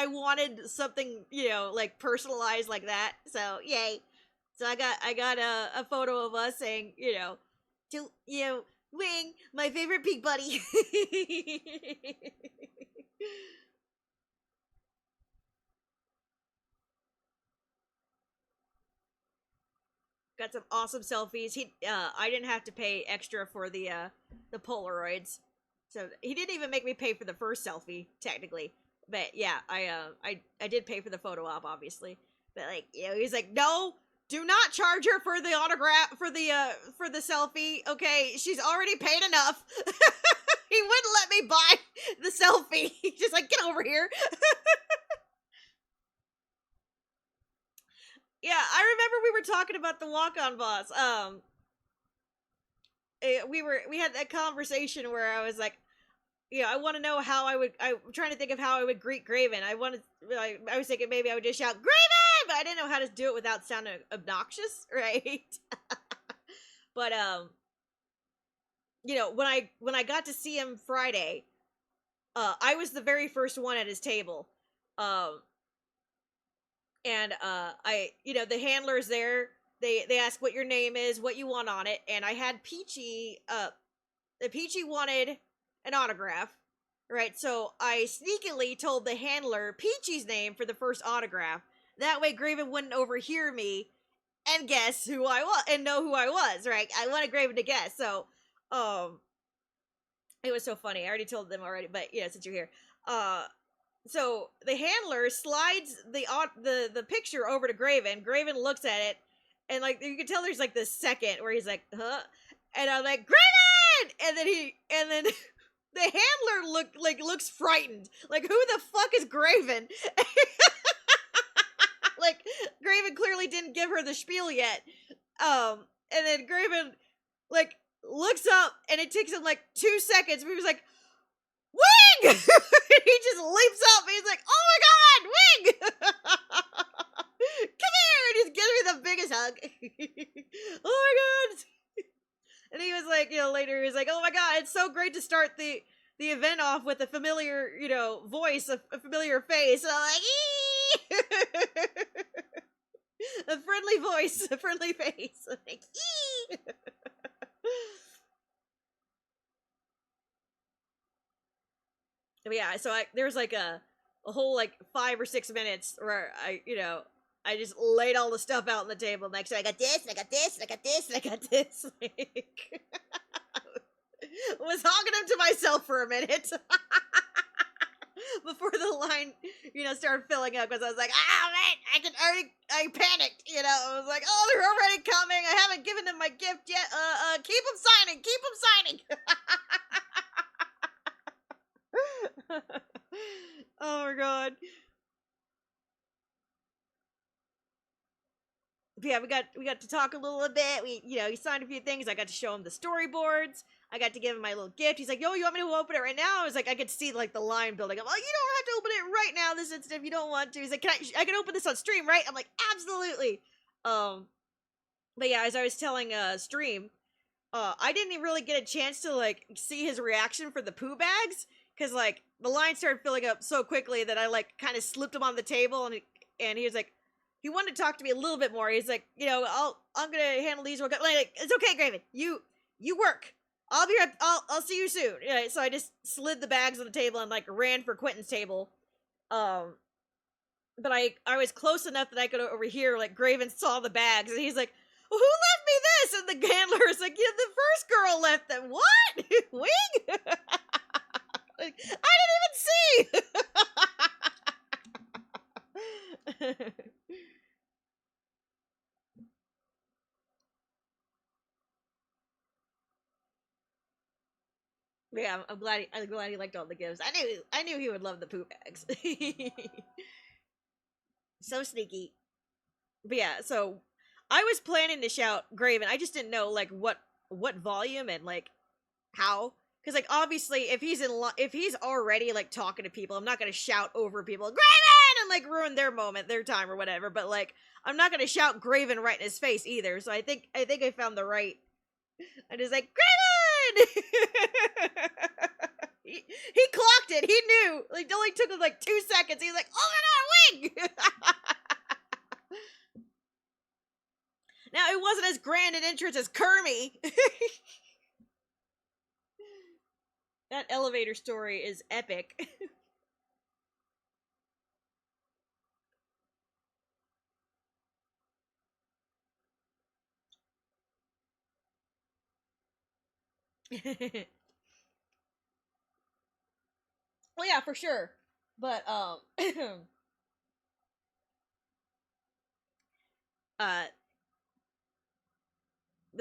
wanted something, you know, like, personalized like that. So, yay. So I got a photo of us saying, you know, to, you know, Wing, my favorite peak buddy. Got some awesome selfies. I didn't have to pay extra for the Polaroids, so he didn't even make me pay for the first selfie technically. But yeah, I did pay for the photo op, obviously. But, like, you know, he's like, no, do not charge her for the autograph for the selfie. Okay, she's already paid enough. He wouldn't let me buy the selfie. He's just like, get over here. Yeah, I remember we were talking about the walk-on boss. We had that conversation where I was like, I want to know how I'm trying to think of how I would greet Graven. I was thinking maybe I would just shout, Graven! But I didn't know how to do it without sounding obnoxious, right? But, when I got to see him Friday, I was the very first one at his table. And the handlers there, they ask what your name is, what you want on it, and I had Peachy, Peachy wanted an autograph, right? So I sneakily told the handler Peachy's name for the first autograph. That way Graven wouldn't overhear me and guess who I was, and know who I was, right? I wanted Graven to guess, so, it was so funny. I already told them already, but, since you're here. So the handler slides the picture over to Graven. Graven looks at it, and like you can tell there's like this second where he's like, huh? And I'm like, Graven! And then the handler looks frightened. Like, who the fuck is Graven? Like, Graven clearly didn't give her the spiel yet. And then Graven like looks up, and it takes him like 2 seconds. But he was like, Wing! He just leaps up. And he's like, oh my god, Wing! Come here! And he gives me the biggest hug. Oh my god! And he was like, later he was like, oh my god, it's so great to start the event off with a familiar, voice, a familiar face. And I'm like, ee! A friendly voice, a friendly face. I'm like, ee! But yeah, so there was like a whole like 5 or 6 minutes where I just laid all the stuff out on the table. Next to I got this, and I got this, and I got this, and I got this. Like, was hogging them to myself for a minute before the line, started filling up, because I was like, man, I panicked, I was like, oh, they're already coming. I haven't given them my gift yet. Keep them signing. Oh my god. But yeah, we got to talk a little bit. He signed a few things. I got to show him the storyboards. I got to give him my little gift. He's like, yo, you want me to open it right now? I was like, I could see like the line building. I'm like, you don't have to open it right now this instant if you don't want to. He's like, I can open this on stream, right? I'm like, absolutely. But yeah, as I was telling Stream, I didn't really get a chance to like see his reaction for the poo bags, because like the line started filling up so quickly that I like kind of slipped him on the table, and he was like, he wanted to talk to me a little bit more. He's like, I'm gonna handle these. Like, it's okay, Graven. You work. I'll be right. I'll see you soon. Yeah, so I just slid the bags on the table and like ran for Quentin's table. But I was close enough that I could overhear like Graven saw the bags, and he's like, well, who left me this? And the handler is like, the first girl left them. What? Wing? Like, I didn't even see. Yeah, I'm glad he liked all the gifts. I knew he would love the poo bags. So sneaky. But yeah, so I was planning to shout Graven. I just didn't know like what volume and like how, because like obviously if he's already like talking to people, I'm not gonna shout over people Graven and like ruin their moment, their time or whatever. But like I'm not gonna shout Graven right in his face either. So I think I found the right. I just like Graven. he clocked it. He knew. Like it only took him like 2 seconds. He's like, oh my god, Wing. Now, it wasn't as grand an entrance as Kermie. That elevator story is epic. Well, yeah, for sure. But,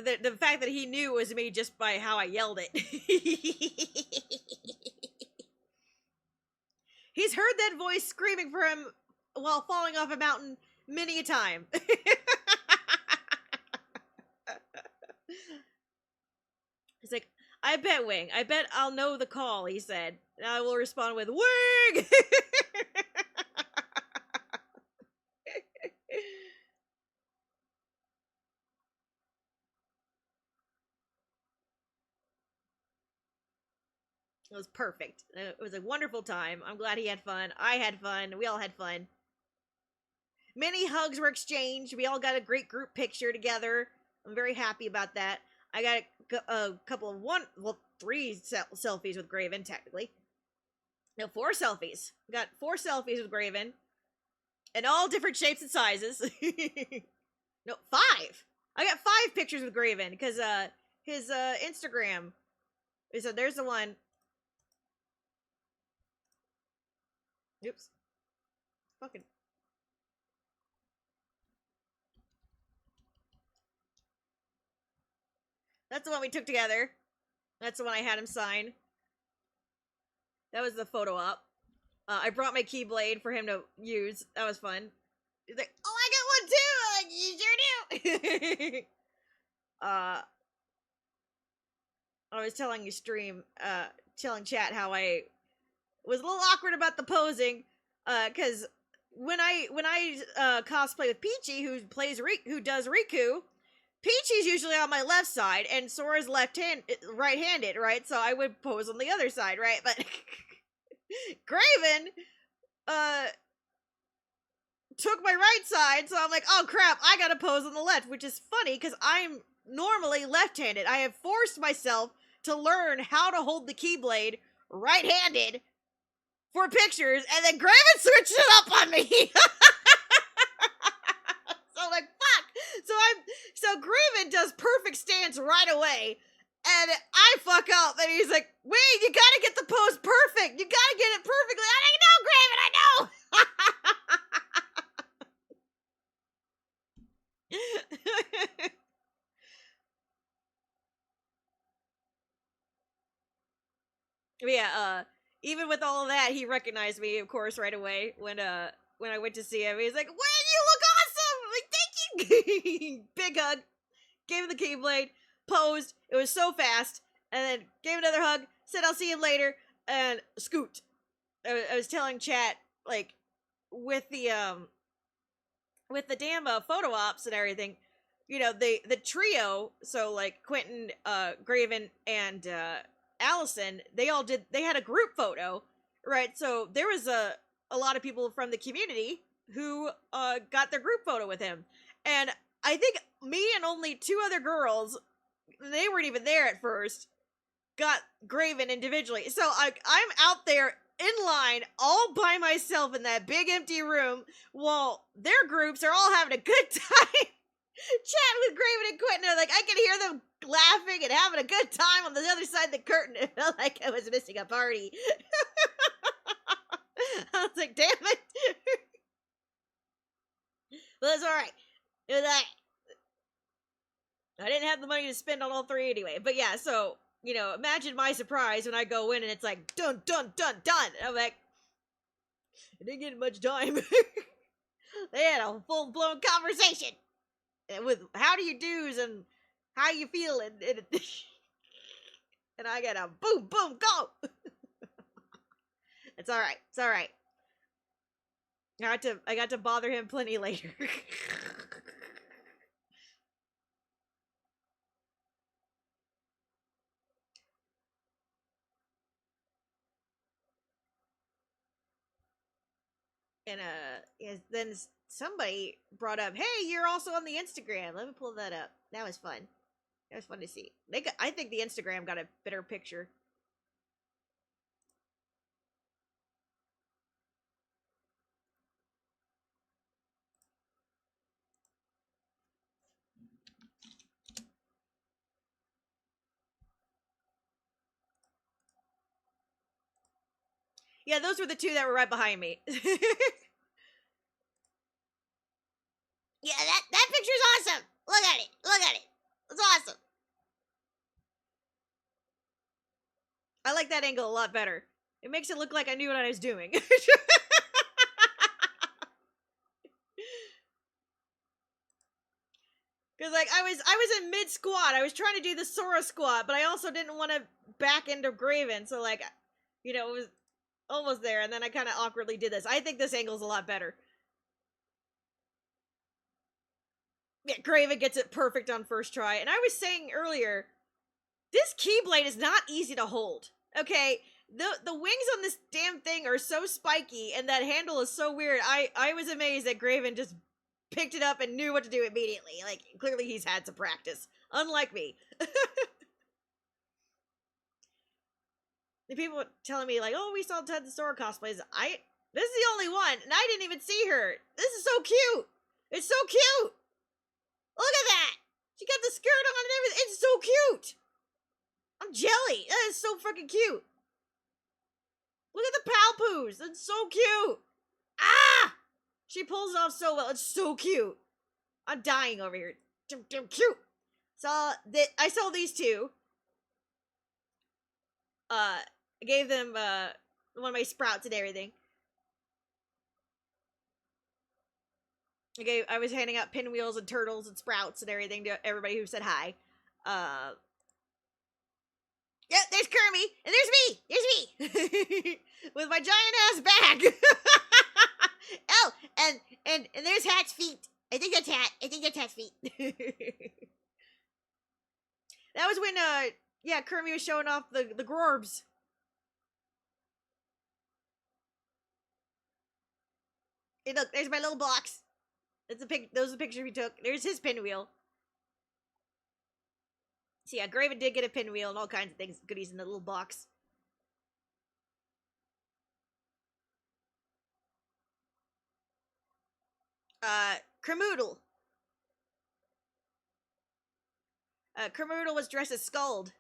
the fact that he knew it was me just by how I yelled it. He's heard that voice screaming for him while falling off a mountain many a time. He's like, I bet, Wing. I bet I'll know the call, he said. And I will respond with, Wing! It was perfect. It was a wonderful time. I'm glad he had fun. I had fun. We all had fun. Many hugs were exchanged. We all got a great group picture together. I'm very happy about that. I got a couple of three selfies with Graven, technically. No, 4 selfies. Got 4 selfies with Graven. In all different shapes and sizes. No, 5. I got 5 pictures with Graven, because his Instagram. So there's the one. Oops. Fucking. That's the one we took together. That's the one I had him sign. That was the photo op. I brought my Keyblade for him to use. That was fun. He's like, oh, I got one too! I'm like, you sure do! I was telling you telling chat how I was a little awkward about the posing, cause when I cosplay with Peachy, who does Riku, Peachy's usually on my left side, and Sora's right-handed, right? So I would pose on the other side, right? But Graven, took my right side, so I'm like, oh crap, I gotta pose on the left, which is funny, because I'm normally left-handed. I have forced myself to learn how to hold the Keyblade right-handed for pictures, and then Graven switched it up on me. So I'm like, fuck. So Graven does perfect stance right away, and I fuck up, and he's like, wait, you gotta get the pose perfect. You gotta get it perfectly. I know, Graven, I know. But yeah, even with all of that, he recognized me, of course, right away when I went to see him. He's like, "Wayne, you look awesome!" I'm like, thank you. Big hug. Gave him the Keyblade. Posed. It was so fast. And then gave another hug. Said I'll see him later. And scoot. I was telling chat, like, with the damn photo ops and everything, you know, the trio, so like Quentin, Graven, and Allison, they had a group photo, right? So there was a lot of people from the community who got their group photo with him. And I think me and only 2 other girls, they weren't even there at first, got Graven individually. So I'm out there in line all by myself in that big empty room while their groups are all having a good time chatting with Graven and Quentin. Like, I could hear them laughing and having a good time on the other side of the curtain. It felt like I was missing a party. I was like, damn it. But it's alright. It was alright. I didn't have the money to spend on all 3 anyway. But yeah, so, you know, imagine my surprise when I go in and it's like, dun, dun, dun, dun. And I'm like, I didn't get much time. They had a full-blown conversation with how do you do's and how you feel, and I got a boom, boom, go. It's alright. It's alright. I got to bother him plenty later. And then somebody brought up, hey, you're also on the Instagram. Let me pull that up. That was fun. That was fun to see. I think the Instagram got a better picture. Yeah, those were the 2 that were right behind me. Yeah, that picture's awesome. Look at it. Look at it. It's awesome. I like that angle a lot better. It makes it look like I knew what I was doing. Cause like I was in mid squat. I was trying to do the Sora squat, but I also didn't want to back into Graven. So like, you know, it was almost there, and then I kind of awkwardly did this. I think this angle's a lot better. Yeah, Graven gets it perfect on first try. And I was saying earlier, this Keyblade is not easy to hold. Okay, the wings on this damn thing are so spiky, and that handle is so weird. I was amazed that Graven just picked it up and knew what to do immediately. Like, clearly he's had some practice. Unlike me. The people telling me, like, oh, we saw tons of Sora cosplays. This is the only one, and I didn't even see her. This is so cute. It's so cute. Look at that. She got the skirt on and everything. It's so cute. I'm jelly. That is so fucking cute. Look at the palpoos. It's so cute. Ah! She pulls it off so well. It's so cute. I'm dying over here. Cute. So I sold these two. I gave them one of my sprouts and everything. I was handing out pinwheels and turtles and sprouts and everything to everybody who said hi. Yeah, there's Kermie, and there's me! With my giant ass bag! Oh, and there's Hat's feet. I think that's Hat's feet. That was when, yeah, Kermie was showing off the Grorbs. Hey, look, there's my little box. Those are the pictures we took. There's his pinwheel. So yeah, Graven did get a pinwheel and all kinds of things, goodies in the little box. Kermoodle. Kermoodle was dressed as Scald.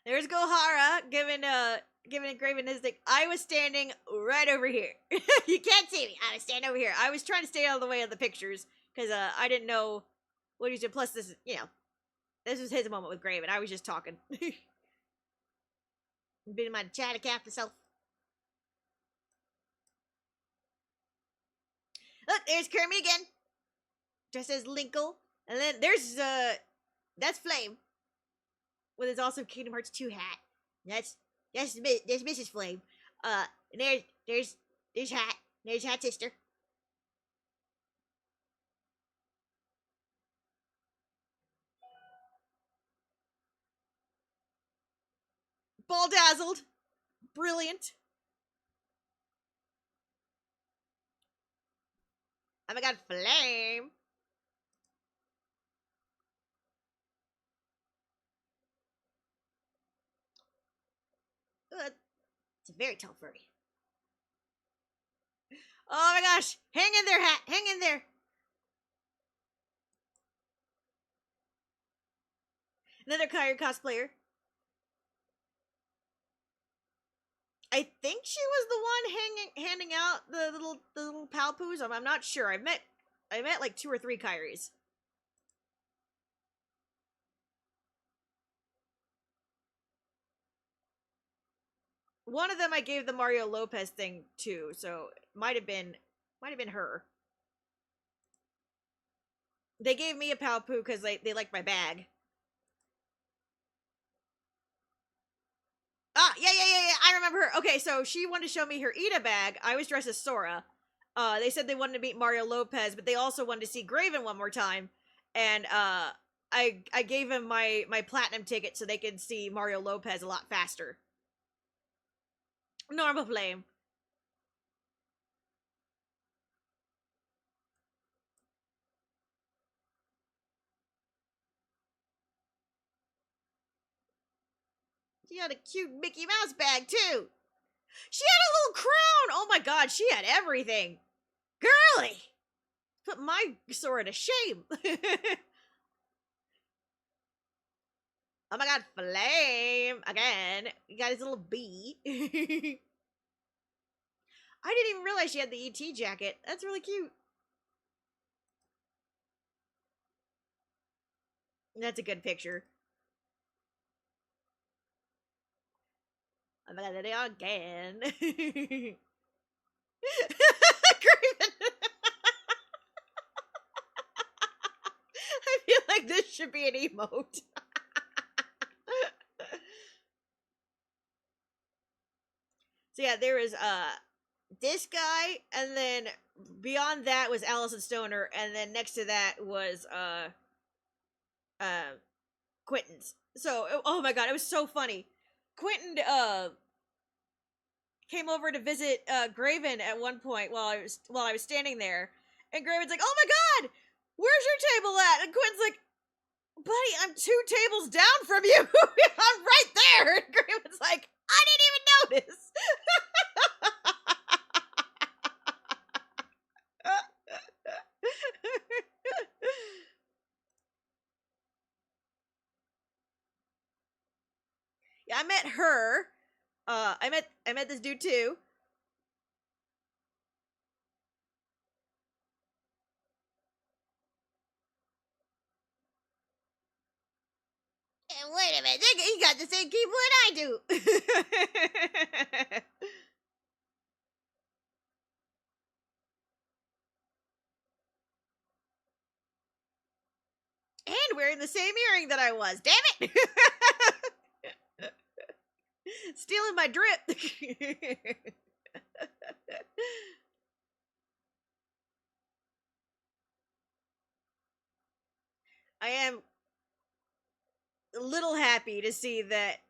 There's Gohara giving Graven his thing. I was standing right over here. You can't see me. I was standing over here. I was trying to stay out of the way of the pictures because I didn't know what he was doing. Plus, this was his moment with Graven. I was just talking. Been in my chat account myself. Look, there's Kermit again. Dressed as Linkle. And then there's that's Flame. With his awesome Kingdom Hearts 2 hat. That's Mrs. Flame. And there's Hat. There's Hat's sister. Ball dazzled. Brilliant. Oh my god, Flame. It's a very tall furry. Oh my gosh. Hang in there, Hat. Hang in there. Another Kyrie cosplayer. I think she was the one handing out the little palpoos. I'm not sure. I met like 2 or 3 Kyries. One of them I gave the Mario Lopez thing to, so might have been her. They gave me a palpoo because they liked my bag. Ah, yeah, I remember her. Okay, so she wanted to show me her Ida bag. I was dressed as Sora. They said they wanted to meet Mario Lopez, but they also wanted to see Graven one more time. And I gave him my platinum ticket so they could see Mario Lopez a lot faster. Normal Flame. She had a cute Mickey Mouse bag, too. She had a little crown. Oh my god, she had everything. Girly. Put my Sora to shame. Oh my god, Flame! Again. You got his little bee. I didn't even realize she had the ET jacket. That's really cute. That's a good picture. Oh my god, they are again. Craven. I feel like this should be an emote. So yeah, there was this guy, and then beyond that was Allison Stoner, and then next to that was Quentin's. So oh my god, it was so funny. Quentin came over to visit Graven at one point while I was standing there, and Graven's like, "Oh my god, where's your table at?" And Quentin's like, "Buddy, I'm 2 tables down from you. I'm right there." And Graven's like, "I didn't even notice." Yeah, I met her. I met this dude too. And wait a minute, he got the same keyboard I do. And wearing the same earring that I was. Damn it! Stealing my drip. I am a little happy to see that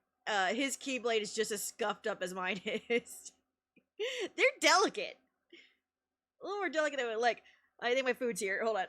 his keyblade is just as scuffed up as mine is. They're delicate. A little more delicate than I would like. I think my food's here. Hold on.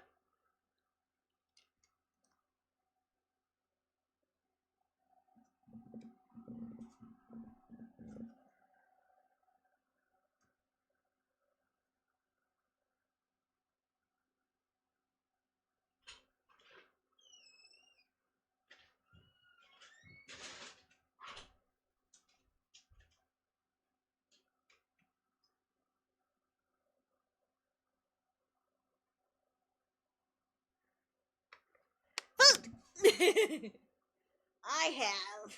I have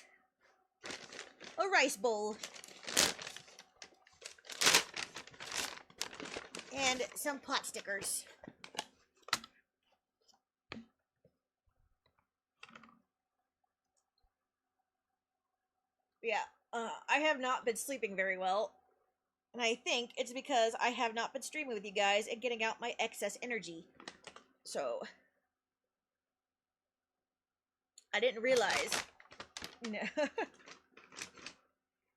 a rice bowl and some pot stickers. Yeah, I have not been sleeping very well, and I think it's because I have not been streaming with you guys and getting out my excess energy. So, I didn't realize, you know,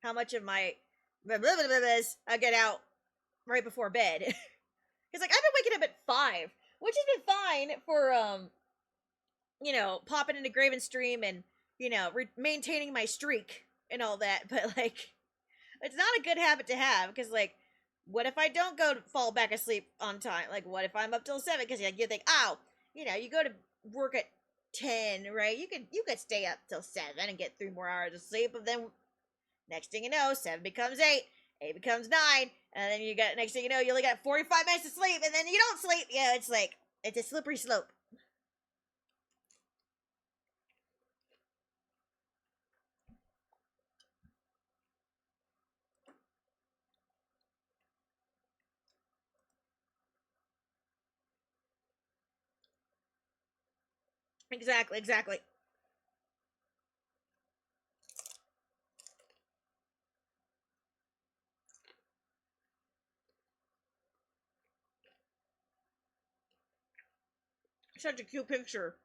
how much of my I get out right before bed. Because, like, I've been waking up at 5, which has been fine for, you know, popping into Graven stream and, you know, maintaining my streak and all that. But, like, it's not a good habit to have, because, like, what if I don't fall back asleep on time? Like, what if I'm up till 7? Because, like, you think, oh, you know, you go to work at 10, right? You could stay up till 7 and get 3 more hours of sleep, but then next thing you know, 7 becomes 8, 8 becomes 9, and then next thing you know, you only got 45 minutes to sleep, and then you don't sleep. Yeah, it's like, it's a slippery slope. Exactly. Such a cute picture.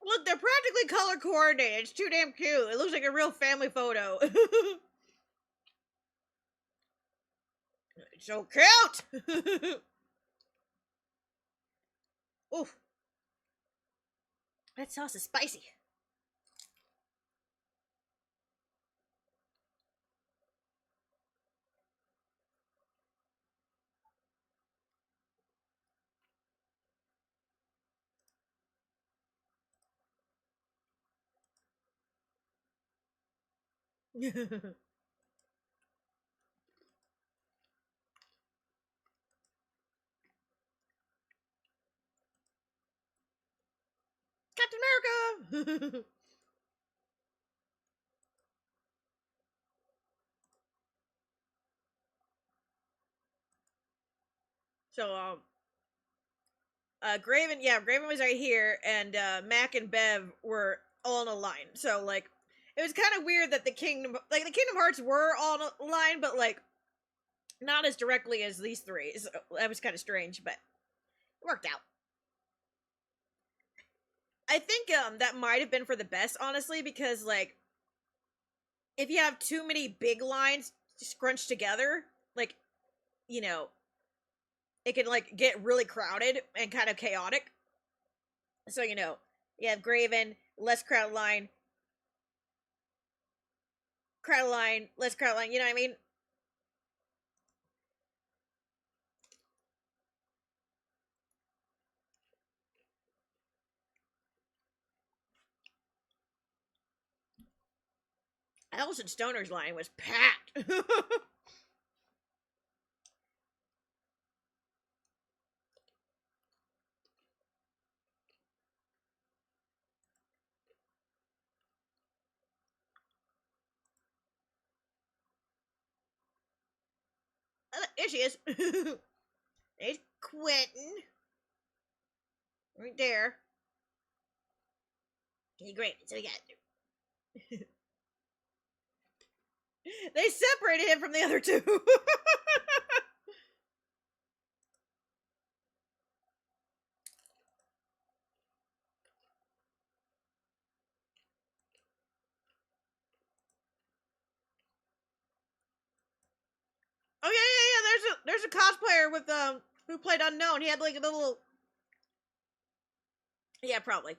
Look, they're practically color coordinated. It's too damn cute. It looks like a real family photo. It's so cute. Oof. That sauce is spicy. Captain America. So Graven, yeah, Graven was right here, and Mac and Bev were all in a line. So like, it was kind of weird that the Kingdom Hearts were all in a line, but like, not as directly as these three. So that was kind of strange, but it worked out. I think that might have been for the best, honestly, because like, if you have too many big lines scrunched together, like, you know, it can like get really crowded and kind of chaotic. So you have Graven, less crowd line, crowd line, less crowd line. You know what I mean? Elson Stoner's line was packed. Here she is. There's Quentin. Right there. Okay, great. So we got. They separated him from the other two. Oh yeah. There's a cosplayer with who played Unknown. He had like a little. Yeah, probably.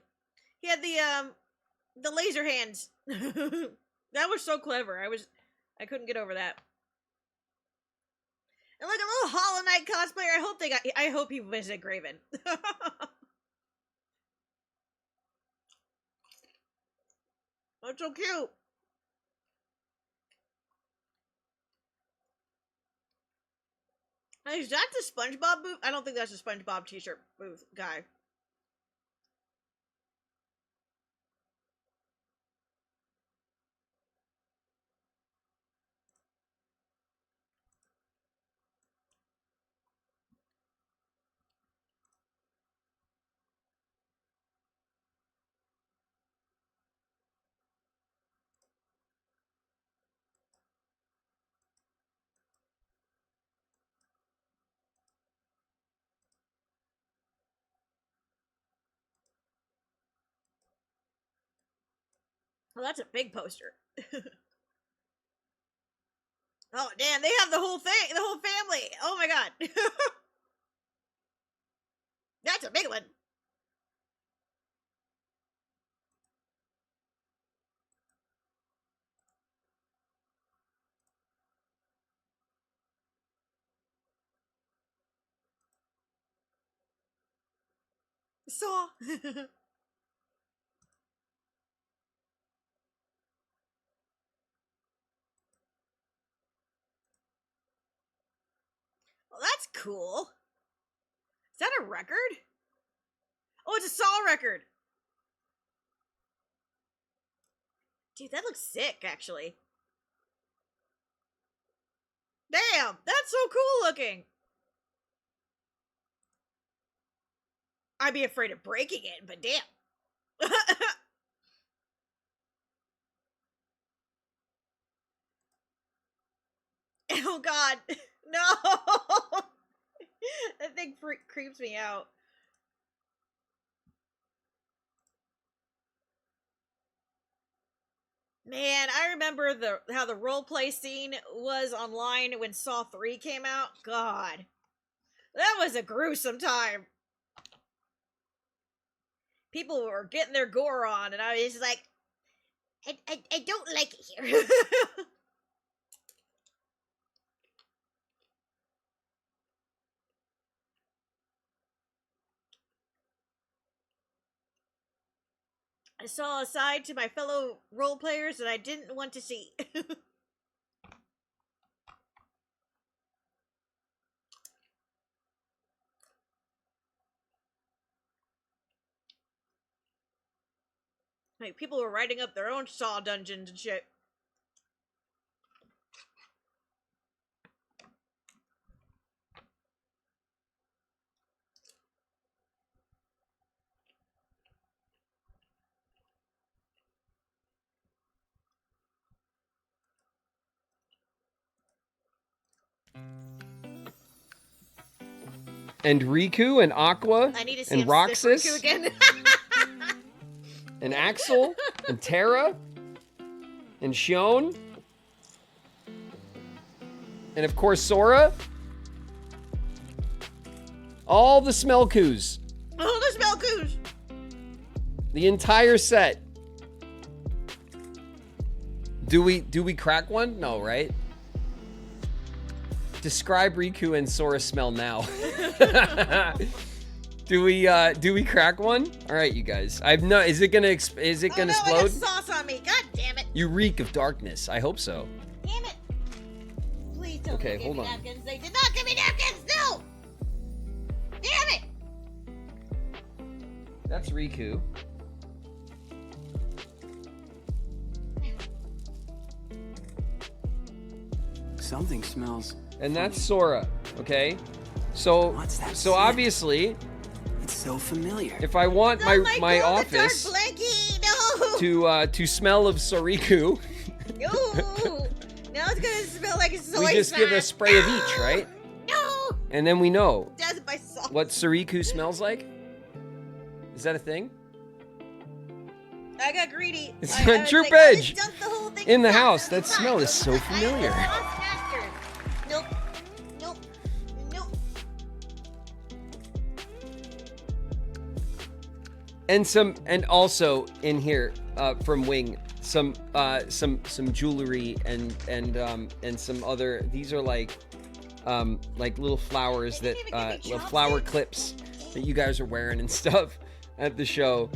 He had the laser hands. That was so clever. I couldn't get over that. And like a little Hollow Knight cosplayer. I hope he visited Graven. That's so cute. Is that the SpongeBob booth? I don't think that's the SpongeBob t-shirt booth guy. Well, that's a big poster. Oh, damn, they have the whole thing, the whole family. Oh my god. That's a big one. Saw. Well, that's cool. Is that a record? Oh, it's a Saw record. Dude, that looks sick, actually. Damn, that's so cool looking. I'd be afraid of breaking it, but damn. Oh god. No. That thing creeps me out. Man, I remember how the roleplay scene was online when Saw 3 came out. God. That was a gruesome time. People were getting their gore on, and I was like, I don't like it here. I saw a side to my fellow role players that I didn't want to see. Like, people were writing up their own Saw dungeons and shit. And Riku and Aqua I need to see and him sniff Riku Roxas again. and Axel and Terra and Shion. And of course Sora. All the Smelkoos. Oh, the Smelkoos! The entire set. Do we crack one? No, right? Describe Riku and Sora smell now. Do we crack one? All right, you guys. Is it gonna I explode? got sauce on me. God damn it. You reek of darkness. I hope so. Damn it. Please don't Okay, give hold me on. napkins. They did not give me napkins. No. Damn it. That's Riku. Something smells. And that's Sora, okay? So scent? obviously It's so familiar. if I want Oh my God, the dark office blankie. No. to smell of Soriku, No. Now it's gonna smell like soy we just give a sauce. spray of each, right? No. And then we know Does it by sauce. what Soriku smells like. Is that a thing? I got greedy. It's I on was Troop like, I'll just Edge. dump the whole thing In the in house. sauce. That smell is so familiar. Sauce master. Nope. Nope. Nope. And also in here from Wing some jewelry and some other. These are like little flowers that little flower clips that you guys are wearing and stuff at the show.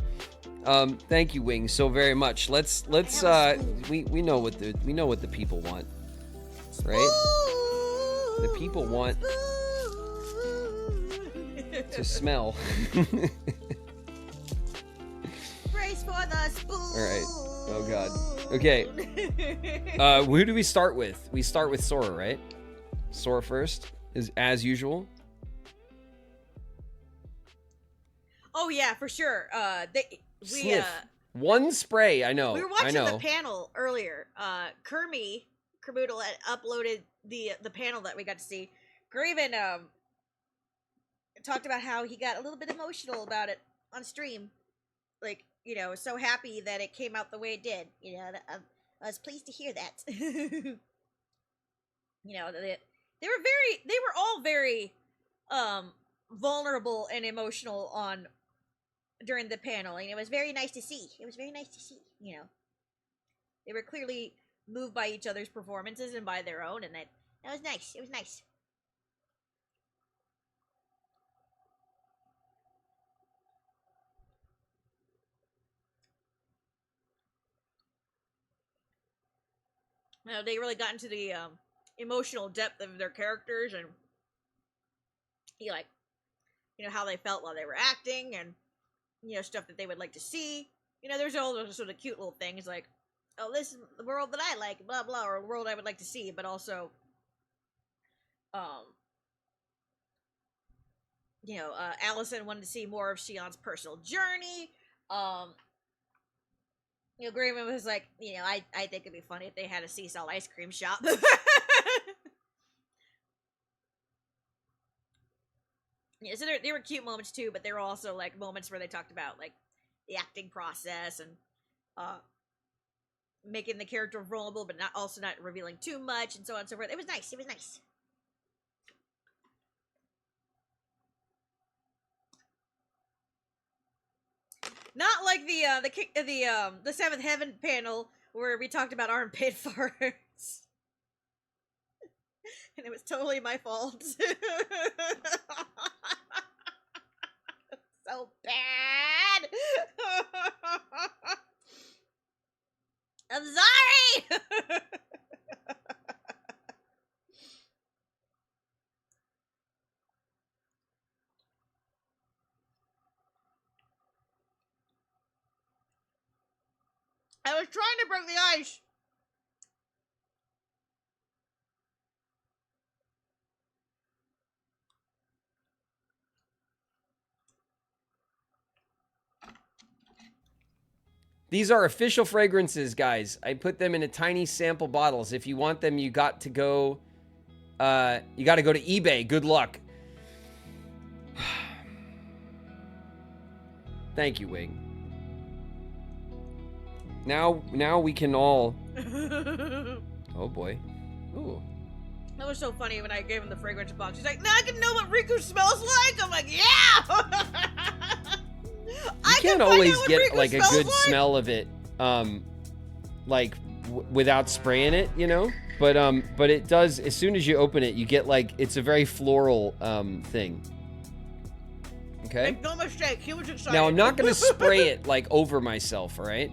Thank you, Wing, so very much. Let's we know what the people want, right? The people want to smell. Brace for the spoon. All right. Oh God. Okay. Who do we start with? We start with Sora, right? Sora first, is as usual. Oh yeah, for sure. Sniff. One spray. I know. We were I watching know. the panel earlier. Kermoodle had uploaded the panel that we got to see. Graven talked about how he got a little bit emotional about it on stream. Like, so happy that it came out the way it did. I was pleased to hear that. They were all very vulnerable and emotional during the panel, and it was very nice to see. They were clearly moved by each other's performances and by their own, and that was nice. It was nice. They really got into the emotional depth of their characters, and how they felt while they were acting, and stuff that they would like to see. There's all those sort of cute little things like, oh, this is the world that I like, blah blah, or the world I would like to see, but also Allison wanted to see more of Shion's personal journey. Grayman was like, I think it'd be funny if they had a sea salt ice cream shop. Yeah, so there were cute moments too, but there were also like moments where they talked about like the acting process and making the character vulnerable, but not revealing too much, and so on and so forth. It was nice. It was nice. Not like the Seventh Heaven panel where we talked about armpit farts. And it was totally my fault. So bad. I was trying to break the ice. These are official fragrances, guys. I put them in a tiny sample bottles. If you want them, you got to go to eBay. Good luck. Thank you, Wing. Now we can all Oh boy. Ooh. That was so funny when I gave him the fragrance box. He's like, now I can know what Riku smells like. I'm like, yeah. You can't always get like a good smell of it, without spraying it, you know. But it does. As soon as you open it, you get like it's a very floral thing. Okay. Make no mistake, he was excited. Now I'm not gonna spray it like over myself. All right.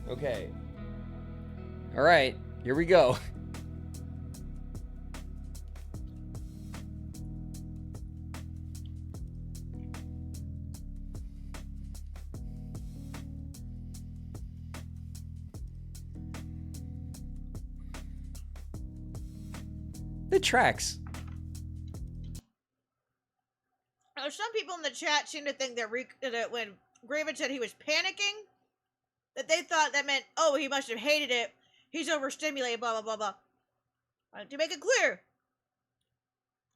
Okay. All right. Here we go. The tracks. Now, some people in the chat seem to think that when Graven said he was panicking, that they thought that meant, oh, he must have hated it. He's overstimulated, blah, blah, blah, blah. To make it clear,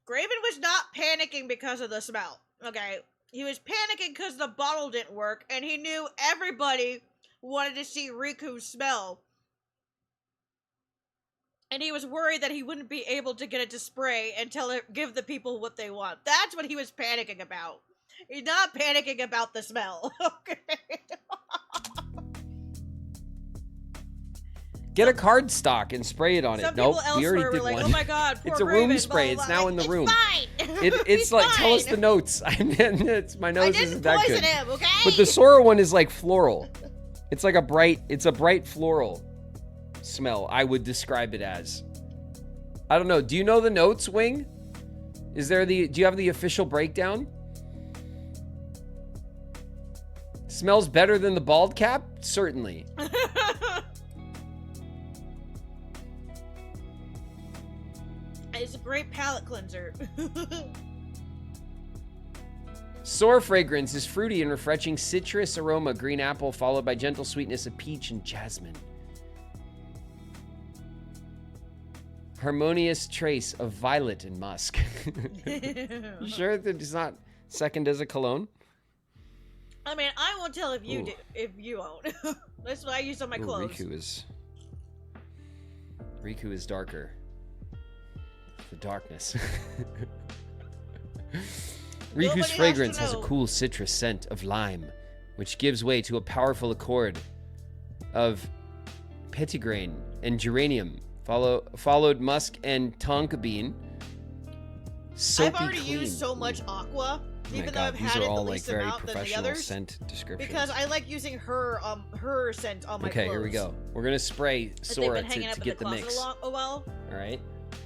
Graven was not panicking because of the smell, okay? He was panicking because the bottle didn't work, and he knew everybody wanted to see Riku's smell. And he was worried that he wouldn't be able to get it to spray and give the people what they want. That's what he was panicking about. He's not panicking about the smell, okay? Get a card stock and spray it on it. Some Nope, people we already elsewhere did were like, one. oh my god, poor It's a Graven, room blah, spray. blah, It's blah. now in the room. Fine. It's He's like, fine. tell us the notes. It's my nose didn't isn't that poison good. him, okay? But the Sora one is like floral. It's like a bright floral smell. I would describe it as. I don't know. Do you know the notes, Wing? Do you have the official breakdown? Smells better than the bald cap? Certainly. It's a great palate cleanser. Soar fragrance is fruity and refreshing citrus aroma, green apple, followed by gentle sweetness of peach and jasmine. Harmonious trace of violet and musk. You sure that it's not second as a cologne? I mean, I won't tell if you do, if you won't. That's what I use on my clothes. Riku is darker. The darkness. Riku's fragrance has a cool citrus scent of lime, which gives way to a powerful accord of petitgrain and geranium, followed musk and tonka bean. Soapy I've already clean. used so much aqua, Oh even my though God, I've these had are it the all like least very amount than the professional others. scent descriptions. Because I like using her scent on my Okay, clothes. here we go. We're gonna spray That Sora they've been hanging to up in get the the closet mix. a while. All right.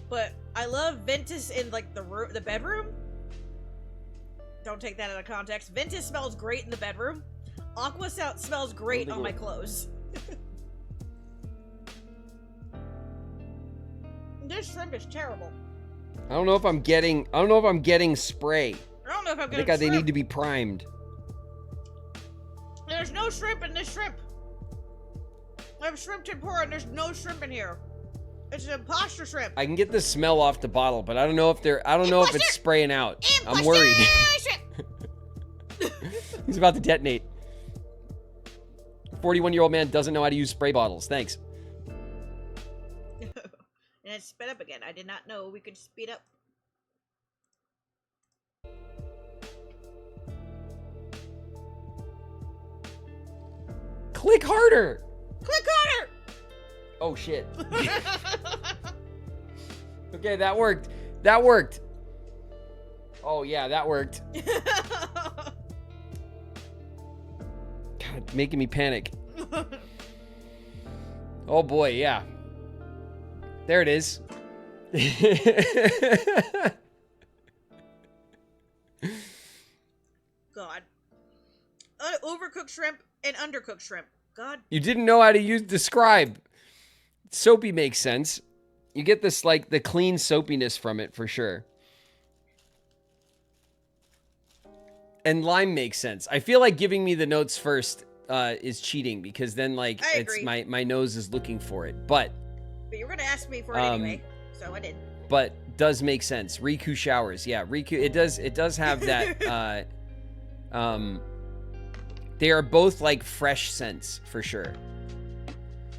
But I love Ventus in like the bedroom. Don't take that out of context. Ventus smells great in the bedroom. Aqua smells great on my clothes. This shrimp is terrible. I don't know if I'm getting spray. I don't know if I'm I getting think they shrimp. need to be primed. There's no shrimp in this shrimp. I have shrimp tempura and there's no shrimp in here. It's an imposter shrimp. I can get the smell off the bottle, but I don't know if it's spraying out. I'm worried. He's about to detonate. 41-year-old man doesn't know how to use spray bottles. Thanks. And it sped up again. I did not know we could speed up. Click harder. Click harder. Oh shit. Okay, that worked. That worked. Oh yeah, that worked. God, making me panic. Oh boy, yeah. There it is. God. Overcooked shrimp and undercooked shrimp. God. You didn't know how to describe. Soapy makes sense. You get this, like, the clean soapiness from it for sure. And lime makes sense. I feel like giving me the notes first is cheating, because then, like, it's my nose is looking for it. But you were gonna ask me for it anyway, so I did. But does make sense. Riku showers. Yeah, Riku, it does have that they are both like fresh scents for sure.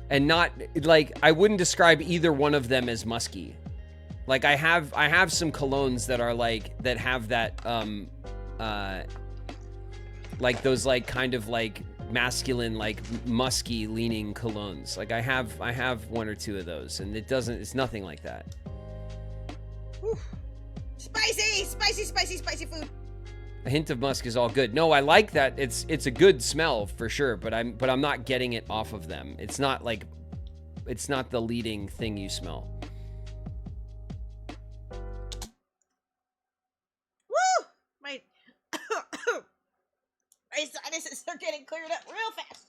And not like, I wouldn't describe either one of them as musky. Like I have some colognes that are like, that have that like those like kind of like masculine, like musky leaning colognes. Like I have one or two of those, and it's nothing like that. Whew. Spicy food. A hint of musk is all good. No, I like that. It's a good smell for sure, but I'm not getting it off of them. It's not like, it's not the leading thing you smell. Woo! My sinuses are getting cleared up real fast.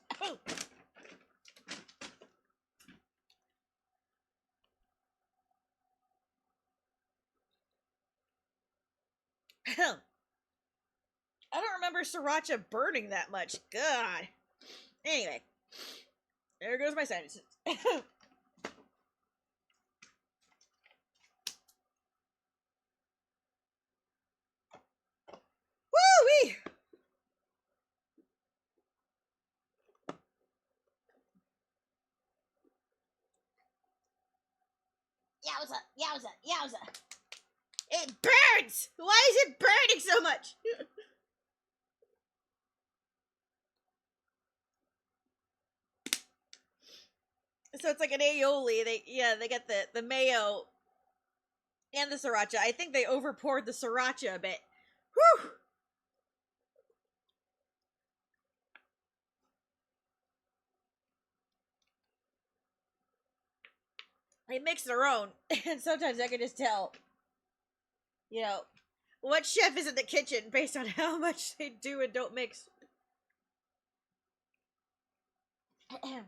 I don't remember sriracha burning that much. God. Anyway, there goes my sinuses. Woo-wee! Yowza. It burns! Why is it burning so much? So it's like an aioli. They get the mayo and the sriracha. I think they over poured the sriracha a bit. Whew! They mix their own, and sometimes I can just tell, you know, what chef is in the kitchen based on how much they do and don't mix. I'm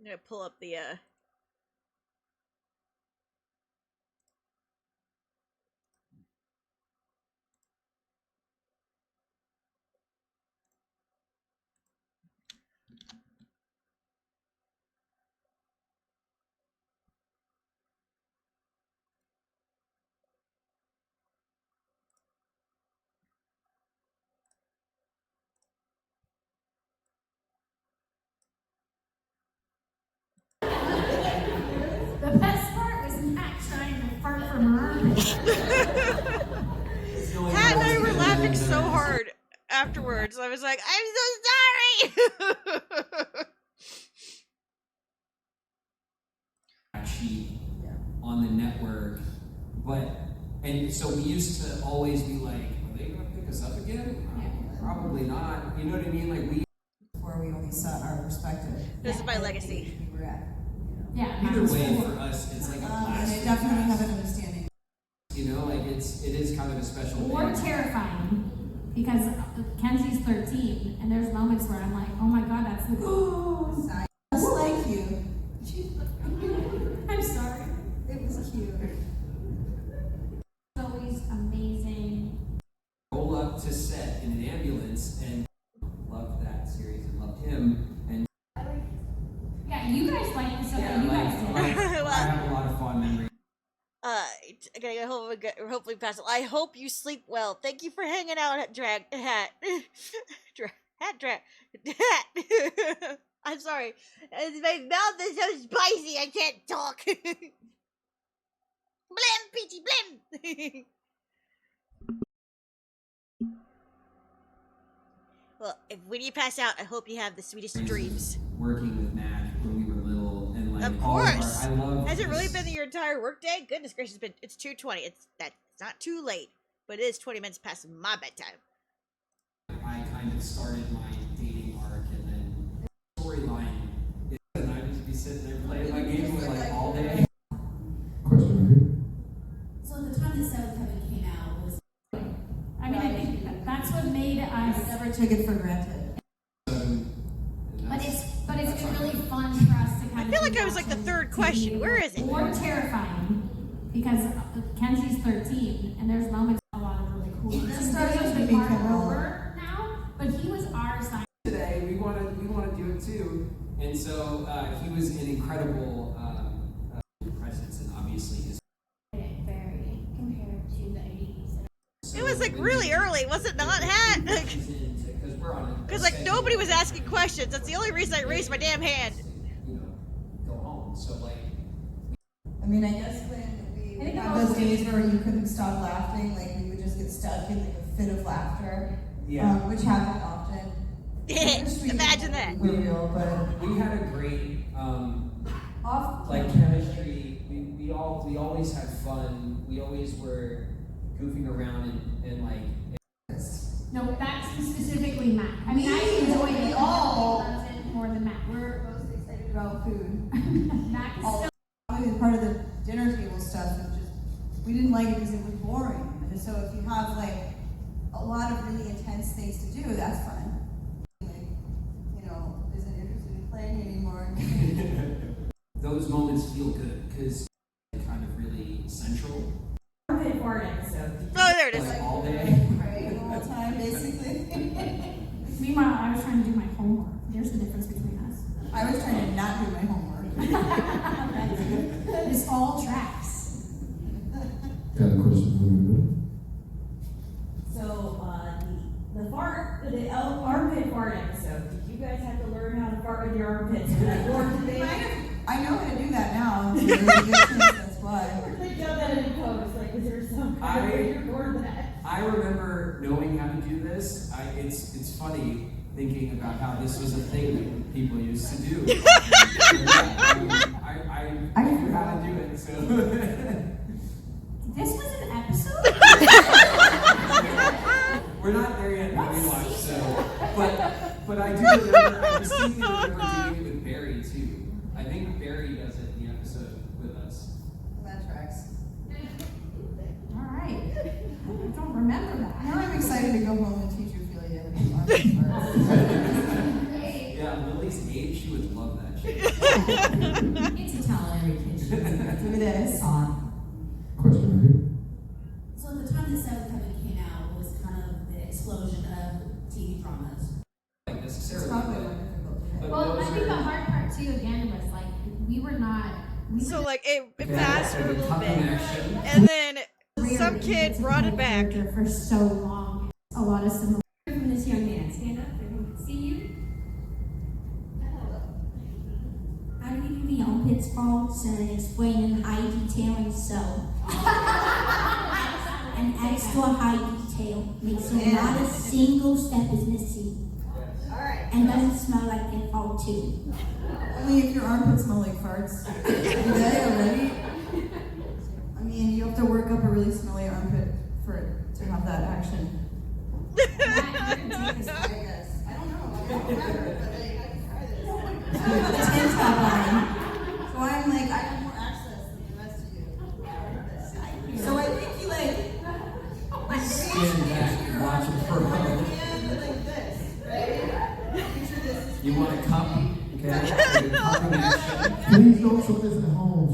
gonna pull up the The best part was Matt trying to fart from her. Pat and I were laughing so hard afterwards. I was like, I'm so sorry. Sheet on the network, and so we used to always be like, are they gonna pick us up again? Probably not. You know what I mean? Like Where we only set our perspective. This is my legacy. We were at. Yeah. Either way, for us, it's like a blast. They definitely have an understanding. You know, like it is kind of a special Or thing. terrifying, because Kenzie's 13, and there's moments where I'm like, oh my god, that's the Just like you. I'm sorry. It was cute. It's always amazing. Roll up to set in an ambulance and loved that series and loved him. And Yeah, you guys like the stuff that you guys did. I have a lot of fond memories. Hopefully pass it. I hope you sleep well. Thank you for hanging out at Hat. I'm sorry. My mouth is so spicy I can't talk. Blim, peachy, blim. Well, when you pass out, I hope you have the sweetest of dreams. Working with Matt when we were little, and like Of all course. I love. Has it really been your entire workday? Goodness gracious, it's 2:20. It's not too late, but it is 20 minutes past my bedtime. I kind of started my dating arc, and then storyline, and I'd just be sitting there playing my games never took it for granted. But it's been really fun for us to kind I feel like I was like the third question. Where is it? More terrifying because Kenzie's 13 and there's moments a lot of really cool. This starts to become over now, but he was our science. Today we want to do it too, and so he was an incredible presence, and obviously his. Very compared to the 80s. It was like really early, was it not, Hat? Because like nobody was asking questions. That's the only reason I raised my damn hand. Go home. So like. I mean, I guess when we had those days where you couldn't stop laughing, like we would just get stuck in like a fit of laughter, which happened often. Imagine that. We're real, but we had a great like chemistry. We always had fun. We always were goofing around and like. No, that's specifically Matt. I mean, I enjoy it all more than Matt. We're most excited about food. Matt is still. Probably part of the dinner table stuff, and just we didn't like it because it was boring. And so if you have like a lot of really intense things to do, that's fun. Like, isn't interested in playing anymore. Those moments feel good because they're kind of really central. Armpit fart episode. Oh, there it is. Like all day. Right, all the time, basically. Meanwhile, I was trying to do my homework. There's the difference between us. I was trying to not do my homework. This all tracks. Got a question for you? So, the armpit fart episode, did you guys have to learn how to fart with your armpits? I know how to do that now. So that's why. They done that in post. Like, is there some kind of way to record that? I remember knowing how to do this. It's funny thinking about how this was a thing that people used to do. I knew how to do it. So This was an episode? we're not there yet in rewatch. So, but I do remember. I distinctly remember doing it with Barry too. I think Barry does it in the episode with us. That tracks. All right. I don't remember that. Now I'm excited to go home and teach Ophelia. Yeah, Lily's age, she would love that shit. It's a talent every kid should Do this. Question for you? So at the time that Seventh Heaven came out was kind of the explosion of TV dramas. Like necessarily. But Well, those I think are- the hard part too again was like we were not. So like it passed for a little bit, connection. and then some kid brought it back. For so long, a lot of similar. From this young man, stand up. Everyone can see you. How do you do the armpits faults and explain in high detailing so? An extra high detail makes sure not a single step is missing. Alright. And doesn't smell like they fall too. Only if your armpits smell like farts. Do they already? I mean, you have to work up a really smelly armpit for it to have that action. I guess. I don't know. I don't remember, but like, I can try this. The tank top on. So I'm like, I have more access than the rest of you. So I think you Stand back and watch it for a moment. like this, right? Picture this. You want a cup? Okay. Cupping action. Please don't show this at home.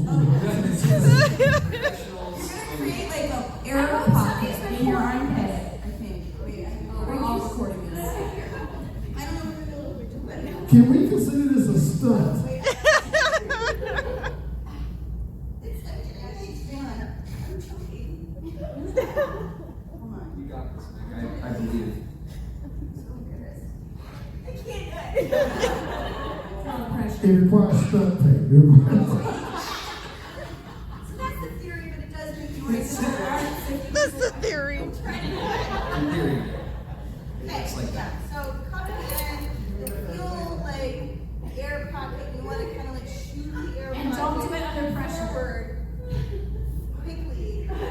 Create like a air pocket in your armpit. I think. Wait, we're all recording this. I don't know what we're doing. Can we consider this a stunt? You got this, Meg. I believe. It requires stunt tape. It requires- So that's the theory, but it does make you want That's the theory. In theory. Okay, It's like that. so cut it in, the feel like air pocket, you want to kind of like shoot the air And pocket. don't do it under pressure. Forward, quickly, but do it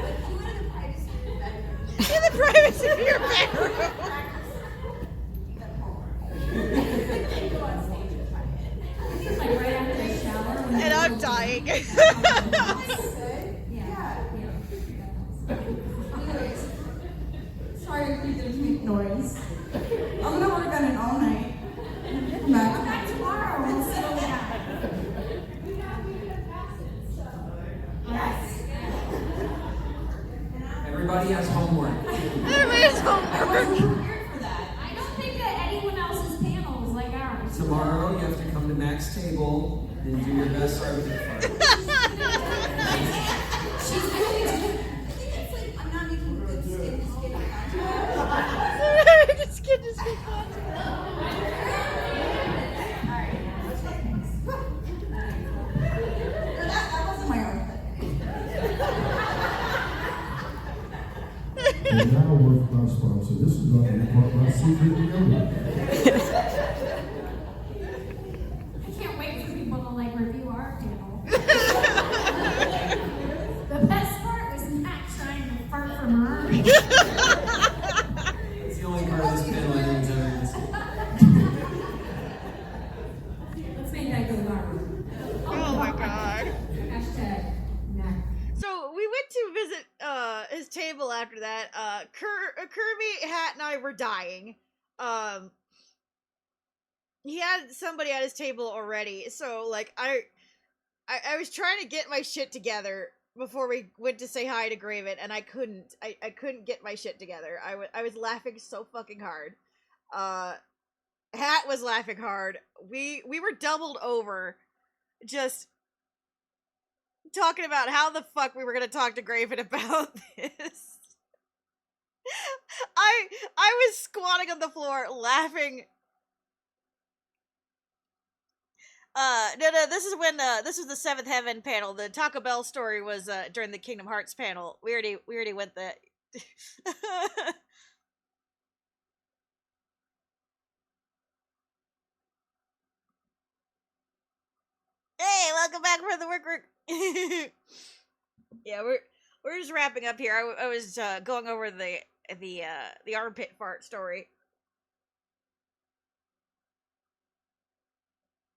in the privacy of your bedroom. In the privacy of your bedroom. Like right after the shower. And I'm dying. Anyways, sorry if you didn't make noise. I'm spend it all night. Max. Come back tomorrow. We'll settle down. Yes. Everybody has homework. Everybody has homework. I don't think that anyone else's panel is like ours. Tomorrow you have to come to Mac's table and do your best armpit fart. She's really I think it's like I'm not making good skin to skin contact. Skin to skin contact. That wasn't my armpit. And now with my sponsor, this is going to be part of my secret together. I can't wait for people to like review our panel. The best part was Matt trying to fart from her. It's the only part of this panel anyone's ever gonna see. Let's make that go viral. Oh my god. Hashtag Matt. So we went to visit his table after that. Kirby, Hat, and I were dying. He had somebody at his table already, so like I was trying to get my shit together before we went to say hi to Graven, and I couldn't. I couldn't get my shit together. I was laughing so fucking hard. Hat was laughing hard. We were doubled over, just talking about how the fuck we were gonna talk to Graven about this. I was squatting on the floor laughing. No, this is when this was the Seventh Heaven panel. The Taco Bell story was during the Kingdom Hearts panel. We already went that. Hey, welcome back for the work. Yeah, we're just wrapping up here. I was going over the armpit fart story.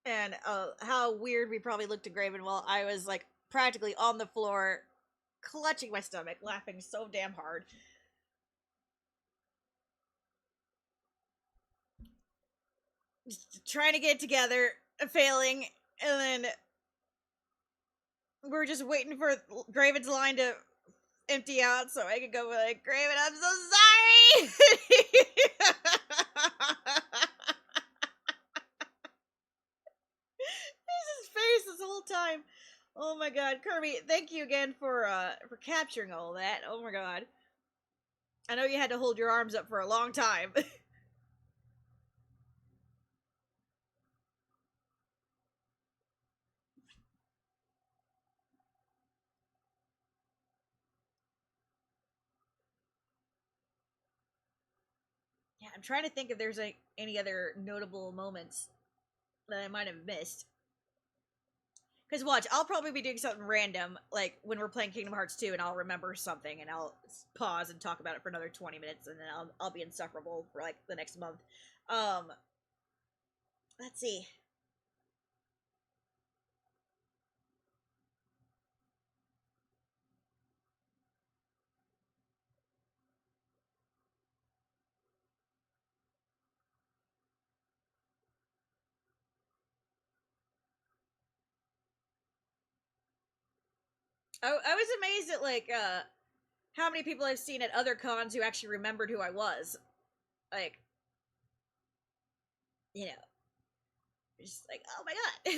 And how weird we probably looked to Graven while I was like practically on the floor, clutching my stomach, laughing so damn hard. Just trying to get it together, failing, and then we're just waiting for Graven's line to empty out so I could go like, Graven, I'm so sorry! His face this whole time. Oh my god, Kirby, thank you again for capturing all that. Oh my god. I know you had to hold your arms up for a long time. Yeah, I'm trying to think if there's any other notable moments that I might have missed. Because watch, I'll probably be doing something random, like when we're playing Kingdom Hearts 2, and I'll remember something, and I'll pause and talk about it for another 20 minutes, and then I'll be insufferable for like the next month. Let's see. I was amazed at like how many people I've seen at other cons who actually remembered who I was. Like, you know, just like, oh my god,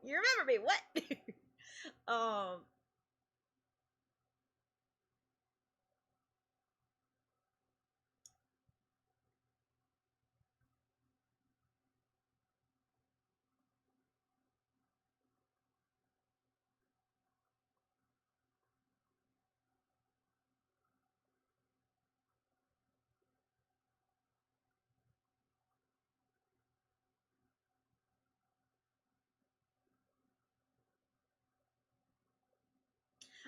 you remember me? What?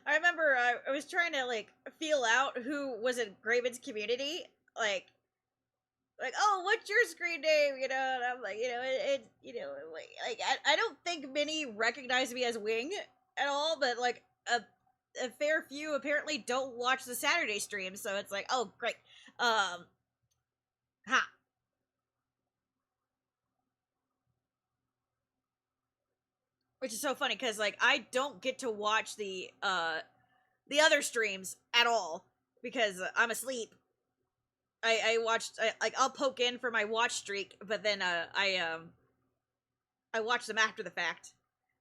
I remember I was trying to like feel out who was in Graven's community, like oh, what's your screen name? You know, and I'm like, you know, you know, like I don't think many recognize me as Wing at all, but like a fair few apparently don't watch the Saturday stream, so it's like, oh great. Which is so funny because like I don't get to watch the other streams at all because I'm asleep. I watched like I'll poke in for my watch streak, but then I watch them after the fact.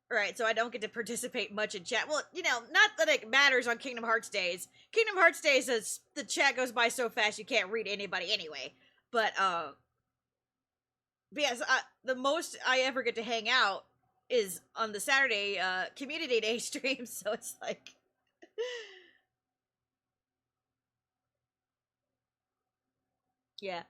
Right, so I don't get to participate much in chat. Well, you know, not that it matters on Kingdom Hearts days. Kingdom Hearts days is the chat goes by so fast you can't read anybody anyway. But yes, the most I ever get to hang out is on the Saturday community day stream, so it's like yeah.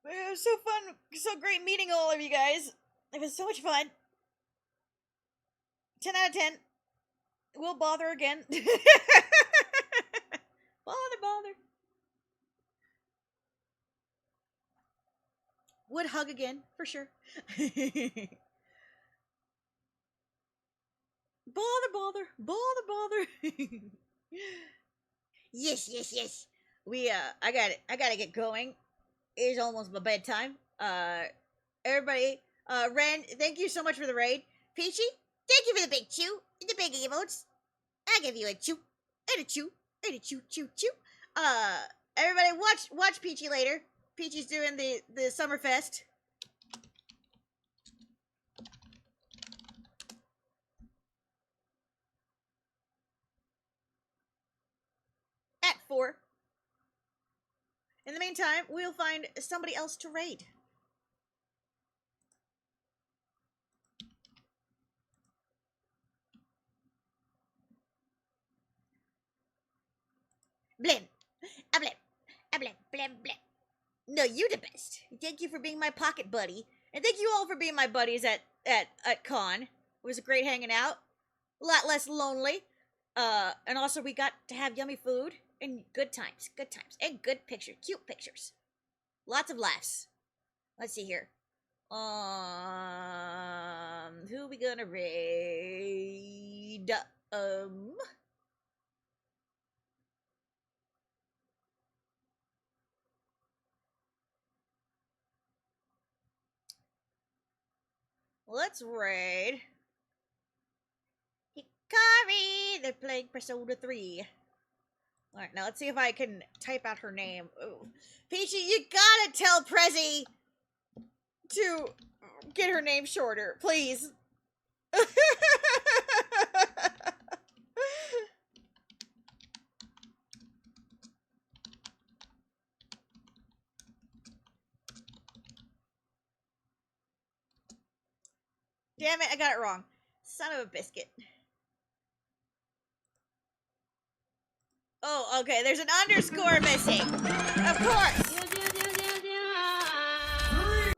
It was so fun, so great meeting all of you guys. It was so much fun. 10 out of 10. We'll bother again. Bother. Would hug again, for sure. Bother. Yes. We I gotta get going. It's almost my bedtime. Everybody, Ren, thank you so much for the raid. Peachy, thank you for the big chew, the big emotes. I give you a chew, and a chew, and a chew. Everybody, watch Peachy later. Peachy's doing the Summerfest. At 4. In the meantime, we'll find somebody else to raid. Blim. A blim. Blim. No, you the best. Thank you for being my pocket buddy. And thank you all for being my buddies at con. It was a great hanging out. A lot less lonely. And also we got to have yummy food and good times. And good pictures. Cute pictures. Lots of laughs. Let's see here. Who we gonna raid? Let's raid Hikari. They're playing Persona 3. Alright, now let's see if I can type out her name. Ooh. Peachy, you gotta tell Prezi to get her name shorter, please. Damn it, I got it wrong. Son of a biscuit. Oh, okay, there's an underscore missing. Of course.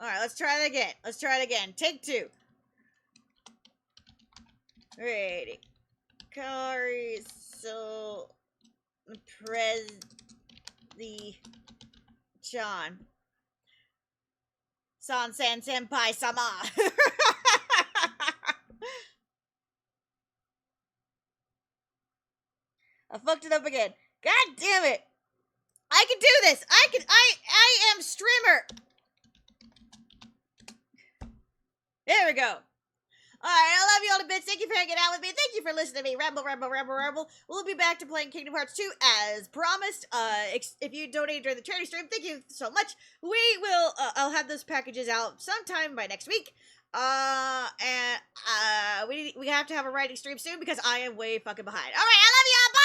Alright, let's try it again. Take 2. Ready. Kari, so... the John. San Senpai Sama. I fucked it up again. God damn it. I can do this. I am streamer. There we go. Alright, I love you all to bits. Thank you for hanging out with me. Thank you for listening to me. Ramble. We'll be back to playing Kingdom Hearts 2 as promised. If you donated during the charity stream, thank you so much. We will, I'll have those packages out sometime by next week. We have to have a writing stream soon because I am way fucking behind. Alright, I love y'all. Bye!